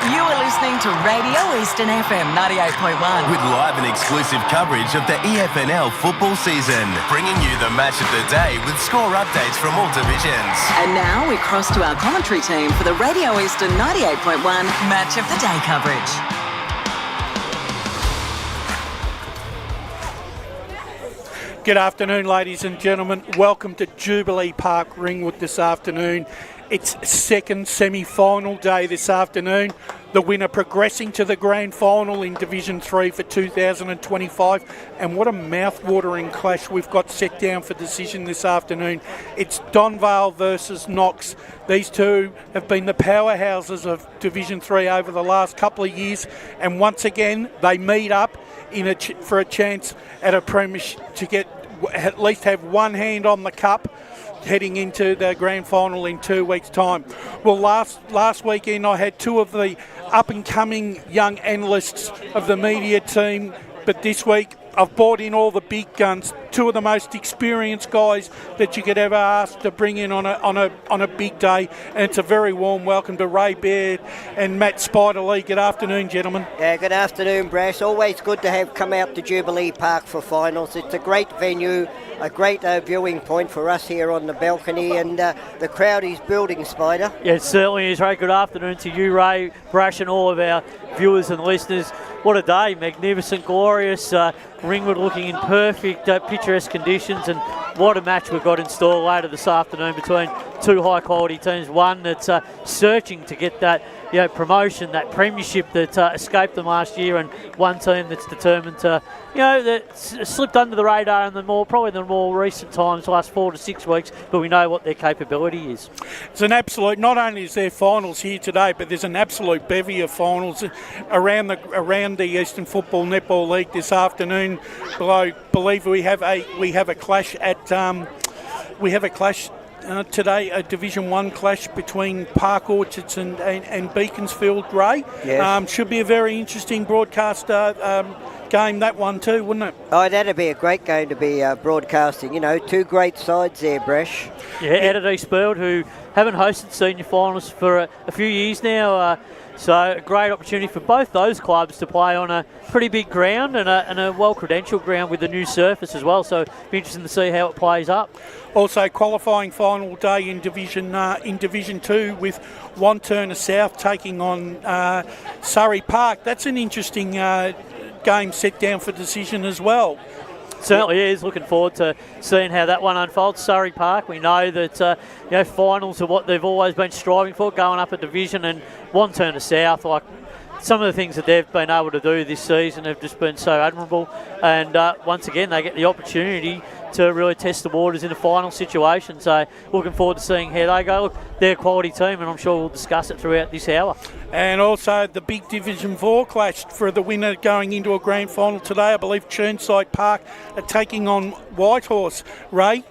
You are listening to Radio Eastern FM 98.1. With live and exclusive coverage of the EFNL football season. Bringing you the match of the day with score updates from all divisions. And now we cross to our commentary team for the Radio Eastern 98.1 Match of the Day coverage. Good afternoon, ladies and gentlemen. Welcome to Jubilee Park, Ringwood this afternoon. It's second semi-final day this afternoon. The winner progressing to the grand final in Division 3 for 2025. And what a mouth-watering clash we've got set down for decision this afternoon. It's Donvale versus Knox. These two have been the powerhouses of Division 3 over the last couple of years. And once again, they meet up for a chance at a premiership to get at least have one hand on the cup heading into the grand final in 2 weeks' time. Well, last weekend I had two of the up-and-coming young analysts of the media team, but this week I've brought in all the big guns, two of the most experienced guys that you could ever ask to bring in on a big day, and it's a very warm welcome to Ray Baird and Matt Spiderlee. Good afternoon, gentlemen. Yeah, good afternoon, Brash. Always good to have come out to Jubilee Park for finals. It's a great venue, a great viewing point for us here on the balcony, and the crowd is building, Spider. Yeah, it certainly is, Ray. Good afternoon to you, Ray, Brash, and all of our viewers and listeners. What a day, magnificent, glorious, Ringwood looking in perfect, picturesque conditions, and what a match we've got in store later this afternoon between two high-quality teams. One that's searching to get that promotion, that premiership that escaped them last year, and one team that's determined to, that slipped under the radar in the more recent times, the last 4 to 6 weeks, but we know what their capability is. It's an absolute, not only is there finals here today, but there's an absolute bevy of finals around the Eastern Football Netball League this afternoon. I believe we have a clash at today, a Division 1 clash between Park Orchards and Beaconsfield, Ray. Yes. Should be a very interesting broadcast game, that one too, wouldn't it? Oh, that'd be a great game to be broadcasting. Two great sides there, Bresh. Yeah, out at Eastland, who haven't hosted senior finals for a few years now. So a great opportunity for both those clubs to play on a pretty big ground and a well-credentialed ground with the new surface as well. So it'll be interesting to see how it plays up. Also qualifying final day in Division 2 with Wantirna South taking on Surrey Park. That's an interesting game set down for decision as well. Certainly is. Looking forward to seeing how that one unfolds. Surrey Park, we know that finals are what they've always been striving for, going up a division, and Wantirna South, like some of the things that they've been able to do this season have just been so admirable. And once again, they get the opportunity to really test the waters in a final situation. So looking forward to seeing how they go. Look, they're a quality team, and I'm sure we'll discuss it throughout this hour. And also the big Division 4 clash for the winner going into a grand final today. I believe Chirnside Park are taking on Whitehorse. Ray,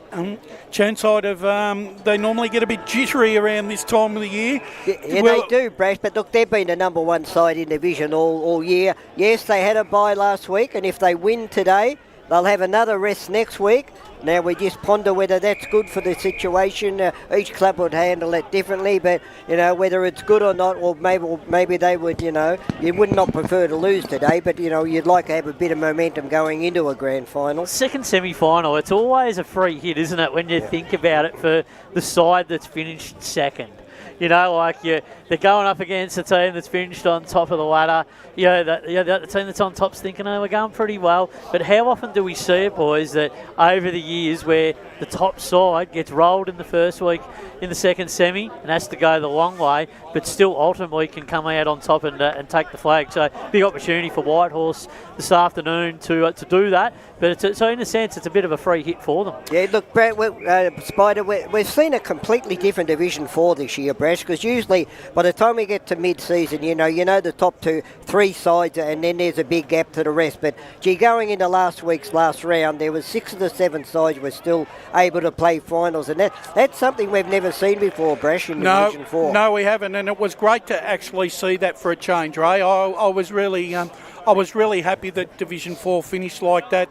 Chirnside they normally get a bit jittery around this time of the year. Yeah, they do, Brash, but look, they've been the number one side in division all year. Yes, they had a bye last week, and if they win today, they'll have another rest next week. Now we just ponder whether that's good for the situation. Each club would handle it differently, but whether it's good or not, or maybe they would. You would not prefer to lose today, but you'd like to have a bit of momentum going into a grand final. Second semi-final, it's always a free hit, isn't it? When you think about it, for the side that's finished second. They're going up against a team that's finished on top of the ladder. The team that's on top's thinking, we're going pretty well. But how often do we see it, boys, that over the years where the top side gets rolled in the first week in the second semi and has to go the long way, but still ultimately can come out on top and take the flag? So big opportunity for Whitehorse this afternoon to do that. But so in a sense, it's a bit of a free hit for them. Yeah, look, Brett, Spider, we've seen a completely different Division 4 this year, Brash, because usually by the time we get to mid-season, the top 3 sides, and then there's a big gap to the rest. But going into last week's last round, there was 6 of the 7 sides were still able to play finals, and that's something we've never seen before, Brash, in Division 4. No, we haven't, and it was great to actually see that for a change, Ray. I was really I was really happy that Division 4 finished like that.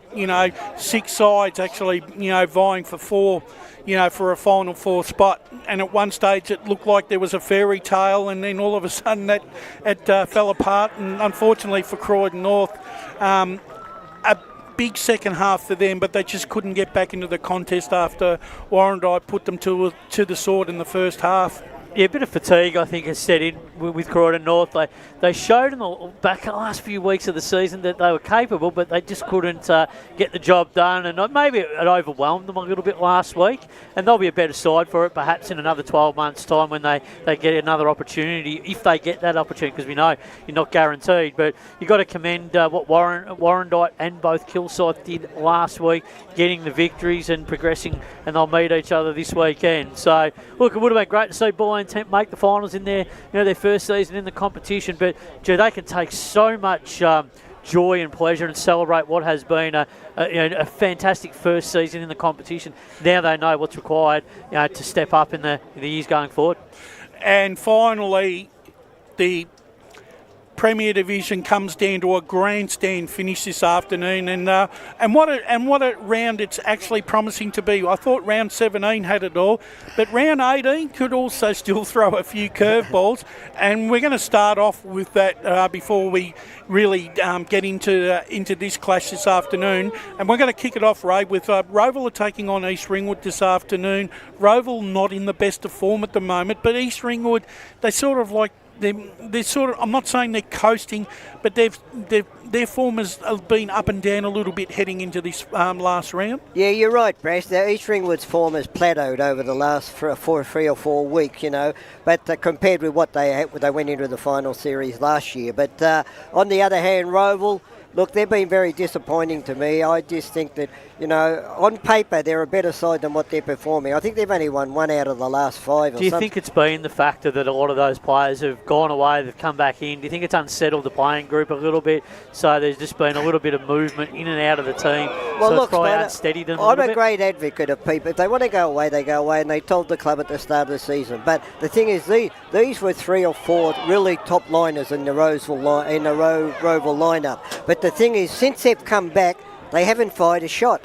6 sides actually, vying for 4, for a Final 4 spot. And at one stage it looked like there was a fairy tale, and then all of a sudden it fell apart. And unfortunately for Croydon North, a big second half for them, but they just couldn't get back into the contest after Warrandyte put them to the sword in the first half. Yeah, a bit of fatigue, I think, has set in with Croydon North. They showed in the last few weeks of the season that they were capable, but they just couldn't get the job done. And maybe it overwhelmed them a little bit last week. And they'll be a better side for it, perhaps in another 12 months' time when they get another opportunity, if they get that opportunity, because we know you're not guaranteed. But you've got to commend what Warrandyte and both Kilsyth did last week, getting the victories and progressing, and they'll meet each other this weekend. So, look, it would have been great to see Bull Intent make the finals in their first season in the competition, but they can take so much joy and pleasure and celebrate what has been a fantastic first season in the competition. Now they know what's required to step up in the years going forward. And finally, the Premier Division comes down to a grandstand finish this afternoon, and what a round it's actually promising to be. I thought round 17 had it all, but round 18 could also still throw a few curveballs, and we're going to start off with that before we really get into this clash this afternoon. And we're going to kick it off, Ray, with Roval are taking on East Ringwood this afternoon. Roval not in the best of form at the moment, but East Ringwood, they sort of like. They're sort of, I'm not saying they're coasting, but their form has been up and down a little bit heading into this last round. Yeah, you're right, Brash. East Ringwood's form has plateaued over the last 3 or 4 weeks, but compared with what they went into the final series last year. But on the other hand, Roval, look, they've been very disappointing to me. I just think that, on paper, they're a better side than what they're performing. I think they've only won 1 out of the last 5. Do you think it's been the factor that a lot of those players have gone away, they've come back in? Do you think it's unsettled the playing group a little bit? So there's just been a little bit of movement in and out of the team. Well, so look, it's probably unsteadied them I'm a great advocate of people. If they want to go away, they go away, and they told the club at the start of the season. But the thing is, these were 3 or 4 really top liners in the Roval lineup. But the thing is, since they've come back, they haven't fired a shot.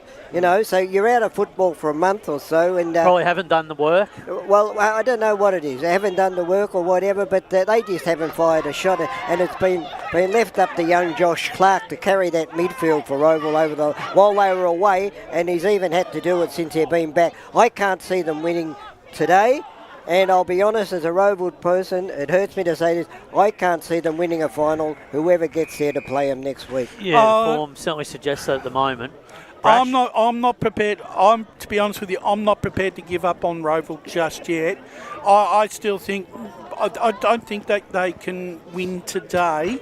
So you're out of football for a month or so, and probably haven't done the work. Well, I don't know what it is. They haven't done the work or whatever, but they just haven't fired a shot, and it's been left up to young Josh Clark to carry that midfield for Roval while they were away, and he's even had to do it since they've been back. I can't see them winning today. And I'll be honest, as a Roval person, it hurts me to say this, I can't see them winning a final, whoever gets there to play them next week. Yeah, the form certainly suggests that at the moment. Brash? I'm not prepared. To be honest with you, I'm not prepared to give up on Roval just yet. I still think, I don't think that they can win today,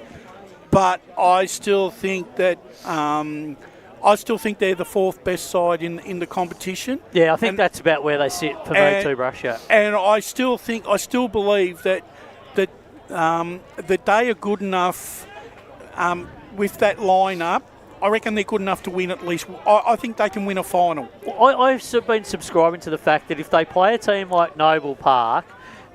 but I still think that they're the 4th best side in the competition. Yeah, I think that's about where they sit for me too, Brush. Yeah. And I still believe that they are good enough with that lineup. I reckon they're good enough to win at least. I think they can win a final. I've been subscribing to the fact that if they play a team like Noble Park,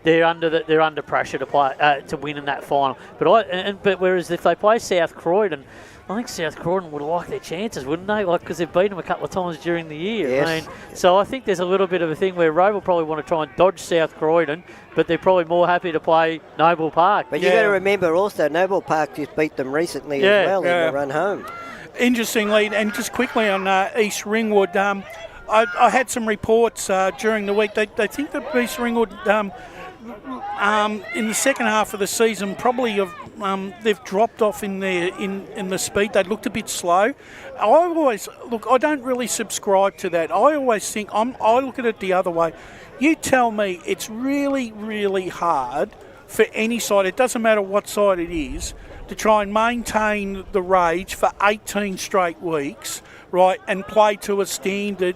they're under pressure to win in that final. But whereas if they play South Croydon, I think South Croydon would like their chances, wouldn't they? Because they've beaten them a couple of times during the year. Yes. So I think there's a little bit of a thing where Roval probably want to try and dodge South Croydon, but they're probably more happy to play Noble Park. But you've got to remember also, Noble Park just beat them recently as well in the run home. Interestingly, and just quickly on East Ringwood, I had some reports during the week. They think that East Ringwood, in the second half of the season, probably they've dropped off in the speed. They looked a bit slow. I don't really subscribe to that. I always think I look at it the other way. You tell me it's really, really hard for any side. It doesn't matter what side it is, to try and maintain the rage for 18 straight weeks, right, and play to a standard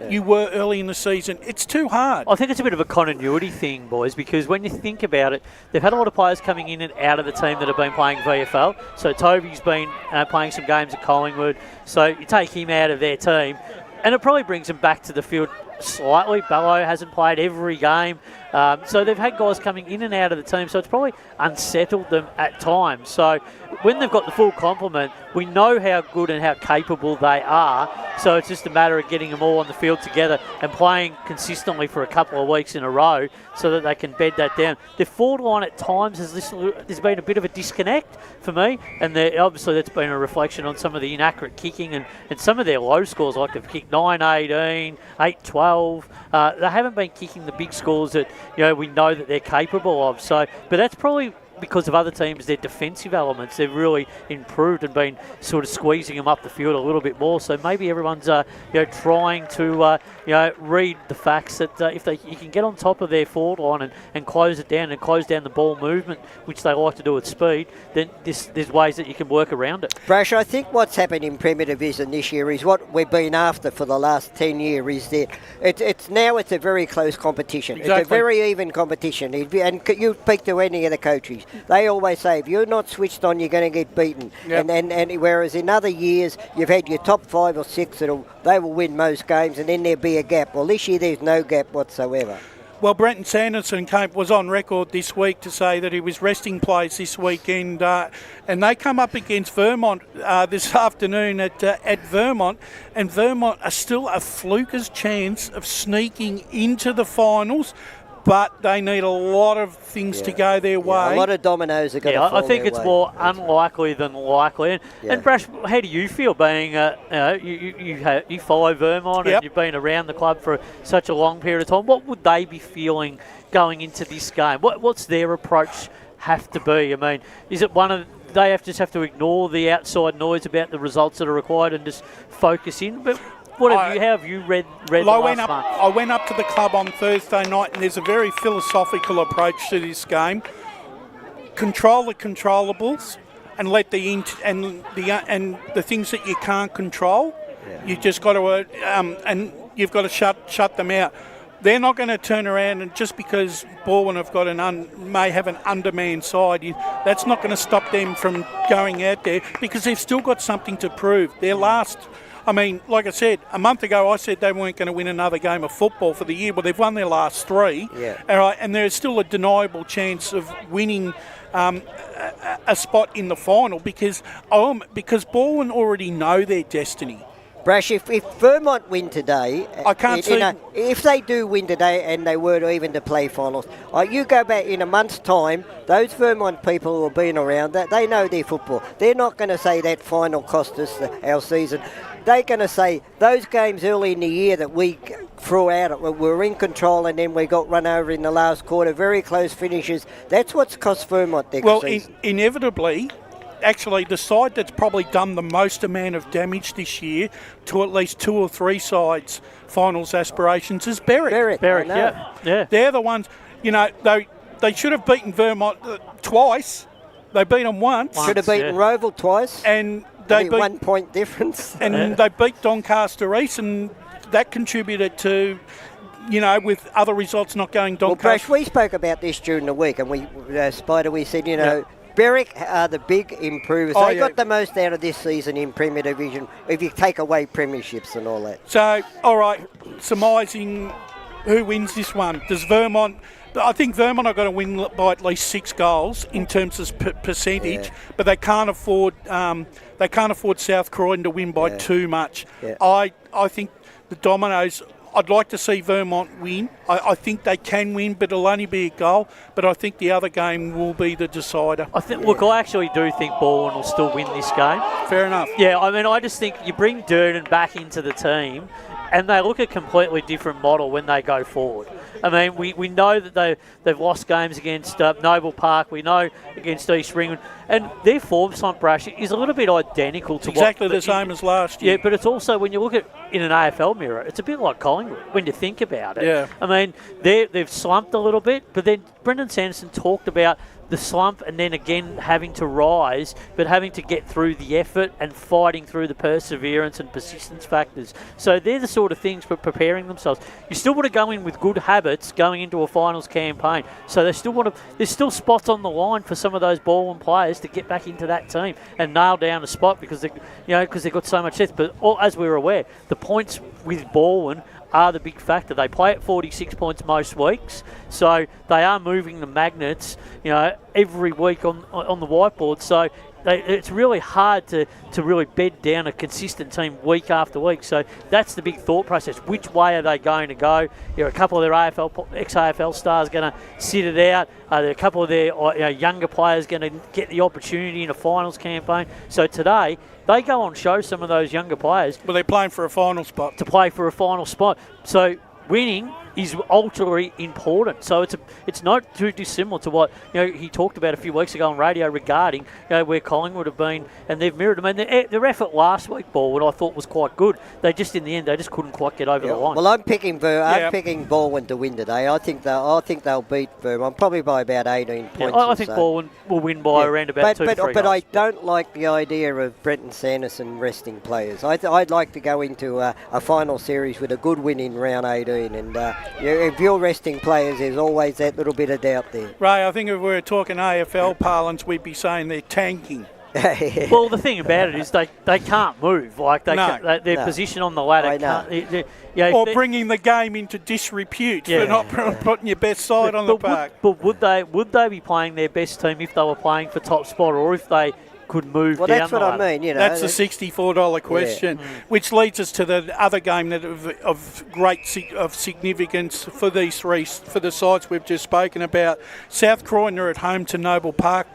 you were early in the season. It's too hard. I think it's a bit of a continuity thing, boys, because when you think about it, they've had a lot of players coming in and out of the team that have been playing VFL. So Toby's been playing some games at Collingwood. So you take him out of their team, and it probably brings them back to the field slightly. Bello hasn't played every game. So they've had guys coming in and out of the team, so it's probably unsettled them at times. So when they've got the full complement, we know how good and how capable they are. So it's just a matter of getting them all on the field together and playing consistently for a couple of weeks in a row so that they can bed that down. Their forward line at times there's been a bit of a disconnect for me, and obviously that's been a reflection on some of the inaccurate kicking and some of their low scores, like they've kicked 9-18, 8-12. They haven't been kicking the big scores that we know that they're capable of. So, but that's probably because of other teams, their defensive elements, they've really improved and been sort of squeezing them up the field a little bit more. So maybe everyone's trying to read the facts that if you can get on top of their forward line and close it down and close down the ball movement, which they like to do at speed, then there's ways that you can work around it. Brash, I think what's happened in Premier Division this year is what we've been after for the last 10 years is that it's a very close competition. Exactly. It's a very even competition. And you speak to any of the coaches, they always say if you're not switched on, you're going to get beaten. Yep. And whereas in other years you've had your top 5 or 6 they will win most games, and then there'll be a gap. Well, this year there's no gap whatsoever. Well, Brenton Sanderson was on record this week to say that he was resting players this weekend, and they come up against Vermont this afternoon at Vermont, and Vermont are still a fluker's chance of sneaking into the finals, but they need a lot of things to go their way. A lot of dominoes are going to fall I think their it's way. more unlikely than likely. And Brash, how do you feel being, you follow Vermont and you've been around the club for such a long period of time? What would they be feeling going into this game? What's their approach have to be? I mean, is it they just have to ignore the outside noise about the results that are required and just focus in? But how have you read the last month? I went up to the club on Thursday night, and there's a very philosophical approach to this game. Control the controllables, and let the things that you can't control. You just got to and you've got to shut them out. They're not going to turn around, and just because Baldwin have got may have an undermanned side, that's not going to stop them from going out there, because they've still got something to prove. Like I said, a month ago I said they weren't going to win another game of football for the year. Well, they've won their last 3. Yeah. All right, and there's still a deniable chance of winning a spot in the final because Baldwin already know their destiny. Brash, if Vermont win today, I can't see. If they do win today and they were to even to play finals, you go back in a month's time, those Vermont people who have been around, they know their football. They're not going to say that final cost us our season. They're going to say those games early in the year that we threw out, we were in control and then we got run over in the last quarter, very close finishes. That's what's cost Vermont their season. Inevitably, actually, the side that's probably done the most amount of damage this year to at least 2 or 3 sides' finals aspirations is Berwick. Berwick, yeah. They're the ones, they should have beaten Vermont twice. They beat them once. Should have beaten Roval twice. And they beat 1 point difference. And they beat Doncaster East, and that contributed to, with other results not going Doncaster. Well, Brash, we spoke about this during the week, and we said, Berwick are the big improvers. They got the most out of this season in Premier Division if you take away premierships and all that. So, all right, surmising who wins this one. Does Vermont... I think Vermont are going to win by at least 6 goals in terms of percentage, but they can't afford South Croydon to win by too much. Yeah. I think the Dominoes... I'd like to see Vermont win. I think they can win, but it'll only be a goal. But I think the other game will be the decider. I actually do think Baldwin will still win this game. Fair enough. Yeah, I just think you bring Durden back into the team, and they look a completely different model when they go forward. We know that they've lost games against Noble Park. We know against East Ringwood. And their form slump, Brash, is a little bit identical to exactly the same as last year. Yeah, but it's also, when you look at in an AFL mirror, it's a bit like Collingwood when you think about it. Yeah. They've slumped a little bit, but then Brendan Sanderson talked about the slump and then again having to rise, but having to get through the effort and fighting through the perseverance and persistence factors. So they're the sort of things for preparing themselves. You still want to go in with good habits going into a finals campaign. So there's still spots on the line for some of those Baldwin players to get back into that team and nail down a spot because they've got so much depth. But as we're aware, the points with Baldwin are the big factor. They play at 46 points most weeks, so they are moving the magnets, every week on the whiteboard. So it's really hard to really bed down a consistent team week after week. So that's the big thought process. Which way are they going to go? A couple of their ex-AFL stars going to sit it out. A couple of their younger players going to get the opportunity in a finals campaign. So today, they go on show, some of those younger players. Well, they're playing for a final spot. To play for a final spot. So winning is ultimately important. So it's not too dissimilar to what he talked about a few weeks ago on radio regarding where Collingwood have been, and they've mirrored them. And their effort last week, Baldwin, I thought was quite good. They just in the end, they just couldn't quite get over the line. Well, I'm picking Baldwin to win today. I think they'll beat Vermont probably by about 18 points. I think Baldwin will win by around about 2 to 3 But goals. I don't like the idea of Brenton Sanderson resting players. I'd like to go into a final series with a good win in round 18, and if you're resting players, there's always that little bit of doubt there. Ray, I think if we were talking AFL parlance, we'd be saying they're tanking. Well, the thing about it is they can't move. Like their position on the ladder can't. Or bringing the game into disrepute for not putting your best side on the park. But would they be playing their best team if they were playing for top spot, or if they could move down that's the what ladder? I mean. That's the $64 question, which leads us to the other game that of significance for these three, for the sides we've just spoken about. South Croydon are at home to Noble Park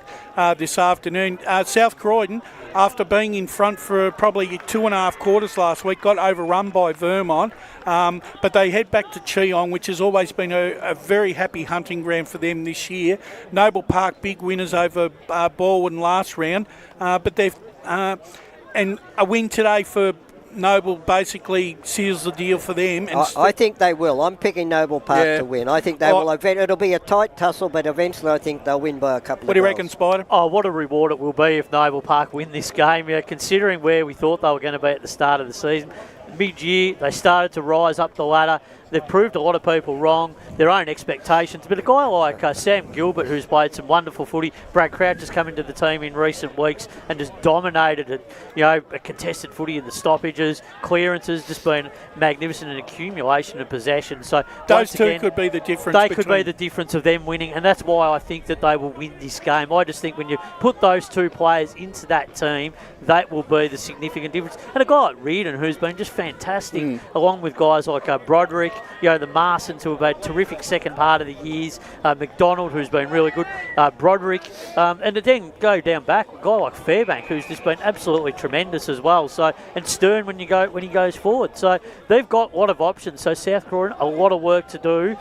this afternoon. South Croydon, after being in front for probably 2.5 quarters last week, got overrun by Vermont, but they head back to Cheong, which has always been a very happy hunting ground for them this year. Noble Park, big winners over Baldwin last round, but they've and a win today for Noble basically seals the deal for them. And I think they will. I'm picking Noble Park to win. I think they will. It'll be a tight tussle, but eventually I think they'll win by a couple of goals. What do you reckon, Spider? Oh, what a reward it will be if Noble Park win this game. Considering where we thought they were going to be at the start of the season. Mid-year, they started to rise up the ladder. They've proved a lot of people wrong, their own expectations. But a guy like Sam Gilbert, who's played some wonderful footy, Brad Crouch has come into the team in recent weeks and just dominated it. A contested footy in the stoppages, clearances, just been magnificent, and accumulation of possession. So those two could be the difference. They could be the difference of them winning, and that's why I think that they will win this game. I just think when you put those two players into that team, that will be the significant difference. And a guy like Reardon, who's been just fantastic, along with guys like Broderick, the Marsons, who have had terrific second part of the years, McDonald, who's been really good, Broderick, and then go down back, a guy like Fairbank, who's just been absolutely tremendous as well. So, and Stern when he goes forward. So they've got a lot of options. So South Croydon, a lot of work to do.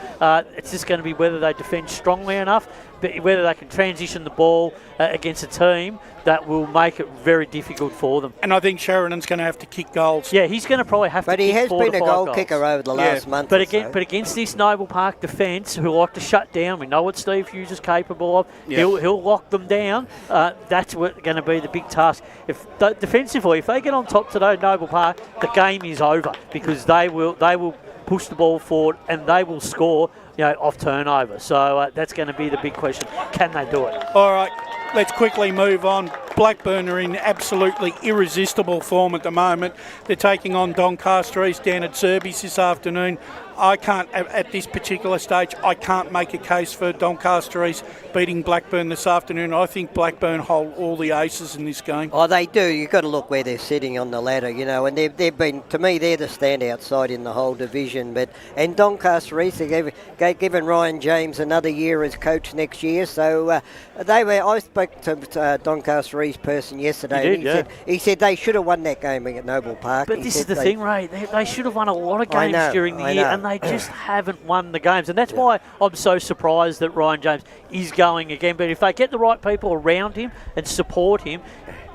It's just going to be whether they defend strongly enough, but whether they can transition the ball against a team that will make it very difficult for them. And I think Sheridan's going to have to kick goals. Yeah, he's going to probably have to kick 4 to 5 goals. But he has been a goal kicker over the last month. But against this Noble Park defence, who like to shut down, we know what Steve Hughes is capable of. Yep. He'll lock them down. That's going to be the big task. Defensively, if they get on top today, Noble Park, the game is over, because they will push the ball forward and they will score off turnover. So that's going to be the big question. Can they do it? All right, let's quickly move on. Blackburn are in absolutely irresistible form at the moment. They're taking on Doncaster East down at Zerby's this afternoon. I can't, at this particular stage, I can't make a case for Doncaster East beating Blackburn this afternoon. I think Blackburn hold all the aces in this game. Oh, they do. You've got to look where they're sitting on the ladder, and they've been, to me, they're the standout side in the whole division. And Doncaster East, they've given Ryan James another year as coach next year. So I spoke to Doncaster East person yesterday. He said they should have won that game at Noble Park. But this is the thing, Ray. They should have won a lot of games during the year, and they just haven't won the games. And that's why I'm so surprised that Ryan James is going again. But if they get the right people around him and support him,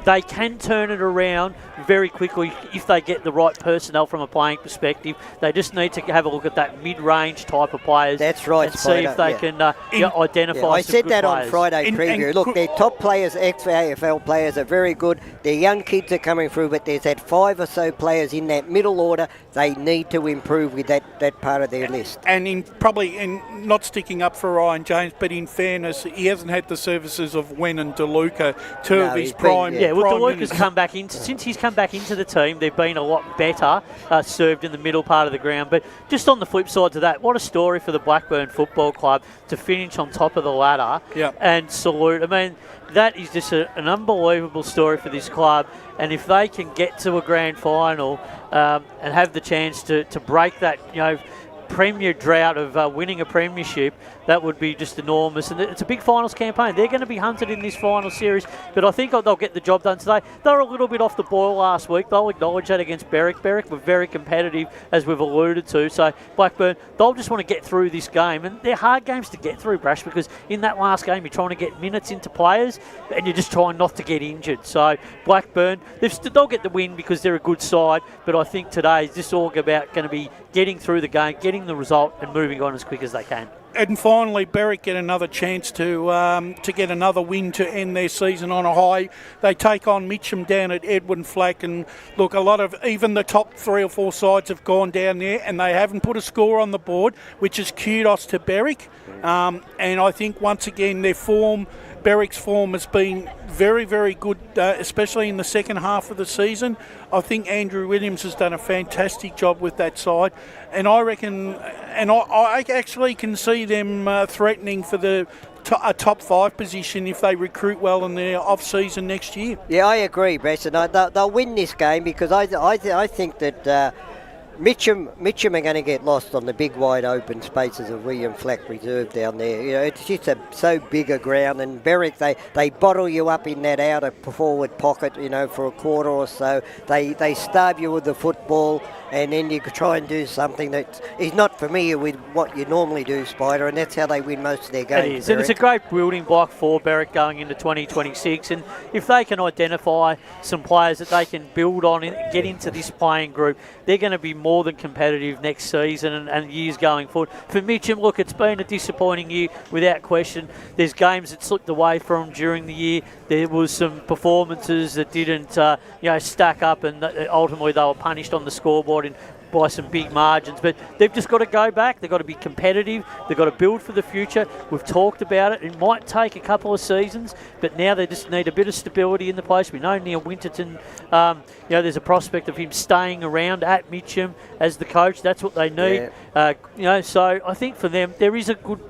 they can turn it around very quickly if they get the right personnel from a playing perspective. They just need to have a look at that mid-range type of players. That's right, and see if they can identify some I said good that players. on Friday preview. Look, their top players, ex-AFL players, are very good. Their young kids are coming through, but there's that 5 or so players in that middle order they need to improve with that part of their list. And probably not sticking up for Ryan James, but in fairness, he hasn't had the services of Wen and DeLuca, two of his prime Yeah, well, Prime DeLuca's Minister. come back in. Since he's come back into the team, they've been a lot better served in the middle part of the ground. But just on the flip side to that, what a story for the Blackburn Football Club to finish on top of the ladder and salute. I mean, that is just an unbelievable story for this club. And if they can get to a grand final and have the chance to break that, premier drought of winning a premiership, that would be just enormous. And it's a big finals campaign. They're going to be hunted in this final series, but I think they'll get the job done today. They were a little bit off the boil last week. They'll acknowledge that against Berwick. Berwick were very competitive, as we've alluded to. So Blackburn, they'll just want to get through this game. And they're hard games to get through, Brash, because in that last game, you're trying to get minutes into players and you're just trying not to get injured. So Blackburn, they'll get the win because they're a good side, but I think today is just all about going to be getting through the game, getting the result and moving on as quick as they can. And finally, Berwick get another chance to get another win to end their season on a high. They take on Mitcham down at Edwin Flack, and look, a lot of even the top 3 or 4 sides have gone down there, and they haven't put a score on the board, which is kudos to Berwick. And I think once again Berwick's form has been very, very good, especially in the second half of the season. I think Andrew Williams has done a fantastic job with that side, and I reckon, and I actually can see them threatening for a top 5 position if they recruit well in their off-season next year. Yeah, I agree, Bress, and they'll win this game because I think that Mitcham are going to get lost on the big wide open spaces of William Flack Reserve down there. It's just so big a ground, and Berwick, they bottle you up in that outer forward pocket, for a quarter or so. They starve you with the football, and then you try and do something that is not familiar with what you normally do, Spider, and that's how they win most of their games. It is, and it's a great building block for Berwick going into 2026, and if they can identify some players that they can build on and get into this playing group, they're going to be more than competitive next season and years going forward. For Mitcham, look, it's been a disappointing year without question. There's games that slipped away from during the year. There was some performances that didn't stack up, and ultimately they were punished on the scoreboard by some big margins, but they've just got to go back. They've got to be competitive. They've got to build for the future. We've talked about it. It might take a couple of seasons, but now they just need a bit of stability in the place. We know Neil Winterton, there's a prospect of him staying around at Mitcham as the coach. That's what they need. Yeah. So I think for them, there is a good,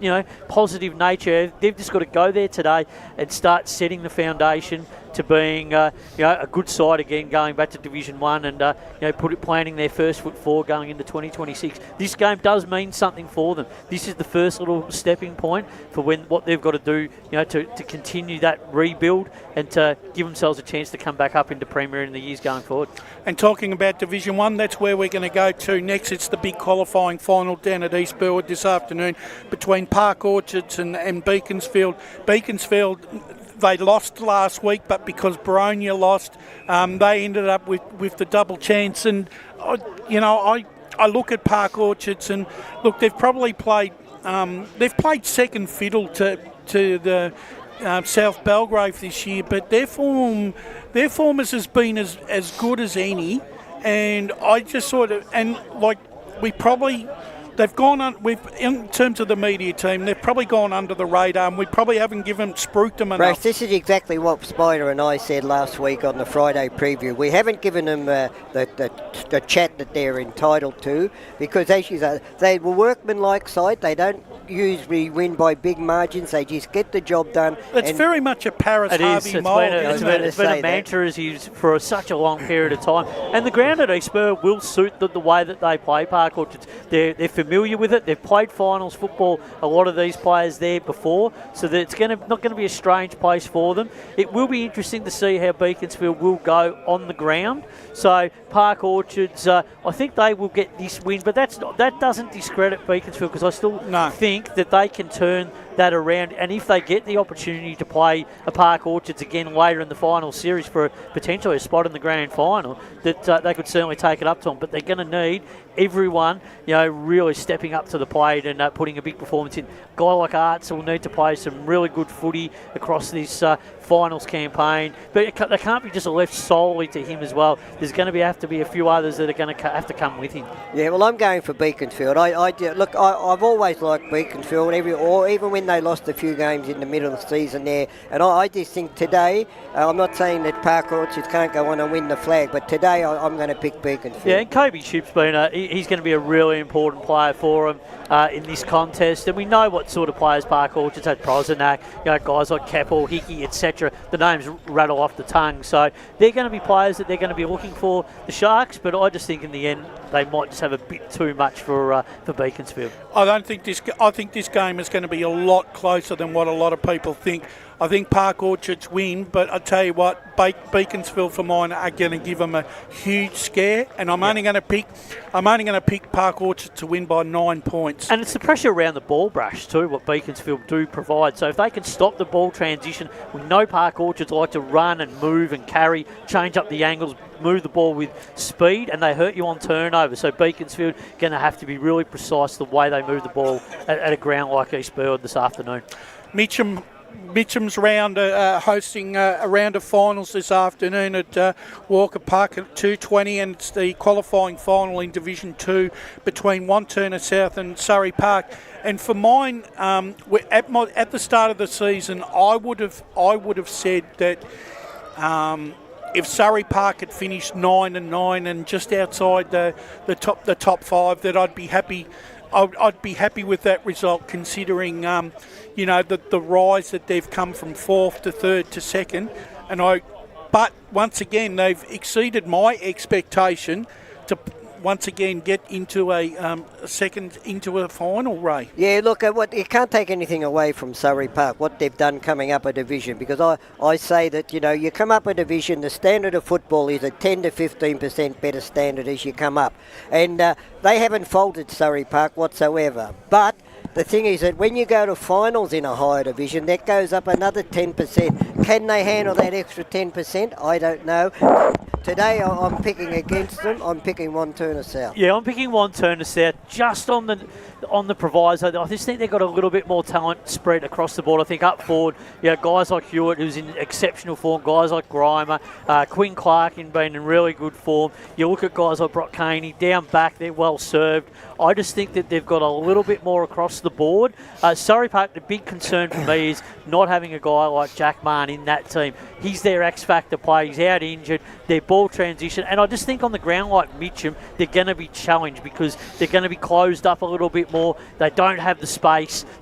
positive nature. They've just got to go there today and start setting the foundation to being, a good side again, going back to Division 1 and, planting their first foot forward going into 2026. This game does mean something for them. This is the first little stepping point for what they've got to do, to continue that rebuild and to give themselves a chance to come back up into Premier in the years going forward. And talking about Division 1, that's where we're going to go to next. It's the big qualifying final down at East Burwood this afternoon between Park Orchards and Beaconsfield. Beaconsfield, they lost last week, but because Bronya lost, they ended up with the double chance. And, I look at Park Orchards and, look, they've probably played second fiddle to the South Belgrave this year, but their form has been as good as any. And I just they've gone on. In terms of the media team, they've probably gone under the radar, and we probably haven't spruiked them enough. Brace, this is exactly what Spider and I said last week on the Friday preview. We haven't given them the chat that they're entitled to, because as you say, they were workmanlike side. They don't usually win by big margins. They just get the job done. It's very much a Paris Harvey mould. It's been a mantra as used for such a long period of time. And the ground at East Burwood will suit the way that they play Park Orchards. They're familiar with it. They've played finals football, a lot of these players there before, so that it's not going to be a strange place for them. It will be interesting to see how Beaconsfield will go on the ground. So Park Orchards, I think they will get this win, but that doesn't discredit Beaconsfield, because I still think that they can turn that around, and if they get the opportunity to play a Park Orchards again later in the final series for potentially a spot in the grand final, that they could certainly take it up to them. But they're going to need everyone, really stepping up to the plate and putting a big performance in. A guy like Arts will need to play some really good footy across this finals campaign, but they can't be just left solely to him as well. There's going to have to be a few others that are going to have to come with him. Yeah, well, I'm going for Beaconsfield. I've always liked Beaconsfield, even when they lost a few games in the middle of the season there. And I just think today, I'm not saying that Park Orchards can't go on and win the flag, but today I'm going to pick Beaconsfield. Yeah, and Kobe Ship's been he's going to be a really important player for them in this contest. And we know what sort of players Park Orchards had. Prozenak, guys like Keppel, Hickey, etc. The names rattle off the tongue. So they're going to be players that they're going to be looking for, the Sharks. But I just think in the end they might just have a bit too much for Beaconsfield. I think this game is going to be a lot closer than what a lot of people think. I think Park Orchards win, but I tell you what, Beaconsfield for mine are going to give them a huge scare, and I'm only going to pick Park Orchards to win by 9 points. And it's the pressure around the ball brush too, what Beaconsfield do provide. So if they can stop the ball transition, we know Park Orchards like to run and move and carry, change up the angles, move the ball with speed, and they hurt you on turnover. So Beaconsfield going to have to be really precise the way they move the ball at a ground like Eastland this afternoon. Mitcham's round hosting a round of finals this afternoon at Walker Park at 2:20, and it's the qualifying final in Division 2 between Wanturna South and Surrey Park. And for mine, at the start of the season, I would have said that if Surrey Park had finished 9-9 and just outside the top 5, that I'd be happy. I'd be happy with that result, considering the rise that they've come from 4th to 3rd to 2nd, but once again they've exceeded my expectation to once again get into a final, Ray. Yeah, look, you can't take anything away from Surrey Park, what they've done coming up a division, because I say that, you come up a division, the standard of football is a 10 to 15% better standard as you come up. And they haven't faltered, Surrey Park, whatsoever. But the thing is that when you go to finals in a higher division, that goes up another 10%. Can they handle that extra 10%? I don't know. Today I'm picking against them. I'm picking Wanturna South. Yeah, I'm picking Wanturna South just on the proviso. I just think they've got a little bit more talent spread across the board. I think up forward, guys like Hewitt, who's in exceptional form, guys like Grimer, Quinn Clarkin being in really good form. You look at guys like Brock Caney, down back, they're well served. I just think that they've got a little bit more across the board. Surrey Park, the big concern for me is not having a guy like Jack Mann in that team. He's their X-factor player. He's out injured. Their ball transition. And I just think on the ground like Mitcham, they're going to be challenged because they're going to be closed up a little bit more. They don't have the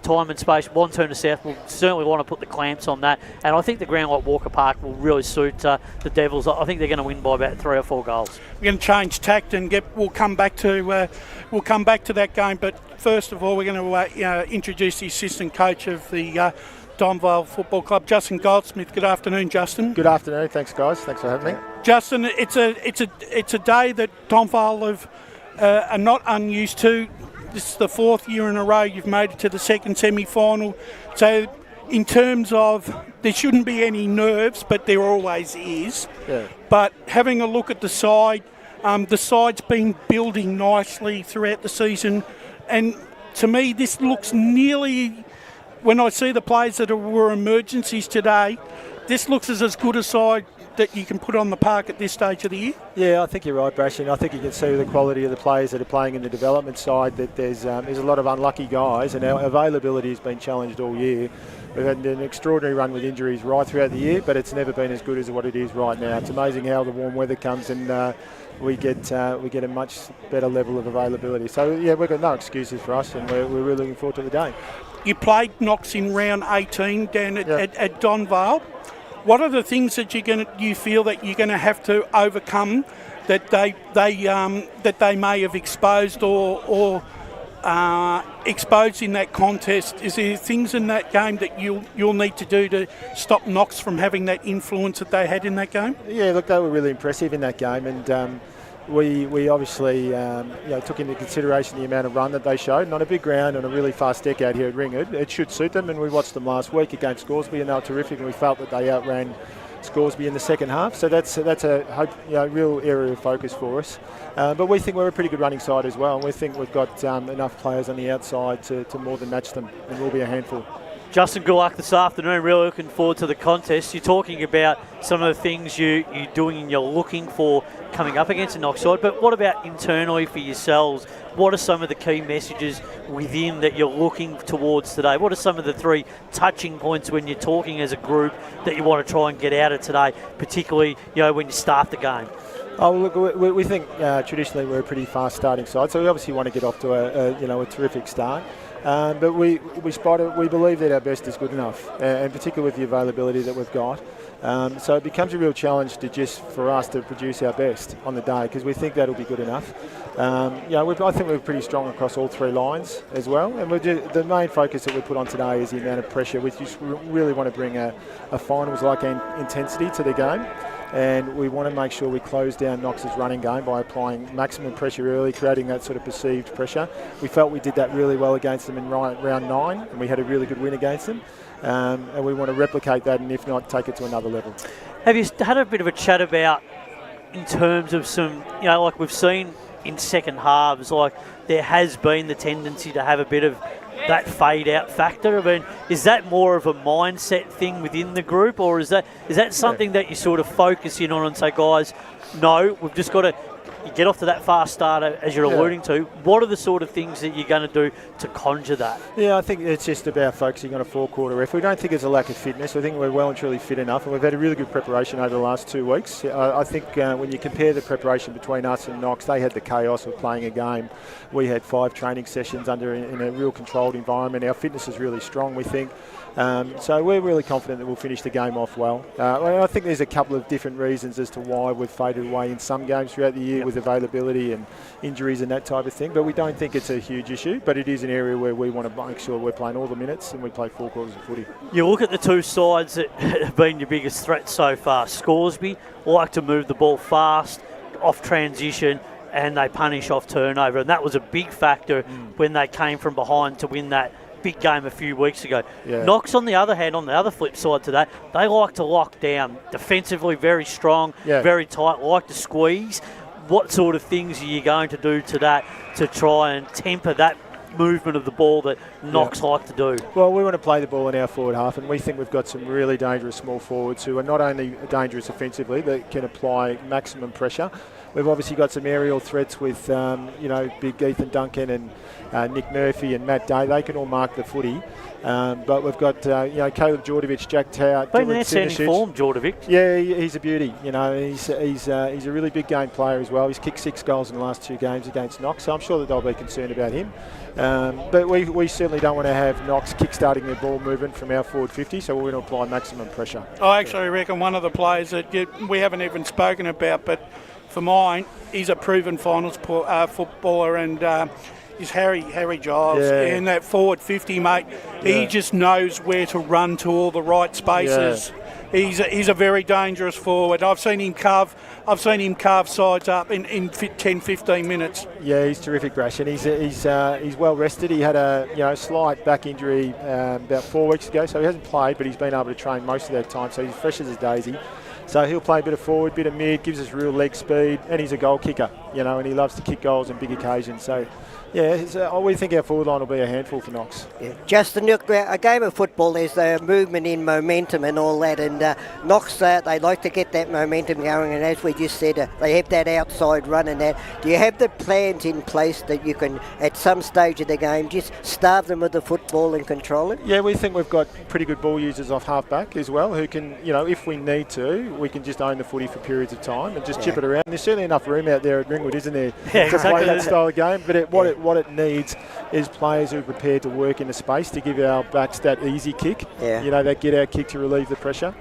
time and space. Wanturna South will certainly want to put the clamps on that. And I think the ground like Walker Park will really suit the Devils. I think they're going to win by about 3 or 4 goals. We're going to change tact and we'll come back to that game. But first of all, we're going to introduce the assistant coach of the Donvale Football Club, Justin Goldsmith. Good afternoon, Justin. Good afternoon. Thanks, guys. Thanks for having me. Justin, it's a day that Donvale are not unused to. This is the 4th year in a row you've made it to the second semi-final. So in terms of, there shouldn't be any nerves, but there always is. Yeah. But having a look at the side's been building nicely throughout the season. And to me, this looks nearly, when I see the players that were emergencies today, this looks as good a side that you can put on the park at this stage of the year. Yeah, I think you're right, Brash, and I think you can see the quality of the players that are playing in the development side that there's a lot of unlucky guys, and our availability has been challenged all year. We've had an extraordinary run with injuries right throughout the year, but it's never been as good as what it is right now. It's amazing how the warm weather comes and we get a much better level of availability. So yeah, we've got no excuses for us, and we're really looking forward to the day. You played Knox in round 18 down at Donvale. What are the things that you feel that you're going to have to overcome that they may have exposed or exposed in that contest? Is there things in that game that you'll need to do to stop Knox from having that influence that they had in that game? Yeah, look, they were really impressive in that game, and we obviously took into consideration the amount of run that they showed. And on a big ground and a really fast deck out here at Ringwood, it should suit them. And we watched them last week against Scoresby, and they were terrific. And we felt that they outran Scoresby in the second half. So that's a real area of focus for us. But we think we're a pretty good running side as well. And we think we've got enough players on the outside to more than match them, and we'll be a handful. Justin, good luck this afternoon. Really looking forward to the contest. You're talking about some of the things you're doing and you're looking for coming up against the Knox side, but what about internally for yourselves? What are some of the key messages within that you're looking towards today? What are some of the 3 touching points when you're talking as a group that you want to try and get out of today, particularly when you start the game? Oh, look, we think traditionally we're a pretty fast starting side, so we obviously want to get off to a terrific start. But we believe that our best is good enough, and particularly with the availability that we've got. So it becomes a real challenge for us to produce our best on the day, because we think that'll be good enough. I think we're pretty strong across all 3 lines as well, and the main focus that we put on today is the amount of pressure. We just really want to bring a finals-like intensity to the game. And we want to make sure we close down Knox's running game by applying maximum pressure early, creating that sort of perceived pressure. We felt we did that really well against them in round 9, and we had a really good win against them. And we want to replicate that, and if not, take it to another level. Have you had a bit of a chat about, in terms of some, like we've seen in second halves, like there has been the tendency to have a bit of that fade out factor? I mean, is that more of a mindset thing within the group, or is that something that you sort of focus in on and say, guys, no, we've just got to get off to that fast start as you're alluding to? What are the sort of things that you're going to do to conjure that? Yeah, I think it's just about focusing on a 4-quarter effort. We don't think it's a lack of fitness. I think we're well and truly fit enough, and we've had a really good preparation over the last 2 weeks. I think when you compare the preparation between us and Knox, they had the chaos of playing a game. We had 5 training sessions in a real controlled environment. Our fitness is really strong, we think. So we're really confident that we'll finish the game off well. I think there's a couple of different reasons as to why we've faded away in some games throughout the year with availability and injuries and that type of thing, but we don't think it's a huge issue, but it is an area where we want to make sure we're playing all the minutes and we play 4 quarters of footy. You look at the 2 sides that have been your biggest threats so far. Scoresby like to move the ball fast, off transition, and they punish off turnover, and that was a big factor when they came from behind to win that big game a few weeks ago. Knox, on the other hand, on the other flip side to that, they like to lock down. Defensively very strong, very tight, like to squeeze. What sort of things are you going to do to that to try and temper that movement of the ball that Knox like to do? Well, we want to play the ball in our forward half, and we think we've got some really dangerous small forwards who are not only dangerous offensively, but can apply maximum pressure. We've obviously got some aerial threats with, big Ethan Duncan and Nick Murphy and Matt Day. They can all mark the footy. But we've got, Caleb Djordjevic, Jack Tower. Been in outstanding form, Djordjevic. Yeah, he's a beauty. He's a really big game player as well. He's kicked 6 goals in the last 2 games against Knox, so I'm sure that they'll be concerned about him. But we certainly don't want to have Knox kick-starting their ball movement from our forward 50, so we're going to apply maximum pressure. I actually reckon one of the players that we haven't even spoken about, but for mine, he's a proven finals footballer, and is Harry Giles in that forward 50, mate. He just knows where to run to all the right spaces. He's a very dangerous forward. I've seen him carve sides up in 10-15 minutes. Yeah, he's terrific, Brash, and he's well rested. He had a slight back injury about 4 weeks ago, so he hasn't played, but he's been able to train most of that time, so he's fresh as a daisy. So he'll play a bit of forward, bit of mid, gives us real leg speed, and he's a goal kicker, and he loves to kick goals on big occasions. So, we think our forward line will be a handful for Knox. Yeah. Justin, look, a game of football, there's the movement in momentum and all that, and Knox, they like to get that momentum going, and as we just said, they have that outside run and that. Do you have the plans in place that you can, at some stage of the game, just starve them with the football and control it? Yeah, we think we've got pretty good ball users off half-back as well, who can, if we need to, we can just own the footy for periods of time and just chip it around. There's certainly enough room out there at Ringwood, isn't there, to play that style of game, but what it needs is players who are prepared to work in the space to give our backs that easy kick, that get our kick to relieve the pressure.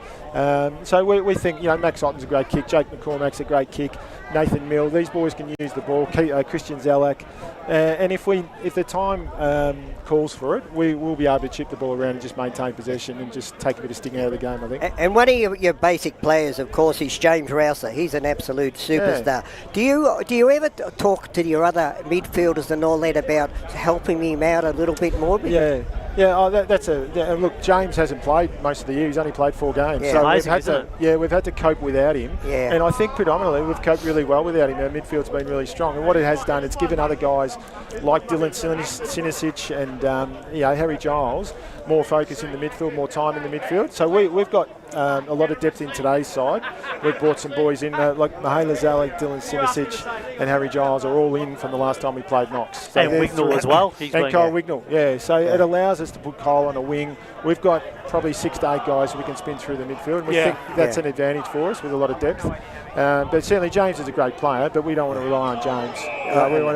So we think, Max Otten's a great kick, Jake McCormack's a great kick, Nathan Mill, these boys can use the ball, Christian Zalak, and if the time calls for it, we will be able to chip the ball around and just maintain possession and just take a bit of sting out of the game, I think. And one of your basic players, of course, is James Rouser. He's an absolute superstar. Yeah. Do you ever talk to your other midfielders and all that about helping him out a little bit more? Yeah. Yeah, look, James hasn't played most of the year. He's only played 4 games. Yeah. So Amazing, we've had to cope without him. Yeah. And I think predominantly we've coped really well without him. Our midfield's been really strong. And what it has done, it's given other guys like Dylan Sinisic and Harry Giles more focus in the midfield, more time in the midfield. So we've got a lot of depth in today's side. We've brought some boys in, like Mihaela Zali, Dylan Sinisic and Harry Giles are all in from the last time we played Knox. So And Wignall as well. And Cole Wignall, yeah. So it allows us to put Cole on a wing. We've got probably 6 to 8 guys we can spin through the midfield. And we think that's an advantage for us with a lot of depth. But certainly James is a great player, but we don't want to rely on James.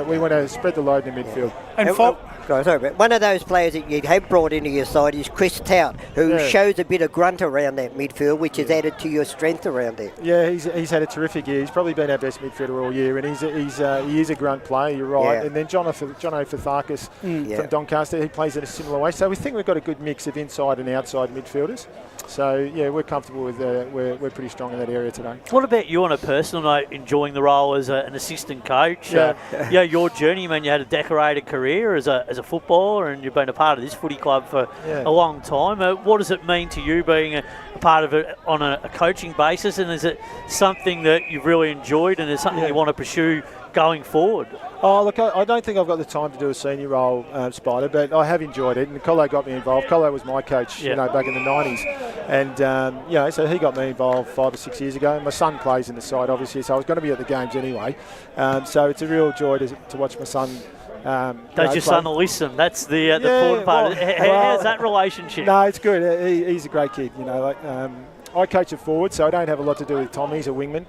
We want to spread the load in the midfield. And one of those players that you have brought into your side is Chris Tout, who shows a bit of grunt around that midfield, which has added to your strength around there. Yeah, he's had a terrific year. He's probably been our best midfielder all year, and he is a grunt player. You're right. Yeah. And then Jono Fathakis from Doncaster, he plays in a similar way. So we think we've got a good mix of inside and outside midfielders. So yeah, we're comfortable with. We're pretty strong in that area today. What about you on a personal note, enjoying the role as an assistant coach? Your journey, man, you had a decorated career as a footballer, and you've been a part of this footy club for a long time. What does it mean to you being a part of it on a coaching basis, and is it something that you've really enjoyed and is something you want to pursue going forward? Oh, look, I don't think I've got the time to do a senior role, Spider, but I have enjoyed it. And Colo got me involved. Colo was my coach, back in the 90s. And, so he got me involved 5 or 6 years ago. And my son plays in the side, obviously, so I was going to be at the games anyway. So it's a real joy to watch my son. Does your son listen? That's the important part. How's that relationship? No, it's good. He's a great kid, I coach a forward, so I don't have a lot to do with Tom. He's a wingman,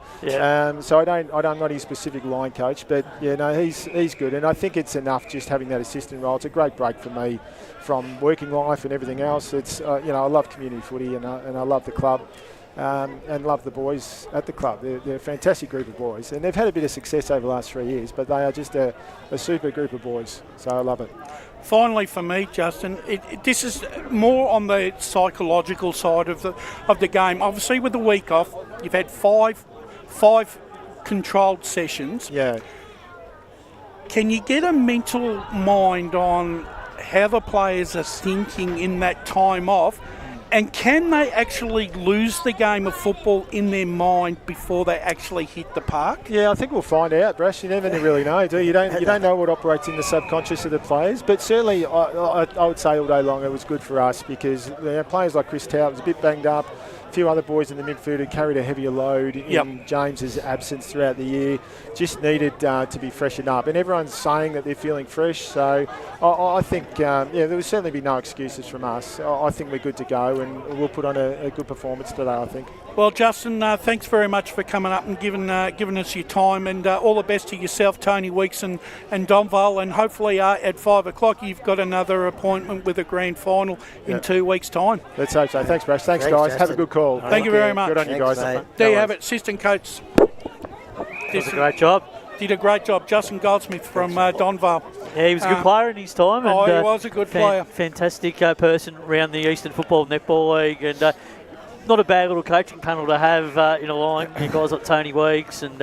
so I'm not his specific line coach. But he's good, and I think it's enough just having that assistant role. It's a great break for me from working life and everything else. It's I love community footy, and I love the club. And love the boys at the club. They're a fantastic group of boys, and they've had a bit of success over the last 3 years, but they are just a super group of boys, so I love it. Finally, for me, Justin, this is more on the psychological side of the game. Obviously, with the week off, you've had five controlled sessions. Yeah. Can you get a mental mind on how the players are thinking in that time off? And can they actually lose the game of football in their mind before they actually hit the park? Yeah, I think we'll find out, Brash. You never really know, do you? You don't know what operates in the subconscious of the players. But certainly, I would say all day long it was good for us because players like Chris Tout was a bit banged up. A few other boys in the midfield who carried a heavier load in James's absence throughout the year, just needed to be freshened up. And everyone's saying that they're feeling fresh. So I think, there will certainly be no excuses from us. I think we're good to go, and we'll put on a good performance today, I think. Well, Justin, thanks very much for coming up and giving us your time, and all the best to yourself, Tony Weeks and Donvale, and hopefully at 5 o'clock you've got another appointment with a grand final in 2 weeks' time. Let's hope so. Thanks, Brash. Thanks, guys. Justin. Have a good call. Thank you very much. Good on you guys. Mate. There you have it, assistant coach. Did a great job. Did a great job, Justin Goldsmith from Donvale. Yeah, he was a good player in his time. And, he was a good player. Fantastic person around the Eastern Football Netball League, and not a bad little coaching panel to have in a line. You guys like Tony Weeks and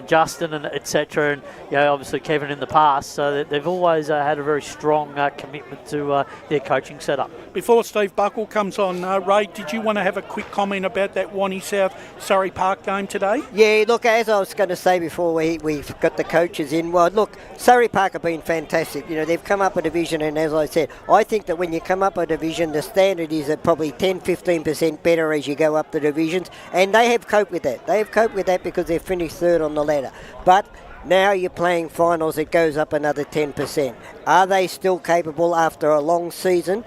Justin and etc. And obviously Kevin in the past. So they've always had a very strong commitment to their coaching setup. Before Steve Buckle comes on, Ray, did you want to have a quick comment about that Wani South Surrey Park game today? Yeah, look, as I was going to say before we've got the coaches in, well, look, Surrey Park have been fantastic. They've come up a division, and as I said, I think that when you come up a division, the standard is at probably 10-15% better as you go up the divisions, and they have coped with that. They have coped with that because they've finished third on the ladder. But now you're playing finals, it goes up another 10%. Are they still capable after a long season?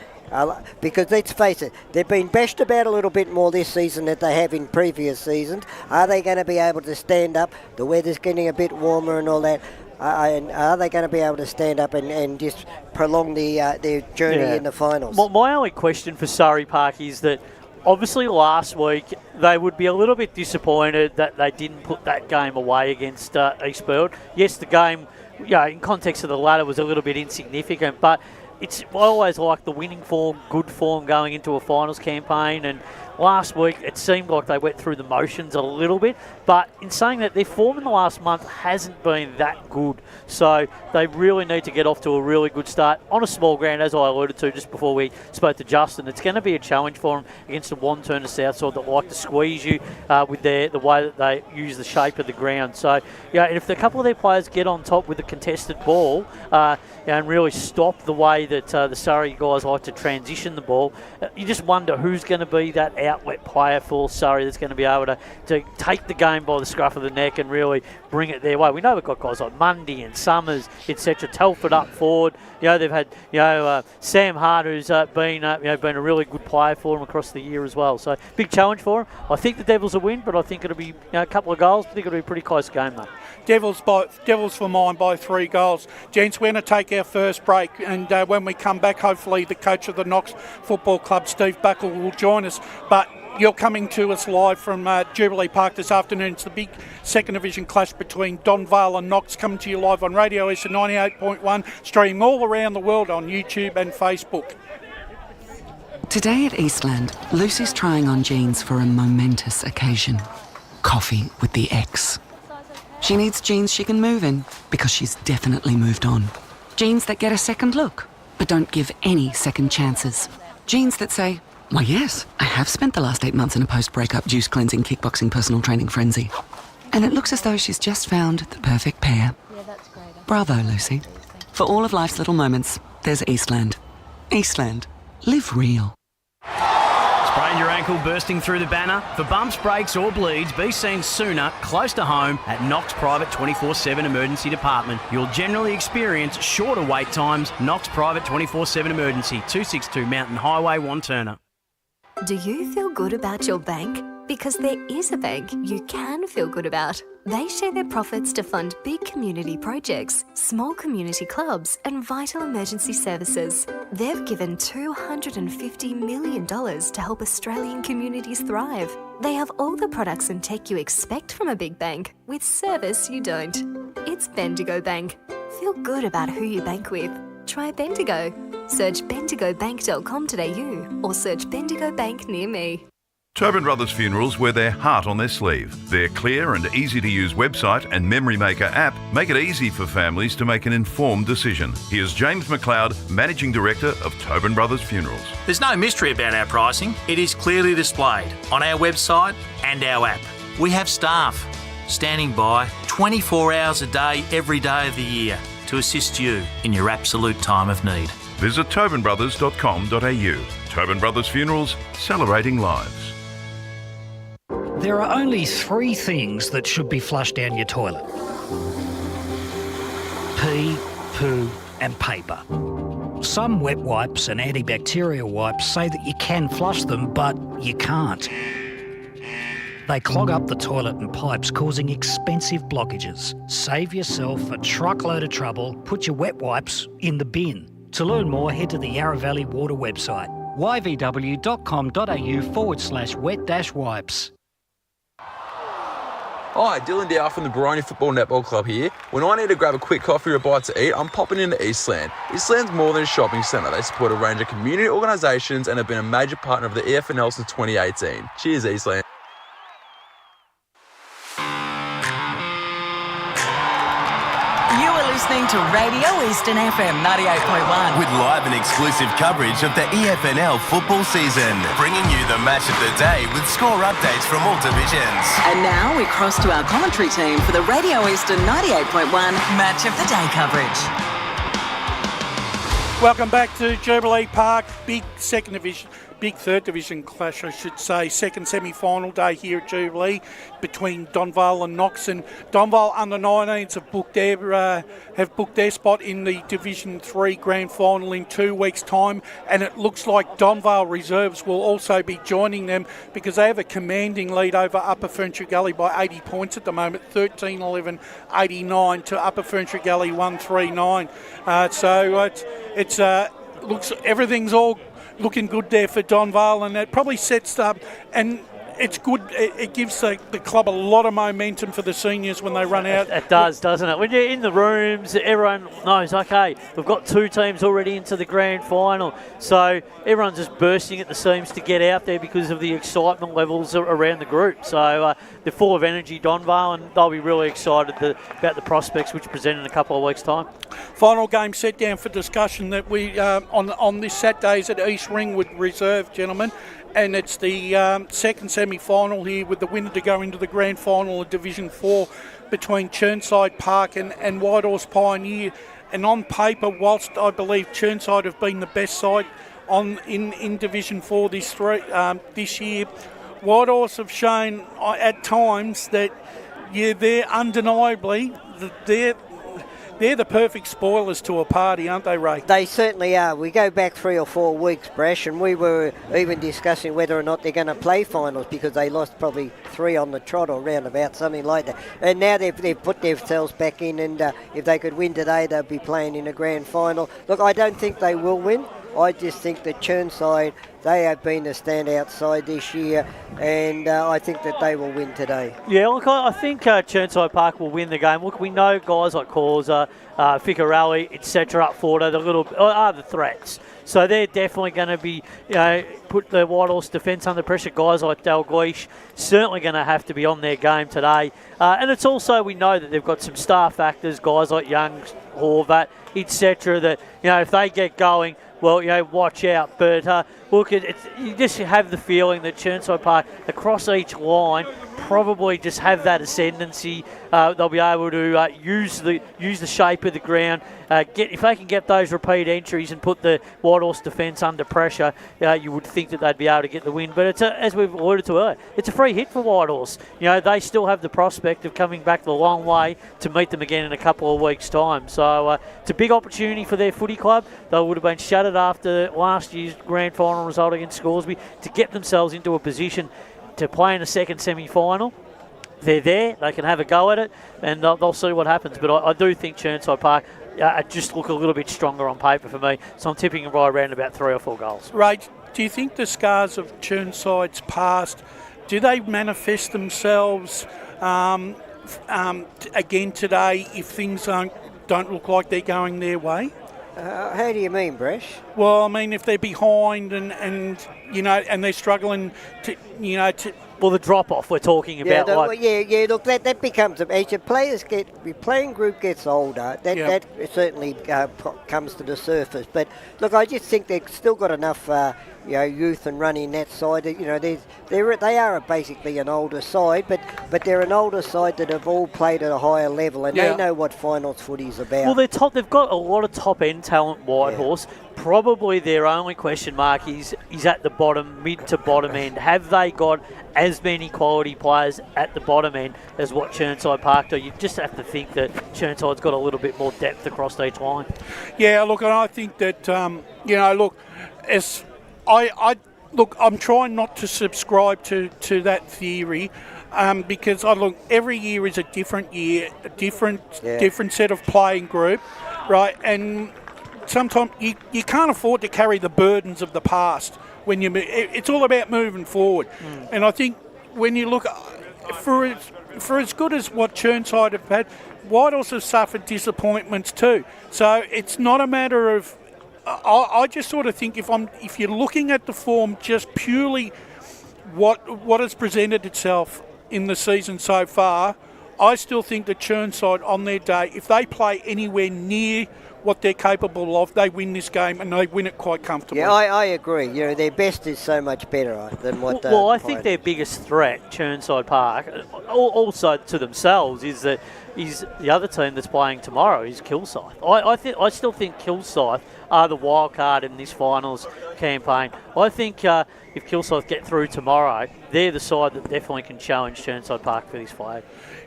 Because let's face it, they've been bashed about a little bit more this season than they have in previous seasons. Are they going to be able to stand up? The weather's getting a bit warmer and all that. Are they going to be able to stand up and just prolong their journey in the finals? My only question for Surrey Park is that obviously last week they would be a little bit disappointed that they didn't put that game away against Eastland. Yes, the game, in context of the ladder, was a little bit insignificant, but I always like the winning form, good form going into a finals campaign, and last week it seemed like they went through the motions a little bit, but in saying that, their form in the last month hasn't been that good. So they really need to get off to a really good start on a small ground, as I alluded to just before we spoke to Justin. It's going to be a challenge for them against the Wanturna South side that like to squeeze you with the way that they use the shape of the ground. So, if a couple of their players get on top with the contested ball and really stop the way that the Surrey guys like to transition the ball, you just wonder who's going to be that outlet player for Surrey that's going to be able to take the game by the scruff of the neck and really bring it their way. We know we've got guys like Mundy and Summers, etc. Telford up forward. They've had Sam Hart, who's been a really good player for them across the year as well. So big challenge for them. I think the Devils will win, but I think it'll be a couple of goals. I think it'll be a pretty close game though. Devils for mine by 3 goals. Gents, we're going to take our first break, and when we come back, hopefully the coach of the Knox Football Club, Steve Buckle, will join us. But you're coming to us live from Jubilee Park this afternoon. It's the big second division clash between Donvale and Knox, coming to you live on Radio Eastern 98.1, streaming all around the world on YouTube and Facebook. Today at Eastland, Lucy's trying on jeans for a momentous occasion. Coffee with the ex. She needs jeans she can move in, because she's definitely moved on. Jeans that get a second look, but don't give any second chances. Jeans that say, why yes, I have spent the last 8 months in a post-breakup juice cleansing kickboxing personal training frenzy. And it looks as though she's just found the perfect pair. Yeah, that's great. Bravo, Lucy. For all of life's little moments, there's Eastland. Eastland. Live real. Sprain your ankle bursting through the banner? For bumps, breaks or bleeds, be seen sooner, close to home, at Knox Private 24/7 Emergency Department. You'll generally experience shorter wait times. Knox Private 24/7 Emergency, 262 Mountain Highway, Wanturna. Do you feel good about your bank? Because there is a bank you can feel good about. They share their profits to fund big community projects, small community clubs and vital emergency services. They've given $250 million to help Australian communities thrive. They have all the products and tech you expect from a big bank, with service you don't. It's Bendigo Bank. Feel good about who you bank with. Try Bendigo. Search bendigobank.com.au or search Bendigo Bank near me. Tobin Brothers Funerals wear their heart on their sleeve. Their clear and easy-to-use website and Memory Maker app make it easy for families to make an informed decision. Here's James McLeod, Managing Director of Tobin Brothers Funerals. There's no mystery about our pricing. It is clearly displayed on our website and our app. We have staff standing by 24 hours a day, every day of the year to assist you in your absolute time of need. Visit tobinbrothers.com.au. Tobin Brothers Funerals, celebrating lives. There are only 3 things that should be flushed down your toilet. Pee, poo and paper. Some wet wipes and antibacterial wipes say that you can flush them, but you can't. They clog up the toilet and pipes, causing expensive blockages. Save yourself a truckload of trouble. Put your wet wipes in the bin. To learn more, head to the Yarra Valley Water website, yvw.com.au/wet-wipes. Hi, Dylan Dow from the Baroni Football Netball Club here. When I need to grab a quick coffee or a bite to eat, I'm popping into Eastland. Eastland's more than a shopping centre. They support a range of community organisations and have been a major partner of the EFNL since 2018. Cheers, Eastland. Listening to Radio Eastern FM 98.1 with live and exclusive coverage of the EFNL football season, bringing you the match of the day with score updates from all divisions. And now we cross to our commentary team for the Radio Eastern 98.1 match of the day coverage. Welcome back to Jubilee Park. Big third division clash, I should say. Second semi-final day here at Jubilee between Donvale and Knox. And Donvale under 19s have booked their spot in the Division 3 Grand Final in 2 weeks' time. And it looks like Donvale reserves will also be joining them, because they have a commanding lead over Upper Ferntree Gully by 80 points at the moment, 13-11-89 to Upper Ferntree Gully 139. So it's looks everything's all looking good there for Donvale, and it probably sets up. And it's good. It gives the club a lot of momentum for the seniors when they run out. It does, doesn't it? When you're in the rooms, everyone knows, okay, we've got 2 teams already into the grand final. So everyone's just bursting at the seams to get out there because of the excitement levels around the group. So they're full of energy, Donvale, and they'll be really excited about the prospects which present in a couple of weeks' time. Final game set down for discussion that we on this Saturday is at East Ringwood Reserve, gentlemen. And it's the second semi-final here with the winner to go into the grand final of Division 4 between Chirnside Park and Whitehorse Pioneer. And on paper, whilst I believe Chirnside have been the best side in Division 4 this year, Whitehorse have shown at times that, they're undeniably, they're the perfect spoilers to a party, aren't they, Ray? They certainly are. We go back 3 or 4 weeks, Brash, and we were even discussing whether or not they're going to play finals because they lost probably 3 on the trot or roundabout, something like that. And now they've put themselves back in, and if they could win today, they'll be playing in a grand final. Look, I don't think they will win. I just think that Chirnside, they have been the standout side this year, and I think that they will win today. Yeah, look, I think Chirnside Park will win the game. Look, we know guys like Causa, Ficarelli, etc. up forward are the threats. So they're definitely going to be, put the Whitehorse defence under pressure. Guys like Dalgleish certainly going to have to be on their game today. And it's also, we know that they've got some star factors, guys like Young, Horvat, etc. that, if they get going, well, watch out. But look, you just have the feeling that Chirnside Park, across each line, probably just have that ascendancy. They'll be able to use the shape of the ground. If they can get those repeat entries and put the Whitehorse defence under pressure, you would think that they'd be able to get the win. But as we've alluded to earlier, it's a free hit for Whitehorse. They still have the prospect of coming back the long way to meet them again in a couple of weeks' time. So it's a big opportunity for their footy club. They would have been shuttered after last year's grand final result against Scoresby to get themselves into a position to play in a second semi-final. They're there, they can have a go at it, and they'll see what happens. But I do think Chirnside Park just look a little bit stronger on paper for me, so I'm tipping right around about 3 or 4 goals. Ray, do you think the scars of Chirnside's past, do they manifest themselves again today if things don't look like they're going their way? How do you mean, Bresh? Well, I mean, if they're behind and they're struggling to. Well, the drop-off we're talking about. Look, that becomes, as the playing group gets older, that certainly comes to the surface. But look, I just think they've still got enough, youth and run in that side. They are basically an older side, but they're an older side that have all played at a higher level, and they know what finals footy's about. Well, they've got a lot of top-end talent, Whitehorse. Probably their only question mark is at the bottom, mid to bottom end. Have they got as many quality players at the bottom end as what Chirnside Park do? You just have to think that Chirnside's got a little bit more depth across each line. Yeah, look, and I think that, I'm trying not to subscribe to that theory. Because every year is a different year, a different set of playing group, right? And sometimes you can't afford to carry the burdens of the past when it's all about moving forward. And I think when you look for as good as what Chirnside have had, Whitehorse have suffered disappointments too. So it's not a matter of. I just sort of think if you're looking at the form just purely what has presented itself in the season so far, I still think that Chirnside on their day, if they play anywhere near what they're capable of, they win this game and they win it quite comfortably. Yeah, I agree. Their best is so much better than what. Well, I think their biggest threat, Chirnside Park, also to themselves, is the other team that's playing tomorrow is Kilsyth. I still think Kilsyth are the wild card in this finals campaign. I think if Kilsyth get through tomorrow, they're the side that definitely can challenge Chirnside Park for this flag.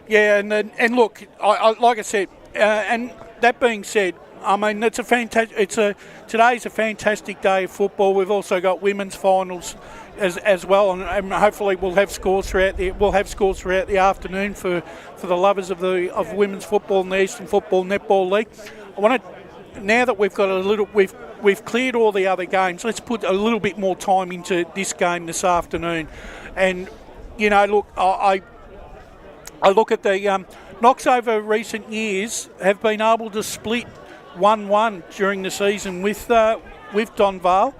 Yeah, and look, I like I said, and that being said, I mean today's a fantastic day of football. We've also got women's finals as well, and hopefully we'll have scores throughout the afternoon for the lovers of women's football and the Eastern Football Netball League. I want to, now that we've got we've cleared all the other games, let's put a little bit more time into this game this afternoon. And look, I look at the Knox over recent years have been able to split 1-1 during the season with Donvale.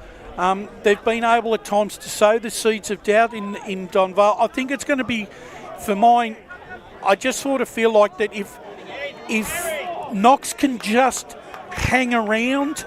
They've been able at times to sow the seeds of doubt in Donvale. I think it's going to be, for mine, I just sort of feel like that if Knox can just hang around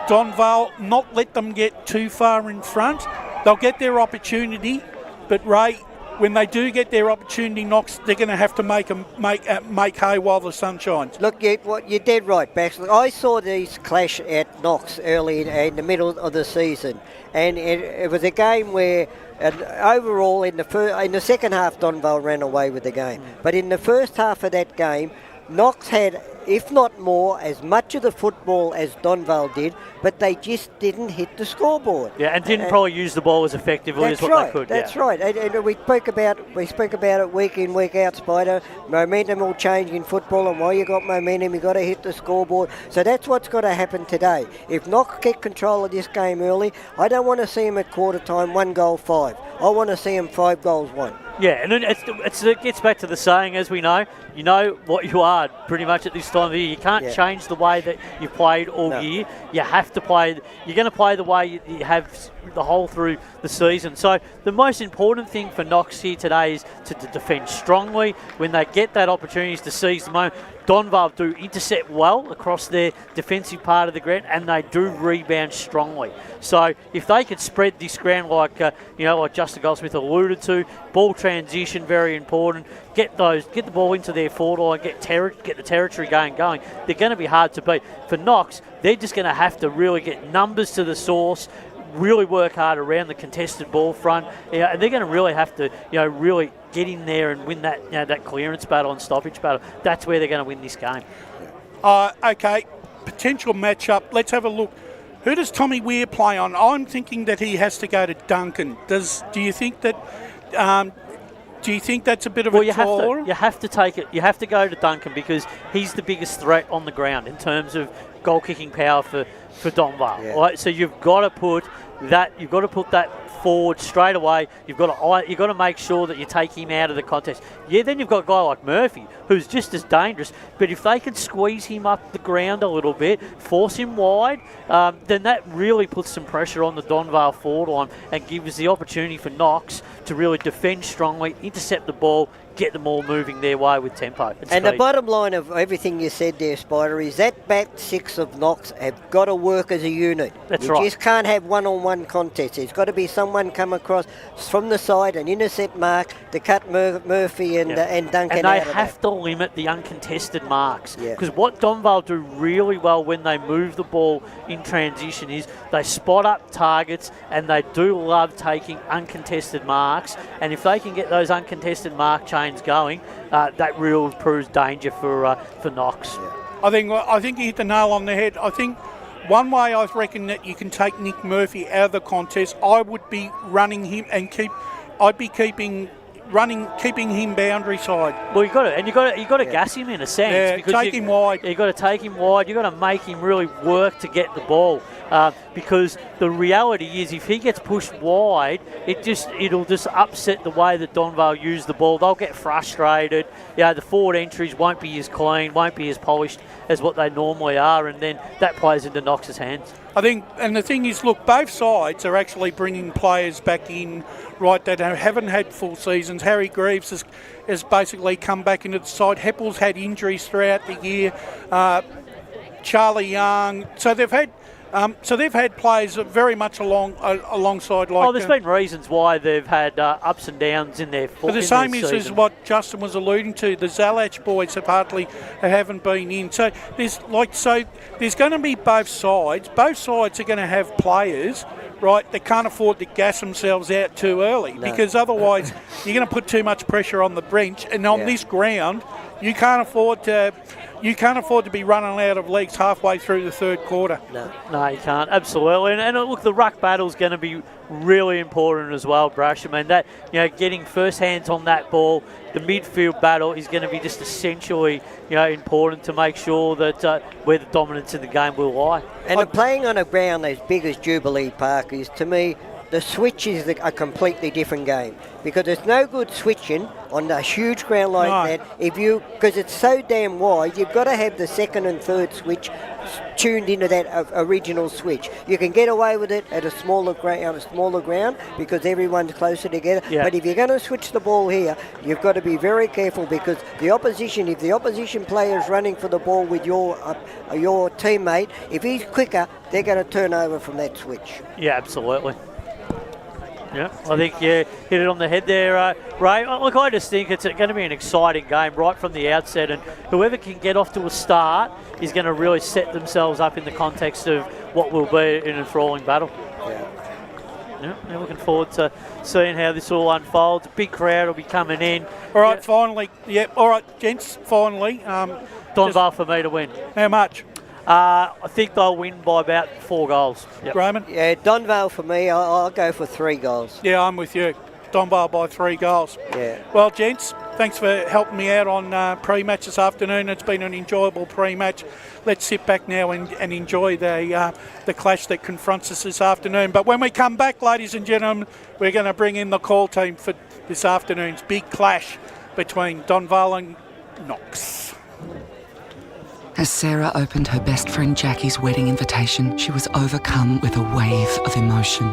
Donvale, not let them get too far in front, they'll get their opportunity. But Ray, when they do get their opportunity, Knox, they're going to have to make hay while the sun shines. Look, you're dead right, Baxter. I saw these clash at Knox early in the middle of the season, and it was a game where, overall, in the second half, Donvale ran away with the game. But in the first half of that game, Knox had, if not more, as much of the football as Donvale did, but they just didn't hit the scoreboard. Yeah, and didn't probably use the ball as effectively as what they could. That's right. And we spoke about it week in, week out, Spider. Momentum will change in football, and while you got momentum, you got to hit the scoreboard. So that's what's got to happen today. If Knox get control of this game early, I don't want to see him at quarter time 1-5. I want to see him 5 goals 1. Yeah, and it gets back to the saying, as we know, you know what you are pretty much at this time of the year. You can't change the way that you've played all year. You have to play. You're going to play the way you have the whole through the season. So the most important thing for Knox here today is to defend strongly. When they get that opportunity to seize the moment, Donvale do intercept well across their defensive part of the ground, and they do rebound strongly. So if they could spread this ground like Justin Goldsmith alluded to, ball transition very important. Get the ball into their forward line, get the territory going. They're going to be hard to beat. For Knox, they're just going to have to really get numbers to the source, really work hard around the contested ball front, and they're going to really have to, really get in there and win that, that clearance battle and stoppage battle. That's where they're going to win this game. Okay, potential matchup. Let's have a look. Who does Tommy Weir play on? I'm thinking that he has to go to Duncan. Do you think that? Do you think that's a bit of a tall? You have to take it. You have to go to Duncan because he's the biggest threat on the ground in terms of goal kicking power for Donvale. Yeah. Right? So you've got to put that forward straight away. You've got to make sure that you take him out of the contest. Yeah, then you've got a guy like Murphy who's just as dangerous. But if they can squeeze him up the ground a little bit, force him wide, then that really puts some pressure on the Donvale forward line and gives the opportunity for Knox to really defend strongly, intercept the ball, get them all moving their way with tempo. And the bottom line of everything you said there, Spider, is that back six of Knox have got to work as a unit. That's right. You just can't have one-on-one contests. There's got to be someone come across from the side and intercept mark to cut Murphy and Duncan and out they of have that. to limit the uncontested marks. Yeah. Because what Donvale do really well when they move the ball in transition is they spot up targets and they do love taking uncontested marks. And if they can get those uncontested mark chains going, that really proves danger for Knox. Yeah. I think you hit the nail on the head. I think one way I reckon that you can take Nick Murphy out of the contest, I would be running him and keeping him boundary side. Well, you got to gas him in a sense. Yeah, because take him wide. You got to take him wide. You got to make him really work to get the ball. Because the reality is, if he gets pushed wide, it'll just upset the way that Donvale use the ball. They'll get frustrated. The forward entries won't be as clean, won't be as polished as what they normally are, and then that plays into Knox's hands. I think, and the thing is, look, both sides are actually bringing players back in, right, that haven't had full seasons. Harry Greaves has basically come back into the side. Heppel's had injuries throughout the year. Charlie Young. So they've had players very much alongside. Like, there's been reasons why they've had ups and downs in their football. But the same is what Justin was alluding to. The Zalach boys haven't been in. So there's going to be both sides. Both sides are going to have players, right, that can't afford to gas themselves out too early because otherwise you're going to put too much pressure on the bench. And on this ground, you can't afford to be running out of legs halfway through the third quarter. No, you can't. Absolutely. And look, the ruck battle is going to be really important as well, Brash. I mean, that, getting first hands on that ball, the midfield battle is going to be just essentially, important to make sure that where the dominance in the game will lie. And playing on a ground as big as Jubilee Park is, to me, the switch is a completely different game, because there's no good switching on a huge ground like that because it's so damn wide. You've got to have the second and third switch tuned into that original switch. You can get away with it at a smaller ground because everyone's closer together. Yeah. But if you're going to switch the ball here, you've got to be very careful, because if the opposition player is running for the ball with your teammate, if he's quicker, they're going to turn over from that switch. Yeah, absolutely. Yeah, I think you hit it on the head there, Ray. Look, I just think it's going to be an exciting game right from the outset, and whoever can get off to a start is going to really set themselves up in the context of what will be an enthralling battle. Yeah, looking forward to seeing how this all unfolds. A big crowd will be coming in. All right, finally. Yep. All right, gents, finally. Donvale for me to win. How much? I think they'll win by about 4 goals. Yep. Raymond? Yeah, Donvale for me, I'll go for 3 goals. Yeah, I'm with you. Donvale by 3 goals. Yeah. Well, gents, thanks for helping me out on pre-match this afternoon. It's been an enjoyable pre-match. Let's sit back now and enjoy the clash that confronts us this afternoon. But when we come back, ladies and gentlemen, we're going to bring in the call team for this afternoon's big clash between Donvale and Knox. As Sarah opened her best friend Jackie's wedding invitation, she was overcome with a wave of emotion.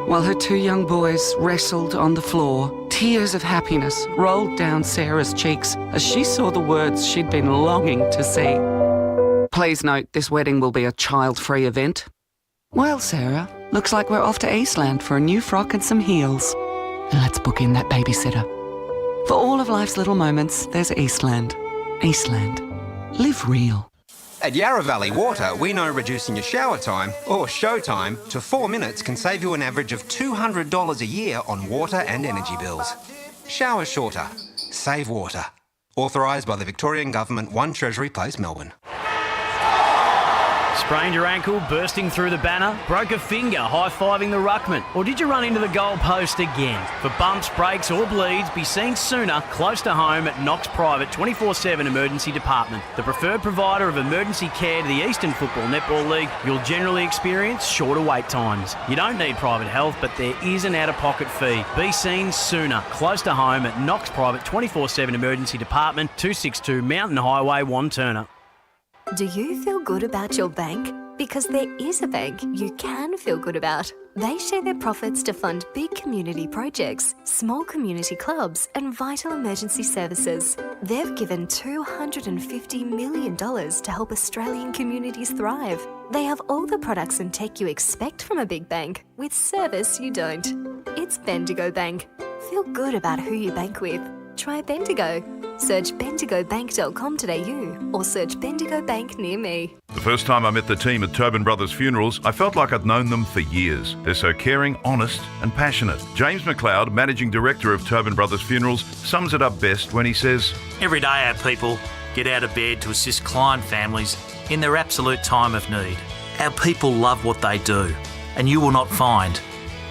While her 2 young boys wrestled on the floor, tears of happiness rolled down Sarah's cheeks as she saw the words she'd been longing to see. Please note, this wedding will be a child-free event. Well, Sarah, looks like we're off to Eastland for a new frock and some heels. And let's book in that babysitter. For all of life's little moments, there's Eastland. Eastland. Live real. At Yarra Valley Water, we know reducing your shower time, or show time, to 4 minutes can save you an average of $200 a year on water and energy bills. Shower shorter. Save water. Authorised by the Victorian Government, 1 Treasury Place, Melbourne. Sprained your ankle, bursting through the banner? Broke a finger, high-fiving the ruckman? Or did you run into the goal post again? For bumps, breaks or bleeds, be seen sooner, close to home at Knox Private 24/7 Emergency Department. The preferred provider of emergency care to the Eastern Football Netball League, you'll generally experience shorter wait times. You don't need private health, but there is an out-of-pocket fee. Be seen sooner, close to home at Knox Private 24/7 Emergency Department, 262 Mountain Highway, Wantirna. Do you feel good about your bank? Because there is a bank you can feel good about. They share their profits to fund big community projects, small community clubs, and vital emergency services. They've given $250 million to help Australian communities thrive. They have all the products and tech you expect from a big bank, with service you don't. It's Bendigo Bank. Feel good about who you bank with. Try Bendigo. Search bendigobank.com.au or search Bendigo Bank near me. The first time I met the team at Tobin Brothers Funerals, I felt like I'd known them for years. They're so caring, honest and passionate. James McLeod, Managing Director of Tobin Brothers Funerals, sums it up best when he says, Every day our people get out of bed to assist client families in their absolute time of need. Our people love what they do, and you will not find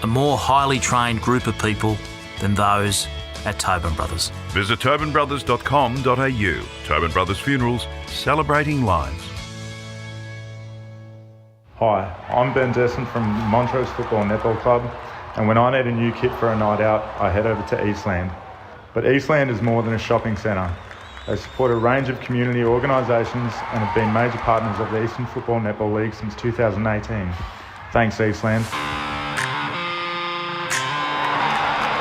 a more highly trained group of people than those at Tobin Brothers. Visit tobinbrothers.com.au. Tobin Brothers Funerals, celebrating lives. Hi, I'm Ben Desson from Montrose Football Netball Club, and when I need a new kit for a night out, I head over to Eastland. But Eastland is more than a shopping centre. They support a range of community organisations and have been major partners of the Eastern Football Netball League since 2018. Thanks, Eastland.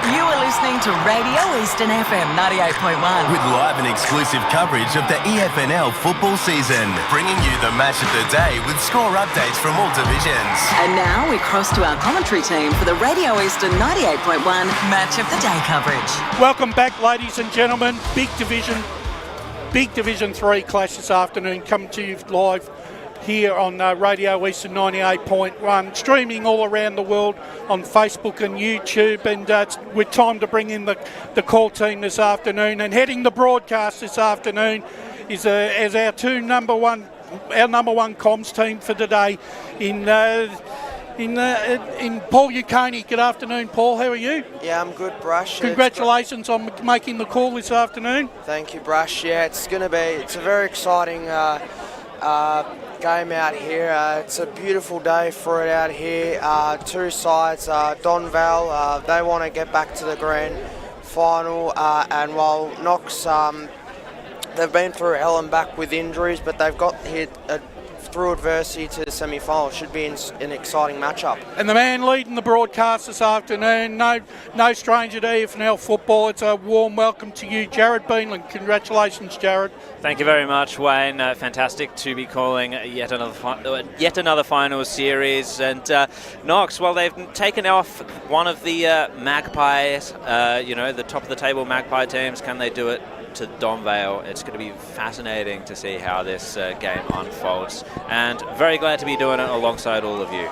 You are listening to Radio Eastern FM 98.1. With live and exclusive coverage of the EFNL football season, bringing you the match of the day with score updates from all divisions. And now we cross to our commentary team for the Radio Eastern 98.1 Match of the Day coverage. Welcome back, ladies and gentlemen. Big Division 3 clash this afternoon, coming to you live here on Radio Eastern 98.1, streaming all around the world on Facebook and YouTube, and with time to bring in the call team this afternoon. And heading the broadcast this afternoon is as our number one comms team for today in Paul Uconi. Good afternoon, Paul. How are you? Yeah, I'm good, Brush. Congratulations on making the call this afternoon. Thank you, Brush. Yeah, it's a very exciting great game out here. It's a beautiful day for it out here. Two sides, Donvale, they want to get back to the grand final, and while Knox, they've been through hell and back with injuries, but they've got hit through adversity to the semi-final. Should be an exciting matchup. And the man leading the broadcast this afternoon, no stranger to EFNL football. It's a warm welcome to you, Jared Beanland. Congratulations, Jared. Thank you very much, Wayne. Fantastic to be calling yet another final series. And Knox, well, they've taken off one of the Magpies, the top of the table Magpie teams. Can they do it to Donvale? It's going to be fascinating to see how this game unfolds, and very glad to be doing it alongside all of you.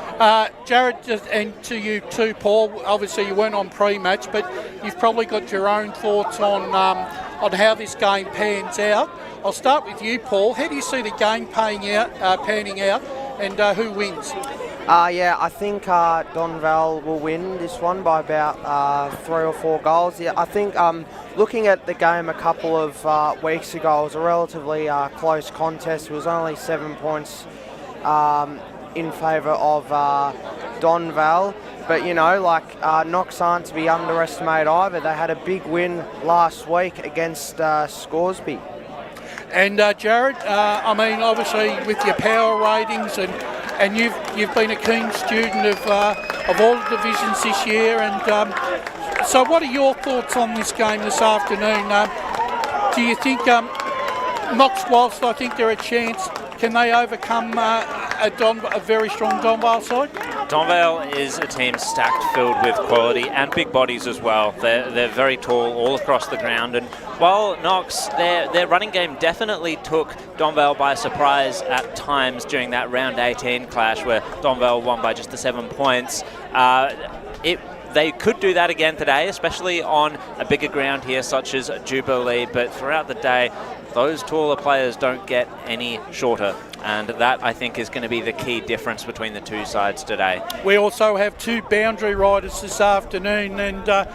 Jared, and to you too, Paul. Obviously you weren't on pre-match, but you've probably got your own thoughts on how this game pans out. I'll start with you, Paul. How do you see the game panning out, and who wins? I think Donvale will win this one by about 3 or 4 goals. Yeah, I think looking at the game a couple of weeks ago, it was a relatively close contest. It was only 7 points in favour of Donvale. But, Knox aren't to be underestimated either. They had a big win last week against Scoresby. And Jared, obviously with your power ratings and you've been a keen student of all the divisions this year, and so what are your thoughts on this game this afternoon? Do you think Knox, whilst I think they're a chance, can they overcome a very strong Donvale side? Donvale is a team stacked filled with quality and big bodies as well. They're very tall all across the ground, and while Knox, their running game definitely took Donvale by surprise at times during that round 18 clash where Donvale won by just the 7 points. They could do that again today, especially on a bigger ground here such as Jubilee, but throughout the day those taller players don't get any shorter, and that I think is going to be the key difference between the two sides today. We also have 2 boundary riders this afternoon, and I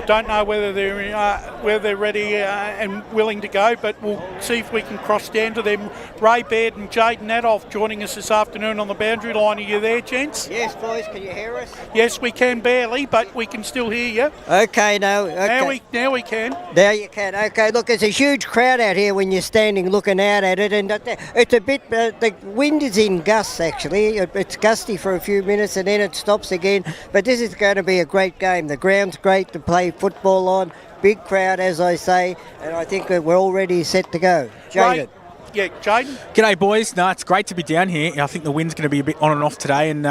don't know whether they're ready and willing to go, but we'll see if we can cross down to them. Ray Baird and Jaden Adolph joining us this afternoon on the boundary line. Are you there, gents? Yes, boys. Can you hear us? Yes, we can barely, but we can still hear you. Okay, no. Okay. Now we can. Now you can. Okay, look, there's a huge crowd out here when you're standing looking out at it, and it's a bit. The wind is in gusts actually. It's gusty for a few minutes and then it stops again. But this is going to be a great game. The ground's great to play football on. Big crowd, as I say, and I think that we're all ready set to go. Jaden. Yeah, Jaden. G'day, boys. No, it's great to be down here. I think the wind's going to be a bit on and off today, and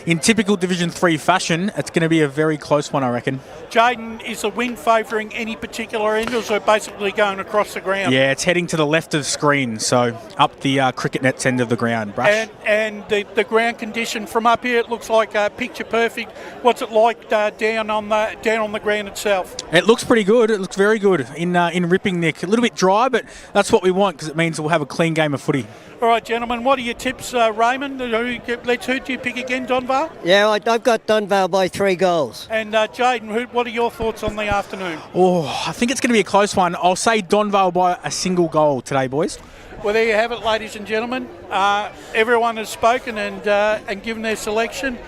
in typical Division 3 fashion, it's going to be a very close one, I reckon. Jaden, is the wind favouring any particular end, or is it basically going across the ground? Yeah, it's heading to the left of screen, so up the cricket net's end of the ground. Brush. And the ground condition from up here, it looks like picture perfect. What's it like down on the ground itself? It looks pretty good. It looks very good in Ripping Nick. A little bit dry, but that's what we want because it means we'll have a clean game of footy. All right, gentlemen, what are your tips, Raymond? Who do you pick again, Donvale? Yeah, I've got Donvale by 3 goals. And Jaden, what are your thoughts on the afternoon? Oh, I think it's going to be a close one. I'll say Donvale by a single goal today, boys. Well, there you have it, ladies and gentlemen. Everyone has spoken and given their selection.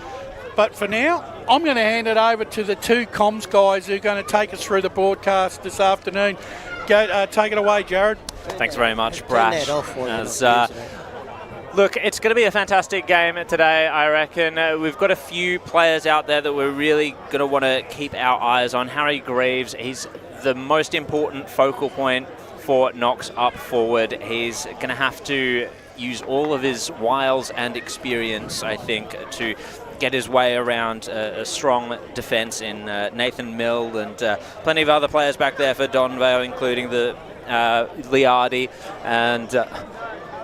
But for now, I'm going to hand it over to the 2 comms guys who are going to take us through the broadcast this afternoon. Take it away, Jared. Thanks very much, Brash. Look, it's going to be a fantastic game today, I reckon. We've got a few players out there that we're really going to want to keep our eyes on. Harry Greaves, he's the most important focal point for Knox up forward. He's going to have to use all of his wiles and experience, I think, to get his way around a strong defence in Nathan Mill and plenty of other players back there for Donvale, including the Liardi, and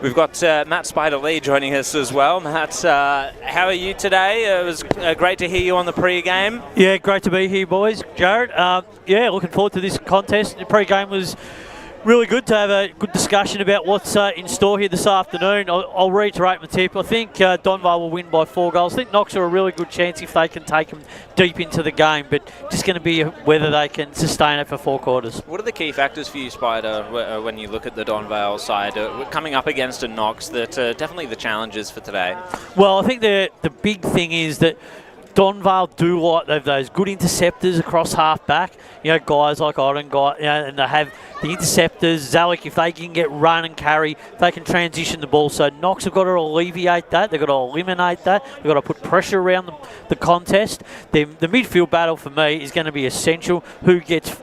we've got Matt Spider-Lee joining us as well. Matt, how are you today? It was great to hear you on the pre-game. Yeah, great to be here, boys. Jared, looking forward to this contest. The pre-game was Really good to have a good discussion about what's in store here this afternoon. I'll reiterate my tip. I think Donvale will win by 4 goals. I think Knox are a really good chance if they can take them deep into the game, but just going to be whether they can sustain it for 4 quarters. What are the key factors for you, Spider, when you look at the Donvale side? Coming up against a Knox that definitely the challenges for today. Well, I think the big thing is that Donvale do like those good interceptors across half-back. You know, guys like Oden, and they have the interceptors. Zalek, if they can get run and carry, they can transition the ball. So Knox have got to alleviate that. They've got to eliminate that. They've got to put pressure around the contest. The midfield battle for me is going to be essential. Who gets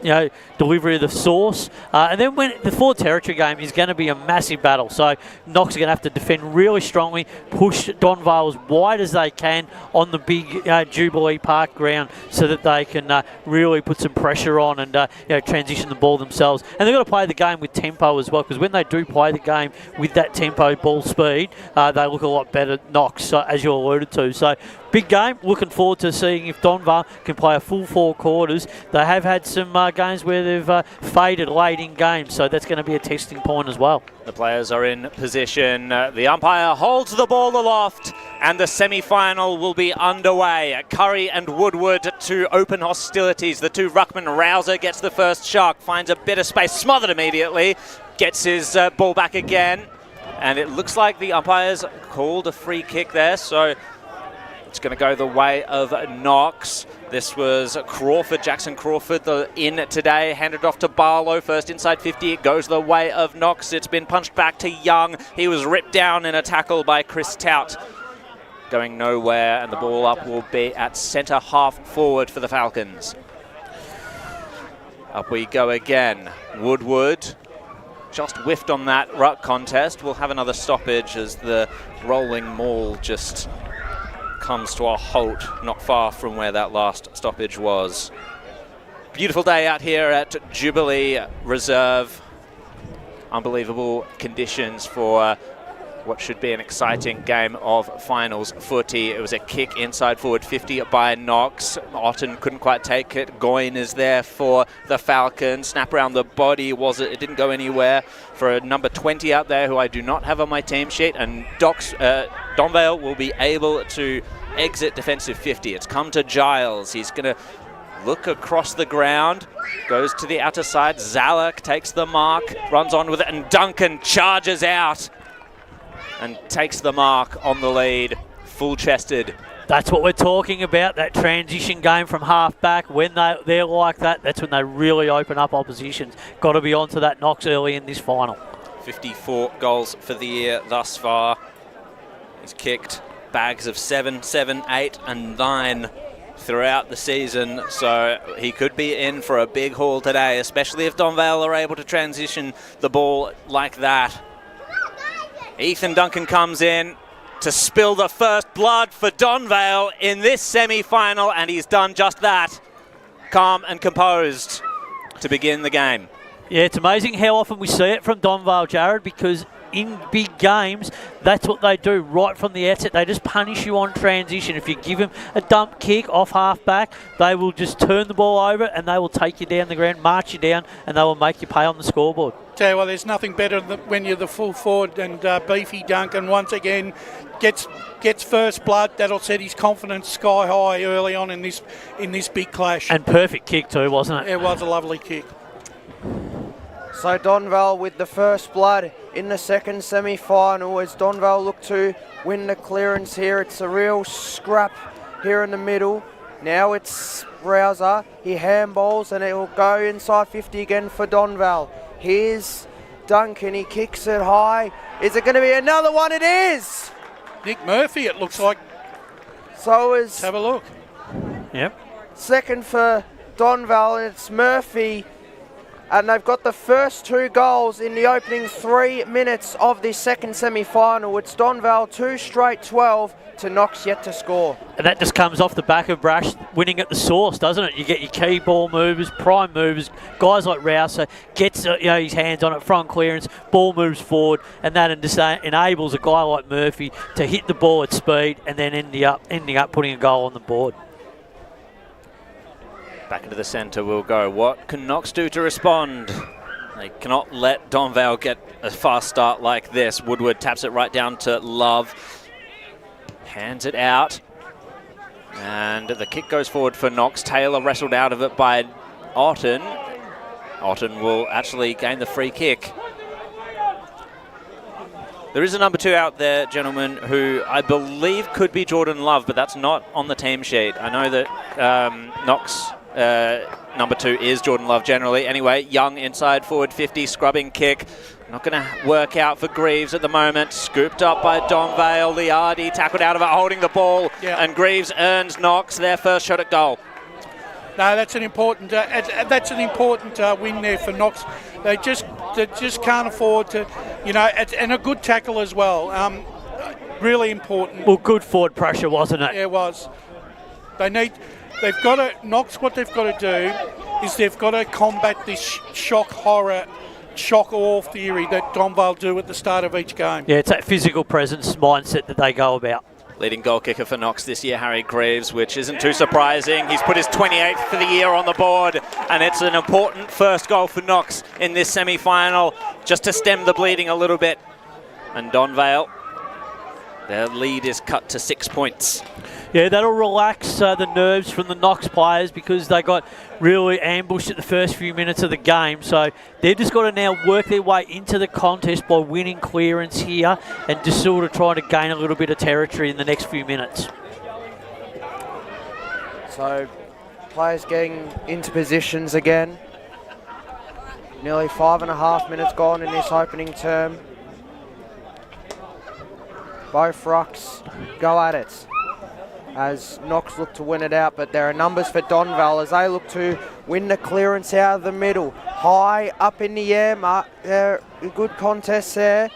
delivery of the source, and then when the forward territory game is going to be a massive battle. So Knox are going to have to defend really strongly, push Donvale as wide as they can on the big Jubilee Park ground, so that they can really put some pressure on and transition the ball themselves. And they've got to play the game with tempo as well, because when they do play the game with that tempo ball speed, they look a lot better, Knox, as you alluded to. So big game. Looking forward to seeing if Donvale can play a full 4 quarters. They have had some games where they've faded late in games, so that's going to be a testing point as well. The players are in position. The umpire holds the ball aloft, and the semi-final will be underway. Curry and Woodward to open hostilities. The 2 ruckman. Rouser gets the first shock, finds a bit of space, smothered immediately, gets his ball back again, and it looks like the umpires called a free kick there, so it's going to go the way of Knox. This was Crawford, Jackson Crawford, in today, handed off to Barlow, first inside 50, it goes the way of Knox. It's been punched back to Young. He was ripped down in a tackle by Chris Tout. Going nowhere, and the ball up will be at centre half forward for the Falcons. Up we go again. Woodward just whiffed on that ruck contest. We'll have another stoppage as the rolling maul just comes to a halt not far from where that last stoppage was. Beautiful day out here at Jubilee Reserve. Unbelievable conditions for what should be an exciting game of finals footy. It was a kick inside forward 50 by Knox. Otten couldn't quite take it. Goyne is there for the Falcons. Snap around the body, it didn't go anywhere for a number 20 out there who I do not have on my team sheet, and Donvale will be able to exit defensive 50. It's come to Giles. He's going to look across the ground, goes to the outer side. Zalek takes the mark, runs on with it, and Duncan charges out and takes the mark on the lead, full-chested. That's what we're talking about, that transition game from half-back. When they're like that, that's when they really open up oppositions. Got to be onto that Knox early in this final. 54 goals for the year thus far. He's kicked bags of 7, 8 and 9 throughout the season, so he could be in for a big haul today, especially if Donvale are able to transition the ball like that. Ethan Duncan comes in to spill the first blood for Donvale in this semi-final, and he's done just that. Calm and composed to begin the game. Yeah, it's amazing how often we see it from Donvale, Jared, because in big games, that's what they do right from the outset. They just punish you on transition. If you give them a dump kick off half-back, they will just turn the ball over and they will take you down the ground, march you down, and they will make you pay on the scoreboard. Tell you what, there's nothing better than when you're the full forward, and Beefy Duncan once again gets first blood. That'll set his confidence sky high early on in this big clash. And perfect kick too, wasn't it? It was a lovely kick. So Donvale with the first blood in the second semi-final as Donvale look to win the clearance here. It's a real scrap here in the middle. Now it's Rouser. He handballs and it will go inside 50 again for Donvale. Here's Duncan. He kicks it high. Is it going to be another one? It is! Nick Murphy, it looks like. So is... Let's have a look. Yep. Second for Donvale, and it's Murphy. And they've got the first 2 goals in the opening 3 minutes of this second semi-final. It's Donvale 2 straight 12 to Knox yet to score. And that just comes off the back of Brash winning at the source, doesn't it? You get your key ball movers, prime movers, guys like Rouser gets his hands on it, front clearance, ball moves forward, and that enables a guy like Murphy to hit the ball at speed and then ending up putting a goal on the board. Back into the centre we'll go. What can Knox do to respond? They cannot let Donvale get a fast start like this. Woodward taps it right down to Love. Hands it out. And the kick goes forward for Knox. Taylor wrestled out of it by Otten. Otten will actually gain the free kick. There is a number 2 out there, gentlemen, who I believe could be Jordan Love, but that's not on the team sheet. I know that Knox number 2 is Jordan Love generally. Anyway, Young inside forward 50, scrubbing kick. Not going to work out for Greaves at the moment. Scooped up by Donvale. Liardi tackled out of it, holding the ball. Yeah. And Greaves earns Knox their first shot at goal. No, that's an important win there for Knox. They just can't afford to, and a good tackle as well. Really important. Well, good forward pressure, wasn't it? Yeah, it was. Knox, what they've got to do is they've got to combat this shock awe theory that Donvale do at the start of each game. Yeah, it's that physical presence mindset that they go about. Leading goal kicker for Knox this year, Harry Greaves, which isn't too surprising. He's put his 28th for the year on the board, and it's an important first goal for Knox in this semi-final, just to stem the bleeding a little bit. And Donvale, their lead is cut to 6 points. Yeah, that'll relax the nerves from the Knox players because they got really ambushed at the first few minutes of the game. So they've just got to now work their way into the contest by winning clearance here and just sort of trying to gain a little bit of territory in the next few minutes. So players getting into positions again. Nearly 5.5 minutes gone in this opening term. Both rucks go at it as Knox look to win it out, but there are numbers for Donvale as they look to win the clearance out of the middle. High up in the air, a good contest there,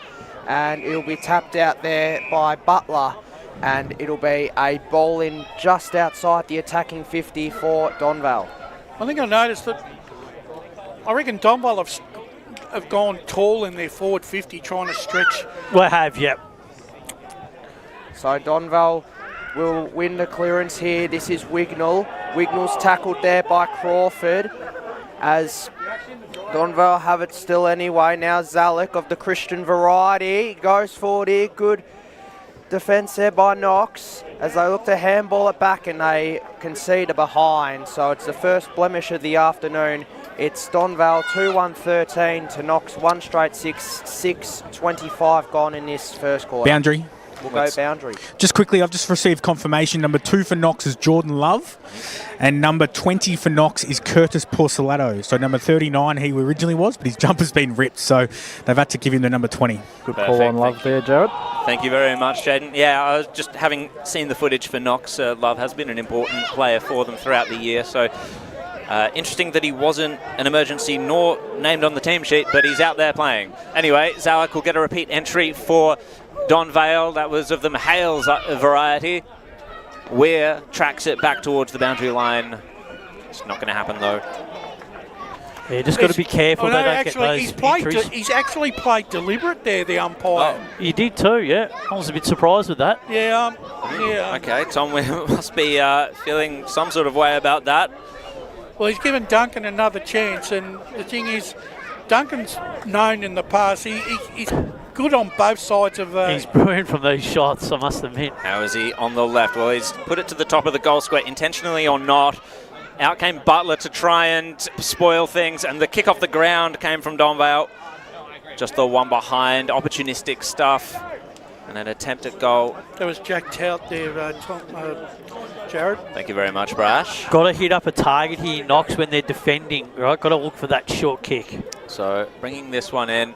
and it'll be tapped out there by Butler, and it'll be a ball in just outside the attacking 50 for Donvale. I think I noticed that I reckon Donvale have gone tall in their forward 50 trying to stretch. We have, yep. So Donvale will win the clearance here. This is Wignall. Wignall's tackled there by Crawford as Donvale have it still anyway. Now Zalek of the Christian variety goes forward here. Good defence there by Knox as they look to handball it back and they concede a behind. So it's the first blemish of the afternoon. It's Donvale 2-1-13 to Knox 1 straight 6-25 gone in this first quarter. Boundary. We'll go boundary. Just quickly, I've just received confirmation. Number 2 for Knox is Jordan Love, and number 20 for Knox is Curtis Porcelato. So number 39 he originally was, but his jumper's been ripped, so they've had to give him the number 20. Good call on Love there, Jared. Thank you very much, Jaden. Yeah, I was just having seen the footage for Knox. Love has been an important player for them throughout the year, so interesting that he wasn't an emergency nor named on the team sheet, but he's out there playing. Anyway, Zalek will get a repeat entry for Donvale. That was of the Hales variety. Weir tracks it back towards the boundary line. It's not going to happen though. Yeah, just got to be careful they don't get those entries. He's actually played deliberate there, the umpire. Oh, he did too, yeah. I was a bit surprised with that. Yeah. Okay, Tom must be feeling some sort of way about that. Well, he's given Duncan another chance, and the thing is, Duncan's known in the past. He's good on both sides of... He's brilliant from these shots, I must admit. How is he on the left? Well, he's put it to the top of the goal square, intentionally or not. Out came Butler to try and spoil things, and the kick off the ground came from Donvale. Just the one behind, opportunistic stuff, and an attempt at goal. That was Jack Tout there, Jared. Thank you very much, Brash. Got to hit up a target here, Knox, when they're defending, right? Got to look for that short kick. So bringing this one in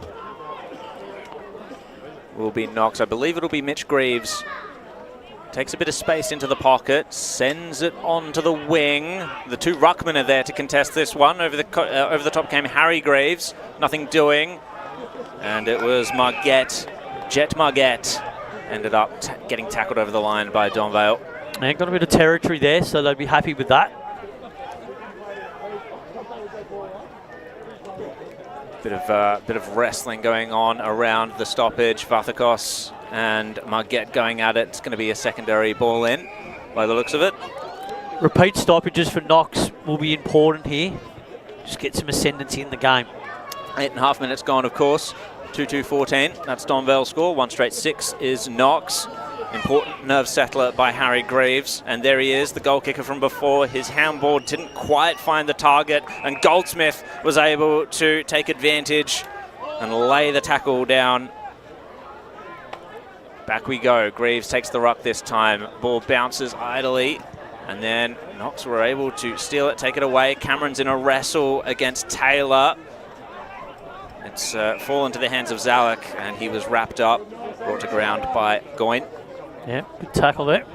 will be Knox. I believe it'll be Mitch Greaves. Takes a bit of space into the pocket, sends it on to the wing. The two ruckmen are there to contest this one. Over the top came Harry Greaves, nothing doing. And it was Margette, Jet Margette, ended up getting tackled over the line by Donvale. And got a bit of territory there, so they'd be happy with that. Bit of wrestling going on around the stoppage. Vathakos and Margette going at it. It's going to be a secondary ball in, by the looks of it. Repeat stoppages for Knox will be important here. Just get some ascendancy in the game. 8.5 minutes gone, of course. 2-2-14. That's Donvale's score. 1 straight 6 is Knox. Important nerve settler by Harry Greaves. And there he is, the goal kicker from before. His handball didn't quite find the target, and Goldsmith was able to take advantage and lay the tackle down. Back we go. Greaves takes the ruck this time. Ball bounces idly, and then Knox were able to steal it, take it away. Cameron's in a wrestle against Taylor. It's fallen to the hands of Zalek, and he was wrapped up, brought to ground by Goyne. Yeah, good tackle there.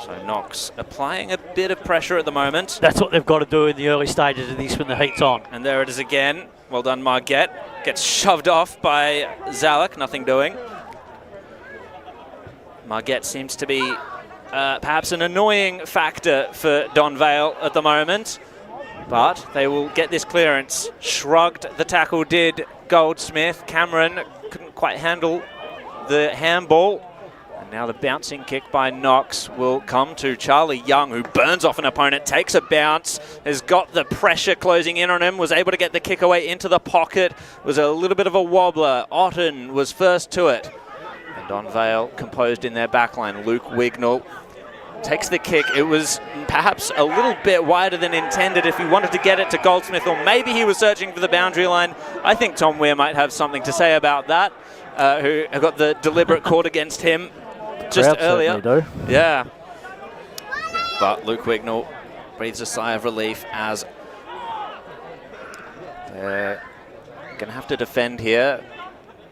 So Knox applying a bit of pressure at the moment. That's what they've got to do in the early stages of this when the heat's on. And there it is again. Well done, Margette. Gets shoved off by Zalek, nothing doing. Margette seems to be perhaps an annoying factor for Donvale at the moment. But they will get this clearance. Shrugged the tackle did Goldsmith. Cameron couldn't quite handle the handball. And now the bouncing kick by Knox will come to Charlie Young, who burns off an opponent, takes a bounce, has got the pressure closing in on him, was able to get the kick away into the pocket. Was a little bit of a wobbler. Otten was first to it. And Donvale composed in their backline. Luke Wignall takes the kick. It was perhaps a little bit wider than intended if he wanted to get it to Goldsmith, or maybe he was searching for the boundary line. I think Tom Weir might have something to say about that, who got the deliberate caught against him just earlier. Do. Yeah. But Luke Wignall breathes a sigh of relief as they're going to have to defend here.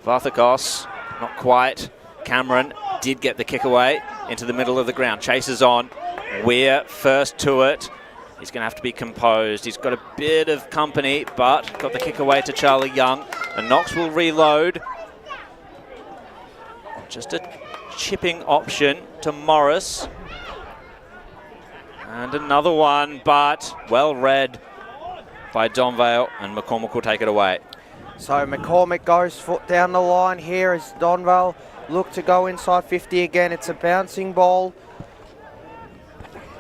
Varthakos, not quite. Cameron did get the kick away into the middle of the ground. Chases on. Weir first to it. He's going to have to be composed. He's got a bit of company, but got the kick away to Charlie Young. And Knox will reload. Just a chipping option to Morris. And another one, but well read by Donvale, and McCormick will take it away. So McCormick goes foot down the line here as Donvale look to go inside 50 again. It's a bouncing ball.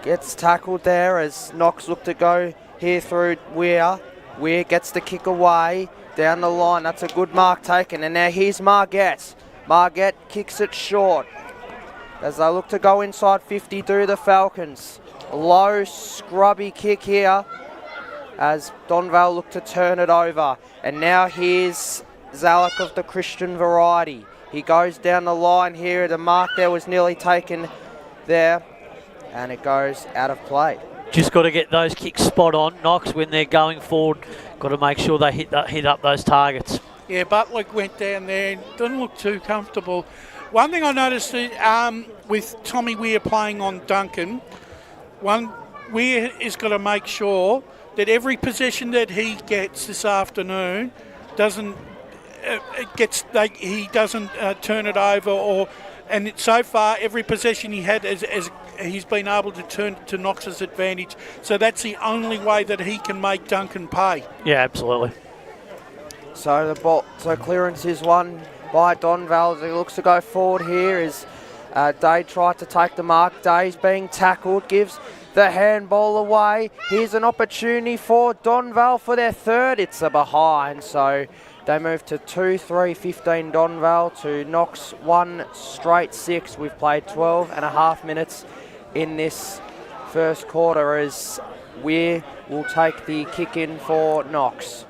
Gets tackled there as Knox look to go here through Weir. Weir gets the kick away down the line. That's a good mark taken. And now here's Margette. Margette kicks it short as they look to go inside 50 do the Falcons. Low scrubby kick here as Donvale look to turn it over. And now here's Zalek of the Christian variety. He goes down the line here. The mark there was nearly taken there, and it goes out of play. Just got to get those kicks spot on. Knox, when they're going forward, got to make sure they hit up those targets. Yeah, Butler went down there and didn't look too comfortable. One thing I noticed with Tommy Weir playing on Duncan, Weir is going to make sure that every possession that he gets this afternoon doesn't he doesn't turn it over, and so far every possession he had as he's been able to turn to Knox's advantage. So that's the only way that he can make Duncan pay. Yeah, absolutely. So so clearance is won by Donvale as he looks to go forward here as Day tried to take the mark. Day's being tackled, gives the handball away. Here's an opportunity for Donvale for their third. It's a behind, so they move to 2-3-15 Donvale to Knox 1 straight 6. We've played 12 and a half minutes in this first quarter as Weir will take the kick in for Knox.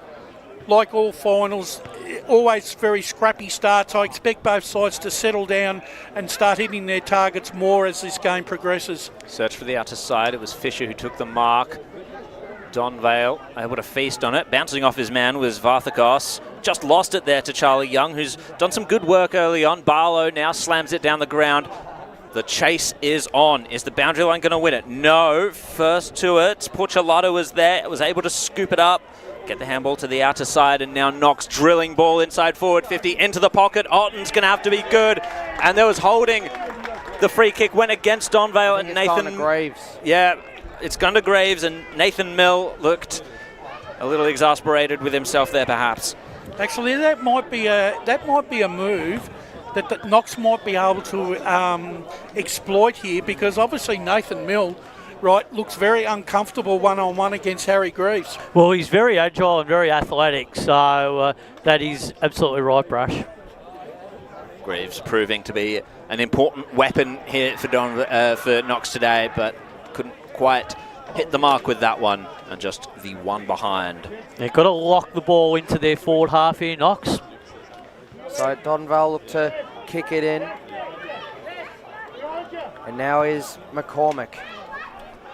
Like all finals, always very scrappy starts. I expect both sides to settle down and start hitting their targets more as this game progresses. Search for the outer side. It was Fisher who took the mark. Donvale able to feast on it. Bouncing off his man was Varthakos. Just lost it there to Charlie Young, who's done some good work early on. Barlow now slams it down the ground. The chase is on. Is the boundary line going to win it? No. First to it. Porcelato was there. Was able to scoop it up. Get the handball to the outer side, and now Knox drilling ball inside forward 50 into the pocket. Otten's going to have to be good. And there was holding. The free kick went against Donvale, and Nathan Graves. Yeah, it's gone to Graves, and Nathan Mill looked a little exasperated with himself there, perhaps. Actually, that might be a move that Knox might be able to exploit here, because obviously Nathan Mill right, looks very uncomfortable one-on-one against Harry Greaves. Well, he's very agile and very athletic, so that is absolutely right, Brush. Greaves proving to be an important weapon here for Knox today, but couldn't quite hit the mark with that one, and just the one behind. They've got to lock the ball into their forward half here, Knox. So Donvale look to kick it in. And now is McCormick,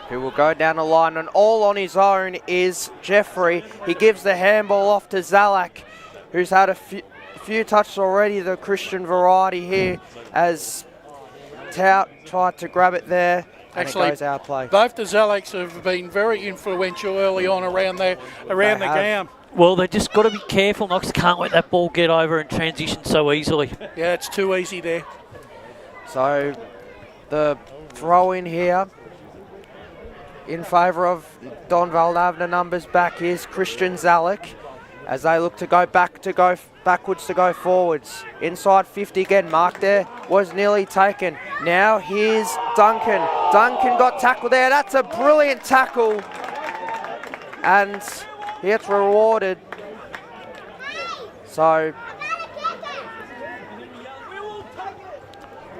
who will go down the line, and all on his own is Jeffrey. He gives the handball off to Zalak, who's had a few touches already, the Christian variety here, as Tout tried to grab it there. Actually, it goes out play. Both the Zalaks have been very influential early on around the game. Well, they just got to be careful. Knox can't let that ball get over and transition so easily. Yeah, it's too easy there. So the throw in here in favour of Donvale having the numbers back is Christian Zalak, as they look to go backwards to go forwards. Inside 50 again, mark there was nearly taken. Now here's Duncan. Duncan got tackled there. That's a brilliant tackle. And he gets rewarded. So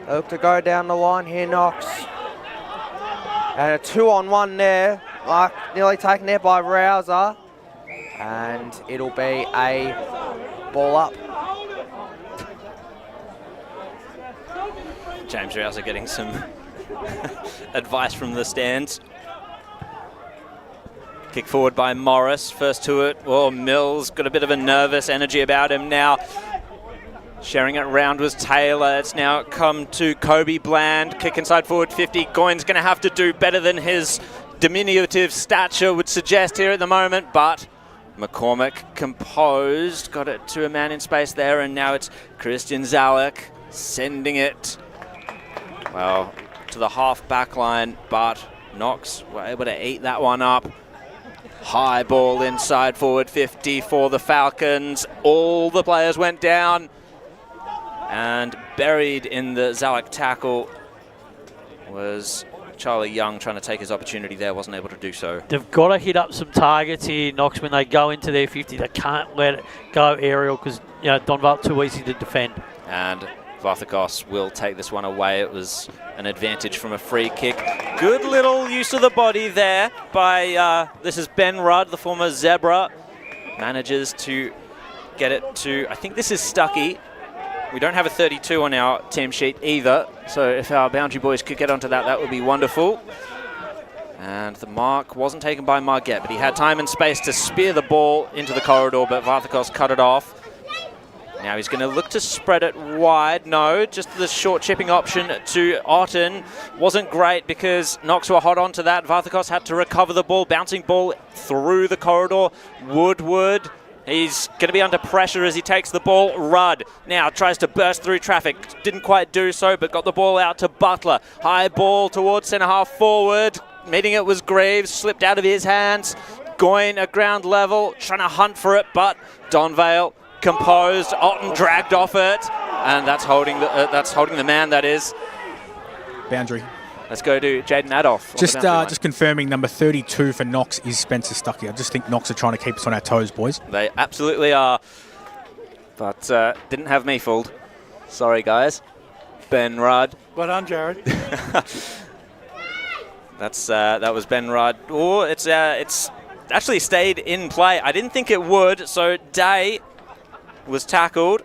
they look to go down the line here, Knox. And a 2-on-1 there. Mark nearly taken there by Rouser. And it'll be a ball up. James Rouser getting some advice from the stands. Kick forward by Morris, first to it. Oh, Mills got a bit of a nervous energy about him now. Sharing it round was Taylor. It's now come to Kobe Bland. Kick inside forward 50. Goyne's going to have to do better than his diminutive stature would suggest here at the moment, but McCormick composed, got it to a man in space there, and now it's Christian Zalak sending it, well, to the half back line, but Knox were able to eat that one up. High ball inside forward 50 for the Falcons. All the players went down, and buried in the Zalak tackle was Charlie Young, trying to take his opportunity there, wasn't able to do so. They've got to hit up some targets here, Knox, when they go into their 50. They can't let it go aerial because, you know, Donvale too easy to defend. And Varthakos will take this one away. It was an advantage from a free kick. Good little use of the body there by, this is Ben Rudd, the former Zebra. Manages to get it to, I think this is Stuckey. We don't have a 32 on our team sheet either, so if our boundary boys could get onto that, that would be wonderful. And the mark wasn't taken by Margette, but he had time and space to spear the ball into the corridor, but Varthakos cut it off. Now he's going to look to spread it wide. No, just the short chipping option to Otten wasn't great because Knox were hot onto that. Varthakos had to recover the ball, bouncing ball through the corridor. Woodward, he's going to be under pressure as he takes the ball. Rudd now tries to burst through traffic. Didn't quite do so, but got the ball out to Butler. High ball towards centre half forward. Meeting it was Greaves, slipped out of his hands. Goyne at ground level, trying to hunt for it, but Donvale composed. Otten dragged off it, and that's holding the man, that is. Boundary. Let's go to Jaden Adolph. Just confirming, number 32 for Knox is Spencer Stuckey. I just think Knox are trying to keep us on our toes, boys. They absolutely are, but didn't have me fooled. Sorry, guys. Ben Rudd. Well done, Jared. That was Ben Rudd. Oh, it's actually stayed in play. I didn't think it would, so Day was tackled,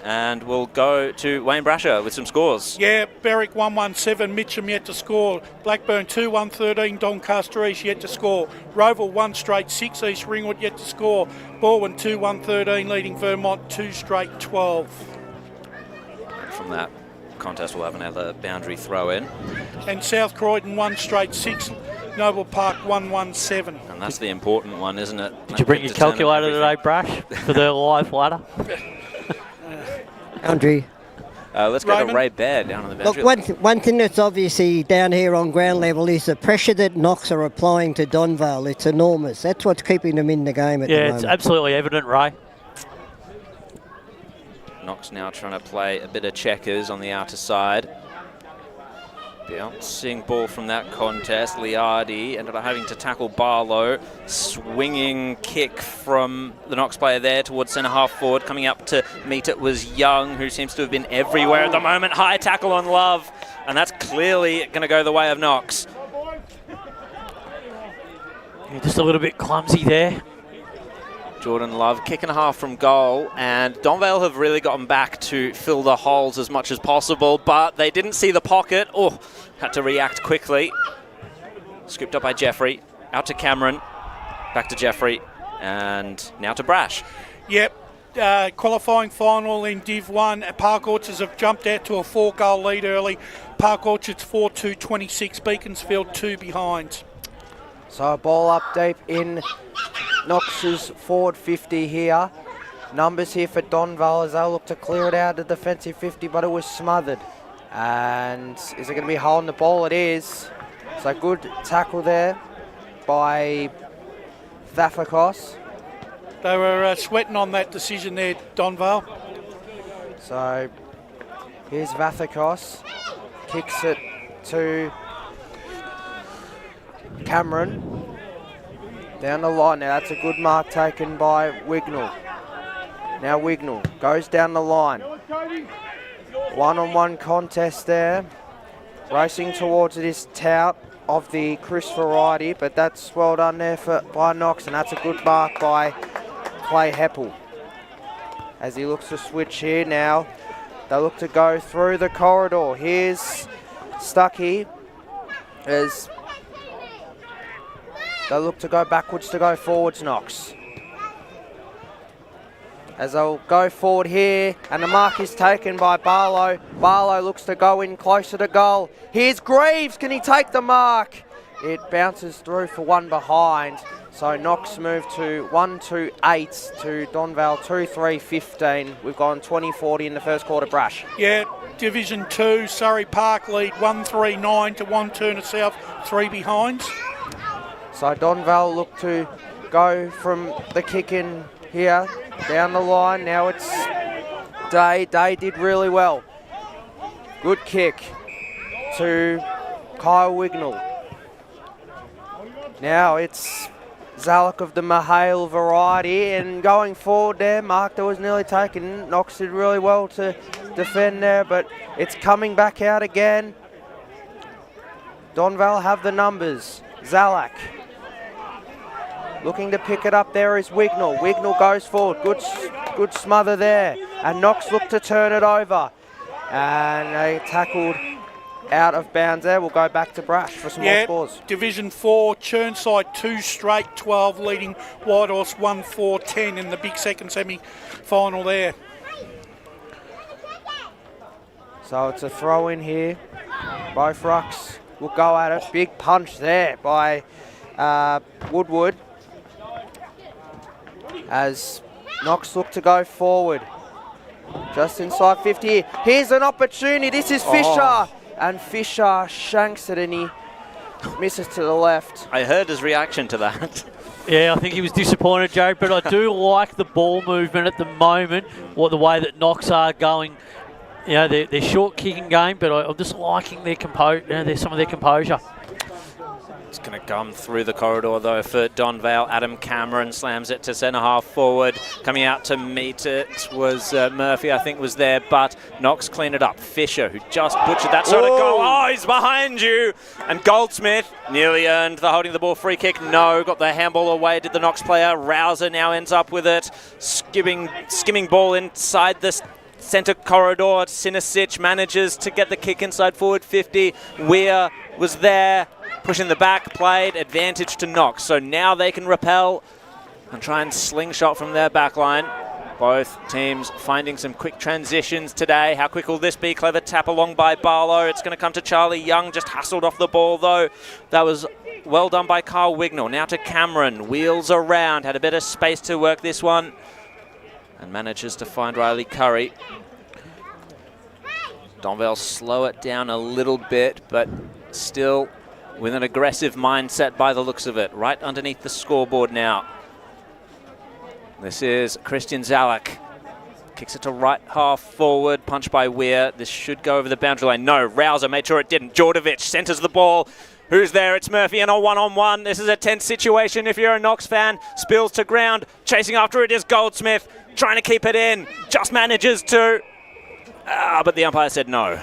and we'll go to Wayne Brasher with some scores. Yeah, Berwick 1-1-7, Mitcham yet to score. Blackburn 2-1-13, Doncaster East yet to score. Roval 1-6, East Ringwood yet to score. Balwyn 2-1-13, leading Vermont 2-12. And from that contest, we'll have another boundary throw in. And South Croydon 1-6, Noble Park 1-7. And that's the important one, isn't it? Did you bring your calculator today, Brash, for the live ladder? Boundary. Let's go to Ray Baird down on the bench. Look, one thing that's obviously down here on ground level is the pressure that Knox are applying to Donvale. It's enormous. That's what's keeping them in the game at the moment. Yeah, it's absolutely evident, Ray. Knox now trying to play a bit of checkers on the outer side. Bouncing ball from that contest. Liardi ended up having to tackle Barlow. Swinging kick from the Knox player there towards centre half forward. Coming up to meet it was Young, who seems to have been everywhere at the moment. High tackle on Love, and that's clearly going to go the way of Knox. Yeah, just a little bit clumsy there. Jordan Love, kick and a half from goal, and Donvale have really gotten back to fill the holes as much as possible, but they didn't see the pocket. Oh, had to react quickly. Scooped up by Jeffrey, out to Cameron, back to Jeffrey, and now to Brash. Yep, qualifying final in Div 1. Park Orchards have jumped out to a 4-goal lead early. Park Orchards 4-2-26, Beaconsfield 2 behind. So a ball up deep in Knox's forward 50 here. Numbers here for Donvale as they look to clear it out of the defensive 50, but it was smothered. And is it going to be holding the ball? It is. So good tackle there by Thafakos. They were sweating on that decision there, Donvale. So here's Vathakos. Kicks it to Cameron. Down the line now, that's a good mark taken by Wignall. Now Wignall goes down the line. One-on-one contest there. Racing towards it is Tout of the Chris variety, but that's well done there by Knox, and that's a good mark by Clay Heppel. As he looks to switch here now, they look to go through the corridor. Here's Stuckey as they look to go backwards to go forwards, Knox. As they'll go forward here, and the mark is taken by Barlow. Barlow looks to go in closer to goal. Here's Greaves, can he take the mark? It bounces through for one behind. So Knox moved to 1-2-8 to Donvale 2-3-15. We've gone 20-40 in the first quarter, Brash. Yeah, Division 2, Surrey Park lead 1-3-9 to 1-2 South, 3 behind. So Donvale look to go from the kick in here, down the line. Now it's Day. Day did really well. Good kick to Kyle Wignall. Now it's Zalek of the Mahale variety, and going forward there, mark that was nearly taken. Knox did really well to defend there, but it's coming back out again. Donvale have the numbers. Zalek looking to pick it up there is Wignall. Wignall goes forward. Good smother there. And Knox look to turn it over. And they tackled out of bounds there. We'll go back to Brash for some more scores. Division 4, Churnside 2 straight 12 leading Whitehorse 1-4-10 in the big second semi-final there. So it's a throw in here. Both rucks will go at it. Big punch there by Woodward. As Knox look to go forward. Just inside 50. Here's an opportunity. This is Fisher. And Fisher shanks it and he misses to the left. I heard his reaction to that. Yeah, I think he was disappointed, Jared, but I do like the ball movement at the moment, or the way that Knox are going. You know, they're short kicking game, but I'm just liking their some of their composure. It's going to come through the corridor though for Donvale. Adam Cameron slams it to centre half forward. Coming out to meet it was Murphy, I think, was there, but Knox cleaned it up. Fisher, who just butchered that sort of goal. Oh, he's behind you. And Goldsmith nearly earned the holding the ball free kick. No, got the handball away, did the Knox player. Rouser now ends up with it. Skimming ball inside the centre corridor. Sinisic manages to get the kick inside forward 50. Weir was there. Pushing the back, played, advantage to Knox. So now they can repel and try and slingshot from their back line. Both teams finding some quick transitions today. How quick will this be? Clever tap along by Barlow. It's going to come to Charlie Young, just hustled off the ball though. That was well done by Carl Wignall. Now to Cameron, wheels around, had a bit of space to work this one. And manages to find Riley Curry. Donvale slow it down a little bit, but still with an aggressive mindset by the looks of it. Right underneath the scoreboard now. This is Christian Zalek. Kicks it to right half forward, punched by Weir. This should go over the boundary line. No, Rouser made sure it didn't. Djordjevic centres the ball. Who's there? It's Murphy and a one-on-one. This is a tense situation if you're a Knox fan. Spills to ground. Chasing after it is Goldsmith. Trying to keep it in. Just manages to. But the umpire said no.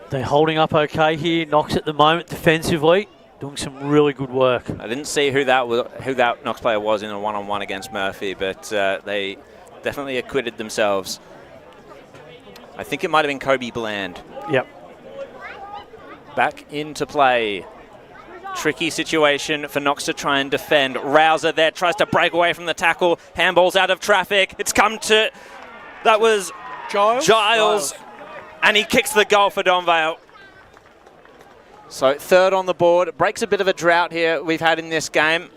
They're holding up okay here. Knox at the moment defensively. Doing some really good work. I didn't see who that Knox player was in a one-on-one against Murphy, but they definitely acquitted themselves. I think it might have been Kobe Bland. Yep. Back into play. Tricky situation for Knox to try and defend. Rouser there tries to break away from the tackle. Handball's out of traffic. It's come to... That was Giles. And he kicks the goal for Donvale. So third on the board. It breaks a bit of a drought here we've had in this game.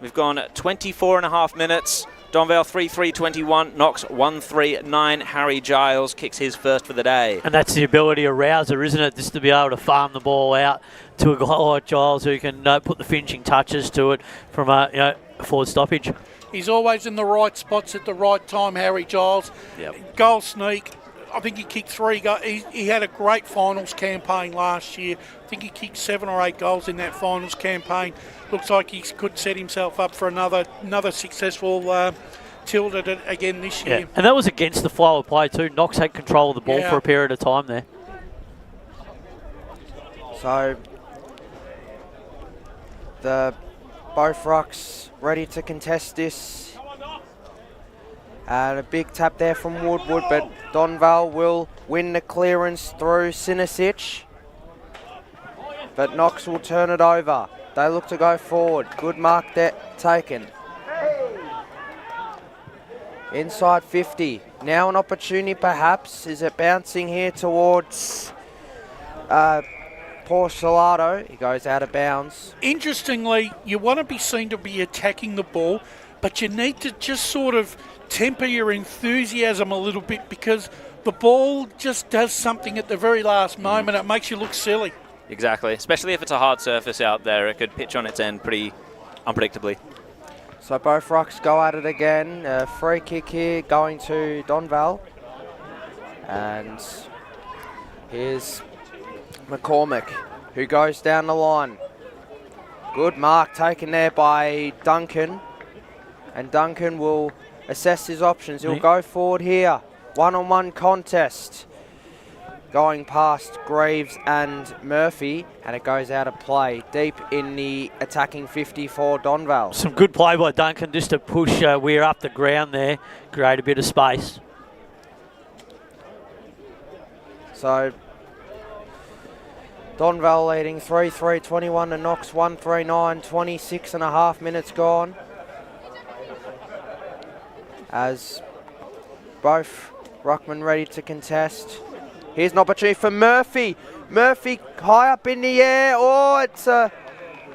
We've gone 24 and a half minutes. Donvale 3-3-21. Knox 1-3-9. Harry Giles kicks his first for the day. And that's the ability of Rouser, isn't it? Just to be able to farm the ball out to a guy like Giles who can put the finishing touches to it from a forward stoppage. He's always in the right spots at the right time, Harry Giles. Yep. Goal sneak. I think he kicked 3 goals. He had a great finals campaign last year. I think he kicked 7 or 8 goals in that finals campaign. Looks like he could set himself up for another successful tilt at it again this year. Yeah. And that was against the flow of play too. Knox had control of the ball for a period of time there. So both rucks ready to contest this. And a big tap there from Woodward, but Donvale will win the clearance through Sinisic. But Knox will turn it over. They look to go forward. Good mark there taken. Inside 50. Now an opportunity perhaps. Is it bouncing here towards poor Salado? He goes out of bounds. Interestingly, you want to be seen to be attacking the ball, but you need to just sort of temper your enthusiasm a little bit because the ball just does something at the very last moment. It makes you look silly. Exactly, especially if it's a hard surface out there. It could pitch on its end pretty unpredictably. So both rucks go at it again. Free kick here going to Donvale. And here's McCormick, who goes down the line. Good mark taken there by Duncan. And Duncan will assess his options. He'll go forward here. One-on-one contest. Going past Greaves and Murphy, and it goes out of play. Deep in the attacking 50 for Donvale. Some good play by Duncan just to push Weir up the ground there, create a bit of space. So Donvale leading 3-3-21 to Knox 1-3-9, 26 and a half minutes gone. As both ruckmen ready to contest. Here's an opportunity for Murphy. Murphy high up in the air. Oh, it's a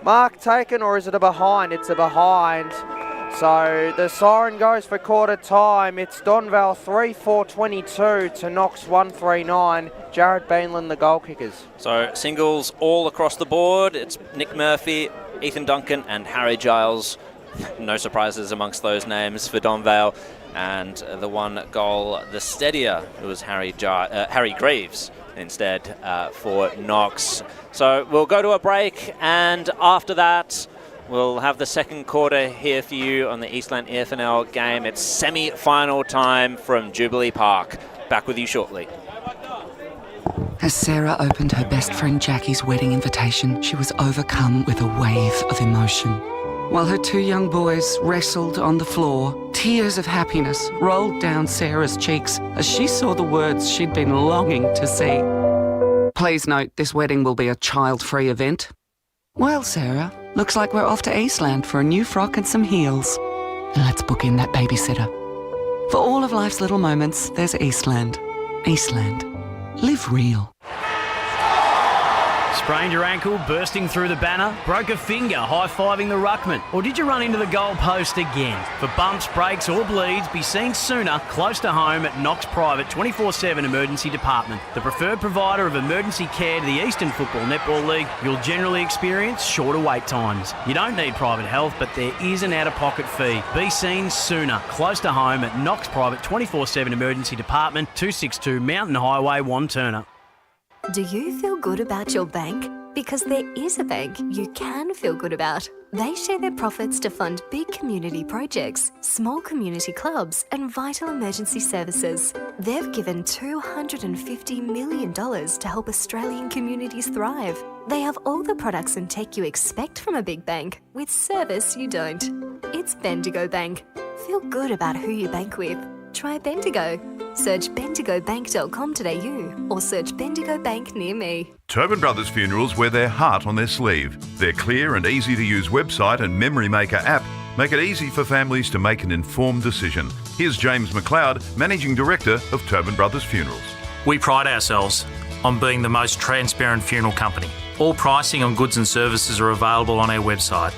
mark taken, or is it a behind? It's a behind. So the siren goes for quarter time. It's Donvale 3-4-22 to Knox 1-3-9. Jared Beanland, the goal kickers. So singles all across the board. It's Nick Murphy, Ethan Duncan and Harry Giles. No surprises amongst those names for Donvale. And the one goal, the steadier, it was Harry Greaves instead for Knox. So we'll go to a break, and after that, we'll have the second quarter here for you on the Eastland EFNL game. It's semi-final time from Jubilee Park. Back with you shortly. As Sarah opened her best friend Jackie's wedding invitation, she was overcome with a wave of emotion. While her 2 young boys wrestled on the floor, tears of happiness rolled down Sarah's cheeks as she saw the words she'd been longing to see. Please note, this wedding will be a child-free event. Well, Sarah, looks like we're off to Eastland for a new frock and some heels. And let's book in that babysitter. For all of life's little moments, there's Eastland. Eastland. Live real. Sprained your ankle bursting through the banner? Broke a finger high-fiving the ruckman? Or did you run into the goal post again? For bumps, breaks or bleeds, be seen sooner close to home at Knox Private 24/7 Emergency Department. The preferred provider of emergency care to the Eastern Football Netball League. You'll generally experience shorter wait times. You don't need private health, but there is an out-of-pocket fee. Be seen sooner close to home at Knox Private 24/7 Emergency Department, 262 Mountain Highway, Wanturna. Do you feel good about your bank? Because there is a bank you can feel good about. They share their profits to fund big community projects, small community clubs, and vital emergency services. They've given $250 million to help Australian communities thrive. They have all the products and tech you expect from a big bank, with service you don't. It's Bendigo Bank. Feel good about who you bank with. Try Bendigo. Search bendigobank.com.au or search Bendigo Bank near me. Tobin Brothers Funerals wear their heart on their sleeve. Their clear and easy-to-use website and Memory Maker app make it easy for families to make an informed decision. Here's James McLeod, Managing Director of Tobin Brothers Funerals. We pride ourselves on being the most transparent funeral company. All pricing on goods and services are available on our website.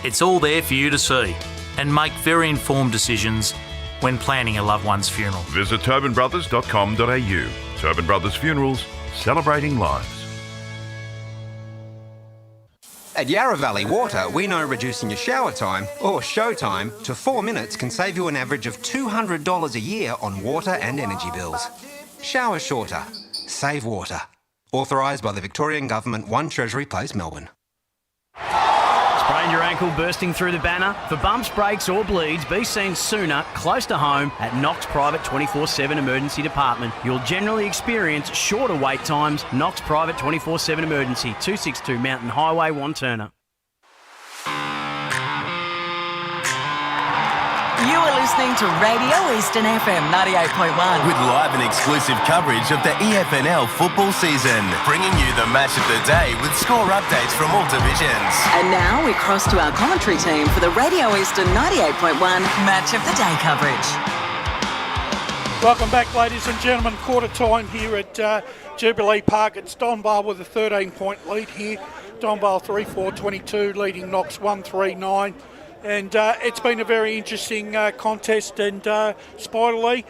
It's all there for you to see and make very informed decisions when planning a loved one's funeral. Visit tobinbrothers.com.au. Tobin Brothers Funerals, celebrating lives. At Yarra Valley Water, we know reducing your shower time, or show time, to 4 minutes can save you an average of $200 a year on water and energy bills. Shower shorter. Save water. Authorised by the Victorian Government, 1 Treasury Place, Melbourne. Sprained your ankle bursting through the banner? For bumps, breaks or bleeds, be seen sooner close to home at Knox Private 24/7 Emergency Department. You'll generally experience shorter wait times. Knox Private 24/7 Emergency, 262 Mountain Highway, Wanturna. You are listening to Radio Eastern FM 98.1. With live and exclusive coverage of the EFNL football season, bringing you the match of the day with score updates from all divisions. And now we cross to our commentary team for the Radio Eastern 98.1 Match of the Day coverage. Welcome back, ladies and gentlemen. Quarter time here at Jubilee Park. It's Donvale with a 13-point lead here. Donvale 3-4-22, leading Knox 1-3-9. And it's been a very interesting contest. And Spider Lee,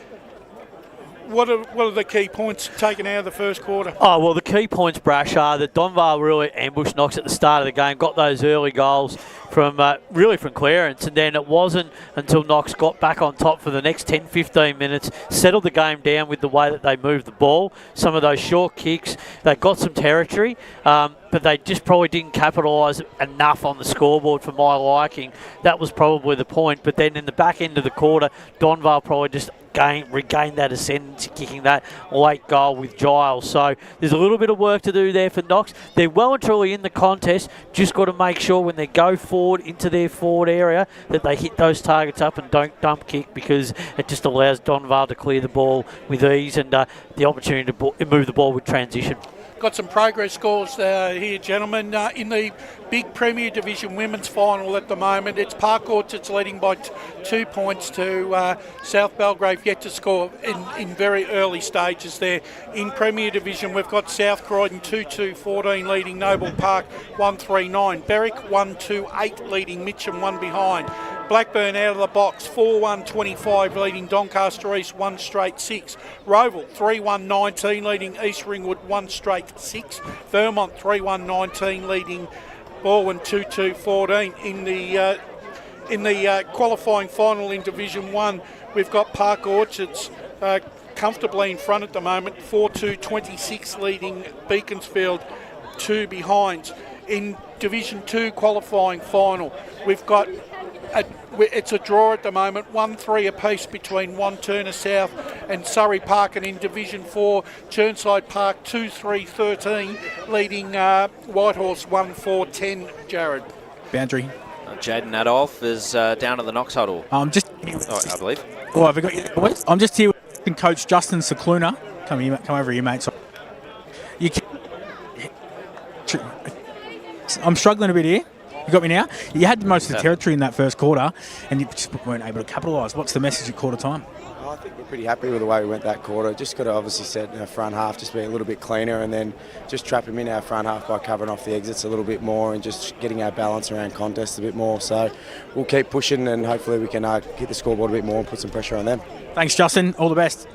what are the key points taken out of the first quarter? Oh, well, the key points, Brash, are that Donvale really ambushed Knox at the start of the game, got those early goals from clearance, and then it wasn't until Knox got back on top for the next 10-15 minutes, settled the game down with the way that they moved the ball, some of those short kicks. They got some territory, but they just probably didn't capitalise enough on the scoreboard for my liking. That was probably the point. But then in the back end of the quarter, Donvale probably just regained that ascendancy, kicking that late goal with Giles. So there's a little bit of work to do there for Knox. They're well and truly in the contest. Just got to make sure when they go forward into their forward area that they hit those targets up and don't dump kick, because it just allows Donvale to clear the ball with ease and the opportunity to move the ball with transition. Got some progress scores here, gentlemen. In the big Premier Division women's final at the moment, it's Park Orchards leading by 2 points to South Belgrave, yet to score in very early stages there. In Premier Division, we've got South Croydon 2-2-14 leading Noble Park 1-3-9. Berwick 1-2-8 leading Mitcham 1 behind. Blackburn out of the box 4-1-25 leading Doncaster East 1 straight 6. Roval 3-1-19 leading East Ringwood 1 straight 6. Vermont 3-1-19 leading Balwyn 2-2-14. In the qualifying final in Division 1, we've got Park Orchards comfortably in front at the moment, 4-2-26 leading Beaconsfield 2 behind. In Division 2 qualifying final, we've got it's a draw at the moment, 1-3 apiece between Wanturna South and Surrey Park, and in Division 4, Churnside Park 2-3-13 leading Whitehorse 1-4-10. Jared. Boundary. Jaden Adolf is down at the Knox huddle. I believe. Oh, have I got you? I'm just here with Coach Justin Cicluna. Come over here, mate. So I'm struggling a bit here. You got me now? You had most of the territory in that first quarter, and you just weren't able to capitalise. What's the message at quarter time? I think we're pretty happy with the way we went that quarter. Just got to obviously set in our front half, just be a little bit cleaner, and then just trap them in our front half by covering off the exits a little bit more and just getting our balance around contests a bit more. So we'll keep pushing, and hopefully we can hit the scoreboard a bit more and put some pressure on them. Thanks, Justin. All the best.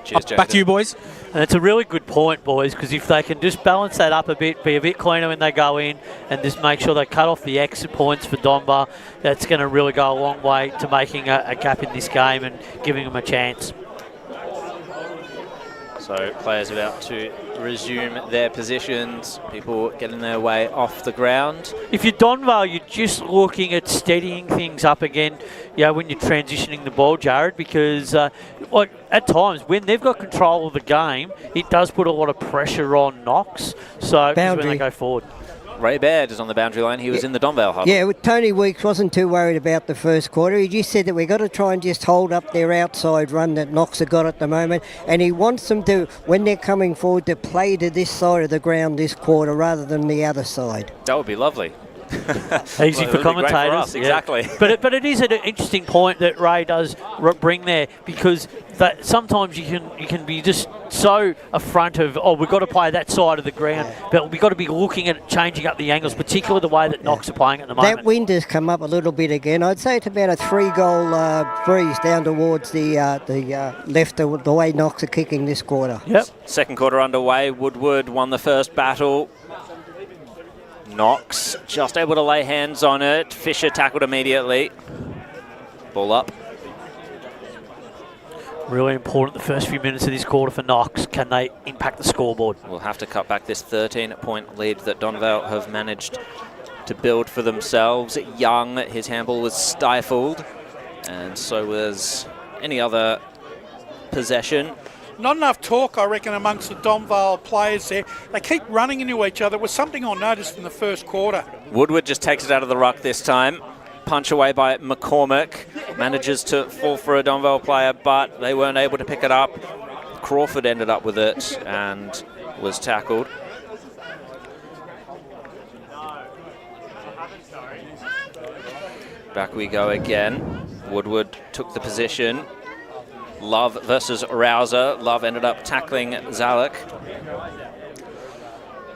Cheers, Jason. Back to you, boys. And it's a really good point, boys, because if they can just balance that up a bit, be a bit cleaner when they go in, and just make sure they cut off the exit points for Donvale, that's going to really go a long way to making a gap in this game and giving them a chance. So players about to resume their positions, people getting their way off the ground. If you're Donvale, you're just looking at steadying things up again, when you're transitioning the ball, Jared, because at times when they've got control of the game, it does put a lot of pressure on Knox. So when they go forward. Ray Baird is on the boundary line. He was in the Donvale huddle. Yeah, Tony Weeks wasn't too worried about the first quarter. He just said that we've got to try and just hold up their outside run that Knox have got at the moment. And he wants them to, when they're coming forward, to play to this side of the ground this quarter rather than the other side. That would be lovely. Easy for commentators. For us, exactly. But it is an interesting point that Ray does bring there, because that sometimes you can be just so affront of, we've got to play that side of the ground, but we've got to be looking at changing up the angles, particularly the way that Knox are playing at the moment. That wind has come up a little bit again. I'd say it's about a 3-goal breeze down towards the left, the way Knox are kicking this quarter. Yep. Second quarter underway. Woodward won the first battle. Knox just able to lay hands on it. Fisher tackled immediately. Ball up. Really important the first few minutes of this quarter for Knox. Can they impact the scoreboard? We'll have to cut back this 13-point lead that Donvale have managed to build for themselves. Young, his handball was stifled, and so was any other possession. Not enough talk, I reckon, amongst the Donvale players there. They keep running into each other. It was something I noticed in the first quarter. Woodward just takes it out of the ruck this time. Punch away by McCormick. Manages to fall for a Donvale player, but they weren't able to pick it up. Crawford ended up with it and was tackled. Back we go again. Woodward took the position. Love versus Rouser. Love ended up tackling Zalek.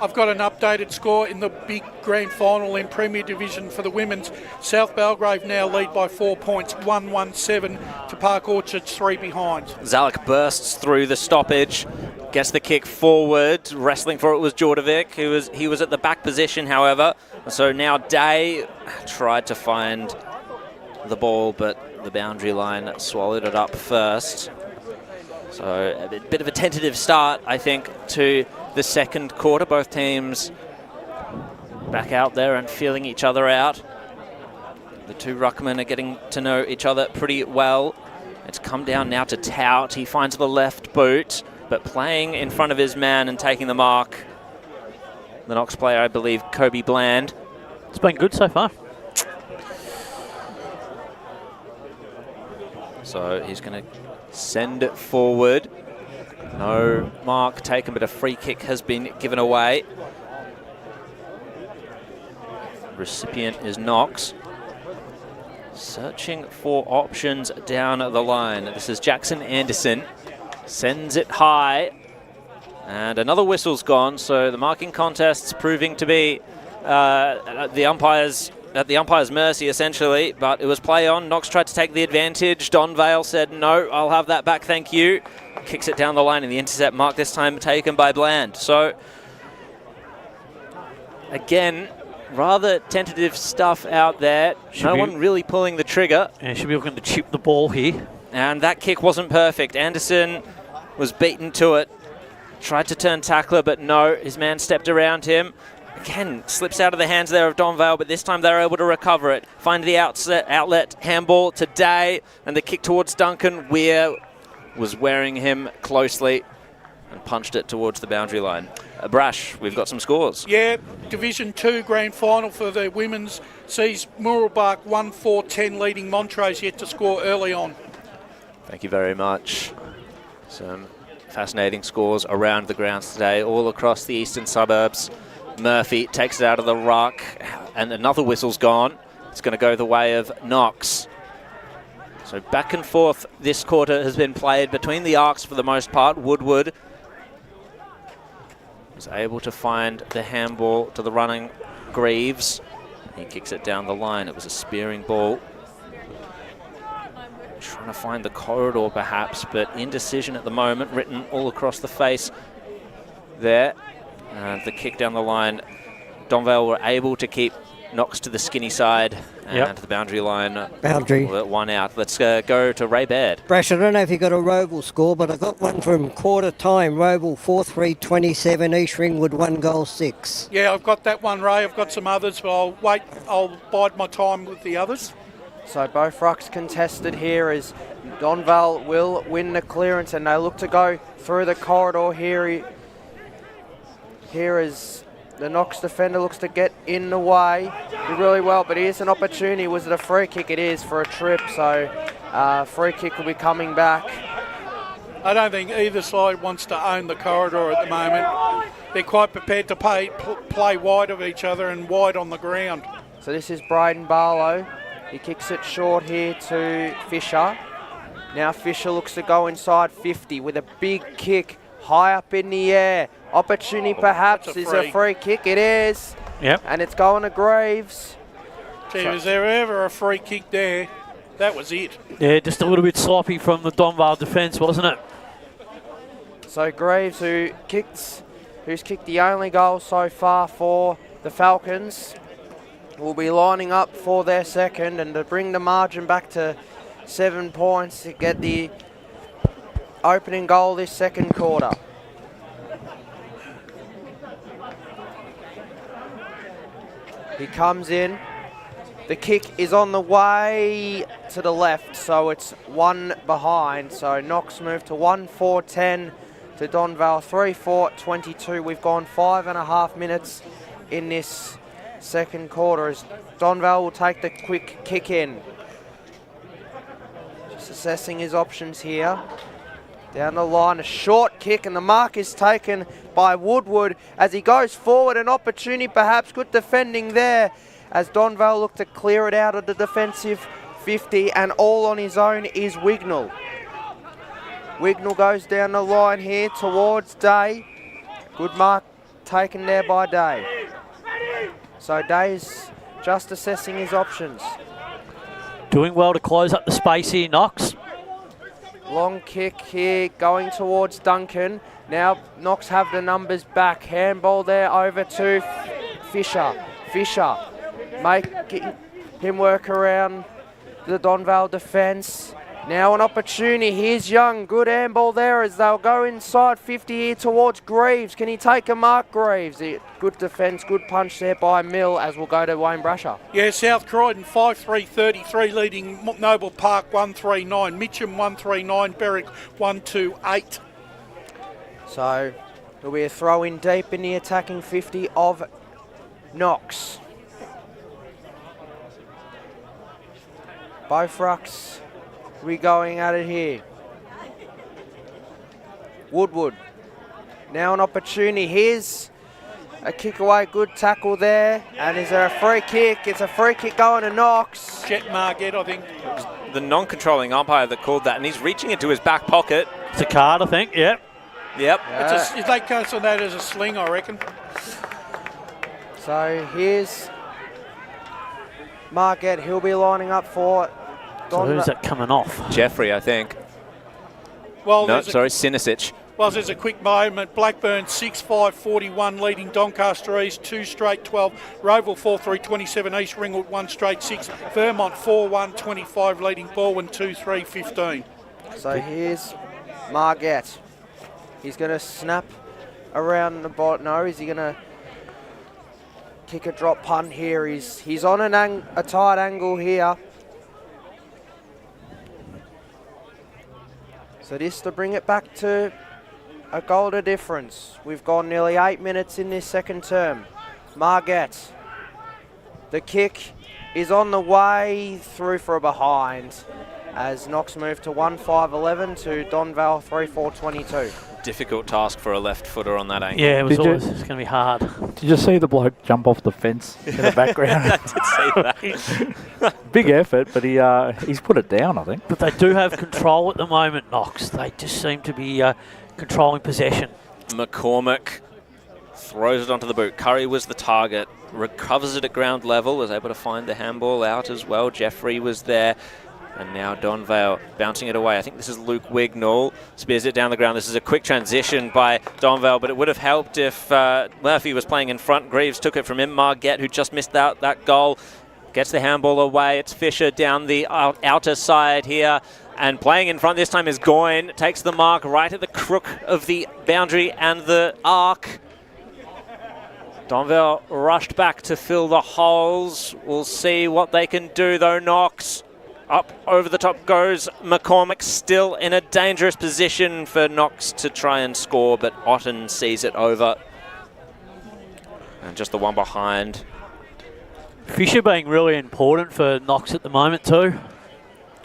I've got an updated score in the big grand final in Premier Division for the women's. South Belgrave now lead by 4 points, 1-1-7 to Park Orchards, 3 behind. Zalek bursts through the stoppage, gets the kick forward. Wrestling for it was Jordovic. He was at the back position, however. So now Day tried to find the ball, but the boundary line swallowed it up first. So a bit of a tentative start, I think, to the second quarter. Both teams back out there and feeling each other out. The two ruckmen are getting to know each other pretty well. It's come down now to Tout. He finds the left boot, but playing in front of his man and taking the mark. The Knox player, I believe, Kobe Bland. It's been good so far. So he's going to send it forward. No mark taken, but a free kick has been given away. Recipient is Knox. Searching for options down the line. This is Jackson Anderson. Sends it high. And another whistle's gone, so the marking contest's proving to be at the umpire's mercy, essentially, but it was play on. Knox tried to take the advantage. Donvale said, no, I'll have that back, thank you. Kicks it down the line, and the intercept mark this time taken by Bland. So, again, rather tentative stuff out there. No one really pulling the trigger. Yeah, should be looking to chip the ball here. And that kick wasn't perfect. Anderson was beaten to it. Tried to turn tackler, but no, his man stepped around him. Again, slips out of the hands there of Donvale, but this time they're able to recover it. Find the outlet handball today, and the kick towards Duncan. Weir was wearing him closely and punched it towards the boundary line. Brash, we've got some scores. Yeah, Division 2 grand final for the women's sees Muralbark 1-4-10 leading Montrose, yet to score early on. Thank you very much. Some fascinating scores around the grounds today, all across the eastern suburbs. Murphy takes it out of the ruck. and another whistle's gone. It's going to go the way of Knox. So back and forth this quarter has been played between the arcs for the most part. Woodward was able to find the handball to the running Greaves. He kicks it down the line. It was a spearing ball. Trying to find the corridor perhaps, but indecision at the moment, written all across the face there. The kick down the line. Donvale were able to keep Knox to the skinny side and to the boundary line. Boundary. One out. Let's go to Ray Baird. Brash, I don't know if you got a Roval score, but I got one from quarter time. Roval 4-3-27, East Ringwood 1 goal 6. Yeah, I've got that one, Ray. I've got some others, but I'll bide my time with the others. So both rucks contested here as Donvale will win the clearance, and they look to go through the corridor here. Here is the Knox defender looks to get in the way. Did really well, but here's an opportunity. Was it a free kick? It is for a trip, so free kick will be coming back. I don't think either side wants to own the corridor at the moment. They're quite prepared to play wide of each other and wide on the ground. So this is Braden Barlow. He kicks it short here to Fisher. Now Fisher looks to go inside 50 with a big kick high up in the air. Opportunity perhaps. Is a free kick? It is. Yep. And it's going to Greaves. Gee, was there ever a free kick there? That was it. Yeah, just a little bit sloppy from the Donvale defence, wasn't it? So Greaves, who's kicked the only goal so far for the Falcons, will be lining up for their second, and to bring the margin back to 7 points to get the opening goal this second quarter. He comes in. The kick is on the way to the left, so it's one behind. So Knox moved to 1-4-10 to Donvale 3-4-22. We've gone 5.5 minutes in this second quarter as Donvale will take the quick kick in. Just assessing his options here. Down the line, a short kick, and the mark is taken by Woodward as he goes forward. An opportunity perhaps, good defending there as Donvale look to clear it out of the defensive 50, and all on his own is Wignall. Wignall goes down the line here towards Day. Good mark taken there by Day. So Day's just assessing his options. Doing well to close up the space here, Knox. Long kick here going towards Duncan. Now Knox have the numbers back. Handball there over to Fisher. Fisher making him work around the Donvale defence. Now an opportunity. Here's Young. Good handball there as they'll go inside 50 here towards Greaves. Can he take a mark, Greaves? Good defence, good punch there by Mill as we'll go to Wayne Brasher. Yeah, South Croydon 5-3-33 leading Noble Park 1-3-9, Mitcham 1-3-9, Berwick 1-2-8. So there'll be a throw in deep in the attacking 50 of Knox. Both rucks we going at it here. Woodward. Now an opportunity. Here's a kick away. Good tackle there. And is there a free kick? It's a free kick going to Knox. Jet Margett, I think. It was the non-controlling umpire that called that, and he's reaching into his back pocket. It's a card, I think. Yep. Yep. If they cancel that as a sling, I reckon. So here's Margett. He'll be lining up for So who's that coming off? Jeffrey, I think. Well, no, sorry, Sinisic. Well, there's a quick moment. Blackburn 6-5-41 leading Doncaster East 2 straight 12. Roval 4-3-27 East Ringwood 1 straight 6. Vermont 4-1-25 leading Baldwin 2-3-15. So here's Margett. He's going to snap around the bottom. No, is he going to kick a drop punt here? He's on a tight angle here. So this to bring it back to a goal to difference. We've gone nearly 8 minutes in this second term. Margett. The kick is on the way through for a behind. as Knox moved to 1-5-11 to Donvale 3-4-22. Difficult task for a left footer on that angle. Yeah, it's going to be hard. Did you see the bloke jump off the fence in the background? I did see that. Big effort, but he's put it down, I think. But they do have control at the moment, Knox. They just seem to be controlling possession. McCormick throws it onto the boot. Curry was the target. Recovers it at ground level. Was able to find the handball out as well. Jeffrey was there. And now Donvale bouncing it away. I think this is Luke Wignall. Spears it down the ground. This is a quick transition by Donvale, but it would have helped if Murphy was playing in front. Greaves took it from him. Margette, who just missed out that goal, gets the handball away. It's Fisher down the outer side here. And playing in front this time is Goyne. Takes the mark right at the crook of the boundary and the arc. Donvale rushed back to fill the holes. We'll see what they can do though. Knox up over the top goes McCormick, still in a dangerous position for Knox to try and score, but Otten sees it over. And just the one behind. Fisher being really important for Knox at the moment too.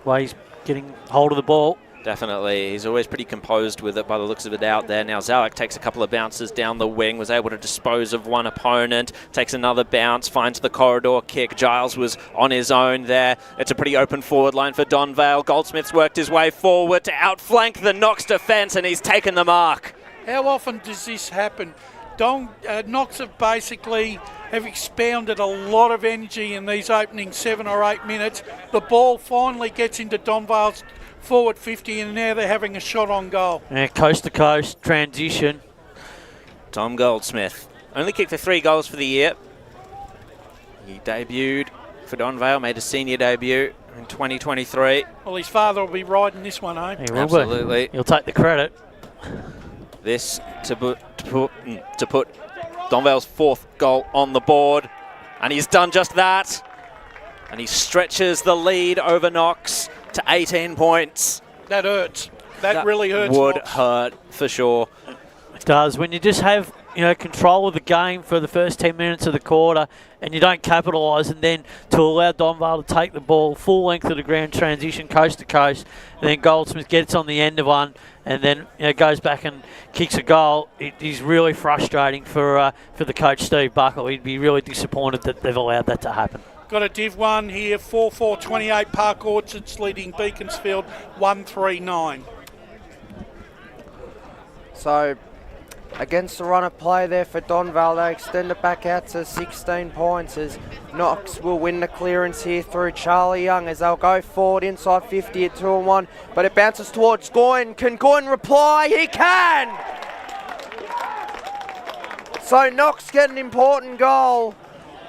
Well, he's getting hold of the ball. Definitely. He's always pretty composed with it by the looks of it out there. Now Zalek takes a couple of bounces down the wing, was able to dispose of one opponent, takes another bounce, finds the corridor kick. Giles was on his own there. It's a pretty open forward line for Donvale. Goldsmith's worked his way forward to outflank the Knox defence, and he's taken the mark. How often does this happen? Knox have basically expounded a lot of energy in these opening 7 or 8 minutes. The ball finally gets into Donvale's forward 50, and now they're having a shot on goal. Yeah, coast to coast transition. Tom Goldsmith only kicked for 3 goals for the year. He debuted for Donvale, made a senior debut in 2023. Well, his father will be riding this one home. He will Absolutely. He'll take the credit. This to put Donvale's 4th goal on the board, and he's done just that. And he stretches the lead over Knox to 18 points. That hurts. That really hurts. Would Knox. hurt for sure. It does. When you just have control of the game for the first 10 minutes of the quarter and you don't capitalise, and then to allow Donvale to take the ball full length of the ground, transition coast to coast, and then Goldsmith gets on the end of one and then goes back and kicks a goal, it is really frustrating for the coach Steve Buckle. He'd be really disappointed that they've allowed that to happen. Got a Div 1 here, 4-4-28 Park Orchards leading Beaconsfield 1-3-9. So, against the run of play there for Donvale, they extend it back out to 16 points as Knox will win the clearance here through Charlie Young as they'll go forward inside 50 at 2-1, but it bounces towards Goyne. Can Goyne reply? He can! So Knox get an important goal,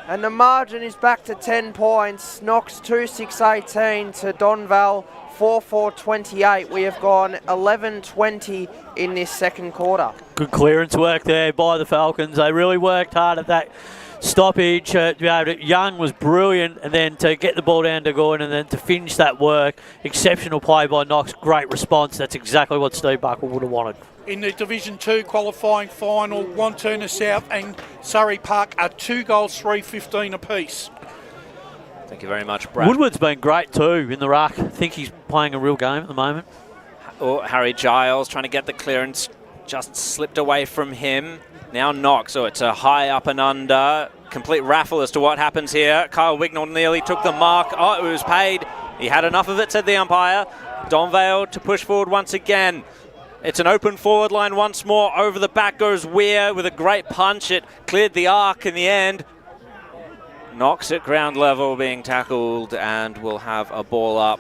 and the margin is back to 10 points. Knox 2-6-18 to Donvale 4-4-28. We have gone 11-20 in this second quarter. Good clearance work there by the Falcons. They really worked hard at that stoppage. Young was brilliant, and then to get the ball down to Goyne and then to finish that work, exceptional play by Knox. Great response. That's exactly what Steve Buckle would have wanted. In the Division 2 qualifying final, Wanturna South and Surrey Park are 2 goals, 3-15 apiece. Thank you very much, Brad. Woodward's been great too in the ruck. I think he's playing a real game at the moment. Harry Giles trying to get the clearance, just slipped away from him. Now Knox, so it's a high up and under. Complete raffle as to what happens here. Kyle Wignall nearly took the mark. Oh, it was paid. He had enough of it, said the umpire. Donvale to push forward once again. It's an open forward line once more. Over the back goes Weir with a great punch. It cleared the arc in the end. Knox at ground level being tackled and will have a ball up.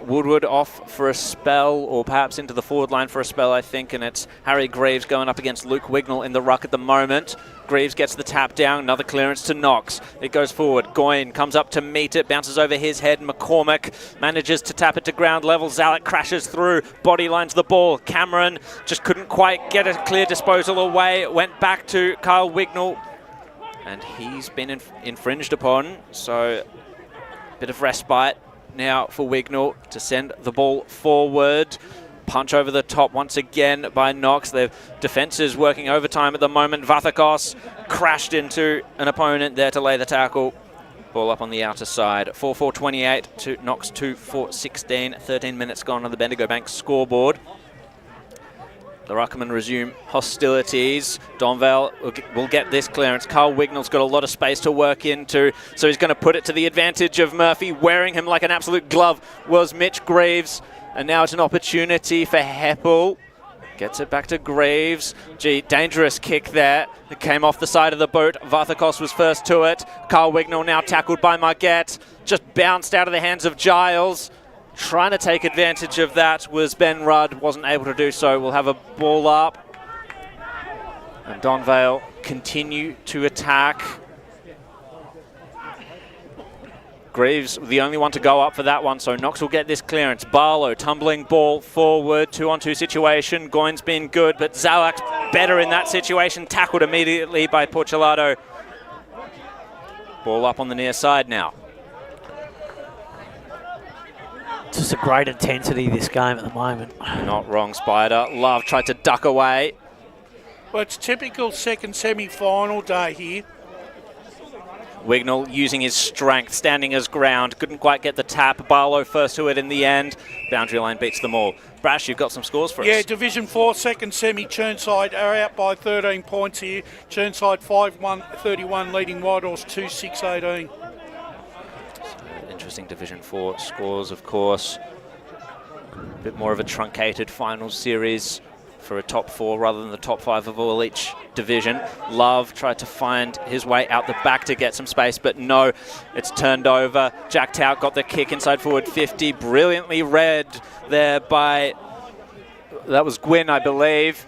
Woodward off for a spell, or perhaps into the forward line for a spell, I think, and it's Harry Greaves going up against Luke Wignall in the ruck at the moment. Greaves gets the tap down, another clearance to Knox. It goes forward. Goyne comes up to meet it, bounces over his head. McCormick manages to tap it to ground level. Zalek crashes through, body lines the ball. Cameron just couldn't quite get a clear disposal away. It went back to Kyle Wignall, and he's been infringed upon, so a bit of respite now for Wignall to send the ball forward. Punch over the top once again by Knox. Their defence is working overtime at the moment. Vathakos crashed into an opponent there to lay the tackle. Ball up on the outer side. 4-4-28 to Knox 2-4-16. 13 minutes gone on the Bendigo Bank scoreboard. The Ruckman resume hostilities. Donvale will get this clearance. Carl Wignall's got a lot of space to work into, so he's going to put it to the advantage of Murphy. Wearing him like an absolute glove was Mitch Greaves. And now it's an opportunity for Heppel. Gets it back to Greaves. Gee, dangerous kick there. It came off the side of the boot. Vathakos was first to it. Carl Wignall now tackled by Margette. Just bounced out of the hands of Giles. Trying to take advantage of that was Ben Rudd. Wasn't able to do so. We'll have a ball up. And Donvale continue to attack. Greaves, the only one to go up for that one, so Knox will get this clearance. Barlow, tumbling ball forward, 2-on-2 situation. Goyne's been good, but Zawak's better in that situation. Tackled immediately by Porcelato. Ball up on the near side now. Just a great intensity this game at the moment. Not wrong, Spider. Love tried to duck away. Well, it's typical second semi-final day here. Wignall using his strength, standing his ground. Couldn't quite get the tap. Barlow first to it in the end. Boundary line beats them all. Brash, you've got some scores for us. Yeah, Division 4 second semi, Churnside are out by 13 points here. Churnside 5-1-31 leading Whitehorse 2-6-18. Interesting Division 4 scores, of course. A bit more of a truncated final series for a top 4 rather than the top 5 of all each division. Love tried to find his way out the back to get some space, but no, it's turned over. Jack Tout got the kick inside forward 50, brilliantly read there by, that was Gwyn, I believe.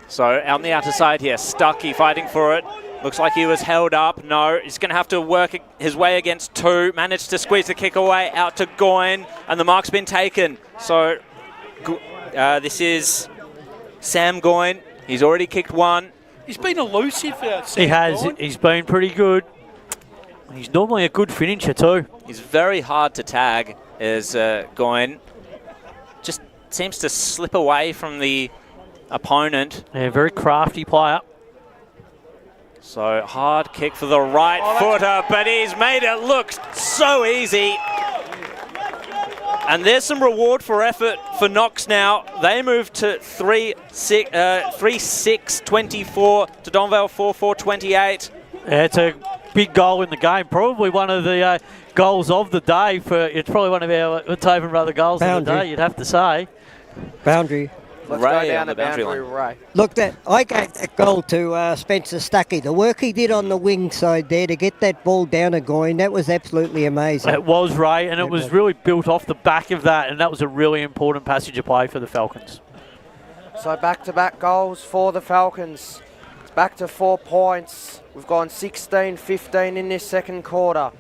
So on the outer side here, Stuckey fighting for it. Looks like he was held up. No, he's going to have to work his way against 2. Managed to squeeze the kick away out to Goyne, and the mark's been taken. So this is Sam Goyne. He's already kicked 1. He's been elusive, Sam He has. Goyne. He's been pretty good. He's normally a good finisher too. He's very hard to tag, is Goyne. Just seems to slip away from the opponent. Yeah, very crafty player. So hard kick for the right footer, but he's made it look so easy. And there's some reward for effort for Knox now. They move to 3-6-24 to Donvale 4-4-28. Yeah, it's a big goal in the game. Probably one of the goals of the day. It's probably one of our Taven Brother goals of the day, you'd have to say. Boundary. Let's Ray go down on the the boundary line. Ray. Look, I gave that goal to Spencer Stuckey. The work he did on the wing side there to get that ball down to Goyne, that was absolutely amazing. It was, Ray, and it was really built off the back of that, and that was a really important passage of play for the Falcons. So back-to-back goals for the Falcons. It's back to 4 points. We've gone 16-15 in this second quarter.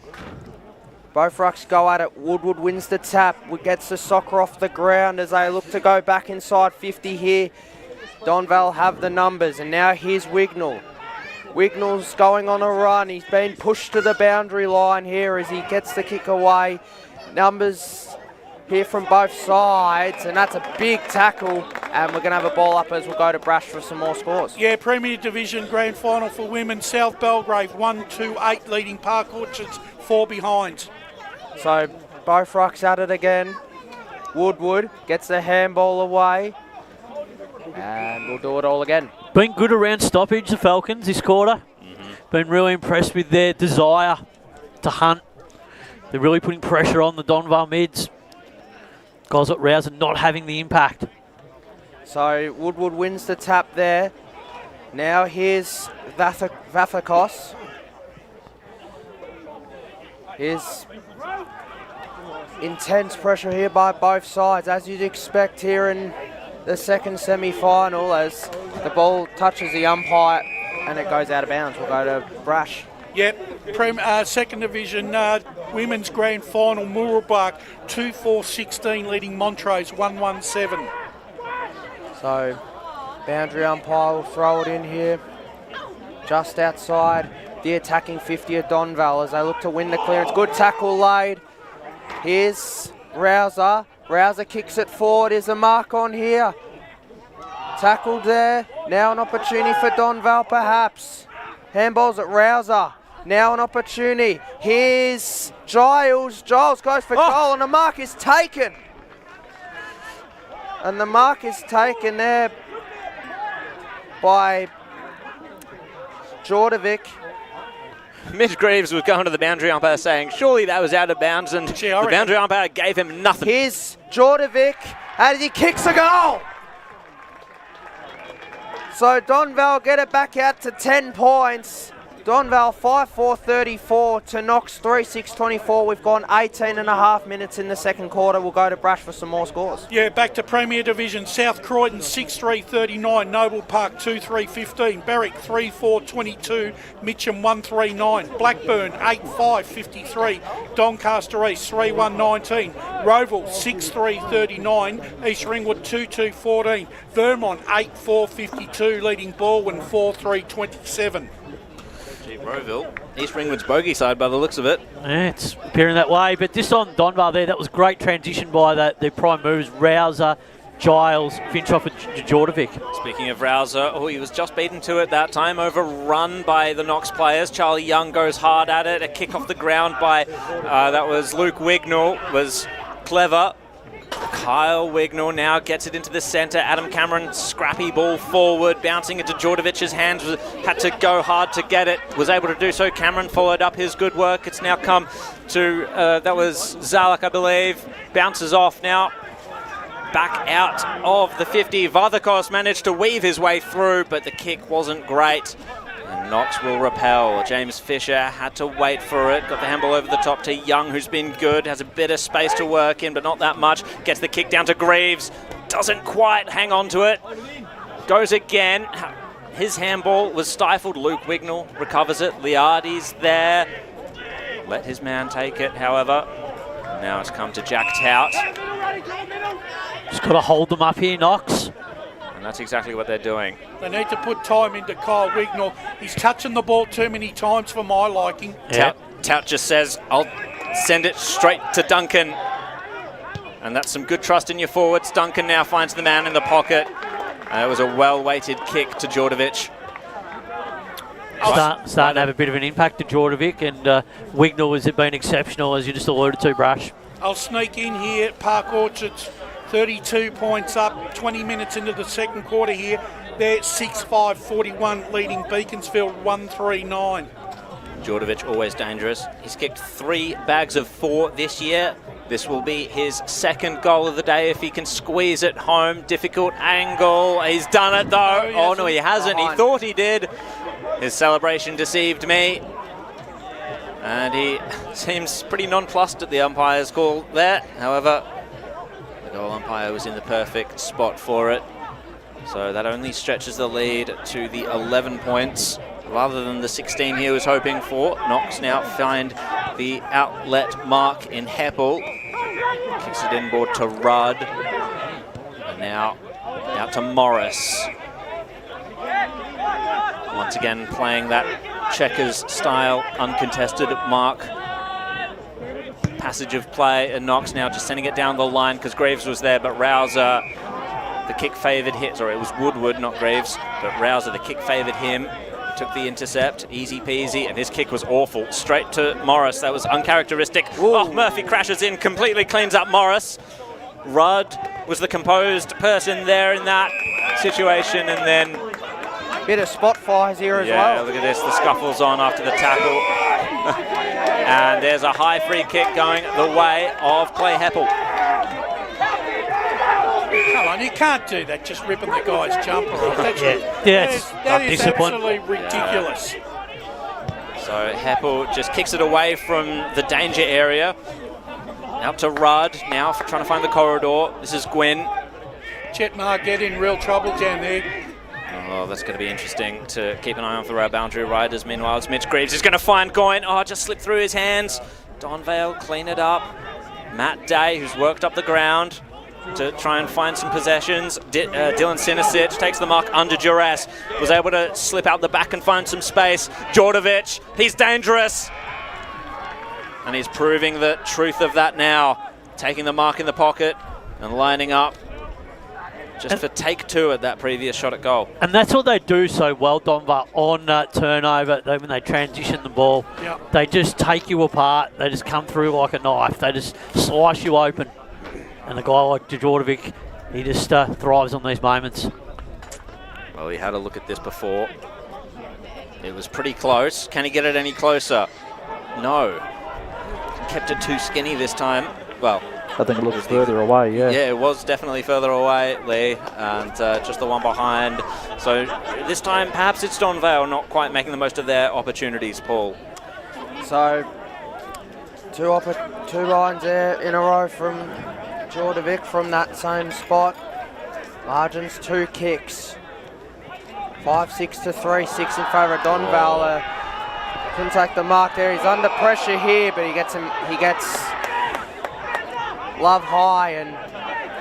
Both rucks go at it. Woodward wins the tap. Wood gets the soccer off the ground as they look to go back inside 50 here. Donvale have the numbers, and now here's Wignall. Wignall's going on a run. He's been pushed to the boundary line here as he gets the kick away. Numbers here from both sides, and that's a big tackle. And we're going to have a ball up as we'll go to Brash for some more scores. Yeah, Premier Division Grand Final for women. South Belgrave 1-2-8 leading Park Orchards 4 behind. So both rucks at it again. Woodward gets the handball away. And we'll do it all again. Been good around stoppage, the Falcons, this quarter. Been really impressed with their desire to hunt. They're really putting pressure on the Donvale mids. Guys at Rouse are not having the impact. So Woodward wins the tap there. Now here's Vathakos. Here's intense pressure here by both sides, as you'd expect here in the second semi-final, as the ball touches the umpire and it goes out of bounds. We'll go to Brash. Yep, second division women's grand final, Mooroolbark 2-4-16 leading Montrose 1-1-7. So boundary umpire will throw it in here, just outside the attacking 50 of Donvale as they look to win the clearance. Good tackle laid. Here's Rouser. Rouser kicks it forward. Is a mark on here. Tackled there. Now an opportunity for Donvale perhaps. Handballs at Rouser. Now an opportunity. Here's Giles. Giles goes for goal and the mark is taken. And the mark is taken there by Jordovic. Mitch Greaves was going to the boundary umpire saying, surely that was out of bounds, and the boundary umpire gave him nothing. Here's Jordovic, and he kicks a goal. So Donvale get it back out to 10 points. Donvale 5-4-34 to Knox 3-6-24. We've gone 18 and a half minutes in the second quarter. We'll go to Brash for some more scores. Yeah, back to Premier Division. South Croydon 6-3-39, Noble Park 2-3-15, Berwick 3-4-22, Mitcham 1-3-9, Blackburn 8-5-53, Doncaster East 3-1-19, Roval 6-3-39, East Ringwood 2-2-14, Vermont 8-4-52, leading Balwyn 4-3-27. Roeville, East Ringwood's bogey side by the looks of it. Yeah, it's appearing that way, but just on Donvale there, that was great transition by the prime moves, Rouser, Giles, finish off with Jordovic. Speaking of Rouser, he was just beaten to it that time, overrun by the Knox players. Charlie Young goes hard at it, a kick off the ground by, that was Luke Wignall, was clever. Kyle Wignall now gets it into the centre. Adam Cameron, scrappy ball forward, bouncing into Jordovic's hands. Had to go hard to get it. Was able to do so. Cameron followed up his good work. It's now come to, that was Zalak, I believe. Bounces off now. Back out of the 50. Varthakos managed to weave his way through, but the kick wasn't great. And Knox will repel. James Fisher had to wait for it. Got the handball over the top to Young, who's been good. Has a bit of space to work in, but not that much. Gets the kick down to Greaves. Doesn't quite hang on to it. Goes again. His handball was stifled. Luke Wignall recovers it. Liardi's there. Let his man take it, however. Now it's come to Jack Tout. Just got to hold them up here, Knox. And that's exactly what they're doing. They need to put time into Kyle Wignall. He's touching the ball too many times for my liking. Yeah. Tout just says, I'll send it straight to Duncan. And that's some good trust in your forwards. Duncan now finds the man in the pocket. It was a well-weighted kick to Jordovic. Starting to have a bit of an impact to Jordovic, and Wignall has been exceptional, as you just alluded to, Brash. I'll sneak in here. Park Orchards 32 points up, 20 minutes into the second quarter here. They're 6-5-41, leading Beaconsfield 1-3-9. Jordovic always dangerous. He's kicked 3 bags of 4 this year. This will be his second goal of the day if he can squeeze it home. Difficult angle. He's done it though. Oh no, he hasn't. He thought he did. His celebration deceived me. And he seems pretty nonplussed at the umpire's call there. However, the goal umpire was in the perfect spot for it. So that only stretches the lead to the 11 points rather than the 16 he was hoping for. Knox now find the outlet mark in Heppel. Kicks it inboard to Rudd. And now out to Morris. Once again playing that checkers style uncontested mark. Passage of play, and Knox now just sending it down the line because Graves was there, but Rouser, the kick favoured him. Sorry, it was Woodward, not Graves, but Rouser, the kick favoured him. Took the intercept, easy peasy, and his kick was awful. Straight to Morris, that was uncharacteristic. Oh, Murphy crashes in, completely cleans up Morris. Rudd was the composed person there in that situation, and then... Bit of spot fires here as well. Yeah, look at this, the scuffle's on after the tackle. And there's a high free kick going the way of Clay Heppel. Come on, you can't do that, just ripping the guy's jumper off. That is absolutely ridiculous. So Heppel just kicks it away from the danger area. Out to Rudd, now trying to find the corridor. This is Gwyn. Chet Margett in real trouble down there. Oh, that's going to be interesting to keep an eye on for our boundary riders. Meanwhile, it's Mitch Greaves. He's going to find Goyne. Oh, just slipped through his hands. Donvale, clean it up. Matt Day, who's worked up the ground to try and find some possessions. Dylan Sinisic takes the mark under duress. Was able to slip out the back and find some space. Jordovic, he's dangerous. And he's proving the truth of that now. Taking the mark in the pocket and lining up just for take two at that previous shot at goal. And that's what they do so well, Donvale, on turnover. When they transition the ball, they just take you apart. They just come through like a knife. They just slice you open. And a guy like Djordjevic, he just thrives on these moments. Well, he had a look at this before. It was pretty close. Can he get it any closer? No. Kept it too skinny this time. Well, I think it looks further away, yeah. Yeah, it was definitely further away, Lee, and just the one behind. So this time, perhaps it's Donvale not quite making the most of their opportunities, Paul. So, two lines there in a row from Djordjevic from that same spot. Margins, 2 kicks. 5-6 to 3-6 in favour of Donvale. Couldn't take the mark there. He's under pressure here, but he gets Love high, and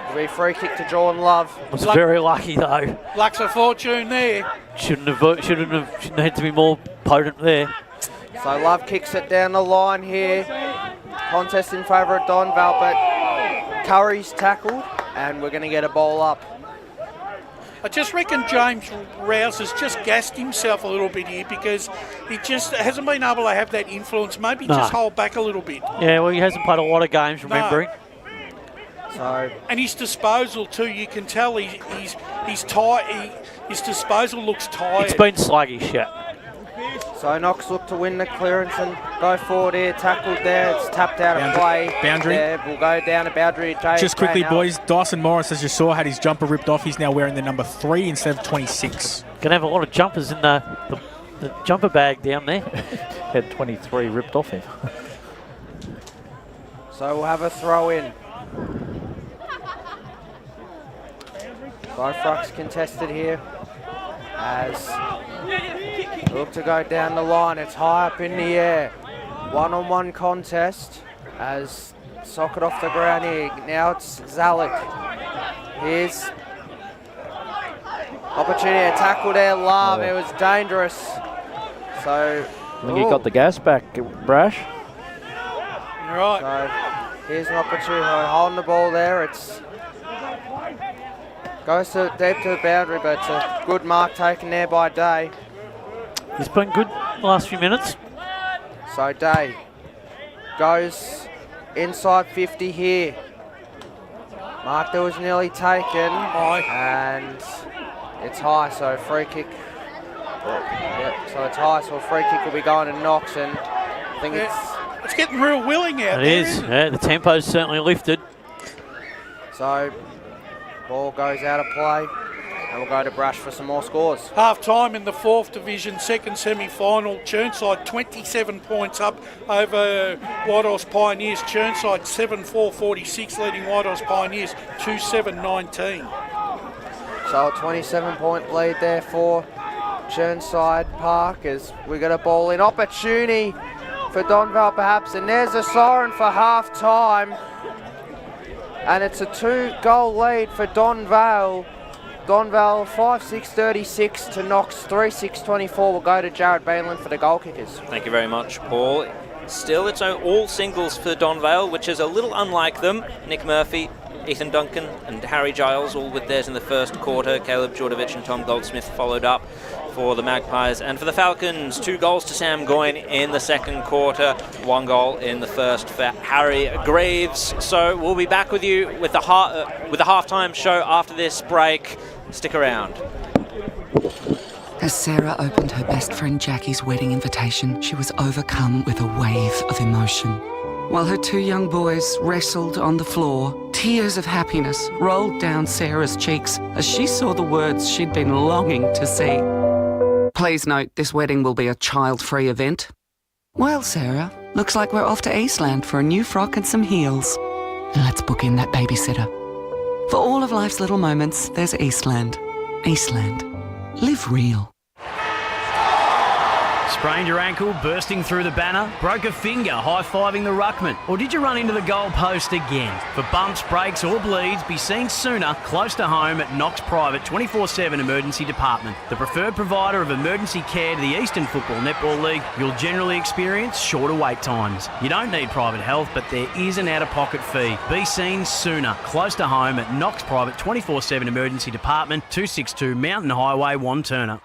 it'll be a free kick to Jordan Love. Was very lucky though. Luck's of fortune there. Shouldn't had to be more potent there. So Love kicks it down the line here. Contest in favour of Donvale, but Curry's tackled, and we're going to get a ball up. I just reckon James Rouse has just gassed himself a little bit here because he just hasn't been able to have that influence. Maybe just hold back a little bit. Yeah, well, he hasn't played a lot of games, remembering. So, and his disposal too, you can tell he's tired. His disposal looks tired. It's been sluggish, yeah. So Knox look to win the clearance and go forward here. Tackled there. It's tapped out of play. Boundary. There. We'll go down to boundary. Just quickly, boys. Dyson Morris, as you saw, had his jumper ripped off. He's now wearing the number 3 instead of 26. Gonna have a lot of jumpers in the jumper bag down there. Had 23 ripped off him. So we'll have a throw in. Both rucks contested here. As look to go down the line, it's high up in the air. One-on-one contest as socket off the ground here. Now it's Zalik. Here's opportunity to tackle there, Love. It was dangerous. So I think he got the gas back, Brash. You're right. So here's an opportunity holding the ball there. It's goes to deep to the boundary, but it's a good mark taken there by Day. He's been good the last few minutes. So Day goes inside 50 here. Mark that was nearly taken. And it's high, so free kick. Yep, so it's high, so a free kick will be going to Knox, and I think it's getting real willing out there. It is. Yeah, the tempo's certainly lifted. So ball goes out of play, and we'll go to Brash for some more scores. Half time in the 4th Division, second semi-final. Churnside 27 points up over White Horse Pioneers. Churnside 7-4-46, leading White Horse Pioneers 2-7-19. So a 27-point lead there for Churnside Park as we get a ball in. Opportunity for Donvale perhaps, and there's a siren for half time. And it's a 2-goal lead for Donvale. Donvale 5-6-36 to Knox 3-6-24. We'll go to Jared Bainland for the goal kickers. Thank you very much, Paul. Still, it's all singles for Donvale, which is a little unlike them. Nick Murphy, Ethan Duncan and Harry Giles all with theirs in the first quarter. Caleb Djordjevic and Tom Goldsmith followed up for the Magpies. And for the Falcons, 2 goals to Sam Goyne in the second quarter, 1 goal in the first for Harry Greaves. So we'll be back with you with the halftime show after this break. Stick around. As Sarah opened her best friend Jackie's wedding invitation, she was overcome with a wave of emotion. While her 2 young boys wrestled on the floor, tears of happiness rolled down Sarah's cheeks as she saw the words she'd been longing to see. Please note, this wedding will be a child-free event. Well, Sarah, looks like we're off to Eastland for a new frock and some heels. And let's book in that babysitter. For all of life's little moments, there's Eastland. Eastland. Live real. Sprained your ankle bursting through the banner? Broke a finger high-fiving the ruckman? Or did you run into the goal post again? For bumps, breaks or bleeds, be seen sooner close to home at Knox Private 24/7 Emergency Department. The preferred provider of emergency care to the Eastern Football Netball League, you'll generally experience shorter wait times. You don't need private health, but there is an out-of-pocket fee. Be seen sooner close to home at Knox Private 24/7 Emergency Department, 262 Mountain Highway, Wanturna.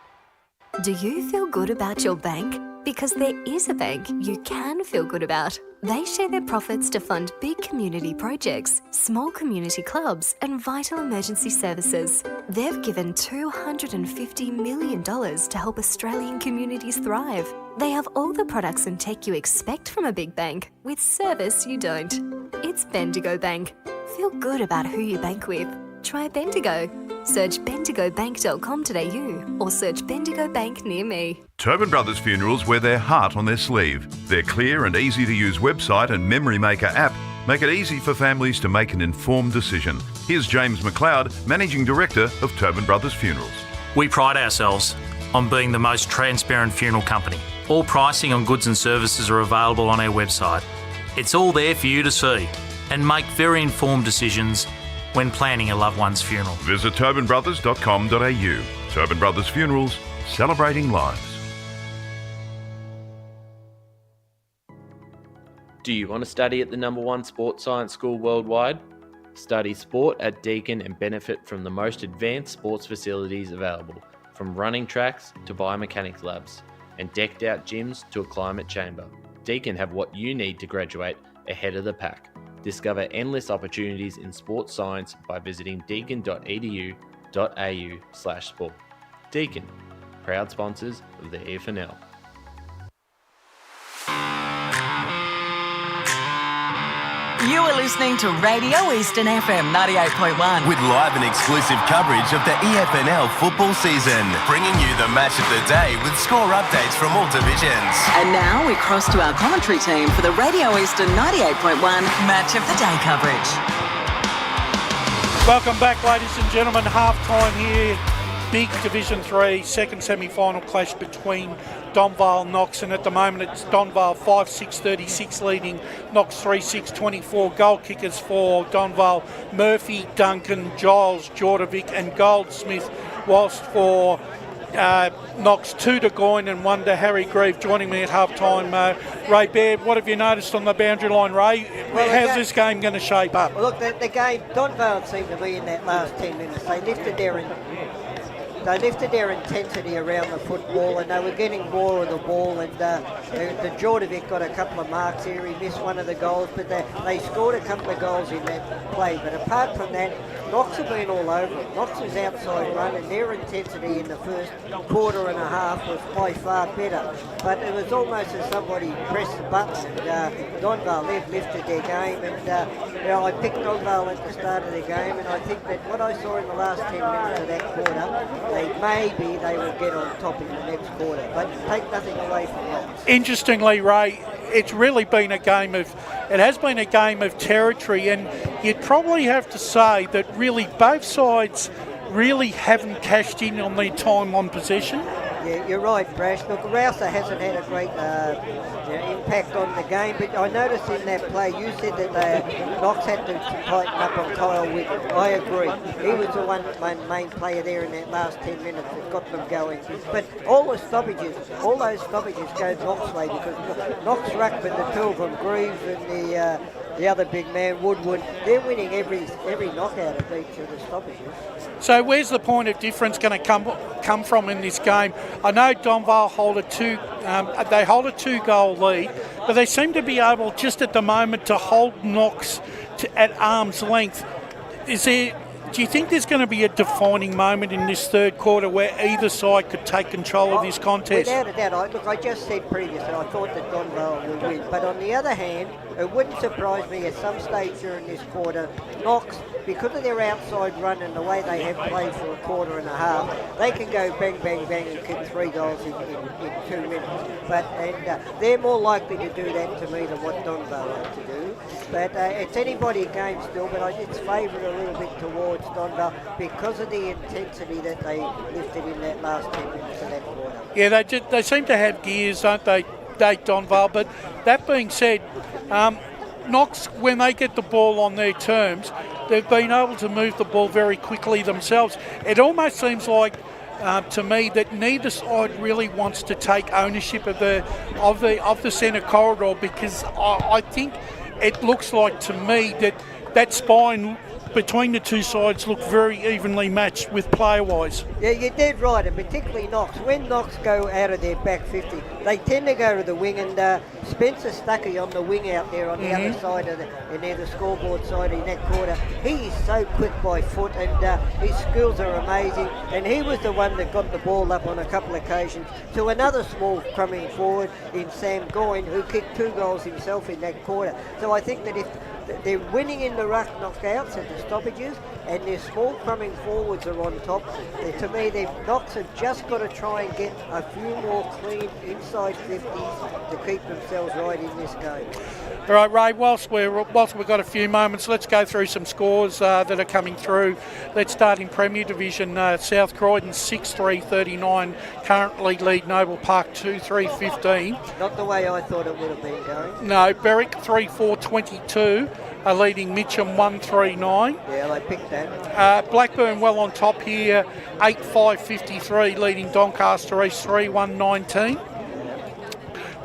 Do you feel good about your bank? Because there is a bank you can feel good about. They share their profits to fund big community projects, small community clubs, and vital emergency services. They've given $250 million to help Australian communities thrive. They have all the products and tech you expect from a big bank, with service you don't. It's Bendigo Bank. Feel good about who you bank with. Try Bendigo. Search bendigobank.com.au or search Bendigo Bank near me. Tobin Brothers Funerals wear their heart on their sleeve. Their clear and easy-to-use website and Memory Maker app make it easy for families to make an informed decision. Here's James McLeod, Managing Director of Tobin Brothers Funerals. We pride ourselves on being the most transparent funeral company. All pricing on goods and services are available on our website. It's all there for you to see and make very informed decisions when planning a loved one's funeral. Visit tobinbrothers.com.au. Tobin Brothers Funerals, celebrating lives. Do you want to study at the #1 sports science school worldwide? Study sport at Deakin and benefit from the most advanced sports facilities available, from running tracks to biomechanics labs, and decked out gyms to a climate chamber. Deakin have what you need to graduate ahead of the pack. Discover endless opportunities in sports science by visiting deakin.edu.au/sport. Deakin, proud sponsors of the EFNL. You are listening to Radio Eastern FM 98.1. With live and exclusive coverage of the EFNL football season, bringing you the match of the day with score updates from all divisions. And now we cross to our commentary team for the Radio Eastern 98.1 Match of the Day coverage. Welcome back, ladies and gentlemen. Half-time here. Big Division 3 second semi-final clash between Donvale and Knox, and at the moment it's Donvale 5-6-36 leading Knox 3-6-24. Goal kickers for Donvale: Murphy, Duncan, Giles, Jordovic and Goldsmith, whilst for Knox 2 to Goyne and 1 to Harry Grieve. Joining me at half-time, Ray Baird. What have you noticed on the boundary line, Ray? Well, how's this game going to shape up? Well, look, the game, Donvale seemed to be in that last 10 minutes. They lifted their intensity around the football, and they were getting more of the ball, and the Jordovic got a couple of marks here. He missed one of the goals, but they scored a couple of goals in that play. But apart from that, Knox have been all over it. Knox's outside run and their intensity in the first quarter and a half was by far better. But it was almost as somebody pressed the button, and Donvale, they've lifted their game, and I picked Donvale at the start of the game, and I think that what I saw in the last 10 minutes of that quarter, maybe they will get on top in the next quarter, but take nothing away from that. Interestingly, Ray, it's really been a game of territory, and you'd probably have to say that really both sides really haven't cashed in on their time on possession. Yeah, you're right, Brash. Look, Rouser hasn't had a great impact on the game, but I noticed in that play, you said that Knox had to tighten up on Kyle Wiggins. I agree. He was the one main player there in that last 10 minutes that got them going. But all those stoppages go Knox way, because Knox ruckman, the two of them, Greaves and the other big man, Woodward, they're winning every knockout of each of the stoppages. So where's the point of difference going to come from in this game? I know Donvale hold a 2-goal lead, but they seem to be able just at the moment to hold Knox at arm's length. Do you think there's going to be a defining moment in this third quarter where either side could take control of this contest? Without a doubt. I just said previously I thought that Donvale would win, but on the other hand, it wouldn't surprise me at some stage during this quarter, Knox, because of their outside run and the way they have played for a quarter and a half, they can go bang, bang, bang and kick 3 goals in 2 minutes. And they're more likely to do that to me than what Donvale like to do. But it's anybody's game still, but it's favoured a little bit towards Donvale because of the intensity that they lifted in that last 10 minutes of that quarter. Yeah, they seem to have gears, don't they, Donvale? But that being said, Knox, when they get the ball on their terms, they've been able to move the ball very quickly themselves. It almost seems like, to me, that neither side really wants to take ownership of the centre corridor, because I think it looks like to me that spine between the two sides look very evenly matched with player-wise. Yeah, you're dead right, and particularly Knox. When Knox go out of their back 50, they tend to go to the wing, and Spencer Stuckey on the wing out there on the other side of near the scoreboard side in that quarter. He is so quick by foot, and his skills are amazing, and he was the one that got the ball up on a couple of occasions to another small coming forward in Sam Goyne, who kicked 2 goals himself in that quarter. So I think that if they're winning in the ruck knockouts and the stoppages, and their small coming forwards are on top, to me, Knox have just got to try and get a few more clean inside 50s to keep themselves right in this game. All right, Ray, whilst we've got a few moments, let's go through some scores that are coming through. Let's start in Premier Division. South Croydon 6-3-39 currently lead Noble Park 2-3-15. Not the way I thought it would have been going. No, Berwick 3-4-22 are leading Mitcham 1-3-9. Yeah, they picked that. Blackburn well on top here, 8-5-53 leading Doncaster East 3-1-19.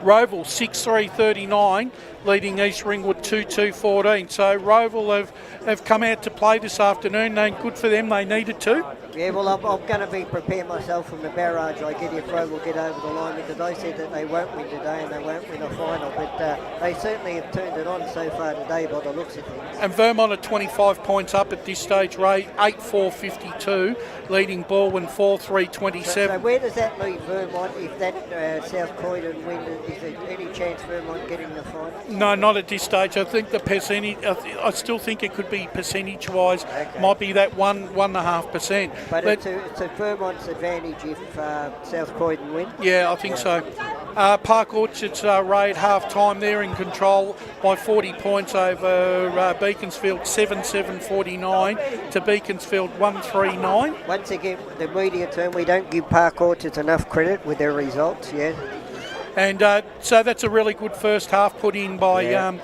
Roval 6-3-39 leading East Ringwood 2-2-14. So Roval have come out to play this afternoon, and good for them, they needed to. Yeah, well, I'm going to be preparing myself from the barrage I get if Roval get over the line, because they said that they won't win today and they won't win a final, but they certainly have turned it on so far today by the looks of things. And Vermont are 25 points up at this stage, Ray, 8-4-52, leading Baldwin 4-3-27. So where does that leave Vermont if that South Croydon win? Is there any chance Vermont getting the final? No, not at this stage. I think the percentage, I still think it could be percentage-wise, might be that 1.5%. But it's a Vermont's advantage if South Croydon win? Yeah, I think so. Park Orchards, Ray, at half-time, they're in control by 40 points over Beaconsfield, 7-7-49 to Beaconsfield 1-3-9. Once again, the media term, we don't give Park Orchards enough credit with their results, yeah. And so that's a really good first half put in by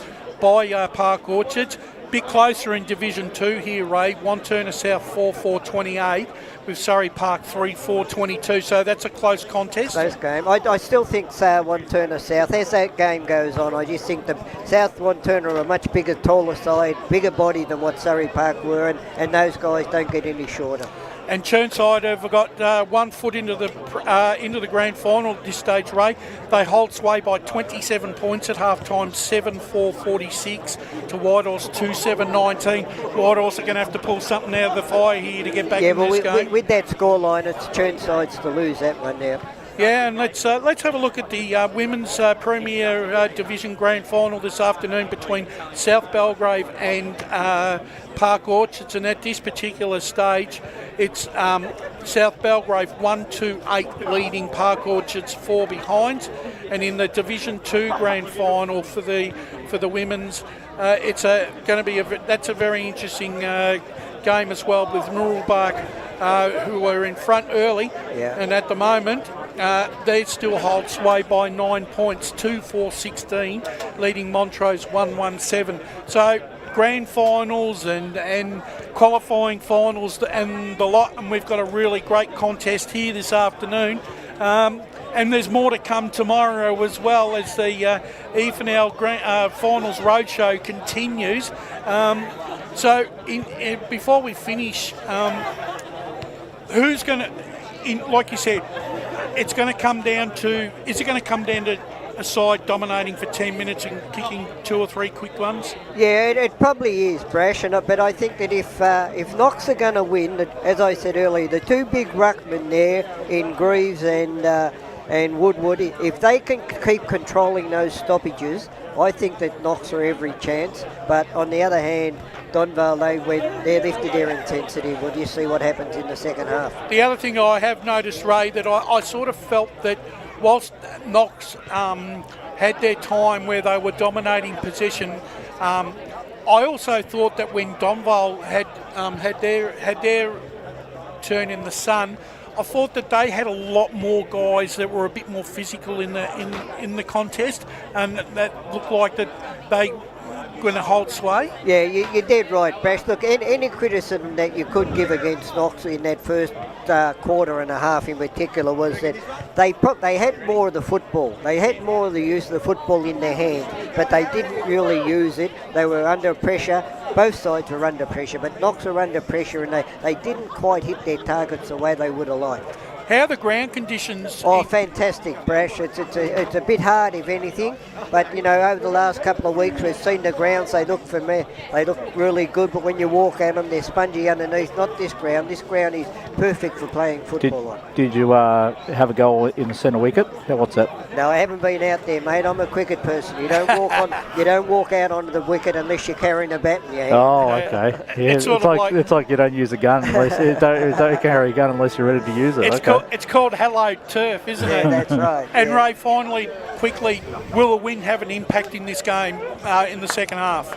Park Orchards. Bit closer in Division 2 here, Ray. Wanturna South 4-4-28 with Surrey Park 3-4-22. So that's a close contest. Close game. I still think Wanturna South, as that game goes on, I just think the South Wanturna are a much bigger, taller side, bigger body than what Surrey Park were, and those guys don't get any shorter. And Churnside have got 1 foot into the grand final at this stage, Ray. They hold sway by 27 points at half-time, 7-4-46 to Whitehorse 2-7-19. Whitehorse are going to have to pull something out of the fire here to get back in this game. With that scoreline, it's Churnside's to lose that one now. Yeah, and let's have a look at the women's Premier Division Grand Final this afternoon between South Belgrave and Park Orchards. And at this particular stage, it's South Belgrave 1-2-8 leading Park Orchards 4 behind. And in the Division 2 Grand Final for the women's, it's going to be that's a very interesting game as well, with Muralbark who were in front early, and at the moment they still hold sway by 9 points, 2-4-16, leading Montrose 1-1-7. So grand finals and qualifying finals and the lot, and we've got a really great contest here this afternoon. And there's more to come tomorrow as well, as the EFNL Finals Roadshow continues. So before we finish, who's going to, like you said, it's going to come down to, is it going to come down to a side dominating for 10 minutes and kicking 2 or 3 quick ones? Yeah, it probably is, Brash, but I think that if Knox are going to win, as I said earlier, the two big ruckmen there in Greaves and and Woodward, if they can keep controlling those stoppages, I think that Knox are every chance. But on the other hand, Donvale, they lifted their intensity. Will you see what happens in the second half? The other thing I have noticed, Ray, that I sort of felt that whilst Knox had their time where they were dominating possession, I also thought that when Donvale had their turn in the sun, I thought that they had a lot more guys that were a bit more physical in the contest, and that looked like that they were going to hold sway. Yeah, you're dead right, Brash. Look, any criticism that you could give against Knox in that first quarter and a half in particular was that they had more of the football. They had more of the use of the football in their hand, but they didn't really use it. They were under pressure. Both sides were under pressure, but Knox were under pressure, and they didn't quite hit their targets the way they would have liked. How are the ground conditions? Oh, fantastic, Brash. It's a bit hard, if anything, but over the last couple of weeks we've seen the grounds. They look really good, but when you walk on them, they're spongy underneath. Not this ground. This ground is perfect for playing football on. Did you have a goal in the centre wicket? What's that? No, I haven't been out there, mate. I'm a cricket person. You don't walk out onto the wicket unless you're carrying a bat in your hand. Oh, okay. Yeah, it's like you don't use a gun unless you don't carry a gun unless you're ready to use it. It's called Hello Turf, isn't it? Yeah, that's right. And Ray, finally, quickly, will a win have an impact in this game in the second half?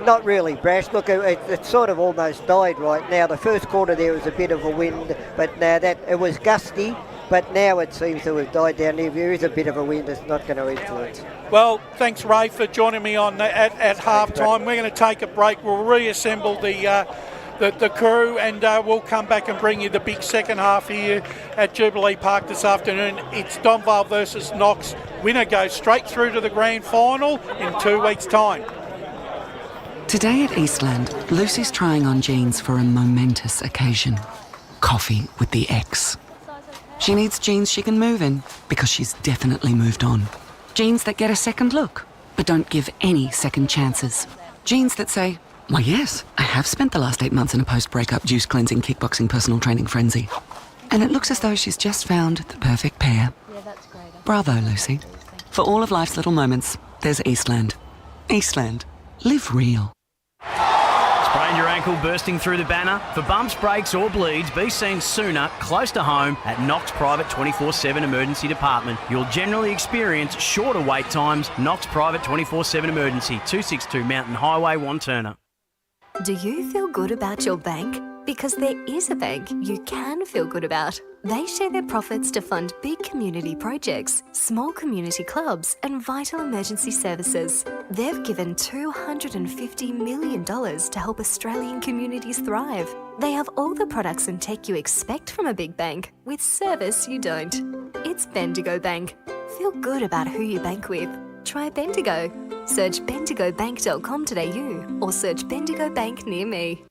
Not really, Brash. Look, it sort of almost died right now. The first quarter there was a bit of a wind, but now that it was gusty. But now it seems to have died down. If there is a bit of a wind, it's not going to influence. Well, thanks, Ray, for joining me on at half time. We're going to take a break. We'll reassemble the crew, and we'll come back and bring you the big second half here at Jubilee Park this afternoon. It's Donvale versus Knox. Winner goes straight through to the grand final in 2 weeks' time. Today at Eastland, Lucy's trying on jeans for a momentous occasion. Coffee with the ex. She needs jeans she can move in because she's definitely moved on. Jeans that get a second look, but don't give any second chances. Jeans that say, why yes, I have spent the last 8 months in a post-breakup juice cleansing, kickboxing, personal training frenzy. And it looks as though she's just found the perfect pair. Yeah, that's great. Bravo, Lucy. For all of life's little moments, there's Eastland. Eastland. Live real. Sprained your ankle bursting through the banner? For bumps, breaks or bleeds, be seen sooner, close to home, at Knox Private 24/7 Emergency Department. You'll generally experience shorter wait times. Knox Private 24/7 Emergency, 262 Mountain Highway, Wanturna. Do you feel good about your bank? Because there is a bank you can feel good about. They share their profits to fund big community projects, small community clubs, and vital emergency services. They've given $250 million to help Australian communities thrive. They have all the products and tech you expect from a big bank, with service you don't. It's Bendigo Bank. Feel good about who you bank with. Try Bendigo. Search bendigobank.com.au or search Bendigo Bank near me.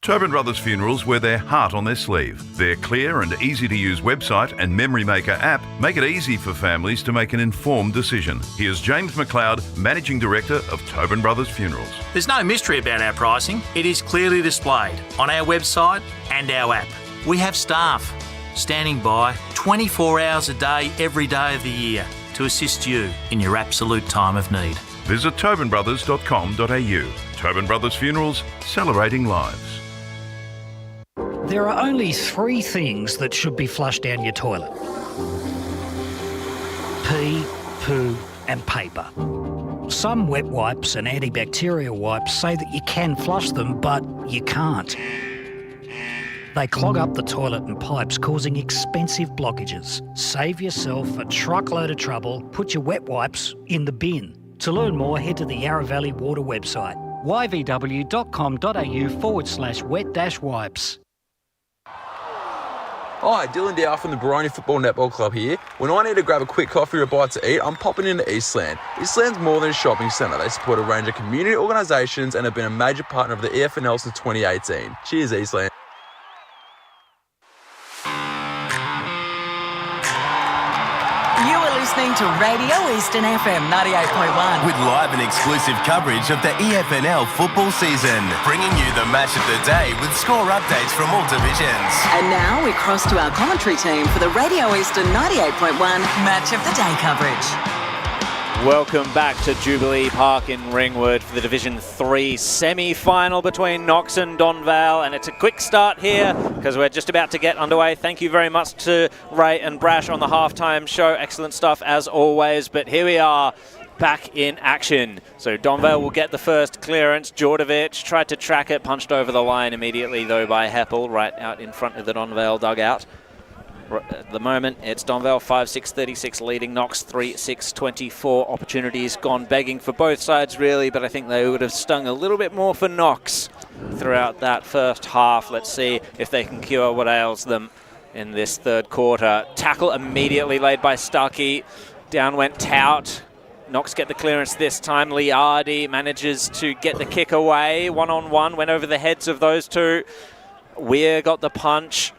Tobin Brothers Funerals wear their heart on their sleeve. Their clear and easy-to-use website and Memory Maker app make it easy for families to make an informed decision. Here's James McLeod, Managing Director of Tobin Brothers Funerals. There's no mystery about our pricing. It is clearly displayed on our website and our app. We have staff standing by 24 hours a day, every day of the year to assist you in your absolute time of need. Visit tobinbrothers.com.au. Tobin Brothers Funerals, celebrating lives. There are only 3 things that should be flushed down your toilet. Pee, poo and paper. Some wet wipes and antibacterial wipes say that you can flush them, but you can't. They clog up the toilet and pipes, causing expensive blockages. Save yourself a truckload of trouble. Put your wet wipes in the bin. To learn more, head to the Yarra Valley Water website, yvw.com.au/wet-wipes. Hi, Dylan Dow from the Baroni Football Netball Club here. When I need to grab a quick coffee or a bite to eat, I'm popping into Eastland. Eastland's more than a shopping centre. They support a range of community organisations and have been a major partner of the EFNL since 2018. Cheers, Eastland. You are listening listening to Radio Eastern FM 98.1. With live and exclusive coverage of the EFNL football season, bringing you the match of the day with score updates from all divisions. And now we cross to our commentary team for the Radio Eastern 98.1 Match of the Day coverage. Welcome back to Jubilee Park in Ringwood for the Division 3 semi-final between Knox and Donvale, and it's a quick start here because we're just about to get underway. Thank you very much to Ray and Brash on the halftime show. Excellent stuff as always, but here we are back in action. So Donvale will get the first clearance. Jordovic tried to track it, punched over the line immediately though by Heppel right out in front of the Donvale dugout. At the moment, it's Donvale 5-6-36 leading Knox 3-6-24. Opportunities gone begging for both sides, really, but I think they would have stung a little bit more for Knox throughout that first half. Let's see if they can cure what ails them in this third quarter. Tackle immediately laid by Stuckey. Down went Tout. Knox get the clearance this time. Liardi manages to get the kick away. One-on-one, went over the heads of those two. Weir got the punch.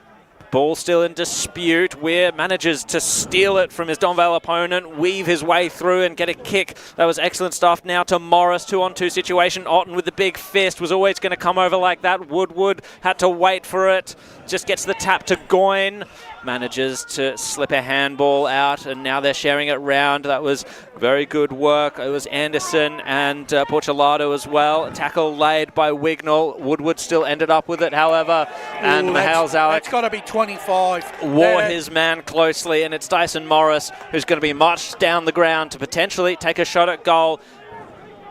Ball still in dispute. Weir manages to steal it from his Donvale opponent, weave his way through and get a kick. That was excellent stuff. Now to Morris, 2-on-2 situation. Otten with the big fist was always going to come over like that. Woodward had to wait for it. Just gets the tap to Goyne. Manages to slip a handball out, and now they're sharing it round. That was very good work. It was Anderson and Porcelado as well. A tackle laid by Wignall. Woodward still ended up with it, however, and Mihail Zalek. That's got to be 25. Wore his man closely, and it's Dyson Morris who's going to be marched down the ground to potentially take a shot at goal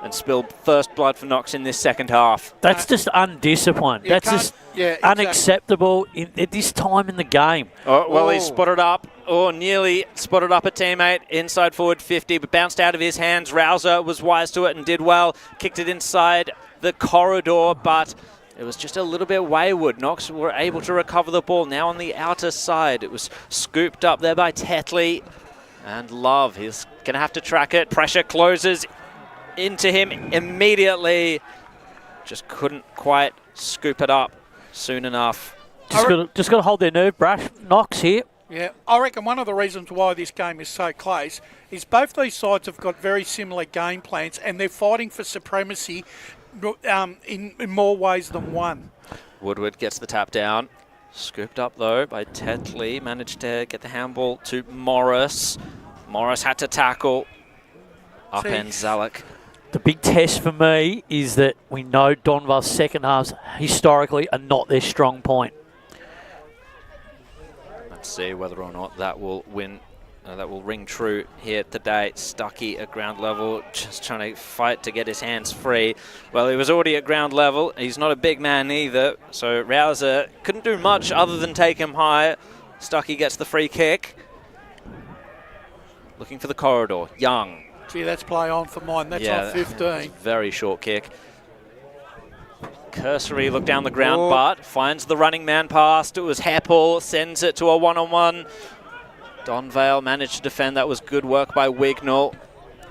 and spill first blood for Knox in this second half. That's just undisciplined. That's just unacceptable at this time in the game. Oh, well, he spotted up, or nearly spotted up a teammate inside forward 50, but bounced out of his hands. Rouser was wise to it and did well. Kicked it inside the corridor, but it was just a little bit wayward. Knox were able to recover the ball. Now on the outer side, it was scooped up there by Tetley. And Love, he's going to have to track it. Pressure closes into him immediately. Just couldn't quite scoop it up soon enough. Just got to hold their nerve, Brash. Knox here. Yeah, I reckon one of the reasons why this game is so close is both these sides have got very similar game plans and they're fighting for supremacy in more ways than one. Woodward gets the tap down. Scooped up, though, by Tetley. Managed to get the handball to Morris. Morris had to tackle. Upend Zalek. The big test for me is that we know Donvale's second halves historically are not their strong point. Let's see whether or not that will win. That will ring true here today. Stuckey at ground level, just trying to fight to get his hands free. Well, he was already at ground level. He's not a big man either, so Rouser couldn't do much other than take him high. Stuckey gets the free kick. Looking for the corridor. Young. Gee, that's play on for mine. That's on 15. Very short kick. Cursory look down the ground, but finds the running man past. It was Heppel, sends it to a one-on-one. Donvale managed to defend. That was good work by Wignall.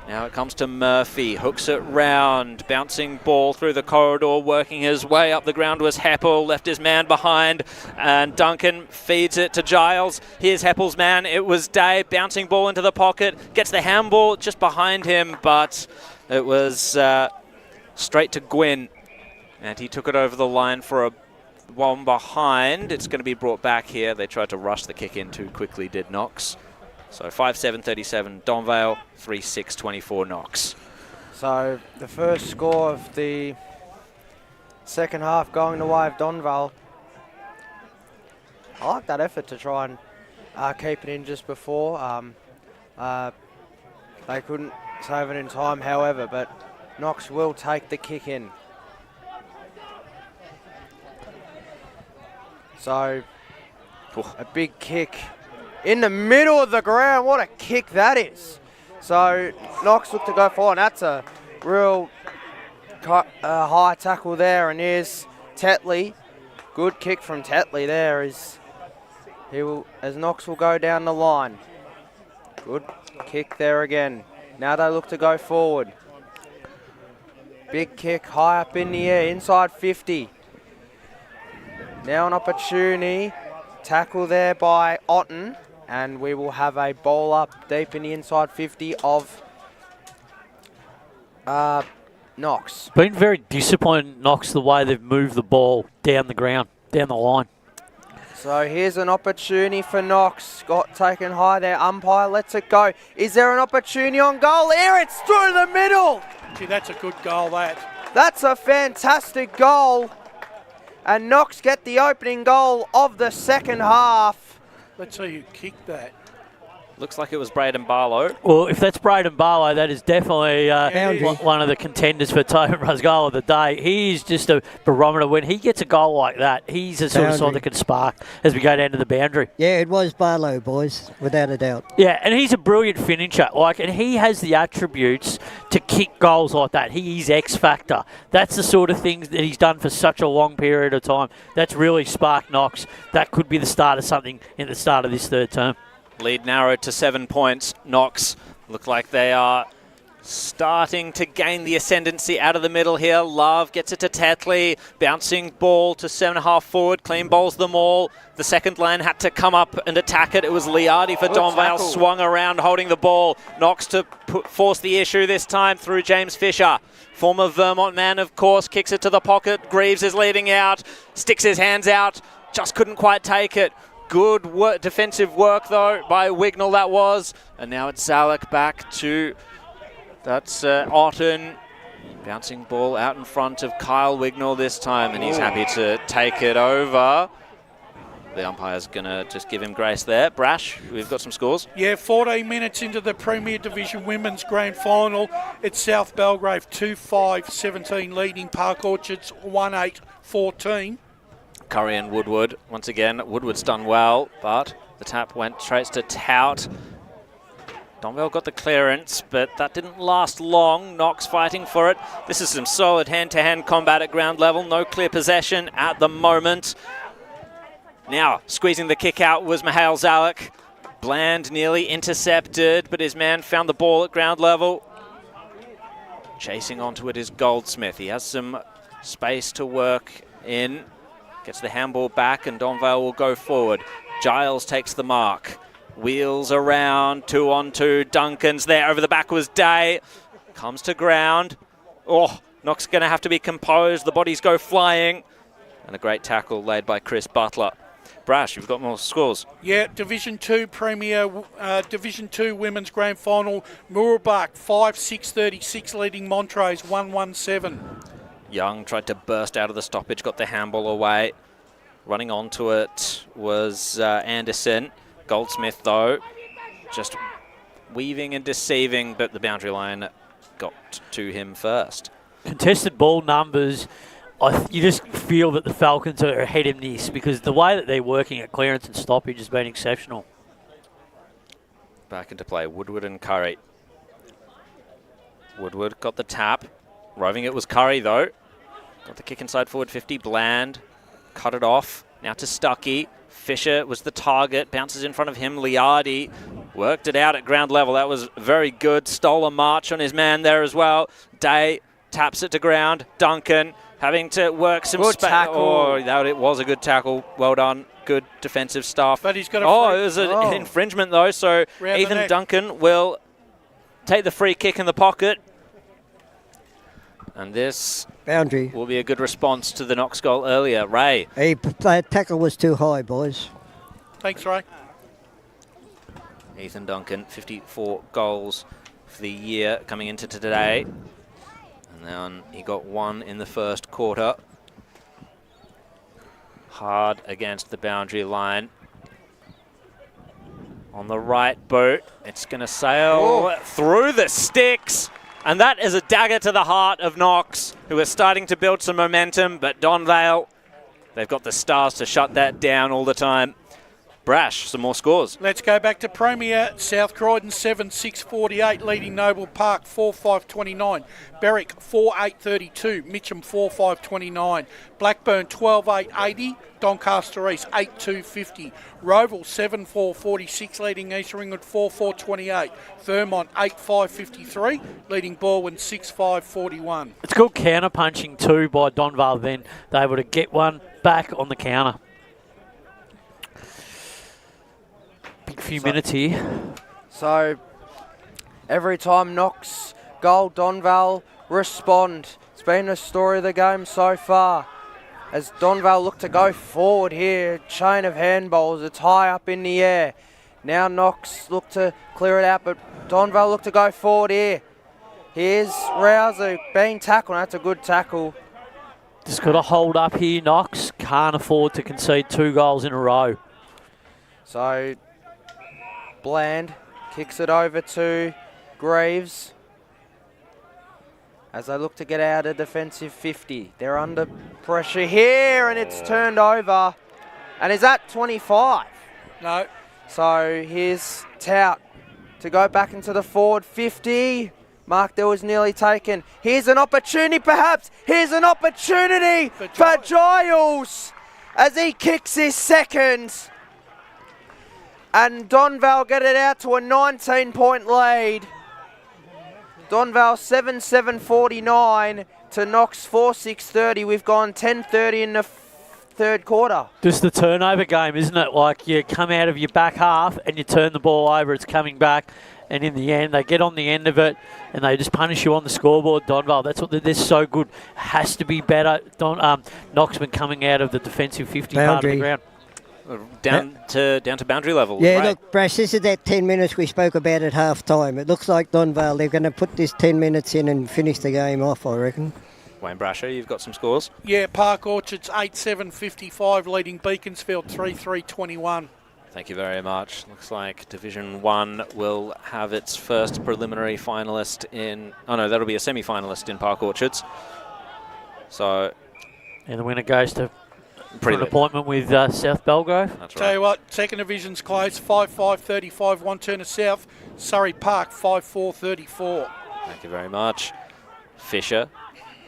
Now it comes to Murphy. Hooks it round. Bouncing ball through the corridor. Working his way up the ground was Heppel. Left his man behind. And Duncan feeds it to Giles. Here's Heppel's man. It was Day. Bouncing ball into the pocket. Gets the handball just behind him. But it was straight to Gwyn. And he took it over the line for a one behind. It's going to be brought back here. They tried to rush the kick in too quickly, did Knox. So 5-7-37 Donvale, 3-6-24 Knox. So the first score of the second half going the way of Donvale. I like that effort to try and keep it in just before. They couldn't save it in time, however, but Knox will take the kick in. So, a big kick in the middle of the ground. What a kick that is. So, Knox looked to go forward. That's a real high tackle there. And here's Tetley. Good kick from Tetley there as Knox will go down the line. Good kick there again. Now they look to go forward. Big kick high up in the air, inside 50. Now an opportunity. Tackle there by Otten. And we will have a ball up deep in the inside 50 of Knox. Been very disappointed, Knox, the way they've moved the ball down the ground, down the line. So here's an opportunity for Knox. Got taken high there. Umpire lets it go. Is there an opportunity on goal? Here it's through the middle. Gee, that's a good goal, that. That's a fantastic goal. And Knox get the opening goal of the second half. Let's see who kicked that. Looks like it was Braden Barlow. Well, if that's Braden Barlow, that is definitely one of the contenders for Tobin's goal of the day. He's just a barometer. When he gets a goal like that, he's the sort of side that can spark as we go down to the boundary. Yeah, it was Barlow, boys, without a doubt. Yeah, and he's a brilliant finisher. And he has the attributes to kick goals like that. He's X factor. That's the sort of things that he's done for such a long period of time. That's really sparked Knox. That could be the start of something in the start of this third term. Lead narrowed to 7 points. Knox look like they are starting to gain the ascendancy out of the middle here. Love gets it to Tetley. Bouncing ball to 7.5 forward. Clean bowls them all. The second line had to come up and attack it. It was Liardi for Donvale. Swung around holding the ball. Knox to force the issue this time through James Fisher. Former Vermont man, of course, kicks it to the pocket. Greaves is leading out. Sticks his hands out. Just couldn't quite take it. Good defensive work, though, by Wignall, that was. And now it's Zalek back to... That's Otten. Bouncing ball out in front of Kyle Wignall this time, and he's happy to take it over. The umpire's going to just give him grace there. Brash, we've got some scores. Yeah, 14 minutes into the Premier Division Women's Grand Final. It's South Belgrave 2-5-17 leading Park Orchards 1-8-14. Curry and Woodward. Once again, Woodward's done well, but the tap went straight to Tout. Donvale got the clearance, but that didn't last long. Knox fighting for it. This is some solid hand-to-hand combat at ground level. No clear possession at the moment. Now, squeezing the kick out was Mihail Zalek. Bland nearly intercepted, but his man found the ball at ground level. Chasing onto it is Goldsmith. He has some space to work in. Gets the handball back and Donvale will go forward. Giles takes the mark. Wheels around, 2-on-2. Duncan's there. Over the back was Day. Comes to ground. Oh, Knox going to have to be composed. The bodies go flying. And a great tackle laid by Chris Butler. Brash, you've got more scores. Yeah, Division 2 Premier, Division 2 Women's Grand Final. Moorabach 5-6-36 leading Montrose 1-1-7. Young tried to burst out of the stoppage, got the handball away. Running onto it was Anderson. Goldsmith, though, just weaving and deceiving, but the boundary line got to him first. Contested ball numbers, you just feel that the Falcons are ahead in this because the way that they're working at clearance and stoppage has been exceptional. Back into play, Woodward and Curry. Woodward got the tap. Roving it was Curry, though. Got the kick inside forward 50. Bland cut it off. Now to Stuckey. Fisher was the target. Bounces in front of him. Liardi worked it out at ground level. That was very good. Stole a march on his man there as well. Day taps it to ground. Duncan having to work some good tackle. Oh, it was a good tackle. Well done. Good defensive stuff. But he's got it was an infringement, though. So Ethan Duncan will take the free kick in the pocket. And this boundary will be a good response to the Knox goal earlier. Ray. That tackle was too high, boys. Thanks, Ray. Ethan Duncan, 54 goals for the year coming into today. And then he got one in the first quarter. Hard against the boundary line. On the right boot, it's going to sail through the sticks. And that is a dagger to the heart of Knox, who are starting to build some momentum. But Donvale, they've got the stars to shut that down all the time. Brash, some more scores. Let's go back to Premier. South Croydon 7-6-48, leading Noble Park 4-5-29. Berwick 4-8-32. Mitcham 4-5-29. Blackburn 12-8-80. Doncaster East 8-2-50. Roval 7-4-46, leading East Ringwood 4-4-28. Vermont 8-5-53, leading Balwyn 6-5-41. It's good counter punching too by Donvale then. They're able to get one back on the counter. Big few minutes here. So every time Knox goal, Donvale respond. It's been the story of the game so far. As Donvale look to go forward here, chain of handballs, it's high up in the air. Now Knox look to clear it out, but Donvale look to go forward here. Here's Rousey being tackled. That's a good tackle. Just got to hold up here, Knox. Can't afford to concede 2 goals in a row. So Bland kicks it over to Greaves as they look to get out a defensive 50. They're under pressure here, and it's turned over. And is that 25? No. So here's Tout to go back into the forward 50. Mark Dell was nearly taken. Here's an opportunity, perhaps. Here's an opportunity for Giles as he kicks his second. And Donvale get it out to a 19-point lead. Donvale 7-7-49 to Knox 4-6-30. We've gone 10-30 in the third quarter. Just the turnover game, isn't it? Like you come out of your back half and you turn the ball over, it's coming back. And in the end, they get on the end of it and they just punish you on the scoreboard, Donvale. That's what they're so good. Has to be better. Knox been coming out of the defensive 50 part of the ground. Down to boundary level. Yeah, right. look, Brash, this is that 10 minutes we spoke about at half-time. It looks like Donvale, they're going to put this 10 minutes in and finish the game off, I reckon. Wayne Brasher, you've got some scores. Yeah, Park Orchards 8-7-55, leading Beaconsfield 3-3-21. Thank you very much. Looks like Division 1 will have its first preliminary finalist in... Oh, no, that'll be a semi-finalist in Park Orchards. So... And the winner goes to... For an appointment with South Belgrove. That's right. Tell you what, second division's close, 5-5-35, one turn to South. Surrey Park, 5-4-34. Thank you very much. Fisher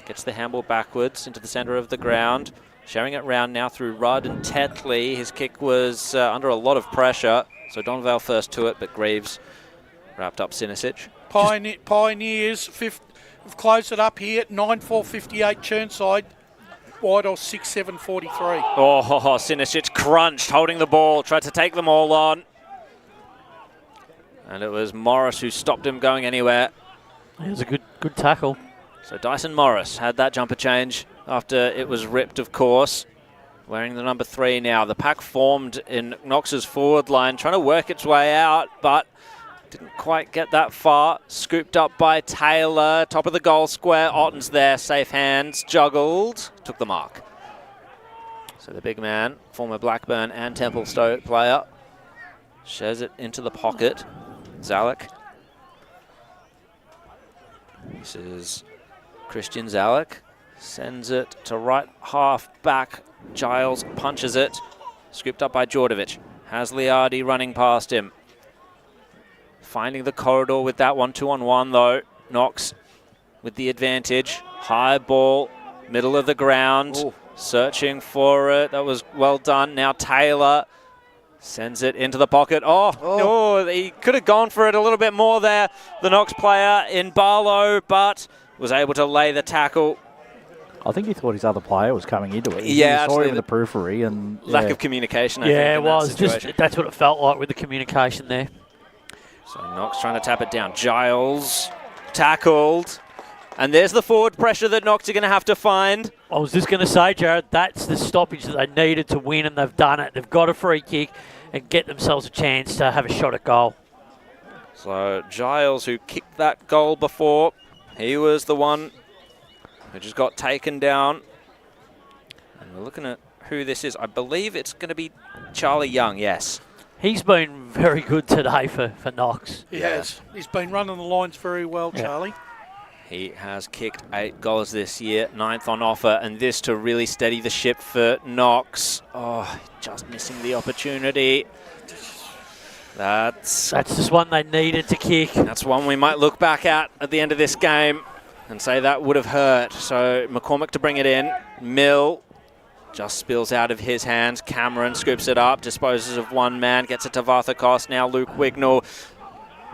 gets the handball backwards into the centre of the ground. Sharing it round now through Rudd and Tetley. His kick was under a lot of pressure. So Donvale first to it, but Greaves wrapped up Sinisic. Pioneers, have closed it up here, 9-4-58 Churnside. Whitehall 6-7-43. Oh, Sinisic crunched, holding the ball, tried to take them all on. And it was Morris who stopped him going anywhere. It was a good tackle. So Dyson Morris had that jumper change after it was ripped, of course. Wearing the number 3 now. The pack formed in Knox's forward line, trying to work its way out, but didn't quite get that far. Scooped up by Taylor. Top of the goal square. Otten's there. Safe hands. Juggled. Took the mark. So the big man, former Blackburn and Templestowe player, shares it into the pocket. Zalek. This is Christian Zalek. Sends it to right half back. Giles punches it. Scooped up by Djordjevic. Has Liardi running past him. Finding the corridor with that one, 2-on-1 though. Knox with the advantage. High ball, middle of the ground. Ooh. Searching for it. That was well done. Now Taylor sends it into the pocket. Oh, he could have gone for it a little bit more there. The Knox player in Barlow, but was able to lay the tackle. I think he thought his other player was coming into it. Yeah, he saw him in the periphery and lack of communication. I think, it was. That's what it felt like with the communication there. So Knox trying to tap it down. Giles tackled. And there's the forward pressure that Knox are going to have to find. I was just going to say, Jared, that's the stoppage that they needed to win, and they've done it. They've got a free kick and get themselves a chance to have a shot at goal. So Giles, who kicked that goal before, he was the one who just got taken down. And we're looking at who this is. I believe it's going to be Charlie Young, yes. He's been very good today for Knox. He has. He's been running the lines very well, Charlie. He has kicked 8 goals this year, 9th on offer, and this to really steady the ship for Knox. Oh, just missing the opportunity. That's just one they needed to kick. That's one we might look back at the end of this game and say that would have hurt. So McCormick to bring it in. Mill just spills out of his hands. Cameron scoops it up, disposes of one man, gets it to Varthakos. Now Luke Wignall.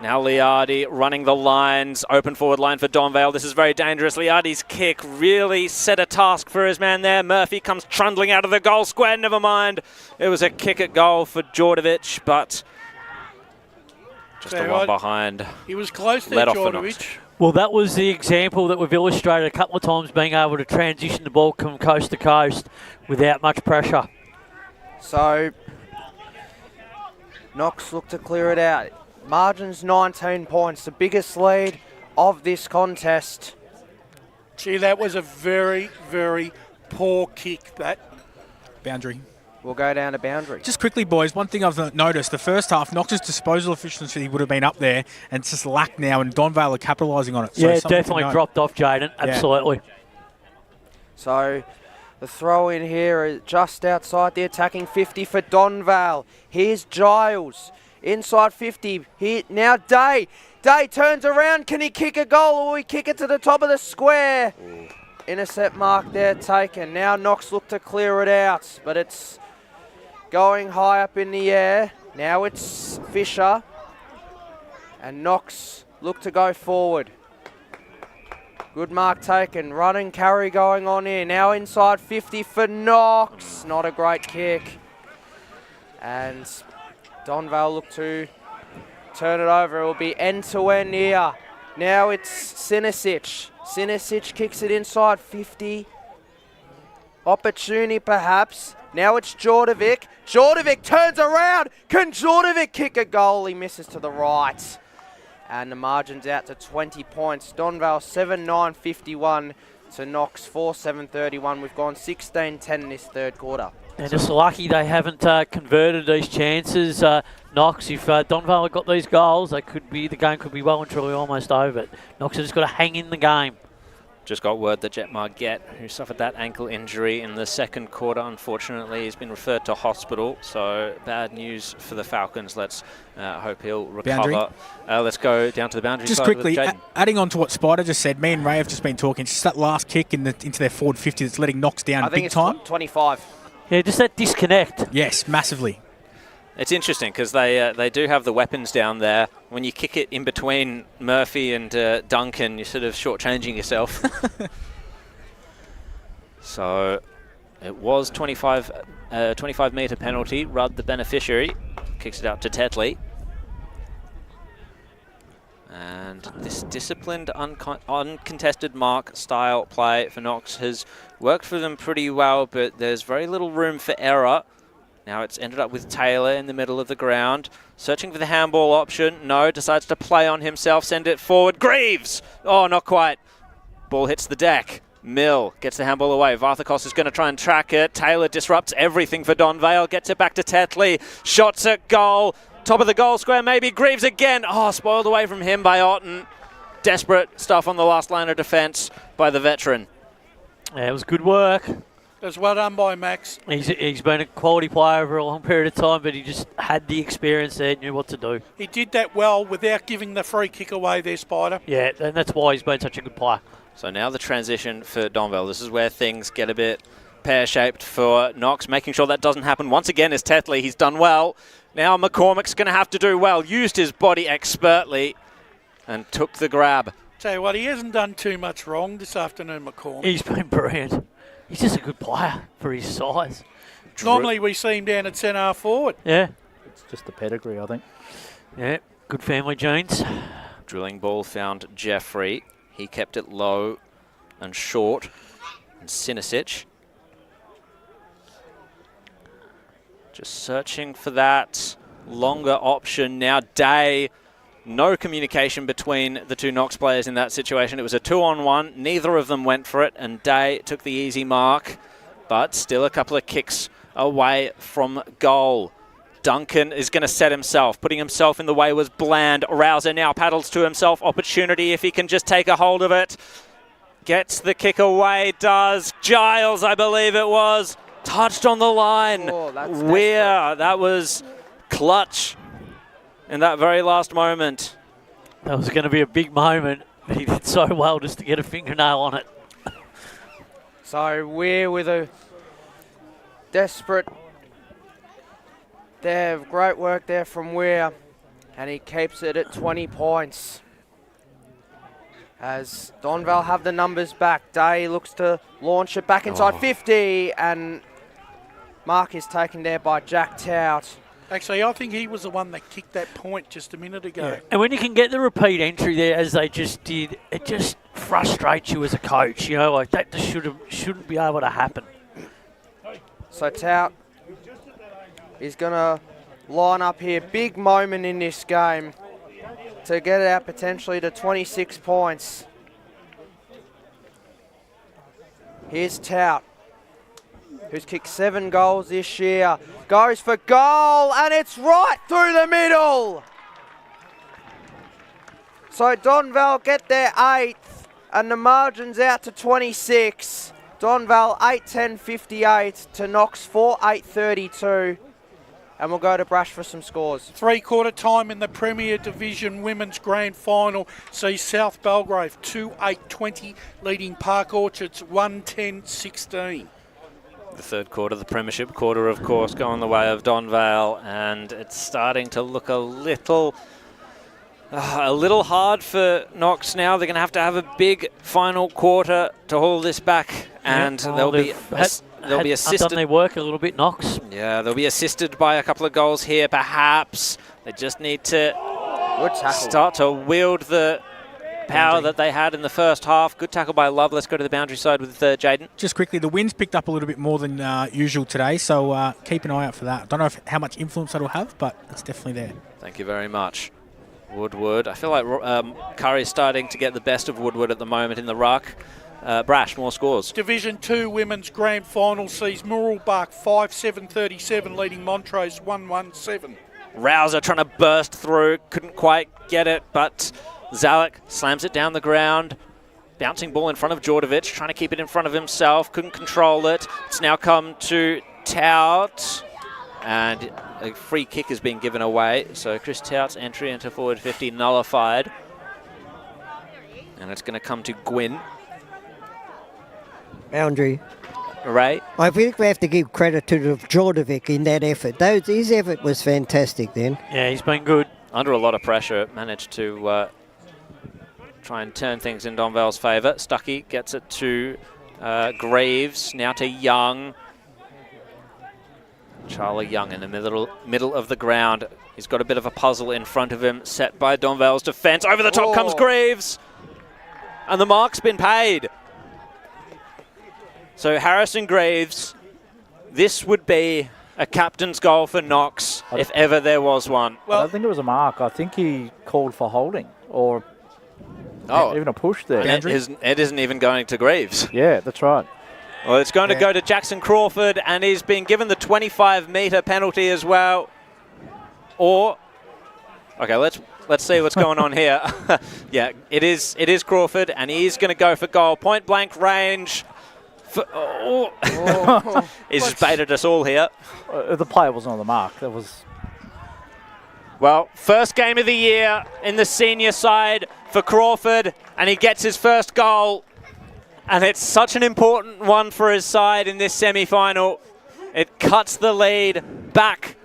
Now Liardi running the lines. Open forward line for Donvale. This is very dangerous. Liardi's kick really set a task for his man there. Murphy comes trundling out of the goal square. Never mind. It was a kick at goal for Djordjevic, but Just the one behind. He was close there, Let off for Knox. Djordjevic. Well, that was the example that we've illustrated a couple of times, being able to transition the ball from coast to coast without much pressure. So, Knox looked to clear it out. Margin's 19 points, the biggest lead of this contest. Gee, that was a very, very poor kick, that. Boundary. We'll go down to boundary. Just quickly, boys, one thing I've noticed, the first half, Knox's disposal efficiency would have been up there, and it's just lacked now, and Donvale are capitalising on it. So Yeah, definitely dropped off, Jaden. Absolutely. So the throw in here is just outside the attacking 50 for Donvale. Here's Giles. Inside 50. Here now Day. Day turns around. Can he kick a goal, or will he kick it to the top of the square? Intercept mark there taken. Now Knox look to clear it out, but it's going high up in the air. Now it's Fisher. And Knox look to go forward. Good mark taken. Running carry going on here. Now inside 50 for Knox. Not a great kick. And Donvale look to turn it over. It will be end-to-end here. Now it's Sinisic. Sinisic kicks it inside 50. Opportunity perhaps. Now it's Djordjevic. Djordjevic turns around. Can Djordjevic kick a goal? He misses to the right. And the margin's out to 20 points. Donvale 7-9-51 to Knox 4-7-31. We've gone 16-10 in this third quarter. They're just lucky they haven't converted these chances. Knox, if Donvale got these goals, the game could be well and truly almost over. Knox has just got to hang in the game. Just got word that Jet Margette, who suffered that ankle injury in the second quarter, unfortunately, has been referred to hospital. So bad news for the Falcons. Let's hope he'll recover. Let's go down to the boundary Just side quickly, with Jaden. adding on to what Spider just said, me and Ray have just been talking. Just that last kick into their forward 50 that's letting Knox down I think big it's time. 25. Yeah, just that disconnect. Yes, massively. It's interesting because they do have the weapons down there. When you kick it in between Murphy and Duncan, you're sort of shortchanging yourself. So it was 25-metre penalty. Rudd, the beneficiary, kicks it out to Tetley. And this disciplined, uncontested mark style play for Knox has worked for them pretty well, but there's very little room for error. Now it's ended up with Taylor in the middle of the ground. Searching for the handball option. No, decides to play on himself, send it forward. Greaves! Oh, not quite. Ball hits the deck. Mill gets the handball away. Varthakos is going to try and track it. Taylor disrupts everything for Donvale. Gets it back to Tetley. Shots at goal. Top of the goal square, maybe. Greaves again. Oh, spoiled away from him by Otten. Desperate stuff on the last line of defence by the veteran. Yeah, it was good work. It was well done by Max. He's been a quality player over a long period of time, but he just had the experience there, knew what to do. He did that well without giving the free kick away there, Spider. Yeah, and that's why he's been such a good player. So now the transition for Donvale. This is where things get a bit pear-shaped for Knox. Making sure that doesn't happen once again is Tetley. He's done well. Now McCormick's going to have to do well. Used his body expertly and took the grab. Tell you what, he hasn't done too much wrong this afternoon, McCormick. He's been brilliant. He's just a good player for his size. Normally we see him down at centre forward. Yeah. It's just the pedigree, I think. Yeah, good family genes. Drilling ball found Jeffrey. He kept it low and short. And Sinisic just searching for that longer option. Now Day. No communication between the two Knox players in that situation. It was a 2-on-1. Neither of them went for it, and Day took the easy mark, but still a couple of kicks away from goal. Duncan is going to set himself. Putting himself in the way was Bland. Rouser now paddles to himself. Opportunity if he can just take a hold of it. Gets the kick away, does. Giles, I believe it was. Touched on the line. Oh, that's Weir, that was clutch. In that very last moment. That was going to be a big moment, but he did so well just to get a fingernail on it. So Weir with a desperate there. Great work there from Weir. And he keeps it at 20 points. As Donvale have the numbers back. Day looks to launch it back inside 50. And mark is taken there by Jack Tout. Actually, I think he was the one that kicked that point just a minute ago. Yeah. And when you can get the repeat entry there, as they just did, it just frustrates you as a coach. You know, like that just shouldn't be able to happen. So Tout is going to line up here. Big moment in this game to get it out potentially to 26 points. Here's Tout, who's kicked 7 goals this year. Goes for goal, and it's right through the middle. So Donvale get their 8th, and the margin's out to 26. Donvale 8-10-58 to Knox 4-8-32. And we'll go to Brash for some scores. 3/4 time in the Premier Division Women's Grand Final sees South Belgrave 2-8-20, leading Park Orchards 1-10-16. The third quarter, the Premiership quarter, of course, going the way of Donvale, and it's starting to look a little hard for Knox now. They're going to have a big final quarter to haul this back, and they'll be assisted. Done their work a little bit, Knox. Yeah, they'll be assisted by a couple of goals here, perhaps. They just need to start to wield the power that they had in the first half. Good tackle by Love. Let's go to the boundary side with Jaden. Just quickly, the wind's picked up a little bit more than usual today, so keep an eye out for that. Don't know how much influence that'll have, but it's definitely there. Thank you very much. Woodward. I feel like Curry's starting to get the best of Woodward at the moment in the ruck. Brash, more scores. Division 2 Women's Grand Final sees Murrelbach 5-7-37, leading Montrose 1-1-7. Rouser trying to burst through, couldn't quite get it, but Zalek slams it down the ground. Bouncing ball in front of Djordjevic, trying to keep it in front of himself, couldn't control it. It's now come to Tout, and a free kick has been given away. So Chris Tout's entry into forward 50 nullified. And it's going to come to Gwyn. Boundary. Ray? I think we have to give credit to Djordjevic in that effort. His effort was fantastic then. Yeah, he's been good. Under a lot of pressure, managed to try and turn things in Donvale's favour. Stuckey gets it to Greaves, now to Young. Charlie Young in the middle of the ground. He's got a bit of a puzzle in front of him, set by Donvale's defence. Over the top comes Greaves, and the mark's been paid. So Harrison Greaves, this would be a captain's goal for Knox, if ever there was one. I don't think it was a mark. I think he called for holding, or even a push there. It isn't even going to Greaves. Yeah, that's right. Well, it's going to go to Jackson Crawford, and he's been given the 25-metre penalty as well. Or, okay, let's see what's going on here. Yeah, it is Crawford, and he's going to go for goal. Point blank range. He's just baited us all here. The player wasn't on the mark. That was. Well, first game of the year in the senior side for Crawford, and he gets his first goal. And it's such an important one for his side in this semi-final. It cuts the lead back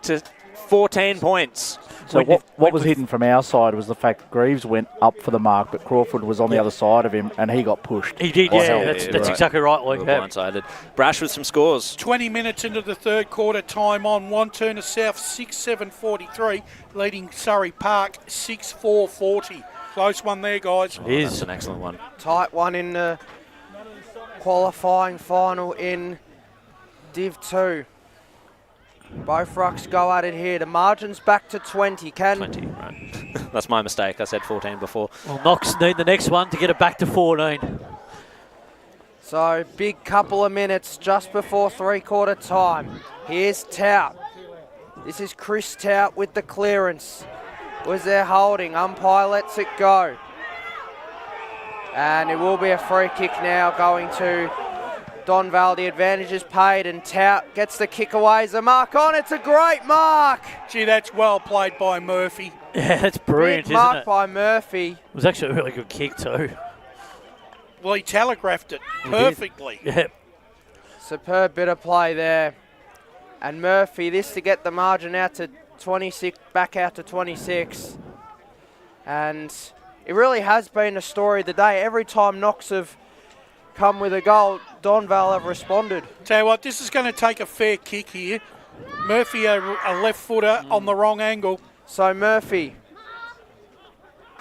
to 14 points. So what was hidden from our side was the fact Greaves went up for the mark, but Crawford was on the other side of him, and he got pushed. He did, yeah. That's exactly right, Luke. Blindsided. Brash with some scores. 20 minutes into the third quarter, time on. Wantirna South 6-7-43, leading Surrey Park 6-4-40. Close one there, guys. It is. That's an excellent one. Tight one in the qualifying final in Div 2. Both rucks go at it here. The margin's back to 20. 20, right. That's my mistake. I said 14 before. Well, Knox need the next one to get it back to 14. So, big couple of minutes just before three-quarter time. Here's Tout. This is Chris Tout with the clearance. Was there holding? Umpire lets it go. And it will be a free kick now going to Donvale. The advantage is paid, and Tout gets the kick away. Is the mark on? It's a great mark. Gee, that's well played by Murphy. Yeah, that's brilliant, Big mark by Murphy. It was actually a really good kick too. Well, he telegraphed it perfectly. Yeah. Superb bit of play there. And Murphy, this to get the margin out to 26, back out to 26. And it really has been a story of the day. Every time Knox have come with a goal, Donvale have responded. Tell you what, this is going to take a fair kick here. Murphy, a left footer on the wrong angle. So Murphy,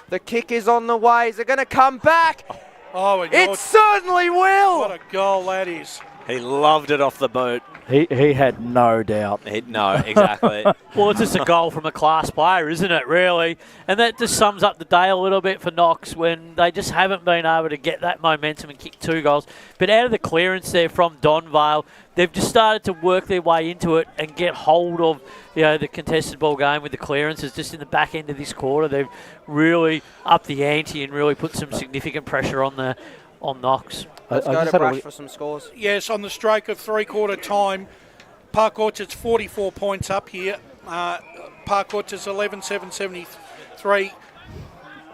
the kick is on the way. Is it going to come back? Oh, it certainly will. What a goal that is. He loved it off the boot. He had no doubt. No, exactly. Well, it's just a goal from a class player, isn't it, really? And that just sums up the day a little bit for Knox when they just haven't been able to get that momentum and kick 2 goals. But out of the clearance there from Donvale, they've just started to work their way into it and get hold of the contested ball game with the clearances just in the back end of this quarter. They've really upped the ante and really put some significant pressure on Knox. Let's go to Brash for some scores. Yes, on the stroke of three-quarter time, Park Orchard's 44 points up here. Park Orchard's 11-7-73.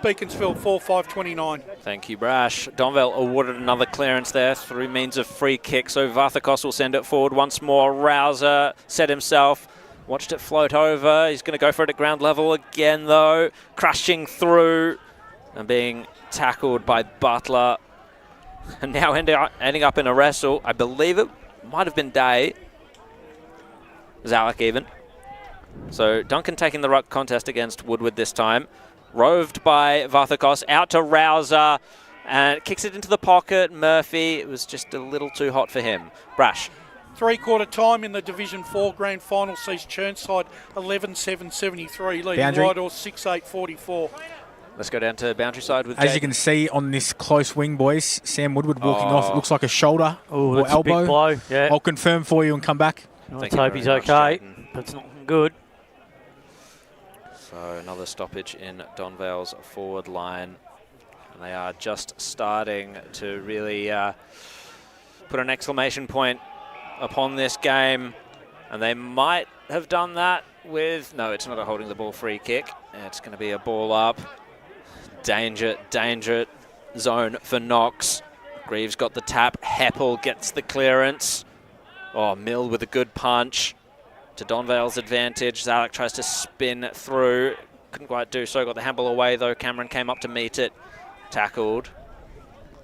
Beaconsfield 4-5-29. Thank you, Brash. Donvale awarded another clearance there through means of free kick. So Varthakos will send it forward once more. Rouser set himself. Watched it float over. He's going to go for it at ground level again, though. Crashing through and being tackled by Butler. And now ending up in a wrestle. I believe it might have been Day. Zalek even. So Duncan taking the ruck contest against Woodward this time. Roved by Varthakos. Out to Rouser. And kicks it into the pocket. Murphy. It was just a little too hot for him. Brash. Three-quarter time in the Division 4 Grand Final sees Churnside 11-7-73, leading Boundary. Whitehall 6-8-44. Let's go down to Boundary side with As Jake. you can see on this close wing, boys, Sam Woodward walking off. It looks like a shoulder or that's elbow. a big blow. Yeah. I'll confirm for you and come back. Let's hope he's okay, but it's not looking good. So another stoppage in Donvale's forward line. And they are just starting to really put an exclamation point upon this game. And they might have done that with... No, it's not a holding the ball free kick. It's going to be a ball up. Danger zone for Knox. Greaves got the tap. Heppel gets the clearance. Oh, Mill with a good punch to Donvale's advantage. Zalek tries to spin through. Couldn't quite do so. Got the handball away, though. Cameron came up to meet it. Tackled.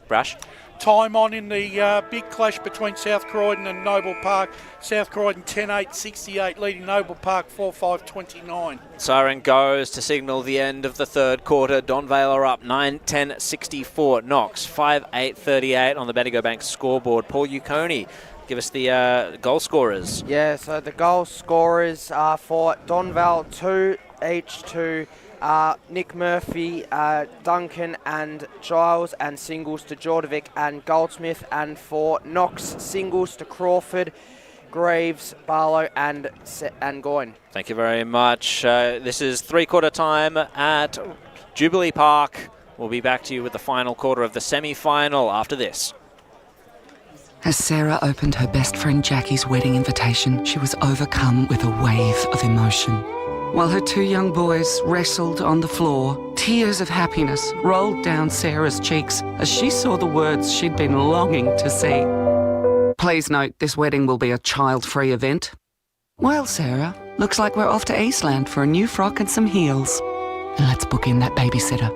Brash. Time on in the big clash between South Croydon and Noble Park. South Croydon 10-8-68, leading Noble Park 4-5-29. Siren goes to signal the end of the third quarter. Donvale are up 9-10-64. Knox 5-8-38 on the Bendigo Bank scoreboard. Paul Uconi, give us the goal scorers. Yeah, so the goal scorers are for Donvale 2 each to Nick Murphy, Duncan and Giles, and singles to Jordovic and Goldsmith, and for Knox, singles to Crawford, Greaves, Barlow and Goyne. Thank you very much. This is three-quarter time at Jubilee Park. We'll be back to you with the final quarter of the semi-final after this. As Sarah opened her best friend Jackie's wedding invitation, she was overcome with a wave of emotion. While her 2 young boys wrestled on the floor, tears of happiness rolled down Sarah's cheeks as she saw the words she'd been longing to see. Please note, this wedding will be a child-free event. Well, Sarah, looks like we're off to Eastland for a new frock and some heels. And let's book in that babysitter.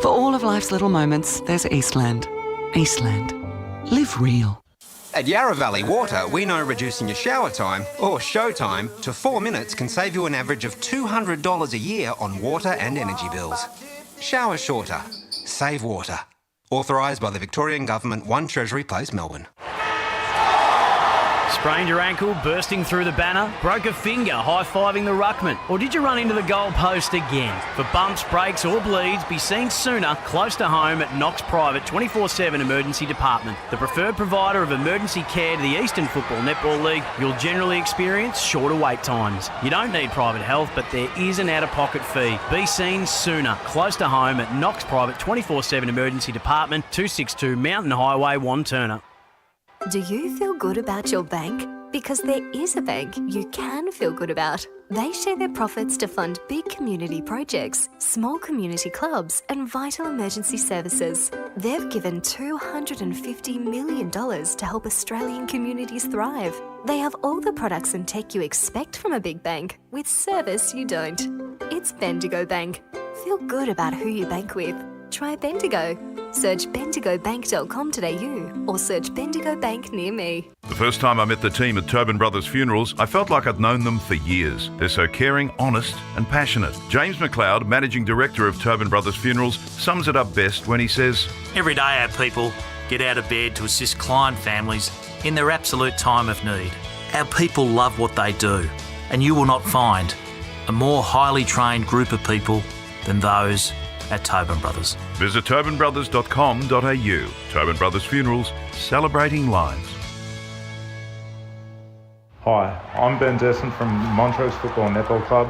For all of life's little moments, there's Eastland. Eastland. Live real. At Yarra Valley Water, we know reducing your shower time, or show time, to 4 minutes can save you an average of $200 a year on water and energy bills. Shower shorter. Save water. Authorised by the Victorian Government, 1 Treasury Place, Melbourne. Sprained your ankle, bursting through the banner? Broke a finger, high-fiving the ruckman? Or did you run into the goal post again? For bumps, breaks or bleeds, be seen sooner, close to home at Knox Private 24/7 Emergency Department. The preferred provider of emergency care to the Eastern Football Netball League, you'll generally experience shorter wait times. You don't need private health, but there is an out-of-pocket fee. Be seen sooner, close to home at Knox Private 24/7 Emergency Department, 262 Mountain Highway, Wanturna. Do you feel good about your bank? Because there is a bank you can feel good about. They share their profits to fund big community projects, small community clubs, and vital emergency services. They've given $250 million to help Australian communities thrive. They have all the products and tech you expect from a big bank, with service you don't. It's Bendigo Bank. Feel good about who you bank with. Try Bendigo. Search bendigobank.com.au or search Bendigo Bank near me. The first time I met the team at Tobin Brothers Funerals, I felt like I'd known them for years. They're so caring, honest and passionate. James McLeod, Managing Director of Tobin Brothers Funerals, sums it up best when he says, Every day our people get out of bed to assist client families in their absolute time of need. Our people love what they do, and you will not find a more highly trained group of people than those at Tobin Brothers. Visit tobinbrothers.com.au. Tobin Brothers Funerals, celebrating lives. Hi, I'm Ben Desson from Montrose Football Netball Club,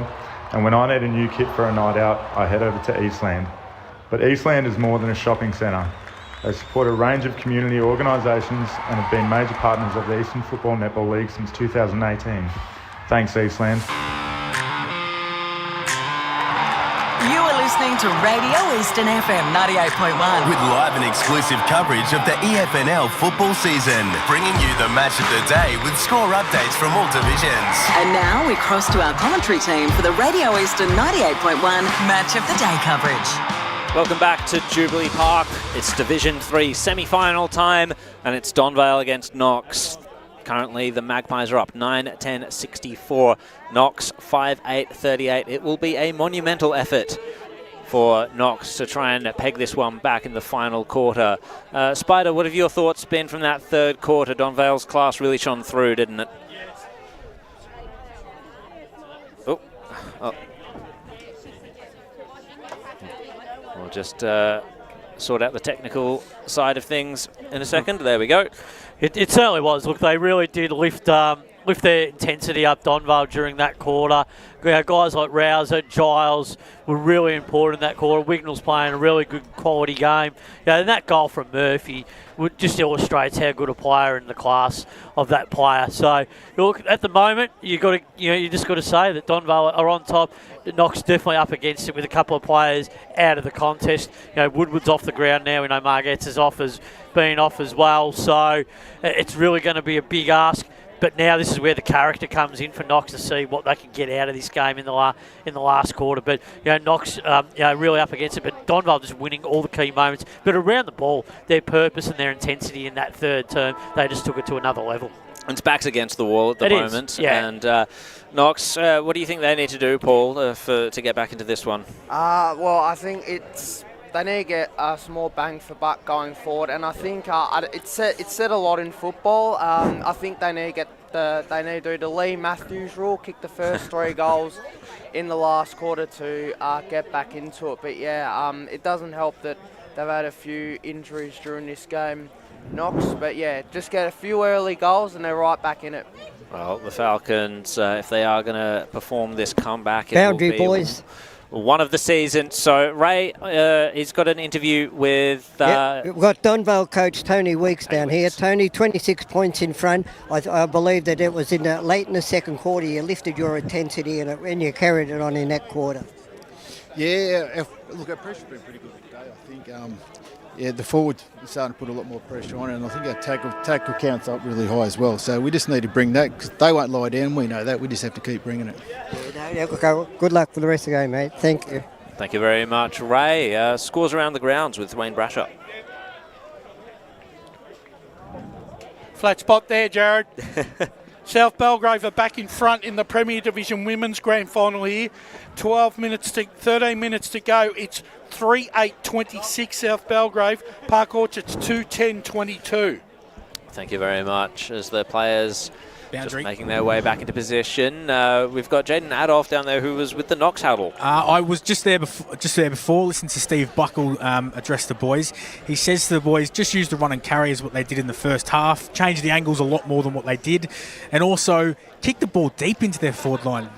and when I need a new kit for a night out, I head over to Eastland. But Eastland is more than a shopping centre. They support a range of community organisations and have been major partners of the Eastern Football Netball League since 2018. Thanks, Eastland. You are listening to Radio Eastern FM 98.1. With live and exclusive coverage of the EFNL football season, bringing you the match of the day with score updates from all divisions. And now we cross to our commentary team for the Radio Eastern 98.1 Match of the Day coverage. Welcome back to Jubilee Park. It's Division 3 semi-final time, and it's Donvale against Knox. Currently, the Magpies are up 9-10-64. Knox 5-8-38. It will be a monumental effort for Knox to try and peg this one back in the final quarter. Spider, what have your thoughts been from that third quarter? Donvale's class really shone through, didn't it? Oh. We'll just sort out the technical side of things in a second. There we go. It certainly was. Look, they really did lift their intensity up Donvale during that quarter. Guys like Rouser, Giles were really important in that quarter. Wignall's playing a really good quality game. And that goal from Murphy just illustrates how good a player in the class of that player. So look, at the moment, you just got to say that Donvale are on top. Knox definitely up against it with a couple of players out of the contest. Woodward's off the ground now. We know Margetts has been off as well. So it's really going to be a big ask. But now this is where the character comes in for Knox to see what they can get out of this game in the last quarter. But Knox really up against it. But Donvale just winning all the key moments. But around the ball, their purpose and their intensity in that third term, they just took it to another level. And it's backs against the wall at the moment. Yeah. And Knox, what do you think they need to do, Paul, to get back into this one? Well, I think they need to get some more bang for buck going forward, and I think it's said a lot in football. I think they need to do the Lee Matthews rule, kick the first 3 goals in the last quarter to get back into it. But yeah, it doesn't help that they've had a few injuries during this game, Knox. But yeah, just get a few early goals and they're right back in it. Well, the Falcons, if they are going to perform this comeback, Boundary it will be boys. One of the season. So Ray, he's got an interview with. We've got Donvale coach Tony Weeks down here. Tony, 26 points in front. I believe that it was late in the second quarter. You lifted your intensity and you carried it on in that quarter. Yeah, look, our pressure's been pretty good today. I think. The forward is starting to put a lot more pressure on it, and I think our tackle count's up really high as well. So we just need to bring that, because they won't lie down. We know that. We just have to keep bringing it. Good luck for the rest of the game, mate. Thank you. Thank you very much, Ray. Scores around the grounds with Wayne Brasher. Flat spot there, Jared. South Belgrave are back in front in the Premier Division Women's Grand Final here. 13 minutes to go. It's 3-8-26 South Belgrave. Park Orchards 2-10-22. Thank you very much. As the players Boundary. just making their way back into position, we've got Jaden Adolph down there, who was with the Knox huddle. I was just there before. Listen to Steve Buckle address the boys. He says to the boys, just use the run and carry as what they did in the first half. Change the angles a lot more than what they did, and also kick the ball deep into their forward line.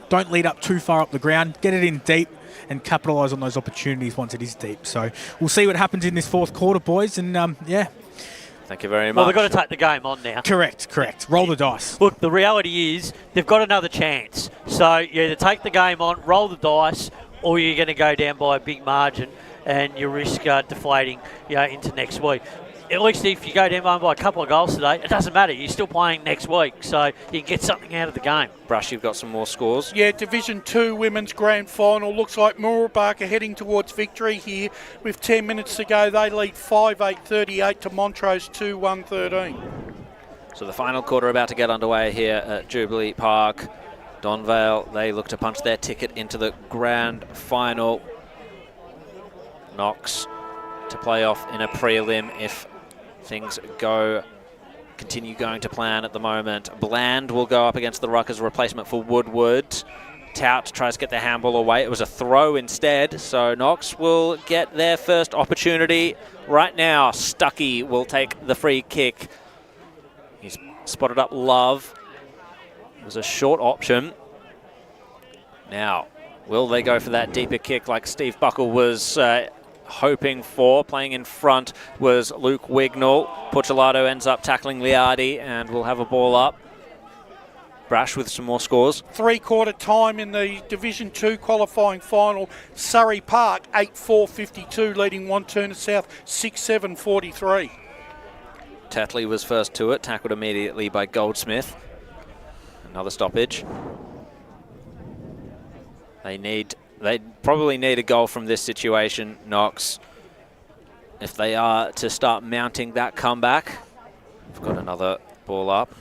Don't lead up too far up the ground. Get it in deep and capitalise on those opportunities once it is deep. So we'll see what happens in this fourth quarter, boys. And Thank you very much. Well, they've got to take the game on now. Correct. Roll the dice. Look, the reality is they've got another chance. So you either take the game on, roll the dice, or you're going to go down by a big margin and you risk deflating into next week. at least if you go down by a couple of goals today, it doesn't matter. You're still playing next week, so you can get something out of the game. Brush, you've got some more scores. Yeah, Division 2 Women's Grand Final. Looks like Mooroolbark are heading towards victory here. With 10 minutes to go, they lead 5-8-38 to Montrose 2-1-13. So the final quarter about to get underway here at Jubilee Park. Donvale, they look to punch their ticket into the grand final. Knox to play off in a prelim if things continue going to plan at the moment. Bland will go up against the ruck as a replacement for Woodward. Tout tries to get the handball away. It was a throw instead, so Knox will get their first opportunity right now. Stuckey will take the free kick. He's spotted up Love. It was a short option. Now, will they go for that deeper kick like Steve Buckle was hoping for? Playing in front was Luke Wignall. Puccilato ends up tackling Liardi and will have a ball up. Brash with some more scores. 3-quarter time in the Division 2 qualifying final. Surrey Park 8-4-52, leading Wantirna South 6-7-43. Tetley was first to it, tackled immediately by Goldsmith. Another stoppage. They probably need a goal from this situation, Knox, if they are to start mounting that comeback. We've got another ball up.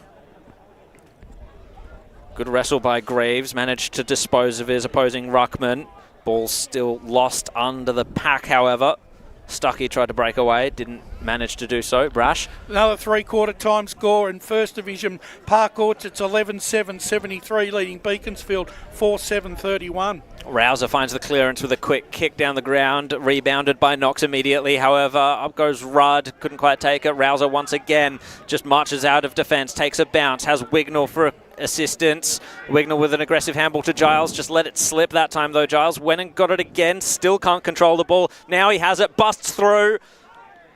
Good wrestle by Graves, managed to dispose of his opposing ruckman. Ball still lost under the pack, however. Stuckey tried to break away, didn't manage to do so. Brash. Another 3-quarter time score in First Division. Park Orchards 11-7-73, leading Beaconsfield 4-7-31. Rouser finds the clearance with a quick kick down the ground, rebounded by Knox immediately. However, up goes Rudd, couldn't quite take it. Rouser once again just marches out of defence, takes a bounce, has Wignall for assistance. Wignall with an aggressive handball to Giles, just let it slip that time though. Giles went and got it again, still can't control the ball. Now he has it, busts through.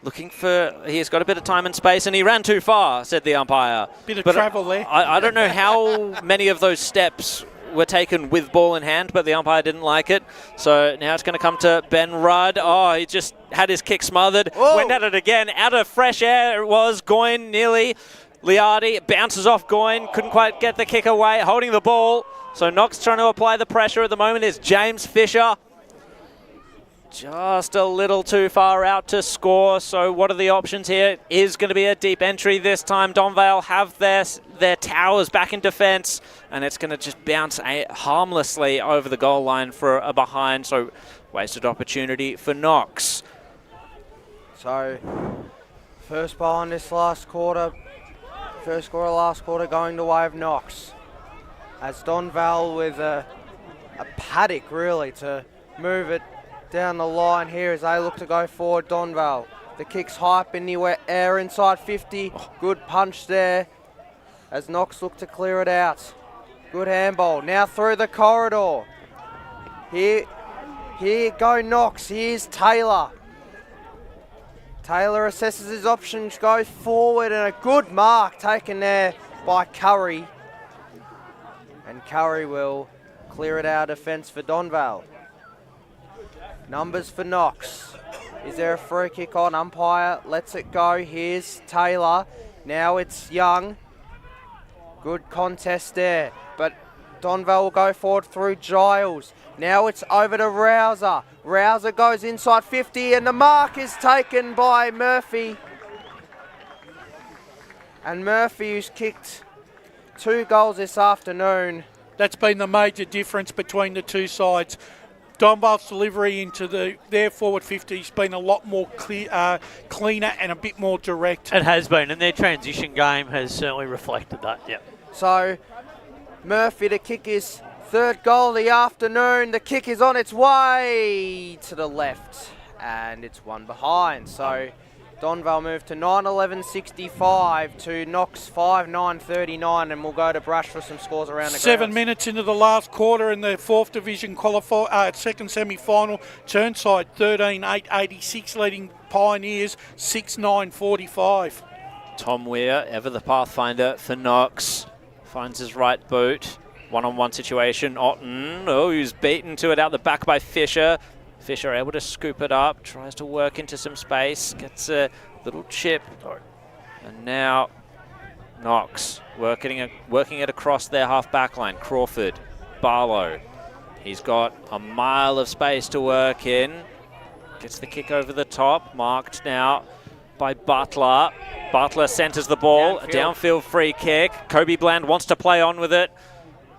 He's got a bit of time and space, and he ran too far, said the umpire. Bit of travel there. I don't know how many of those steps were taken with ball in hand, but the umpire didn't like it. So now it's going to come to Ben Rudd. Oh, he just had his kick smothered. Whoa. Went at it again. Out of fresh air it was. Goyne nearly. Liardi bounces off Goyne. Couldn't quite get the kick away. Holding the ball. So Knox trying to apply the pressure at the moment is James Fisher. Just a little too far out to score. So what are the options here? It is going to be a deep entry this time. Donvale have their towers back in defence, and it's going to just bounce harmlessly over the goal line for a behind. So wasted opportunity for Knox. So first ball in this last quarter. First score of last quarter going the way of Knox. As Donvale with a paddock really to move it down the line here as they look to go forward. Donvale, the kick's high up in the air inside 50. Good punch there as Knox look to clear it out. Good handball. Now through the corridor. Here go Knox. Here's Taylor. Taylor assesses his options, goes forward, and a good mark taken there by Curry. And Curry will clear it out of defence for Donvale. Numbers for Knox. Is there a free kick on? Umpire lets it go. Here's Taylor. Now it's Young. Good contest there. But Donvale will go forward through Giles. Now it's over to Rouser. Rouser goes inside 50 and the mark is taken by Murphy. And Murphy, who's kicked 2 goals this afternoon. That's been the major difference between the two sides. Donvale's delivery into their forward 50 has been a lot more cleaner and a bit more direct. It has been, and their transition game has certainly reflected that, yeah. So Murphy to kick his 3rd goal of the afternoon. The kick is on its way to the left, and it's one behind. So Donvale moved to 9-11-65 to Knox 5-9-39, and we'll go to Brush for some scores around the 7 grounds. minutes into the last quarter in the 4th Division second semi-final. Turnside 13-8-86, leading Pioneers 6-9-45. Tom Weir, ever the pathfinder for Knox, finds his right boot. One-on-one situation. Otten, he's beaten to it out the back by Fisher. Fisher able to scoop it up, tries to work into some space, gets a little chip. And now Knox working it across their half-back line. Crawford, Barlow. He's got a mile of space to work in. Gets the kick over the top, marked now by Butler. Butler centres the ball, downfield free kick. Kobe Bland wants to play on with it.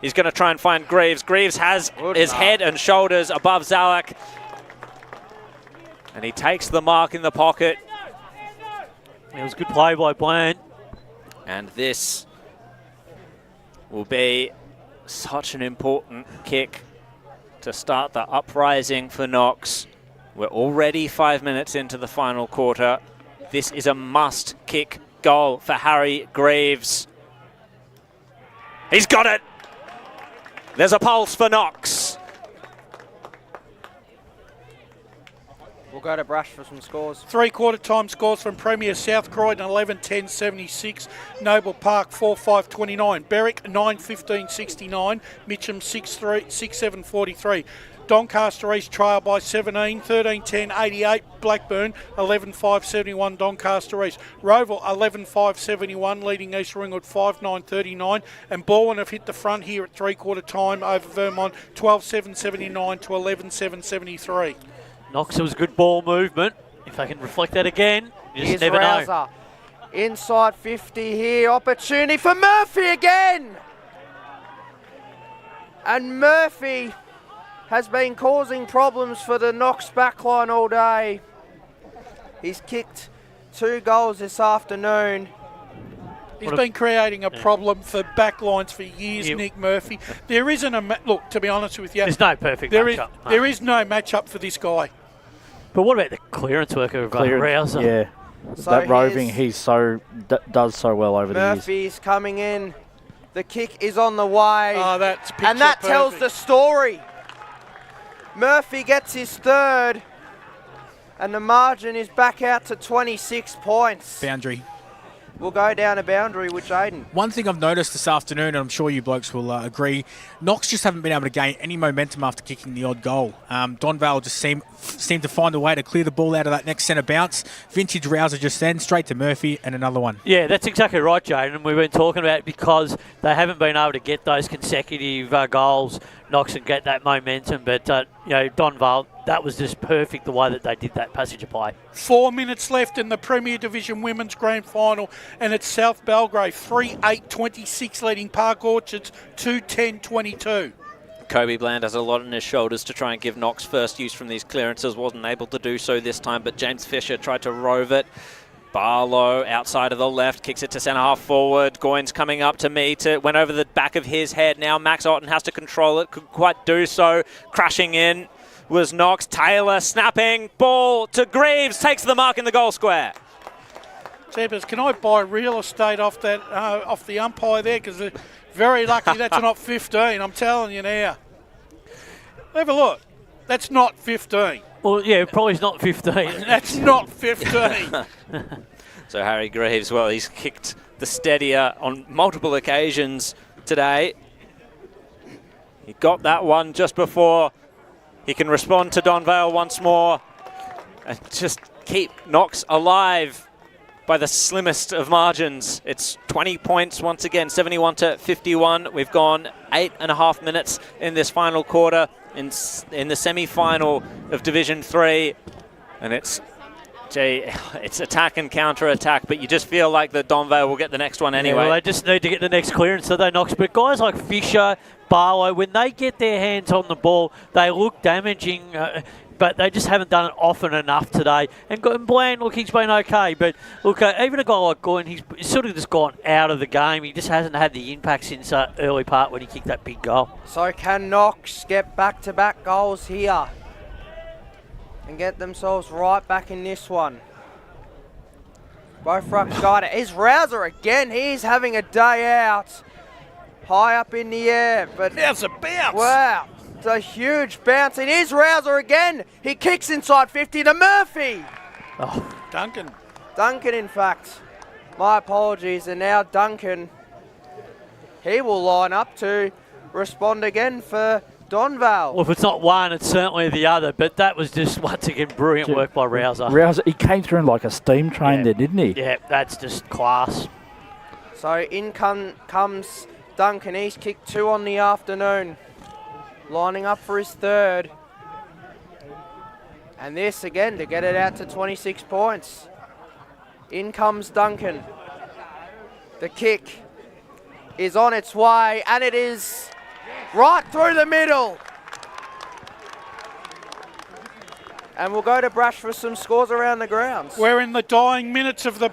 He's going to try and find Greaves. Greaves has his head and shoulders above Zalak. And he takes the mark in the pocket. It was a good play by Bland. And this will be such an important kick to start the uprising for Knox. We're already 5 minutes into the final quarter. This is a must-kick goal for Harry Greaves. He's got it! There's a pulse for Knox. We'll go to Brash for some scores. Three-quarter time scores from Premier South Croydon 11-10-76, Noble Park 4-5-29, Berwick 9-15-69, Mitcham 6-7-43. Doncaster East trail by 17, 13-10-88, Blackburn 11-5-71, Doncaster East. Roval 11-5-71, leading East Ringwood 5-9-39, and Balwyn have hit the front here at three-quarter time over Vermont 12-7-79 to 11-7-73. Knox, it was good ball movement. If they can reflect that again, you just Here's never Rouser. know. Inside 50 here, opportunity for Murphy again! And Murphy has been causing problems for the Knox backline all day. He's kicked 2 goals this afternoon. He's been creating a problem for backlines for years, Nick Murphy. There isn't a... Look, to be honest with you... There's no perfect matchup. There is no matchup for this guy. But what about the clearance work of Rouser? Yeah. So that roving, he's does so well over the years. Murphy's coming in. The kick is on the way. Oh, that's picture and that tells perfect. the story. Murphy gets his third. And the margin is back out to 26 points. Boundary. We'll go down a boundary with Jaden. One thing I've noticed this afternoon, and I'm sure you blokes will agree, Knox just haven't been able to gain any momentum after kicking the odd goal. Donvale just seemed to find a way to clear the ball out of that next centre bounce. Vintage Rouser just then, straight to Murphy, and another one. Yeah, that's exactly right, Jaden. And we've been talking about it because they haven't been able to get those consecutive goals, Knox, and get that momentum. But, Donvale, that was just perfect the way that they did that passage of play. 4 minutes left in the Premier Division Women's Grand Final, and it's South Belgrave 3-8-26 leading Park Orchards 2-10-22. Kobe Bland has a lot on his shoulders to try and give Knox first use from these clearances. Wasn't able to do so this time, but James Fisher tried to rove it. Barlow outside of the left, kicks it to centre half forward. Goins coming up to meet it. Went over the back of his head. Now Max Otten has to control it. Could quite do so. Crashing in was Knox. Taylor snapping. Ball to Greaves. Takes the mark in the goal square. Jeepers, can I buy real estate off that off the umpire there? Because they're very lucky that's not 15. I'm telling you now. Have a look. That's not 15. Well, yeah, probably it's not 15. That's not 15. So Harry Greaves, well, he's kicked the steadier on multiple occasions today. He got that one just before he can respond to Donvale once more and just keep Knox alive by the slimmest of margins. It's 20 points once again, 71-51. We've gone 8.5 minutes in this final quarter in the semi-final of Division 3, and it's attack and counter-attack, but you just feel like the Donvale will get the next one anyway. Yeah, well, they just need to get the next clearance so they Knox. But guys like Fisher, Barlow, when they get their hands on the ball, they look damaging, but they just haven't done it often enough today. And Bland, look, he's been okay, but look, even a guy like Goin, he's sort of just gone out of the game. He just hasn't had the impact since early part when he kicked that big goal. So can Knox get back-to-back goals here and get themselves right back in this one? Both rucks got it. Here's Rouser again. He's having a day out. High up in the air, but there's a bounce. Wow, it's a huge bounce. It is Rouser again. He kicks inside 50 to Murphy. Oh, Duncan, in fact. My apologies. And now Duncan, he will line up to respond again for Donvale. Well, if it's not one, it's certainly the other. But that was just, once again, brilliant work by Rouser. Rouser, he came through like a steam train there, didn't he? Yeah, that's just class. So in comes Duncan. He's kicked 2 on the afternoon. Lining up for his third. And this again to get it out to 26 points. In comes Duncan. The kick is on its way, and it is right through the middle. And we'll go to Brash for some scores around the grounds. We're in the dying minutes of the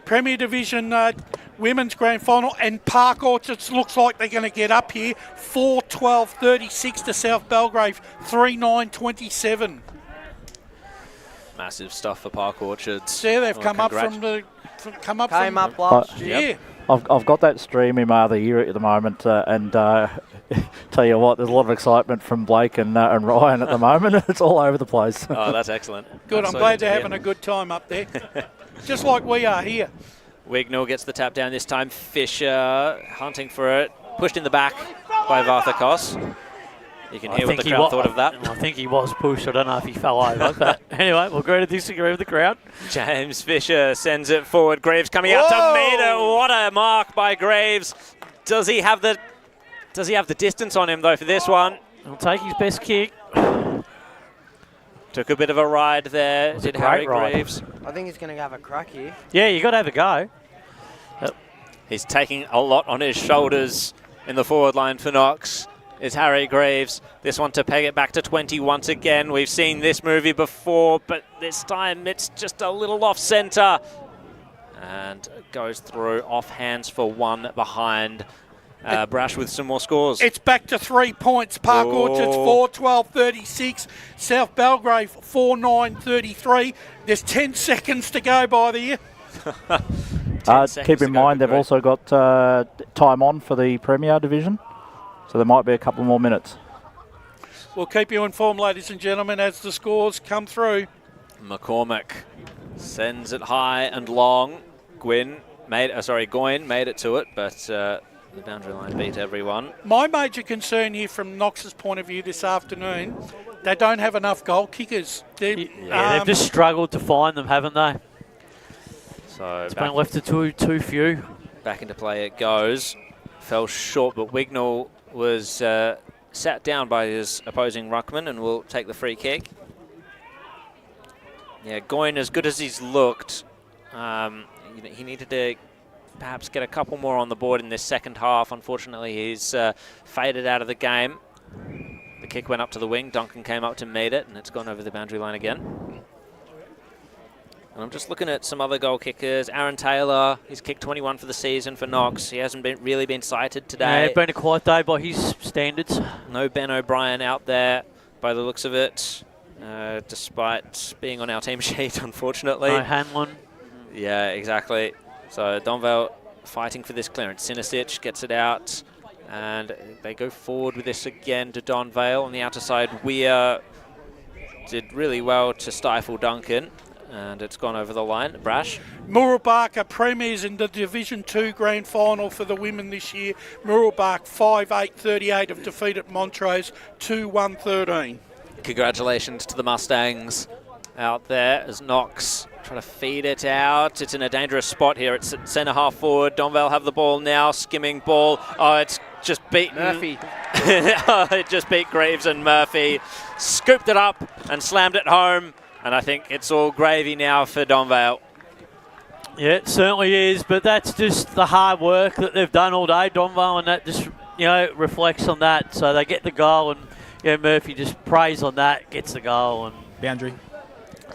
Premier Division Women's Grand Final, and Park Orchards looks like they're going to get up here. 4-12-36 to South Belgrave, 3-9-27. Massive stuff for Park Orchards. Yeah, they've come up Came up last year. I've got that stream in my other ear at the moment, and tell you what, there's a lot of excitement from Blake and Ryan at the moment. It's all over the place. Oh, that's excellent. Good, I'm glad they're having a good time up there. Just like we are here. Wignall gets the tap down this time. Fisher hunting for it. Pushed in the back by Varthakos. You can hear what the crowd thought of that. I think he was pushed. I don't know if he fell over. But anyway, we'll agree to disagree with the crowd. James Fisher sends it forward. Graves coming out to meet it. What a mark by Graves. Does he have the distance on him though for this one? He'll take his best kick. Took a bit of a ride there. Did Harry Graves. I think he's going to have a crack here. Yeah, you got to have a go. He's taking a lot on his shoulders in the forward line for Knox. Is Harry Graves. This one to peg it back to 20 once again. We've seen this movie before, but this time it's just a little off centre. And goes through off hands for one behind. Brash with some more scores. It's back to 3 points. Park Orchards 4-12-36. South Belgrave 4-9-33. There's 10 seconds to go by the year. Keep in mind they've also got time on for the Premier Division, so there might be a couple more minutes. We'll keep you informed, ladies and gentlemen, as the scores come through. McCormick sends it high and long. Goyne made it to it, but the boundary line beat everyone. My major concern here from Knox's point of view this afternoon, they don't have enough goal kickers. They've just struggled to find them, haven't they? So it's been left to too few. Back into play it goes. Fell short, but Wignall was sat down by his opposing ruckman and will take the free kick. Yeah, Goyne, as good as he's looked, he needed to perhaps get a couple more on the board in this second half. Unfortunately, he's faded out of the game. The kick went up to the wing. Duncan came up to meet it, and it's gone over the boundary line again. And I'm just looking at some other goal kickers. Aaron Taylor, he's kicked 21 for the season for Knox. He hasn't really been cited today. Yeah, been a quiet day by his standards. No Ben O'Brien out there by the looks of it, despite being on our team sheet, unfortunately. No Hanlon. Yeah, exactly. So Donvale fighting for this clearance. Sinisic gets it out, and they go forward with this again to Donvale. On the outer side, Weir did really well to stifle Duncan. And it's gone over the line. Brash. Mooroolbark are premiers in the Division 2 Grand Final for the women this year. Mooroolbark 5-8-38 have defeated Montrose 2-1-13. Congratulations to the Mustangs out there as Knox trying to feed it out. It's in a dangerous spot here. It's at centre half forward. Donvale have the ball now. Skimming ball. Oh, it's just beaten. Murphy. It just beat Graves, and Murphy scooped it up and slammed it home. And I think it's all gravy now for Donvale. Yeah, it certainly is, but that's just the hard work that they've done all day, Donvale, and that just, reflects on that. So they get the goal, and Murphy just prays on that, gets the goal. And boundary.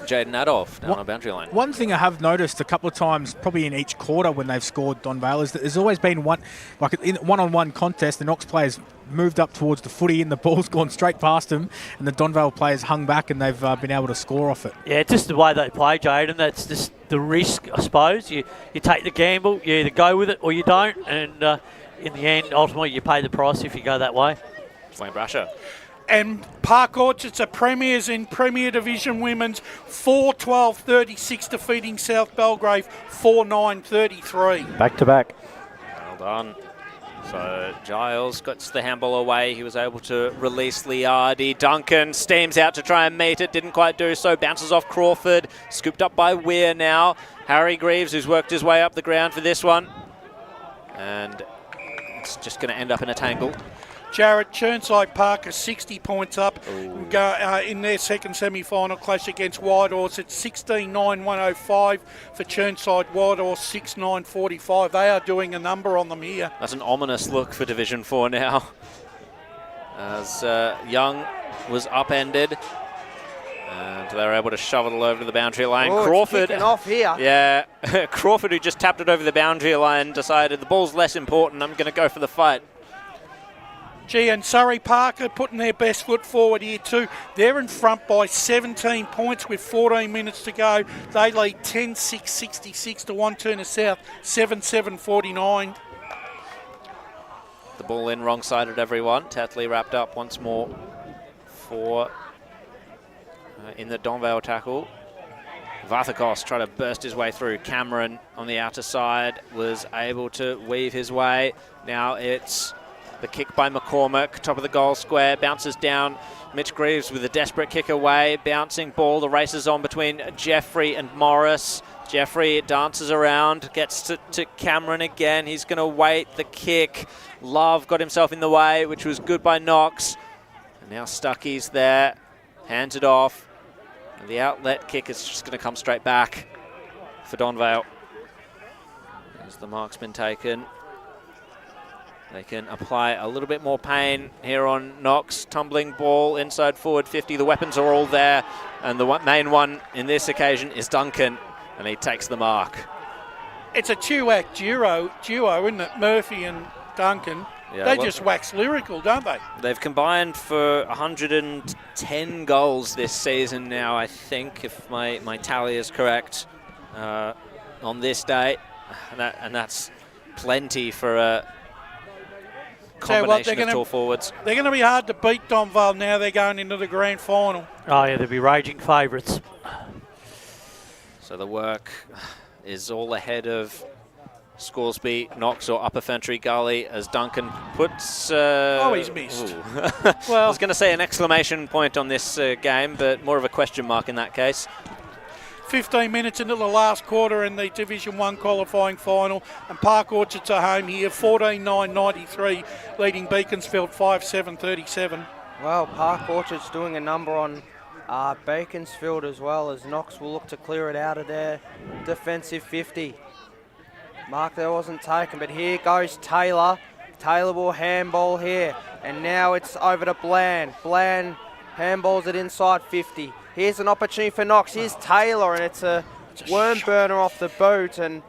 Jaden Adolf down on boundary line. One thing I have noticed a couple of times, probably in each quarter when they've scored Donvale, is that there's always been one-on-one contest. The Knox players moved up towards the footy and the ball's gone straight past them, and the Donvale players hung back and they've been able to score off it. Yeah, just the way they play, Jaden. That's just the risk, I suppose. You take the gamble, you either go with it or you don't, and in the end, ultimately, you pay the price if you go that way. Wayne Brasher. And Park Orchards are premiers in Premier Division Women's 4-12-36 defeating South Belgrave 4-9-33. Back to back. Well done. So Giles gets the handball away. He was able to release Liardi. Duncan steams out to try and meet it. Didn't quite do so. Bounces off Crawford. Scooped up by Weir now. Harry Greaves, who's worked his way up the ground for this one. And it's just going to end up in a tangle. Jared, Chirnside Park are 60 points up in their second semi-final clash against Whitehorse. It's 16-9-105 for Chirnside. Whitehorse 6-9-45. They are doing a number on them here. That's an ominous look for Division 4 now. As Young was upended. And they were able to shove it all over to the boundary line. Oh, Crawford. kicking off here. Yeah. Crawford, who just tapped it over the boundary line, decided the ball's less important. I'm going to go for the fight. Gee, and Surrey Park are putting their best foot forward here too. They're in front by 17 points with 14 minutes to go. They lead 10-6-66 to one turner south, 7-7-49. The ball in wrong-sided, everyone. Tatley wrapped up once more for in the Donvale tackle. Vathakos tried to burst his way through. Cameron on the outer side was able to weave his way. Now it's the kick by McCormick, top of the goal square, bounces down. Mitch Greaves with a desperate kick away, bouncing ball. The race is on between Jeffrey and Morris. Jeffrey dances around, gets to Cameron again. He's going to wait the kick. Love got himself in the way, which was good by Knox. And now Stuckey's there, hands it off. And the outlet kick is just going to come straight back for Donvale. As the mark's been taken. They can apply a little bit more pain here on Knox. Tumbling ball inside forward 50. The weapons are all there. And the main one in this occasion is Duncan. And he takes the mark. It's a two-act duo, isn't it? Murphy and Duncan. Yeah, they just wax lyrical, don't they? They've combined for 110 goals this season now, I think, if my tally is correct, on this day. And that's plenty for a combination of tall forwards. They're going to be hard to beat, Donvale, now they're going into the grand final. Oh, yeah, they'll be raging favourites. So the work is all ahead of Scoresby, Knox or Upper Ferntree Gully as Duncan puts... he's missed. Well, I was going to say an exclamation point on this game, but more of a question mark in that case. 15 minutes into the last quarter in the Division 1 qualifying final, and Park Orchards are home here, 14-9-93, leading Beaconsfield 5-7-37. Well, Park Orchards doing a number on Beaconsfield as well, as Knox will look to clear it out of their defensive 50. Mark there wasn't taken, but here goes Taylor. Taylor will handball here, and now it's over to Bland. Bland handballs it inside 50. Here's an opportunity for Knox. Here's Taylor, and it's a worm burner off the boot, and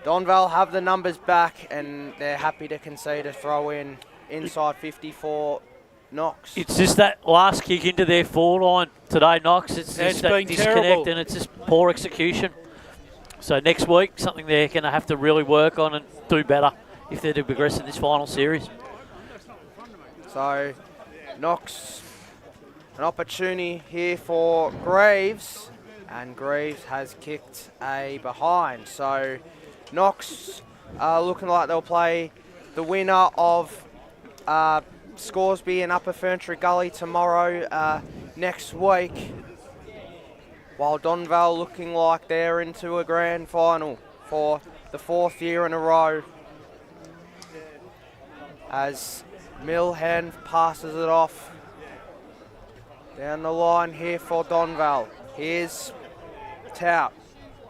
Donvale have the numbers back, and they're happy to concede a throw in inside 50 for Knox. It's just that last kick into their forward line today, Knox. It's just that disconnect, terrible. And it's just poor execution. So next week, something they're going to have to really work on and do better if they're to progress in this final series. So Knox, an opportunity here for Greaves, and Greaves has kicked a behind. So Knox looking like they'll play the winner of Scoresby and Upper Ferntree Gully tomorrow next week, while Donvale looking like they're into a grand final for the 4th year in a row, as Milhan passes it off down the line here for Donvale. Here's Tout.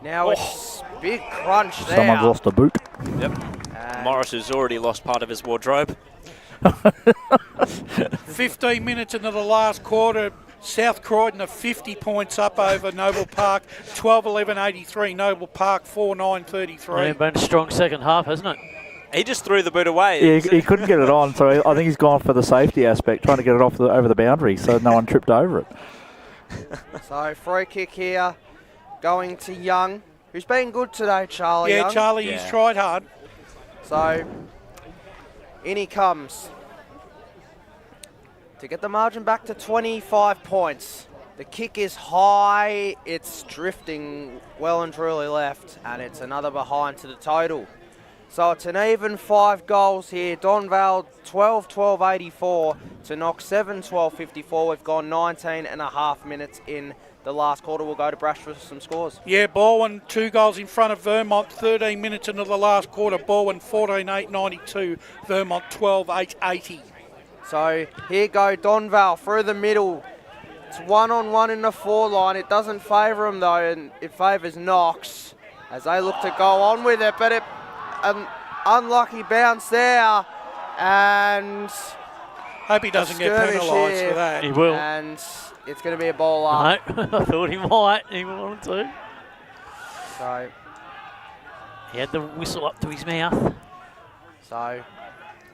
Now it's big crunch there. Someone's lost a boot. Yep. Morris has already lost part of his wardrobe. 15 minutes into the last quarter, South Croydon are 50 points up over Noble Park, 12-11-83. Noble Park 4-9-33. Yeah, been a strong second half, hasn't it? He just threw the boot away. Yeah, he couldn't get it on, so I think he's gone for the safety aspect, trying to get it off over the boundary so no one tripped over it. So free kick here, going to Young, who's been good today, Charlie. Yeah, Young. Charlie, he's tried hard. So in he comes to get the margin back to 25 points. The kick is high, it's drifting well and truly left, and it's another behind to the total. So it's an even 5 goals here. Donvale 12-12-84 to Knox 7-12-54. We've gone 19 and a half minutes in the last quarter. We'll go to Brash for some scores. Yeah, Baldwin 2 goals in front of Vermont, 13 minutes into the last quarter. Baldwin 14-8-92, Vermont 12-8-80. So here go Donvale through the middle. It's 1-on-1 in the 4 line. It doesn't favour them though, and it favours Knox as they look to go on with it, but an unlucky bounce there, and hope he doesn't get penalised for that. He will. And it's going to be a ball up. No, I thought he might. He wanted to. So he had the whistle up to his mouth. So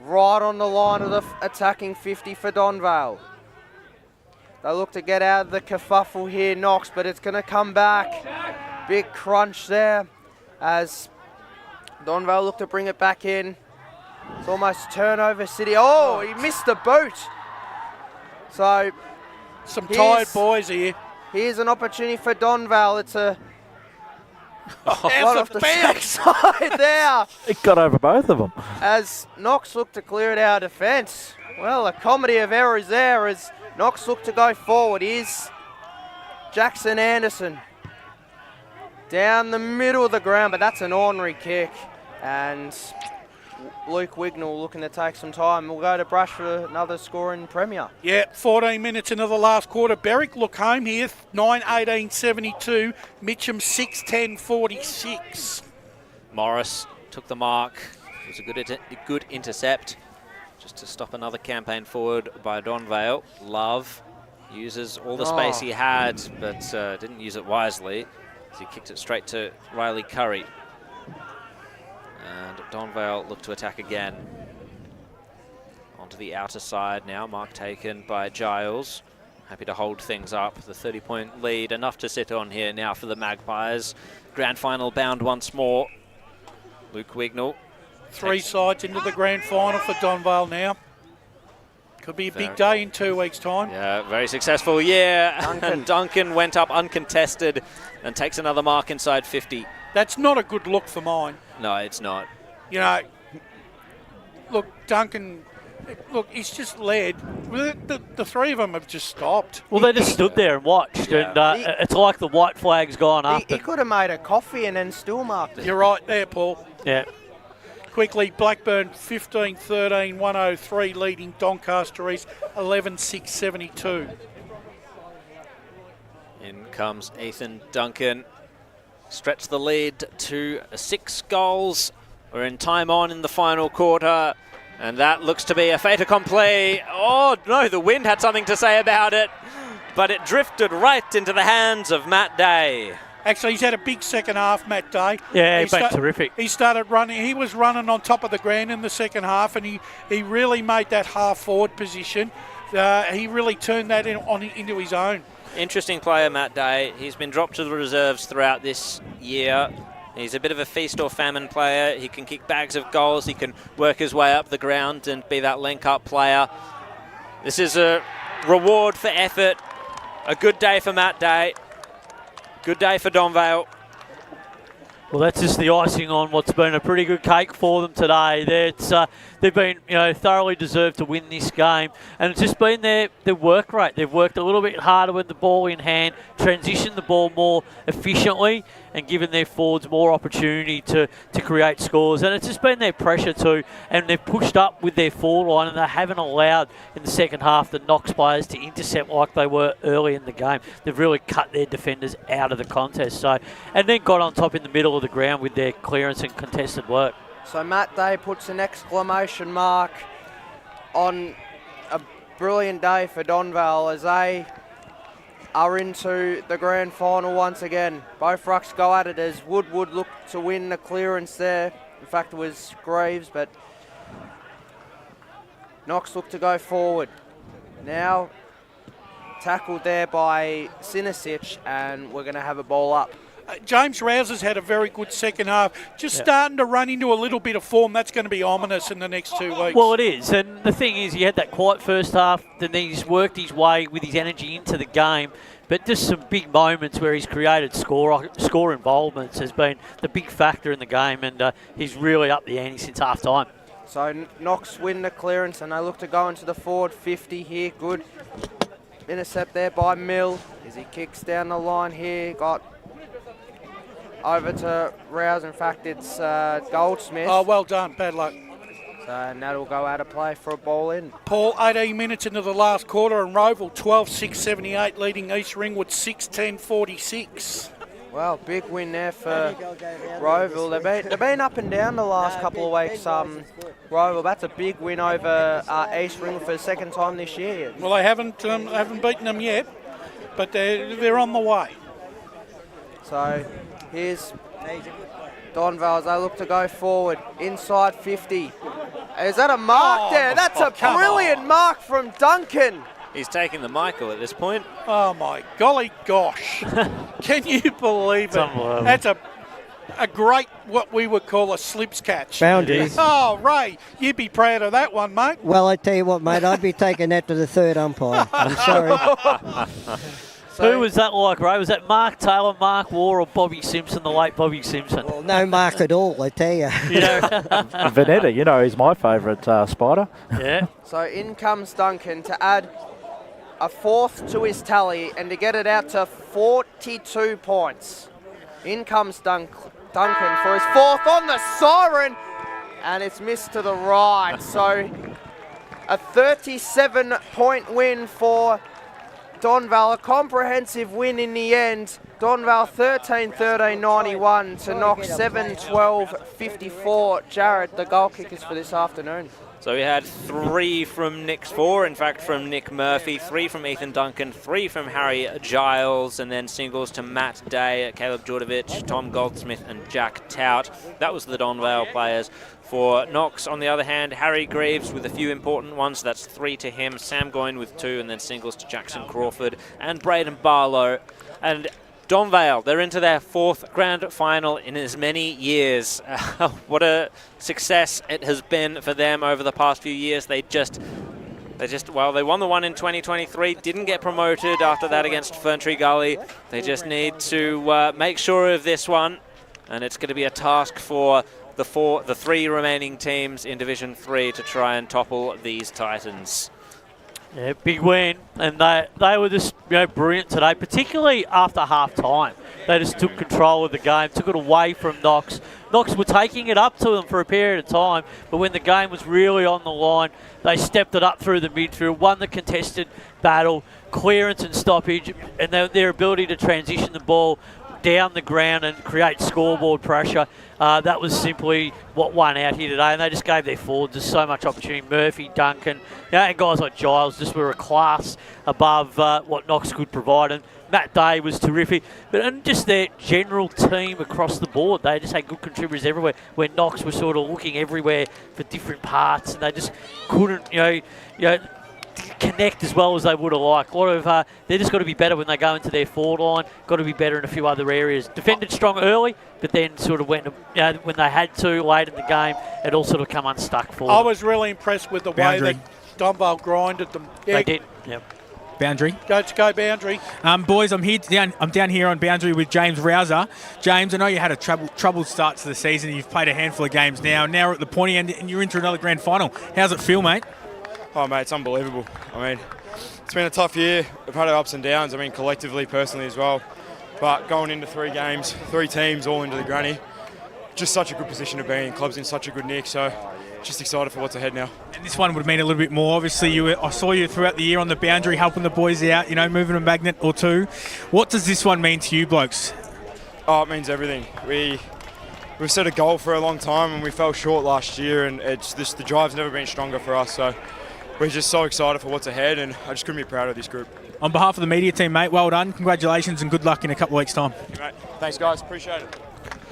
right on the line of the attacking 50 for Donvale. They look to get out of the kerfuffle here, Knox, but it's going to come back. Big crunch there as Donvale look to bring it back in. It's almost turnover city. Oh, he missed the boot. So some tired boys here. Here's an opportunity for Donvale. It's a one off the backside there. It got over both of them. As Knox looked to clear it out of defence. Well, a comedy of errors there as Knox looked to go forward. Here's Jackson Anderson. Down the middle of the ground, but that's an ornery kick. And Luke Wignall looking to take some time. We'll go to Brush for another score in Premier. Yeah, 14 minutes into the last quarter. Berwick look home here, 9-18-72. Mitcham 6-10-46. Morris took the mark. It was a good intercept just to stop another campaign forward by Donvale. Love uses all the space he had, but didn't use it wisely. He kicked it straight to Riley Curry. And Donvale look to attack again. Onto the outer side now. Mark taken by Giles. Happy to hold things up. The 30-point lead, enough to sit on here now for the Magpies. Grand final bound once more. Luke Wignall. 3 sides into the grand final for Donvale now. Could be a big day in 2 weeks' time. Yeah, very successful year. And Duncan went up uncontested and takes another mark inside 50. That's not a good look for mine. No, it's not. You know, look, Duncan, look, he's just led. The 3 of them have just stopped. Well, they just stood there and watched, and it's like the white flag's gone up. He could have made a coffee and then still marked it. You're right there, Paul. Yeah. Quickly, Blackburn 15-13, 103, leading Doncaster East 11-6-72. In comes Ethan Duncan. Stretch the lead to 6 goals. We're in time on in the final quarter, and that looks to be a fait accompli. Oh no, the wind had something to say about it, but it drifted right into the hands of Matt Day. Actually, he's had a big second half, Matt Day. Yeah, he's been terrific. He started running. He was running on top of the ground in the second half, and he really made that half-forward position. He really turned that into his own. Interesting player, Matt Day. He's been dropped to the reserves throughout this year. He's a bit of a feast or famine player. He can kick bags of goals. He can work his way up the ground and be that link-up player. This is a reward for effort. A good day for Matt Day. Good day for Donvale. Well, that's just the icing on what's been a pretty good cake for them today. They've been, thoroughly deserved to win this game, and it's just been their work rate. They've worked a little bit harder with the ball in hand, transitioned the ball more efficiently, and given their forwards more opportunity to create scores. And it's just been their pressure too, and they've pushed up with their forward line, and they haven't allowed in the second half the Knox players to intercept like they were early in the game. They've really cut their defenders out of the contest. And then got on top in the middle of the ground with their clearance and contested work. So Matt Day puts an exclamation mark on a brilliant day for Donvale as they are into the grand final once again. Both rucks go at it as Woodward looked to win the clearance there. In fact, it was Greaves, but Knox looked to go forward. Now tackled there by Sinisic, and we're going to have a ball up. James Rouser's had a very good second half. Just starting to run into a little bit of form. That's going to be ominous in the next 2 weeks. Well, it is. And the thing is, he had that quiet first half, then he's worked his way with his energy into the game. But just some big moments where he's created score involvements has been the big factor in the game, and he's really up the ante since half time. So Knox win the clearance, and they look to go into the forward 50 here. Good intercept there by Mill as he kicks down the line here. Got over to Rouse. In fact, it's Goldsmith. Oh, well done. Bad luck. So, and that'll go out of play for a ball in. Paul, 18 minutes into the last quarter, and Roval 12-6-78, leading East Ringwood 6-10-46. Well, big win there for Roval. They've been up and down the last couple of weeks. Roval, that's a big win over East Ringwood for the second time this year. Well, they haven't beaten them yet, but they're on the way. So here's Donvale as they look to go forward. Inside 50. Is that a mark there? That's a brilliant mark from Duncan. He's taking the Michael at this point. Oh, my golly gosh. Can you believe it? That's a great, what we would call a slips catch. Boundary. Oh, Ray, you'd be proud of that one, mate. Well, I tell you what, mate, I'd be taking that to the third umpire. I'm sorry. Who was that like, Ray? Was that Mark Taylor, Mark Waugh, or Bobby Simpson, the late Bobby Simpson? Well, no mark at all, I tell you. Vanetta, he's my favourite spider. Yeah. So in comes Duncan to add a fourth to his tally and to get it out to 42 points. In comes Duncan for his fourth on the siren, and it's missed to the right. So a 37-point win for Donvale, a comprehensive win in the end. Donvale 13-13-91 to Knox 7-12-54. Jared, the goal kickers for this afternoon. So we had 3 from Nick's 4, in fact from Nick Murphy, 3 from Ethan Duncan, 3 from Harry Giles, and then singles to Matt Day, Caleb Djordjevic, Tom Goldsmith and Jack Tout. That was the Donvale players. For Knox, on the other hand, Harry Greaves with a few important ones. That's 3 to him, Sam Goyne with 2, and then singles to Jackson Crawford and Braden Barlow. And Donvale, they're into their 4th grand final in as many years. What a success it has been for them over the past few years. They won the one in 2023, didn't get promoted after that against Ferntree Gully. They just need to make sure of this one, and it's going to be a task for the 3 remaining teams in Division 3 to try and topple these Titans. Yeah, big win, and they were just brilliant today, particularly after half time. They just took control of the game, took it away from Knox. Knox were taking it up to them for a period of time, but when the game was really on the line, they stepped it up through the midfield, won the contested battle, clearance and stoppage, and their ability to transition the ball down the ground and create scoreboard pressure. That was simply what won out here today, and they just gave their forwards just so much opportunity. Murphy, Duncan, and guys like Giles just were a class above what Knox could provide, and Matt Day was terrific. And just their general team across the board, they just had good contributors everywhere, where Knox was sort of looking everywhere for different parts, and they just couldn't, connect as well as they would have liked. A lot of they just got to be better when they go into their forward line. Got to be better in a few other areas. Defended strong early, but then sort of went when they had to late in the game, it all sort of come unstuck for them. I was really impressed with the way that Donvale grinded them. Yeah. They did. Yep. Boundary. Go Boundary. Boys, I'm down here on Boundary with James Rouser. James, I know you had a troubled start to the season. You've played a handful of games now. Now we're at the pointy end, and you're into another grand final. How's it feel, mate? Oh, mate, it's unbelievable. I mean, it's been a tough year. We've had our ups and downs, I mean, collectively, personally as well. But going into 3 games, 3 teams, all into the granny, just such a good position to be in. Club's in such a good nick, so just excited for what's ahead now. And this one would mean a little bit more. Obviously, I saw you throughout the year on the Boundary, helping the boys out, moving a magnet or 2. What does this one mean to you blokes? Oh, it means everything. We've set a goal for a long time, and we fell short last year, and the drive's never been stronger for us, so we're just so excited for what's ahead, and I just couldn't be prouder of this group. On behalf of the media team, mate, well done. Congratulations and good luck in a couple of weeks' time. Thank you, mate. Thanks, guys. Appreciate it.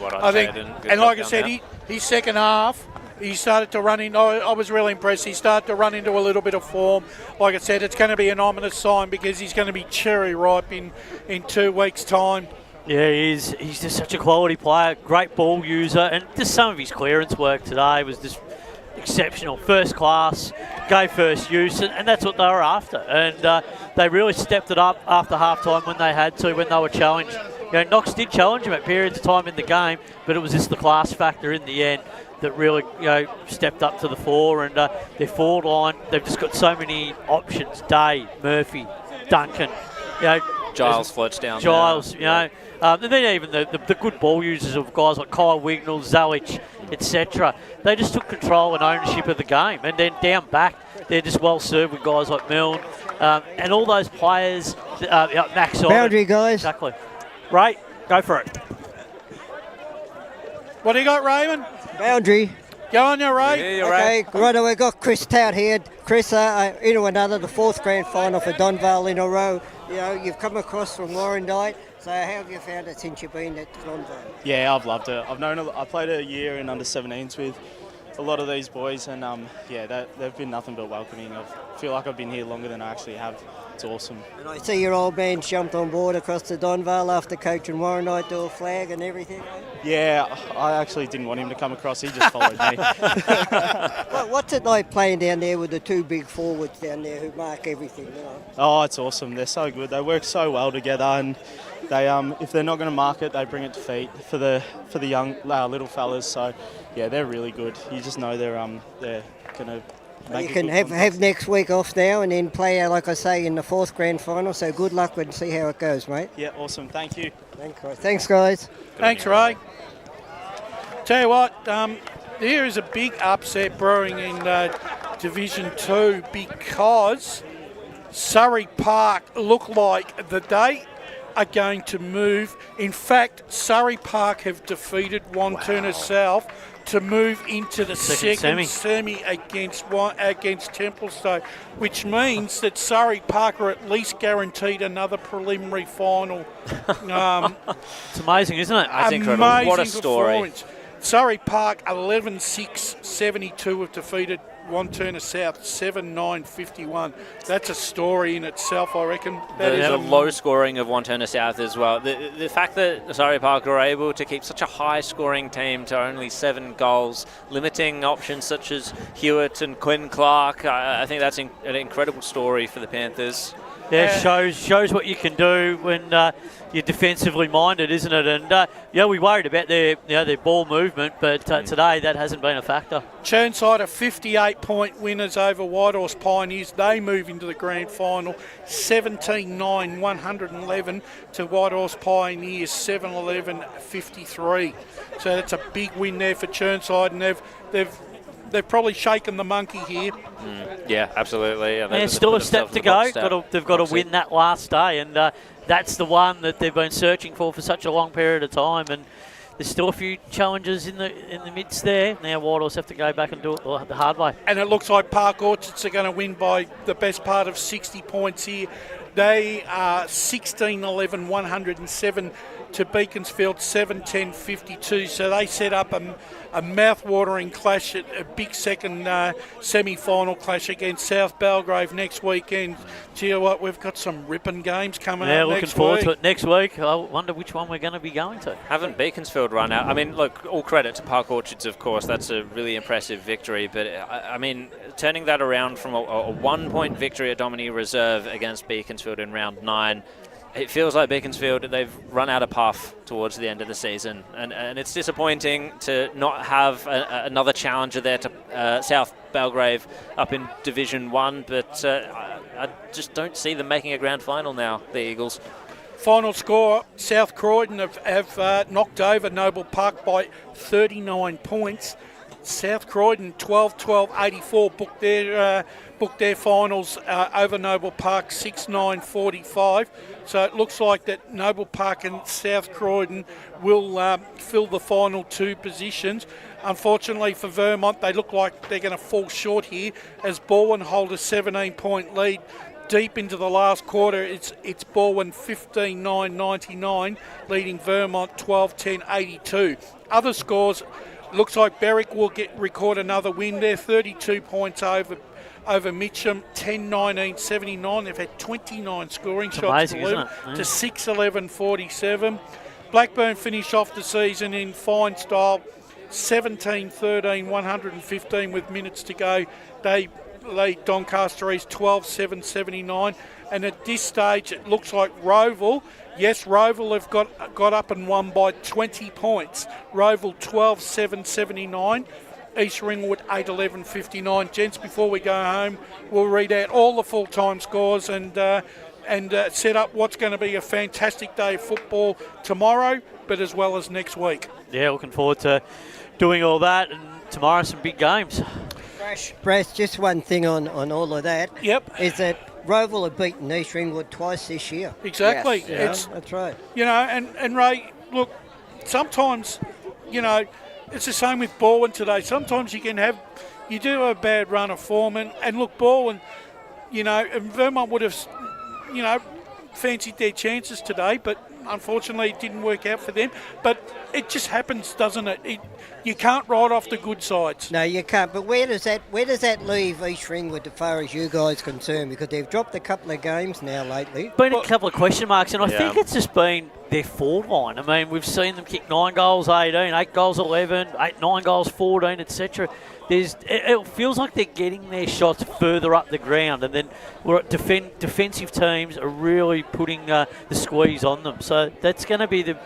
I think, and like I said, his second half, he started to run in. I was really impressed. He started to run into a little bit of form. Like I said, it's going to be an ominous sign because he's going to be cherry ripe in 2 weeks' time. Yeah, he is. He's just such a quality player, great ball user, and just some of his clearance work today was just exceptional. First class, gave first use, and that's what they were after. And they really stepped it up after half-time when they had to, when they were challenged. Knox did challenge him at periods of time in the game, but it was just the class factor in the end that really stepped up to the fore. And their forward line, they've just got so many options. Day, Murphy, Duncan, Giles floats down Giles, there. And then even the good ball users of guys like Kyle Wignall, Zolich, etc. They just took control and ownership of the game. And then down back, they're just well served with guys like Milne and all those players. Max Boundary, guys. Exactly. Ray, go for it. What do you got, Raymond? Boundary. Go on, there, Ray. Yeah, Okay, right, we've got Chris Tout here. Chris, into another, the 4th grand final for Donvale in a row. You've come across from Warrandyte. So how have you found it since you've been at Donvale? Yeah, I've loved it. I played a year in under-17s with a lot of these boys, and they've been nothing but welcoming. I feel like I've been here longer than I actually have. It's awesome. And I see your old man jumped on board across to Donvale after coaching Warrandyte, do a flag and everything. Yeah, I actually didn't want him to come across. He just followed me. What's it like playing down there with the 2 big forwards down there who mark everything? Oh, it's awesome. They're so good. They work so well together, and they if they're not going to mark it, they bring it to feet for the young little fellas. So yeah, they're really good. You just know they're going to. You can have next week off now and then play, like I say, in the 4th grand final. So good luck and see how it goes, mate. Yeah, awesome. Thank you. Thanks, guys. Thanks, Ray. Tell you what, there is a big upset brewing in Division 2 because Surrey Park look like they are going to move. In fact, Surrey Park have defeated Wantirna South to move into the second semi against Templestowe, which means that Surrey Park are at least guaranteed another preliminary final. It's amazing, isn't it? That's incredible. What a story. Surrey Park 11-6-72 have defeated Wantirna South 7-9-51. That's a story in itself, I reckon. That is a low scoring of Wantirna South as well. The fact that Surrey Park are able to keep such a high scoring team to only 7 goals, limiting options such as Hewitt and Quinn Clark, I think that's an incredible story for the Panthers. Yeah, shows what you can do when you're defensively minded, isn't it? And we worried about their ball movement, but today that hasn't been a factor. Churnside are 58-point winners over Whitehorse Pioneers. They move into the grand final 17-9-111 to Whitehorse Pioneers 7-11-53. So that's a big win there for Churnside, and they've probably shaken the monkey here. Yeah, absolutely. And there's still a step to go. They've got to win that last day, and that's the one that they've been searching for such a long period of time. And there's still a few challenges in the midst there. Now Whitehorse have to go back and do it the hard way. And it looks like Park Orchards are going to win by the best part of 60 points here. They are 16-11-107 to Beaconsfield 7-10-52. So they set up a mouth-watering clash, a big second semi-final clash against South Belgrave next weekend. Tell you what, we've got some ripping games coming up next week. Yeah, looking forward to it next week. I wonder which one we're going to be going to. Haven't Beaconsfield run out? I mean, look, all credit to Park Orchards, of course. That's a really impressive victory. But, I mean, turning that around from a 1-point victory at Domini Reserve against Beaconsfield in round 9, it feels like Beaconsfield, they've run out of puff towards the end of the season. And it's disappointing to not have another challenger there to South Belgrave up in Division 1. But I just don't see them making a grand final now, the Eagles. Final score, South Croydon have knocked over Noble Park by 39 points. South Croydon 12-12-84 booked their finals over Noble Park 6-9-45. So it looks like that Noble Park and South Croydon will fill the final 2 positions. Unfortunately for Vermont, they look like they're going to fall short here as Balwyn hold a 17-point lead. Deep into the last quarter, it's Balwyn 15-9-99, leading Vermont 12-10-82. Other scores. Looks like Berwick will record another win there, 32 points over Mitcham, 10-19-79. They've had 29 scoring shots amazing, isn't it? to 6-11-47. Blackburn finished off the season in fine style, 17-13, 115 with minutes to go. They lead Doncaster East 12-7-79. And at this stage, it looks like Roval, yes, Roval have got up and won by 20 points. Roval 12-7-79. East Ringwood 8-11-59. Gents, before we go home, we'll read out all the full-time scores and set up what's going to be a fantastic day of football tomorrow, but as well as next week. Yeah, looking forward to doing all that, and tomorrow some big games. Brass, just one thing on all of that. Yep. Is that Roval have beaten East Ringwood twice this year. Exactly. Yes. That's right. You know, and Ray, look, sometimes, you know, it's the same with Baldwin today. Sometimes you do have a bad run of form, and look, Baldwin, you know, and Vermont would have, you know, fancied their chances today, but unfortunately it didn't work out for them. But it just happens, doesn't it? You can't write off the good sides. No, you can't. But where does that leave East Ringwood as far as you guys are concerned? Because they've dropped a couple of games now lately. Been a couple of question marks, and I think it's just been their forward line. I mean, we've seen them kick 9 goals, 18, 8 goals, 11, 9 goals, 14, etc. It feels like they're getting their shots further up the ground, and then defensive teams are really putting the squeeze on them. So that's going to be the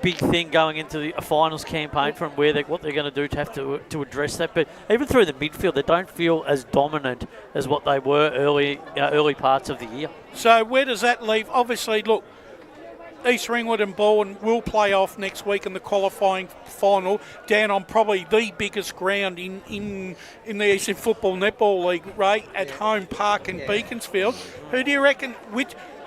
big thing going into a finals campaign from what they're going to do to have to address that. But even through the midfield, they don't feel as dominant as what they were early parts of the year. So where does that leave? Obviously, look, East Ringwood and Baldwin will play off next week in the qualifying final down on probably the biggest ground in the Eastern Football Netball League, Ray, at home park in Beaconsfield. Who do you reckon,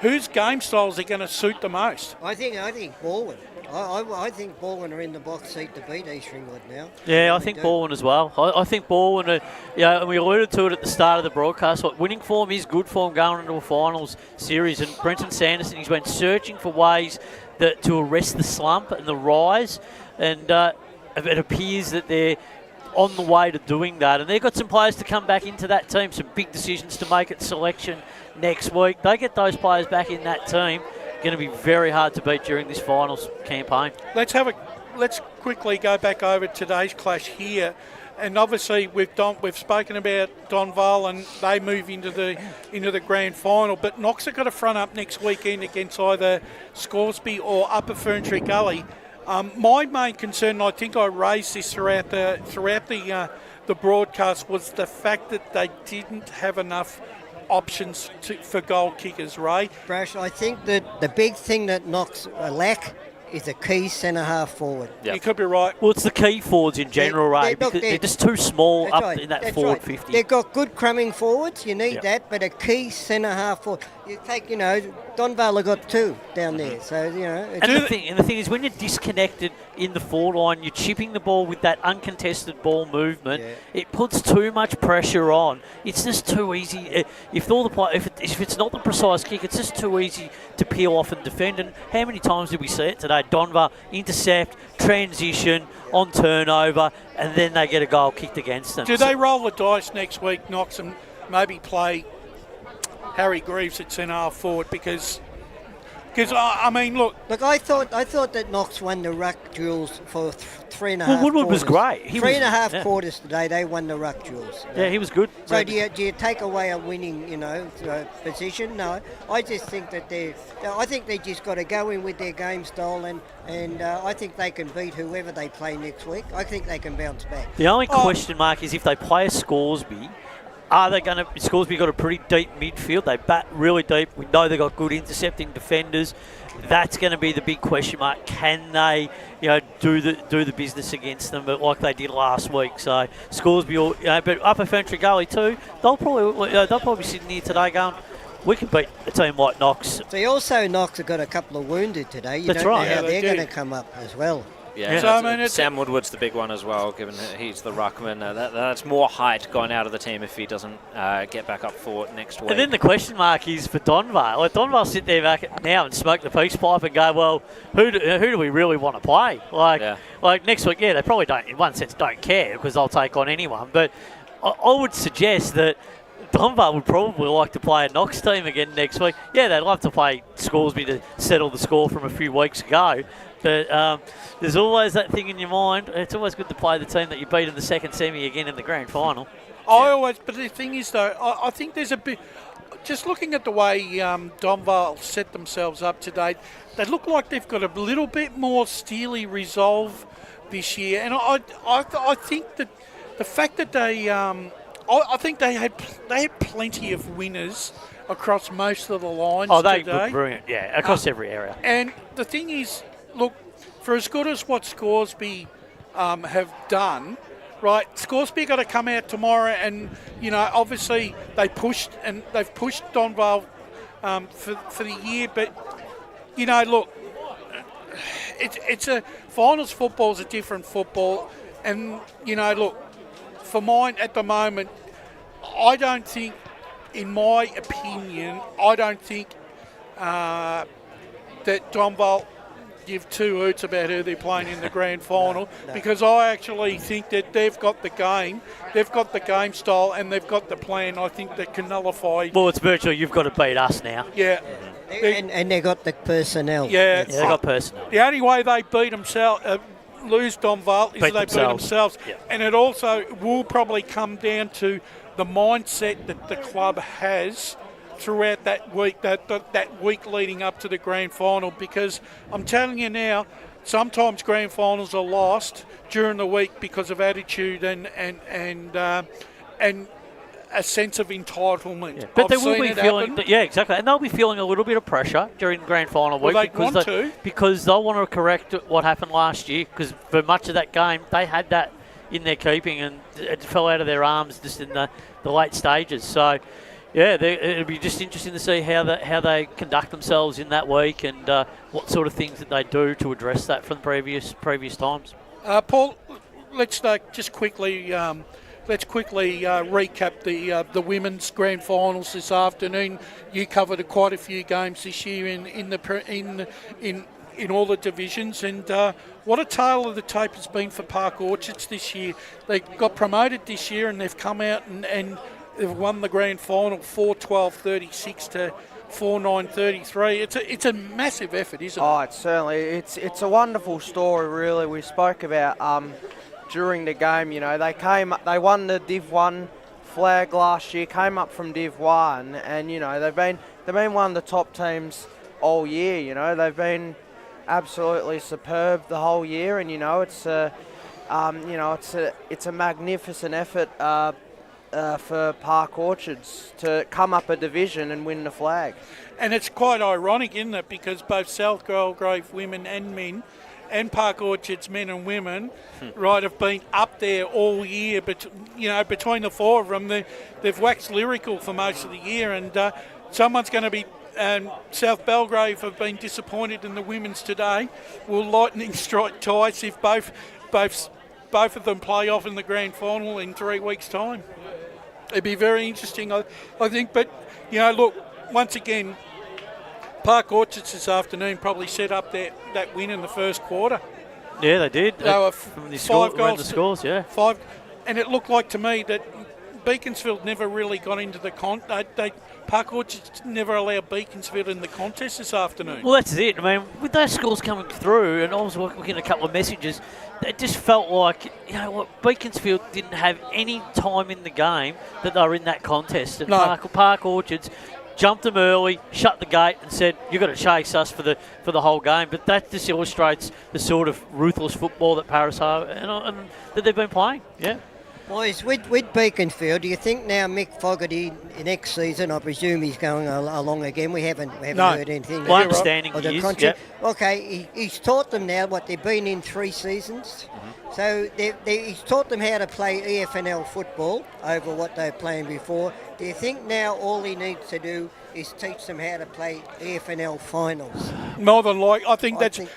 whose game styles are going to suit the most? I think Baldwin. I think Baldwin are in the box seat to beat East Ringwood now. Yeah, I think Baldwin as well. I think Baldwin, and we alluded to it at the start of the broadcast, winning form is good form going into a finals series, and Brenton Sanderson, he's been searching for ways to arrest the slump and the rise, and it appears that they're on the way to doing that, and they've got some players to come back into that team, some big decisions to make at selection next week. They get those players back in that team, going to be very hard to beat during this finals campaign. Let's quickly go back over today's clash here, and obviously we've spoken about Donvale and they move into the grand final, but Knox have got a front up next weekend against either Scoresby or Upper Ferntree Gully. My main concern, and I think I raised this throughout the broadcast, was the fact that they didn't have enough options for goal kickers, Ray. Brash, I think that the big thing that Knox lack is a key centre-half forward. Yep. You could be right. Well, it's the key forwards in general, Ray, because they're just too small up in that forward 50. They've got good crumbing forwards, you need that, but a key centre-half forward. You take, Donvale have got 2 down there, so, And the thing is, when you're disconnected in the forward line, you're chipping the ball with that uncontested ball movement. Yeah. It puts too much pressure on. It's just too easy. If it's not the precise kick, it's just too easy to peel off and defend. And how many times did we see it today? Donvale intercept, transition, on turnover, and then they get a goal kicked against them. Do they roll the dice next week, Knox, and maybe play Harry Greaves at centre-half forward? Because I mean, look, I thought that Knox won the ruck duels for 3.5 Well, Woodward quarters. was great. He 3.5 quarters today, they won the ruck duels. Yeah, he was good. So do you take away a winning, position? No, I just think that I think they just got to go in with their game style, and I think they can beat whoever they play next week. I think they can bounce back. The only question mark is if they play a Scoresby. Are they going to? Scoresby got a pretty deep midfield. They bat really deep. We know they've got good intercepting defenders. That's going to be the big question mark. Can they, do the business against them, but like they did last week? So Scoresby, but Upper Ferntree Gully too. They'll probably be sitting here today going, we can beat a team like Knox. See, also Knox have got a couple of wounded today. You That's don't right. know how they're going to come up as well. Yeah, so, Sam Woodward's the big one as well, given that he's the ruckman. That's more height going out of the team if he doesn't get back up for it next week. And then the question mark is for Donvale. Like, Donvale sit there back now and smoke the peace pipe and go, well, who do we really want to play? Like next week, they probably don't, in one sense, don't care because they'll take on anyone. But I would suggest that Donvale would probably like to play a Knox team again next week. Yeah, they'd love to play Scoresby to settle the score from a few weeks ago. But there's always that thing in your mind. It's always good to play the team that you beat in the second semi again in the grand final. But the thing is, though, I think there's a bit. Just looking at the way Donvale set themselves up today, they look like they've got a little bit more steely resolve this year, and I think that the fact that they, I think they had plenty of winners across most of the lines. Oh, they today. were brilliant, yeah, across every area. And the thing is, look, for as good as what Scoresby have done. Right, Scoresby got to come out tomorrow, and obviously they've pushed Donvale for the year. But look, it's a finals football is a different football, and look, for mine at the moment, I don't think, in my opinion, that Donvale give two hoots about who they're playing in the grand final, because I actually think that they've got the game style, and they've got the plan, I think, that can nullify. Well, it's virtual. You've got to beat us now. Yeah. And they got the personnel. Yeah, they got personnel. The only way they beat themselves, lose Donvale, is they beat themselves. Yeah. And it also will probably come down to the mindset that the club has throughout that week, that week leading up to the grand final, because I'm telling you now, sometimes grand finals are lost during the week because of attitude and a sense of entitlement. Yeah. But I've they will seen be it feeling, happen. yeah, exactly, and they'll be feeling a little bit of pressure during the grand final week because they'll want to correct what happened last year. Because for much of that game, they had that in their keeping, and it fell out of their arms just in the late stages. So. Yeah, it'll be just interesting to see how they conduct themselves in that week, and what sort of things that they do to address that from previous times. Paul, let's just quickly recap the women's grand finals this afternoon. You covered quite a few games this year in all the divisions, and what a tale of the tape has been for Park Orchards this year. They got promoted this year, and they've come out and they've won the grand final 4-12-36 to 4-9-33. It's a massive effort, isn't it? Oh, it's certainly it's a wonderful story, really. We spoke about during the game. They won the Div 1 flag last year, came up from Div 1, and they've been one of the top teams all year. They've been absolutely superb the whole year, and it's a magnificent effort. For Park Orchards to come up a division and win the flag. And it's quite ironic, isn't it? Because both South Belgrave women and men and Park Orchards men and women have been up there all year. But, between the four of them, they've waxed lyrical for most of the year. And someone's going to be... South Belgrave have been disappointed in the women's today. Will lightning strike twice if both of them play off in the grand final in 3 weeks' time? It'd be very interesting, I think. But, look, once again, Park Orchards this afternoon probably set up that win in the first quarter. Yeah, they did. They were from the 5 goals. The scores, yeah. 5, and it looked like to me that Beaconsfield never really got into the Park Orchards never allowed Beaconsfield in the contest this afternoon. Well, that's it. I mean, with those scores coming through, and I was looking at a couple of messages, it just felt like, Beaconsfield didn't have any time in the game that they were in that contest. And No. Park Orchards jumped them early, shut the gate, and said, "You've got to chase us for the whole game." But that just illustrates the sort of ruthless football that Paris are and that they've been playing. Yeah. Boys, with Beaconsfield, do you think now Mick Fogarty next season, I presume he's going along again? We haven't heard anything. My understanding of the is, contract. Okay, he's taught them now they've been in 3 seasons. So he's taught them how to play EFNL football over what they were playing before. Do you think now all he needs to do is teach them how to play EFNL finals? More than I think that's it.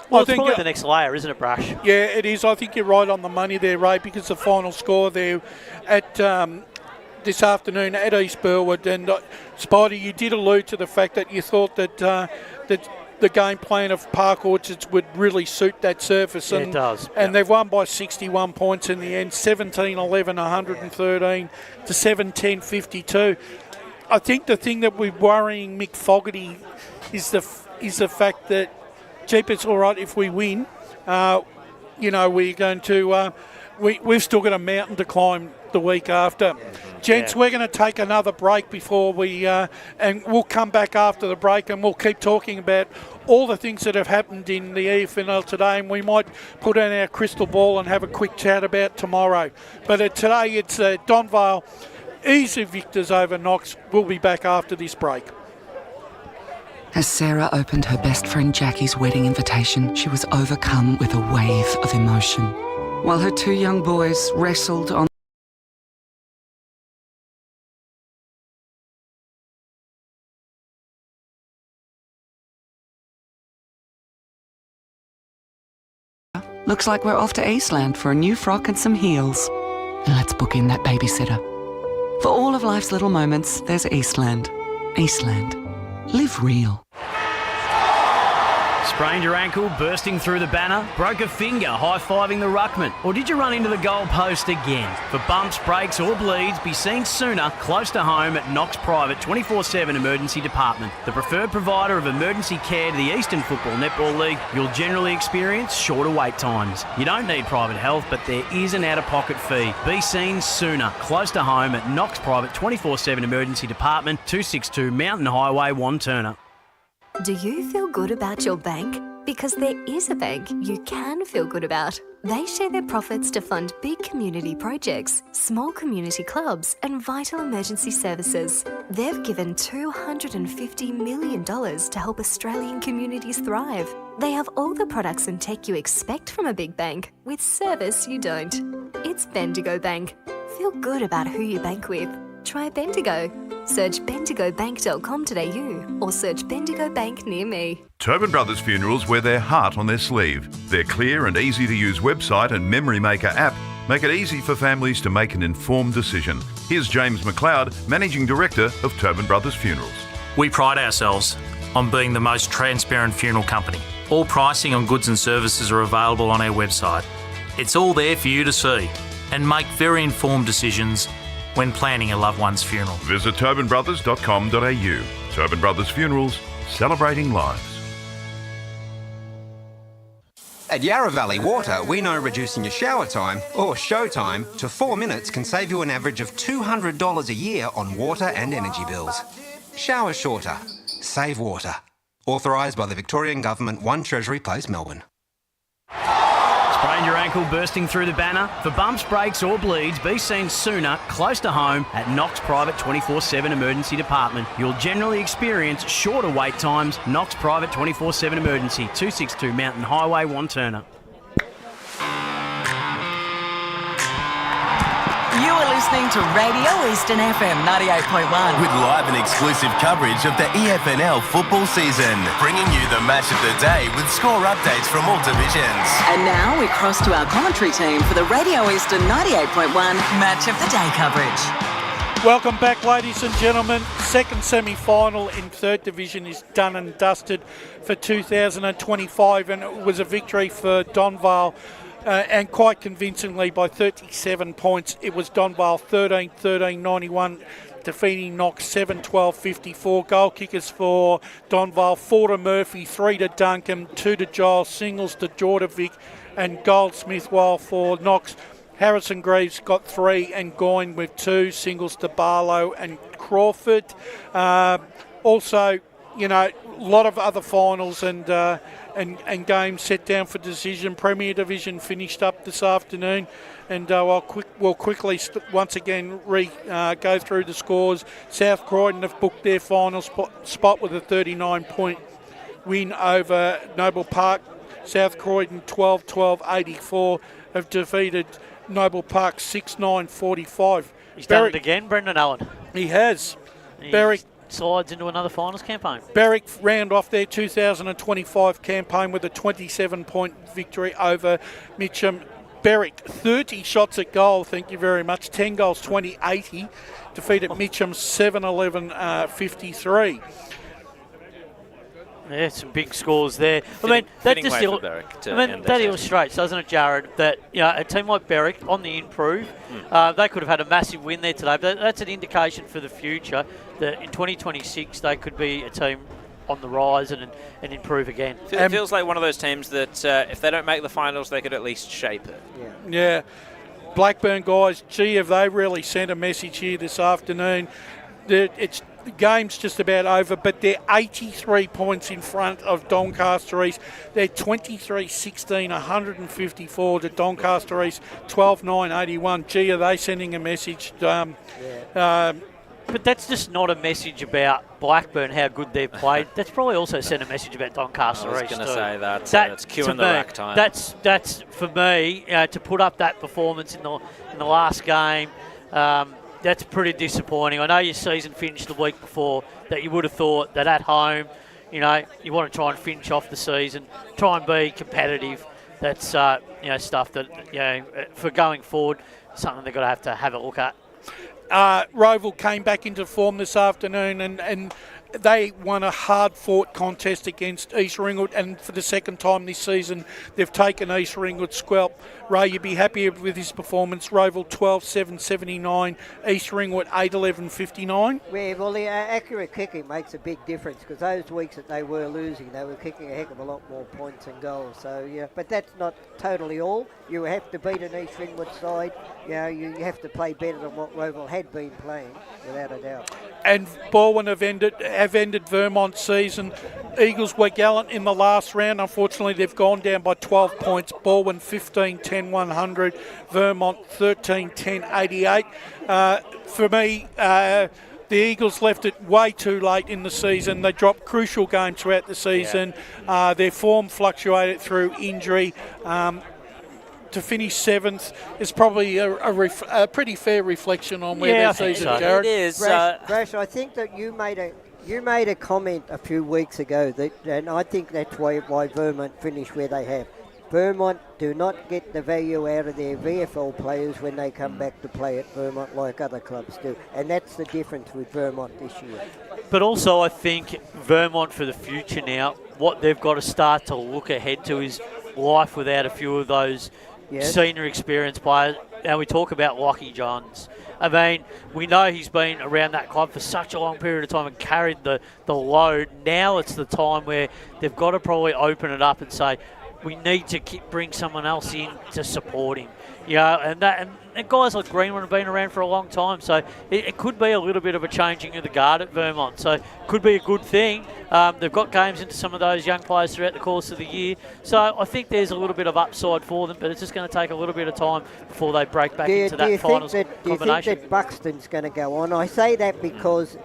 Well, it's probably the next layer, isn't it, Brush? Yeah, it is. I think you're right on the money there, Ray, because the final score there at this afternoon at East Burwood, and Spidey, you did allude to the fact that you thought that the game plan of Park Orchards would really suit that surface. Yeah, it does. And they've won by 61 points in the end, 17-11, 113 to 7-10, 52. I think the thing that we're worrying Mick Fogarty is the fact that Jeepers, all right, if we win, we're going to... We've still got a mountain to climb the week after. Gents, we're going to take another break before we... and we'll come back after the break and we'll keep talking about all the things that have happened in the EFNL today, and we might put in our crystal ball and have a quick chat about tomorrow. But today it's Donvale, easy victors over Knox. We'll be back after this break. As Sarah opened her best friend Jackie's wedding invitation, she was overcome with a wave of emotion. While her two young boys wrestled on looks like we're off to Eastland for a new frock and some heels. And let's book in that babysitter. For all of life's little moments, there's Eastland. Eastland. Live real. Sprained your ankle, bursting through the banner, broke a finger, high-fiving the ruckman, or did you run into the goal post again? For bumps, breaks or bleeds, be seen sooner, close to home at Knox Private 24/7 Emergency Department. The preferred provider of emergency care to the Eastern Football Netball League, you'll generally experience shorter wait times. You don't need private health, but there is an out-of-pocket fee. Be seen sooner, close to home at Knox Private 24/7 Emergency Department, 262 Mountain Highway, Wanturna. Do you feel good about your bank? Because there is a bank you can feel good about. They share their profits to fund big community projects, small community clubs and vital emergency services. They've given $250 million to help Australian communities thrive. They have all the products and tech you expect from a big bank, with service you don't. It's Bendigo Bank. Feel good about who you bank with. Try Bendigo. Search bendigobank.com.au or search Bendigo Bank near me. Tobin Brothers Funerals wear their heart on their sleeve. Their clear and easy-to-use website and Memory Maker app make it easy for families to make an informed decision. Here's James McLeod, Managing Director of Tobin Brothers Funerals. We pride ourselves on being the most transparent funeral company. All pricing on goods and services are available on our website. It's all there for you to see and make very informed decisions when planning a loved one's funeral. Visit tobinbrothers.com.au. Tobin Brothers Funerals, celebrating lives. At Yarra Valley Water, we know reducing your shower time, or show time, to 4 minutes can save you an average of $200 a year on water and energy bills. Shower shorter. Save water. Authorised by the Victorian Government, 1 Treasury Place, Melbourne. Sprained your ankle, bursting through the banner? For bumps, breaks or bleeds, be seen sooner, close to home at Knox Private 24/7 Emergency Department. You'll generally experience shorter wait times. Knox Private 24/7 Emergency, 262 Mountain Highway, Wanturna. You are listening to Radio Eastern FM 98.1. With live and exclusive coverage of the EFNL football season, bringing you the match of the day with score updates from all divisions. And now we cross to our commentary team for the Radio Eastern 98.1 Match of the Day coverage. Welcome back, ladies and gentlemen. Second semi-final in third division is done and dusted for 2025, and it was a victory for Donvale. And quite convincingly by 37 points. It was Donvale 13-13-91, defeating Knox 7-12-54. Goal kickers for Donvale, 4 to Murphy, 3 to Duncan, 2 to Giles, singles to Jordovic and Goldsmith, while for Knox, Harrison Greaves got 3 and Goyne with 2, singles to Barlow and Crawford. Also, you know, a lot of other finals and games set down for decision. Premier Division finished up this afternoon, and we'll quickly once again go through the scores. South Croydon have booked their final spot with a 39-point win over Noble Park. South Croydon 12-12-84 have defeated Noble Park 6-9-45. He's done it again, Brendan Allen. He has. Berwick slides into another finals campaign. Berwick round off their 2025 campaign with a 27-point victory over Mitcham. Berwick, 30 shots at goal, thank you very much. 10 goals, 20-80. Defeated Mitcham 7-11-53. Yeah, some big scores there. That illustrates, doesn't it, Jared, that a team like Berwick on the improve, they could have had a massive win there today, but that's an indication for the future that in 2026 they could be a team on the rise and improve again. It feels like one of those teams that if they don't make the finals, they could at least shape it. Yeah. Blackburn guys, gee, have they really sent a message here this afternoon? The game's just about over, but they're 83 points in front of Doncaster East. They're 23-16, 154 to Doncaster East, 12-9, 81. Gee, are they sending a message? But that's just not a message about Blackburn, how good they've played. That's probably also sent a message about Doncaster East. I was going to say that. It's queuing the rack time. That's for me, to put up that performance in the last game. That's pretty disappointing. I know your season finished the week before, that you would have thought that at home, you want to try and finish off the season, try and be competitive. That's stuff that for going forward, something they've got to have a look at. Roval came back into form this afternoon and they won a hard-fought contest against East Ringwood, and for the second time this season they've taken East Ringwood scalp. Ray, you'd be happy with his performance. Roval 12-7-79, East Ringwood 8-11-59. Well, the accurate kicking makes a big difference, because those weeks that they were losing, they were kicking a heck of a lot more points and goals. So, but that's not totally all. You have to beat an East Ringwood side. You have to play better than what Roval had been playing, without a doubt. And Baldwin have ended Vermont's season. Eagles were gallant in the last round. Unfortunately, they've gone down by 12 points. Baldwin 15-10-100. Vermont 13-10-88. For me, the Eagles left it way too late in the season. They dropped crucial games throughout the season. Their form fluctuated through injury. To finish seventh is probably a pretty fair reflection on where their season is. It is. Brash, I think that you made a comment a few weeks ago, and I think that's why Vermont finished where they have. Vermont do not get the value out of their VFL players when they come back to play at Vermont like other clubs do. And that's the difference with Vermont this year. But also I think Vermont for the future now, what they've got to start to look ahead to is life without a few of those senior experienced players. Now we talk about Lockie Johns. I mean, we know he's been around that club for such a long period of time and carried the load. Now it's the time where they've got to probably open it up and say, we need to bring someone else in to support him. And guys like Greenwood have been around for a long time, so it could be a little bit of a changing of the guard at Vermont. So it could be a good thing. They've got games into some of those young players throughout the course of the year. So I think there's a little bit of upside for them, but it's just going to take a little bit of time before they break back into that finals combination. Do you think that Buxton's going to go on? I say that because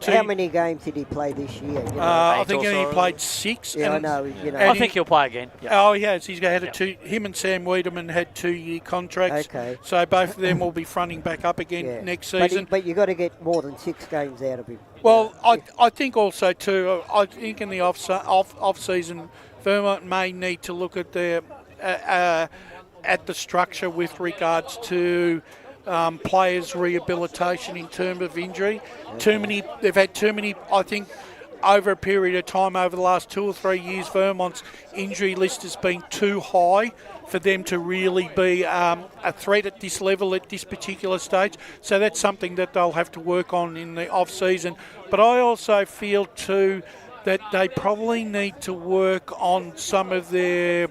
how many games did he play this year? I think he played 6. Yeah, I know. I think he'll play again. Yeah. Oh, he has. He's had him and Sam Wiedemann had 2-year contracts. Okay. So both of them will be fronting back up again next season. But you've got to get more than 6 games out of him. Well, I think also too, I think in the off-season, Vermont may need to look at their at the structure with regards to players' rehabilitation in terms of injury. They've had too many, I think, over a period of time, over the last 2 or 3 years, Vermont's injury list has been too high for them to really be a threat at this level at this particular stage. So that's something that they'll have to work on in the off-season. But I also feel too that they probably need to work on some of their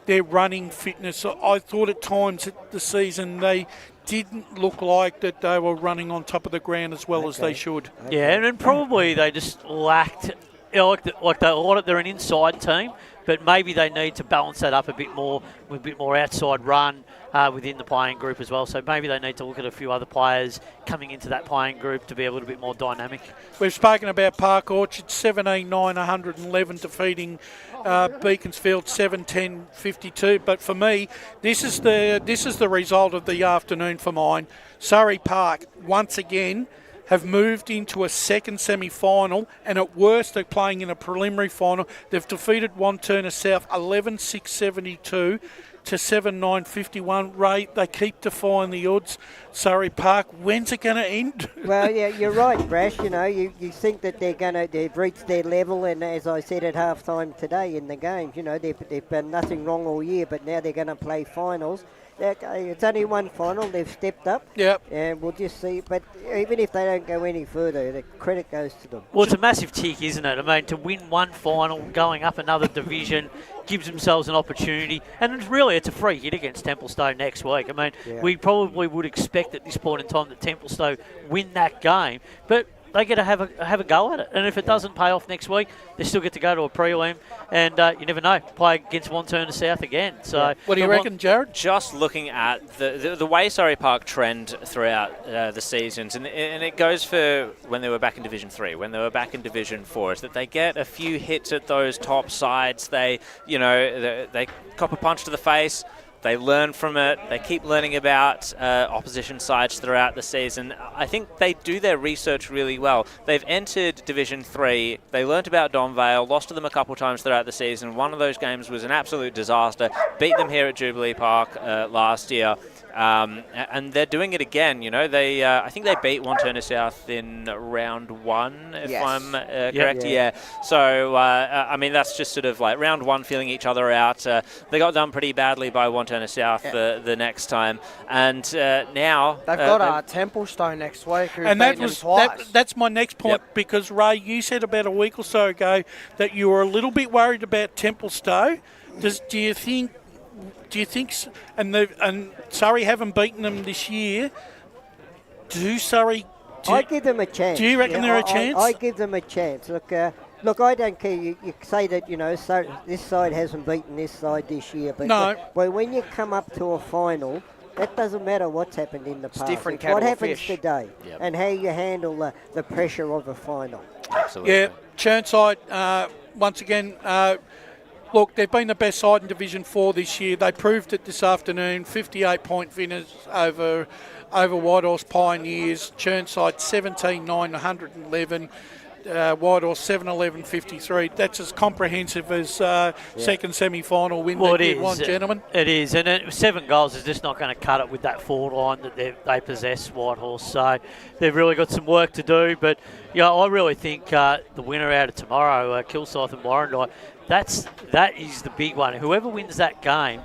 running fitness. I thought at times at the season they didn't look like that they were running on top of the ground as well as they should. Yeah, and probably they just lacked, they're an inside team, but maybe they need to balance that up a bit more with a bit more outside run within the playing group as well. So maybe they need to look at a few other players coming into that playing group to be a little bit more dynamic. We've spoken about Park Orchard, 17-9, 111 defeating Beaconsfield 7-10-52. But for me, this is the result of the afternoon for mine. Surrey Park once again have moved into a second semi-final, and at worst they're playing in a preliminary final. They've defeated Wantirna South 11-6-72 to 7-9-51. Ray, they keep defying the odds. Surrey Park, when's it going to end? Well, yeah, you're right, Brash. You think that they've reached their level, and as I said at half-time today in the games, they've done nothing wrong all year, but now they're going to play finals. It's only one final. They've stepped up. Yep. And we'll just see. But even if they don't go any further, the credit goes to them. Well, it's a massive tick, isn't it? I mean, to win one final, going up another division, gives themselves an opportunity. And it's a free hit against Templestowe next week. I mean, we probably would expect at this point in time that Templestowe win that game. But they get to have a go at it. And if it doesn't pay off next week, they still get to go to a prelim. And you never know, play against Wantirna South again. So what do you reckon, Jared? Just looking at the way Surrey Park trend throughout the seasons, and it goes for when they were back in Division 3, when they were back in Division 4, is that they get a few hits at those top sides. They cop a punch to the face. They learn from it. They keep learning about opposition sides throughout the season. I think they do their research really well. They've entered Division 3. They learnt about Donvale, lost to them a couple times throughout the season. One of those games was an absolute disaster. Beat them here at Jubilee Park last year. And they're doing it again. They I think they beat Wantirna South in round 1, if I'm correct. Yeah. So I mean, that's just sort of like round 1, feeling each other out. They got done pretty badly by Wantirna South the next time, and now they've got Templestowe next week. And that's my next point, because Ray, you said about a week or so ago that you were a little bit worried about Templestowe. Do you think? And Surrey haven't beaten them this year. I give them a chance. Do you reckon they're a chance? I give them a chance. Look, I don't care. You say that so this side hasn't beaten this side this year, but no. But when you come up to a final, that doesn't matter what's happened in the past. Different what happens today, and how you handle the pressure of a final. Absolutely. Yeah, Churnside once again. Look, they've been the best side in Division 4 this year. They proved it this afternoon. 58-point winners over Whitehorse Pioneers. Churnside 17-9-111. Whitehorse 7-11-53. That's as comprehensive as second semi-final win that you want, gentlemen. It is, and 7 goals is just not going to cut it with that forward line that they possess, Whitehorse. So they've really got some work to do. But I really think the winner out of tomorrow, Kilsyth and Warrandyte, that is the big one. Whoever wins that game,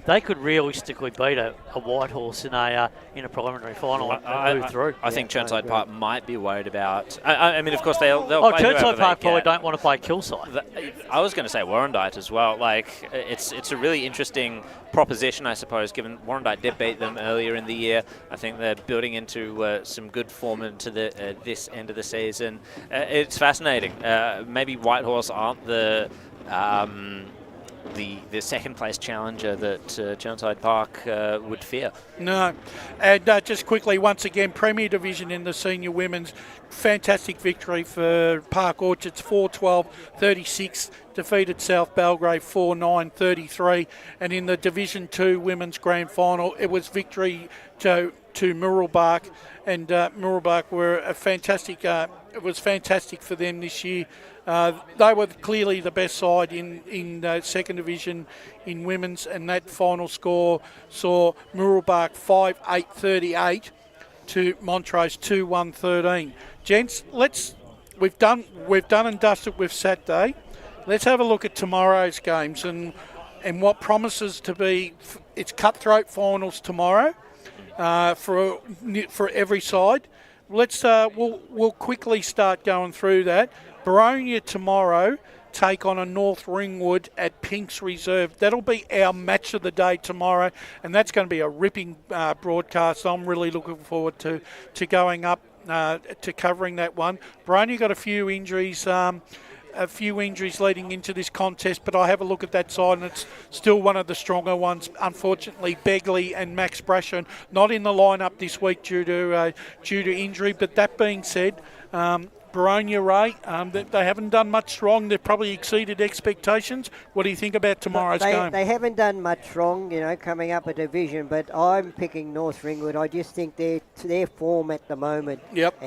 they could realistically beat a Whitehorse in a preliminary final and move through. I think Churnside Park might be worried about. I mean, of course they'll play Churnside Park probably don't want to play Kilsyth. I was going to say Warrandyte as well. Like it's a really interesting proposition, I suppose, given Warrandyte did beat them earlier in the year. I think they're building into some good form into this end of the season. It's fascinating. Maybe Whitehorse aren't the second place challenger that Churnside Park would fear. No. And just quickly, once again, Premier Division in the senior women's, fantastic victory for Park Orchards, 4-12-36, defeated South Belgrave 4-9-33, and in the Division 2 women's grand final, it was victory to Murrelbach, and Murrelbach were a fantastic. It was fantastic for them this year. They were clearly the best side in second division in women's, and that final score saw Murrelbach 5-8-38 to Montrose 2-1-13. Gents, we've done and dusted with Saturday. Let's have a look at tomorrow's games and what promises to be. It's cutthroat finals tomorrow for every side. We'll quickly start going through that. Baronia tomorrow take on a North Ringwood at Pink's Reserve. That'll be our match of the day tomorrow, and that's going to be a ripping broadcast. I'm really looking forward to going up to covering that one. Baronia got a few injuries leading into this contest, but I have a look at that side and it's still one of the stronger ones. Unfortunately, Begley and Max Brasher not in the lineup this week due to injury. But that being said, Baronia, Ray, they haven't done much wrong. They've probably exceeded expectations. What do you think about tomorrow's game? They haven't done much wrong, coming up a division, but I'm picking North Ringwood. I just think their form at the moment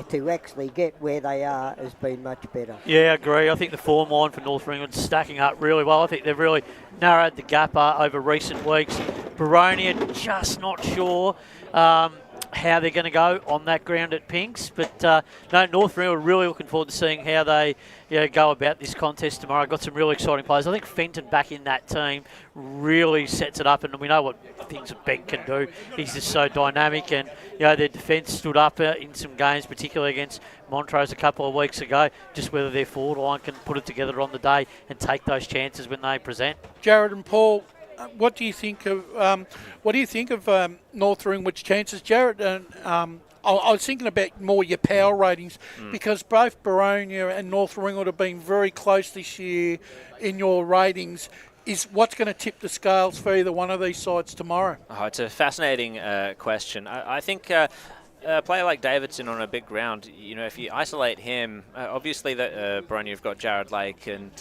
to actually get where they are has been much better. Yeah, I agree. I think the form line for North Ringwood's stacking up really well. I think they've really narrowed the gap over recent weeks. Baronia, just not sure. how they're going to go on that ground at Pinks. But no, North Ringwood, really looking forward to seeing how they go about this contest tomorrow. Got some really exciting players. I think Fenton back in that team really sets it up, and we know what things that Ben can do. He's just so dynamic, and their defence stood up in some games, particularly against Montrose a couple of weeks ago. Just whether their forward line can put it together on the day and take those chances when they present. Jared and Paul, what do you think of North Ringwood's chances, Jared? I was thinking about more your power ratings because both Boronia and North Ringwood have been very close this year in your ratings. Is what's going to tip the scales for either one of these sides tomorrow? Oh, it's a fascinating question. I think a player like Davidson on a big ground, if you isolate him, obviously Boronia have got Jared Lake and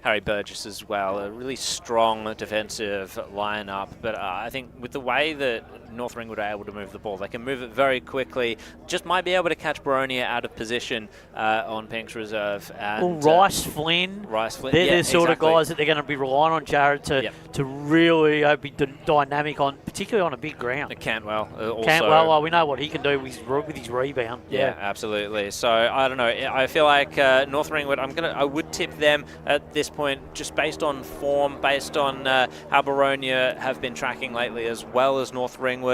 Harry Burgess as well, a really strong defensive lineup. But I think with the way that North Ringwood are able to move the ball, they can move it very quickly. Just might be able to catch Boronia out of position on Pink's reserve. And, Rice Flynn. They're the sort of guys that they're going to be relying on Jared to really be dynamic on, particularly on a big ground. Cantwell also. Cantwell, we know what he can do with his rebound. Yeah, absolutely. So I don't know. I feel like North Ringwood, I would tip them at this point, just based on form, based on how Boronia have been tracking lately, as well as North Ringwood.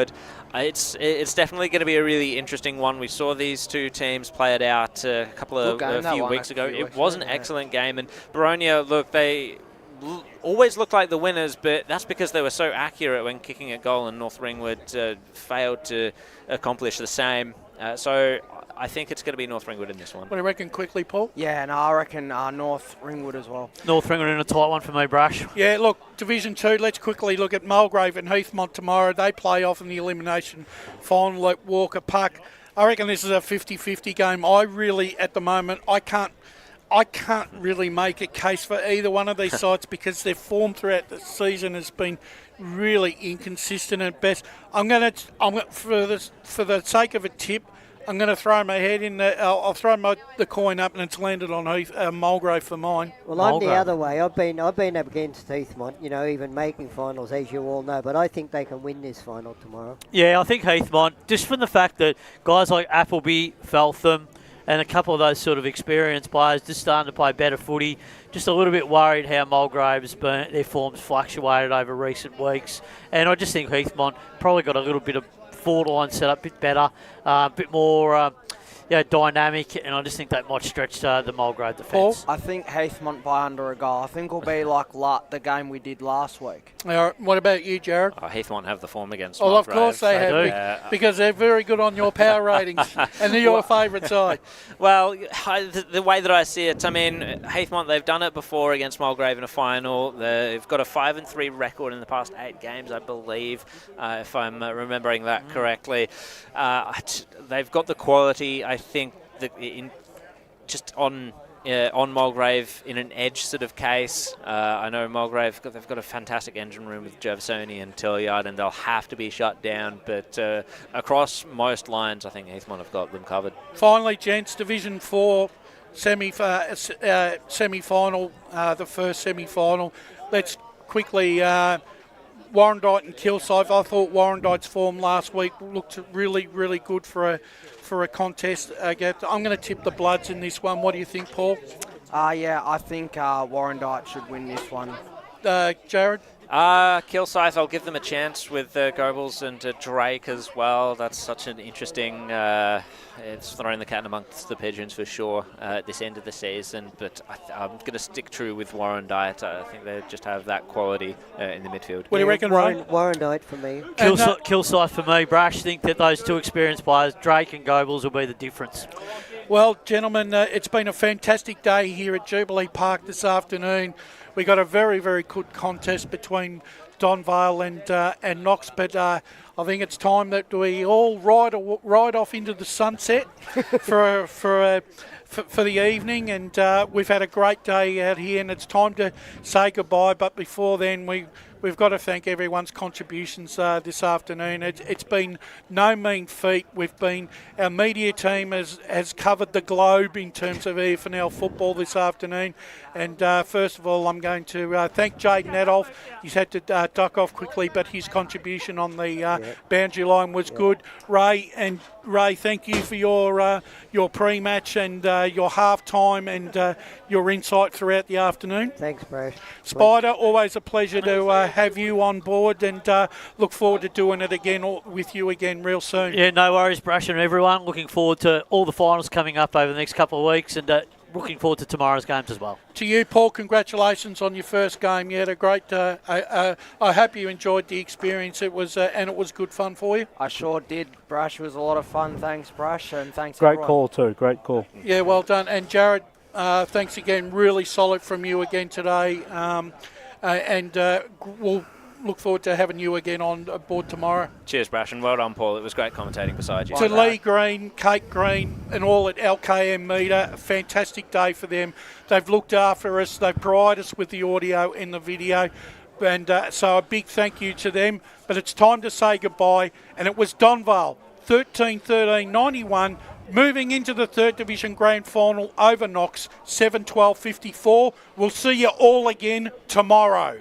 It's definitely going to be a really interesting one. We saw these two teams play it out a few weeks ago. It was an excellent game, and Boronia, look, they always looked like the winners, but that's because they were so accurate when kicking a goal, and North Ringwood failed to accomplish the same. So I think it's going to be North Ringwood in this one. What do you reckon quickly, Paul? Yeah, no, I reckon North Ringwood as well. North Ringwood in a tight one for me, Brash. Yeah, look, Division 2, let's quickly look at Mulgrave and Heathmont tomorrow. They play off in the elimination final at Walker Park. I reckon this is a 50-50 game. I really, at the moment, I can't really make a case for either one of these sides because their form throughout the season has been really inconsistent at best. I'm going to, for the sake of a tip, I'm going to throw my head in there. I'll throw the coin up, and it's landed on Mulgrave for mine. Well, I'm the other way. I've been up against Heathmont, even making finals, as you all know. But I think they can win this final tomorrow. Yeah, I think Heathmont, just from the fact that guys like Appleby, Feltham, and a couple of those sort of experienced players just starting to play better footy. Just a little bit worried how Mulgrave's their form's fluctuated over recent weeks. And I just think Heathmont probably got a little bit of forward line set up a bit better, a bit more dynamic, and I just think that might stretch the Mulgrave defence. I think Heathmont by under a goal. I think it'll be like the game we did last week. What about you, Jared? Heathmont have the form against Mulgrave. Of course they have, because they're very good on your power ratings, and they're your favourite side. Well, the way that I see it, Heathmont, they've done it before against Mulgrave in a final. They've got a 5-3 record in the past 8 games, I believe, if I'm remembering that correctly. They've got the quality. I think that on Mulgrave in an edge sort of case. I know Mulgrave, they've got a fantastic engine room with Jervisoni and Tillyard, and they'll have to be shut down. But across most lines, I think Heathmont have got them covered. Finally, gents, Division 4 semi-final, the first semi-final. Let's quickly... Warrandyte and Kilsyth. I thought Warrandyte's form last week looked really, really good for a contest. I'm going to tip the Bloods in this one. What do you think, Paul? Yeah, I think Warrandyte should win this one. Jared? Kilsyth, I'll give them a chance with Goebbels and Drake as well. That's such an interesting... it's throwing the cat amongst the pigeons for sure at this end of the season, but I'm going to stick true with Warrandyte. I think they just have that quality in the midfield. What do you reckon, Ryan? Warrandyte for me. Kilsyth for me. Brash, think that those two experienced players, Drake and Goebbels, will be the difference. Well, gentlemen, it's been a fantastic day here at Jubilee Park this afternoon. We got a very, very good contest between Donvale and Knox, but I think it's time that we all ride off into the sunset for the evening. And we've had a great day out here, and it's time to say goodbye. But before then, we we've got to thank everyone's contributions this afternoon. It's been no mean feat. Our media team has covered the globe in terms of EFNL football this afternoon. And first of all, I'm going to thank Jaden Adolph. He's had to duck off quickly, but his contribution on the boundary line was good. Ray, thank you for your pre-match and your half-time and your insight throughout the afternoon. Thanks, Brash. Spider, always a pleasure to have you on board, and look forward to doing it again with you again real soon. Yeah, no worries, Brash and everyone. Looking forward to all the finals coming up over the next couple of weeks, and looking forward to tomorrow's games as well. To you, Paul, congratulations on your first game. You had a great. I hope you enjoyed the experience. It was good fun for you. I sure did, Brush. It was a lot of fun. Thanks, Brush, and thanks. Great everyone. call too. Great call. Yeah, well done. And Jared, thanks again. Really solid from you again today. We'll look forward to having you again on board tomorrow. Cheers, Brash, and well done, Paul. It was great commentating beside you. To Lee Green, Kate Green, and all at LKM Media, a fantastic day for them. They've looked after us. They've provided us with the audio and the video. And so a big thank you to them. But it's time to say goodbye. And it was Donvale, 13-13-91, moving into the third division grand final over Knox, 7-12-54. We'll see you all again tomorrow.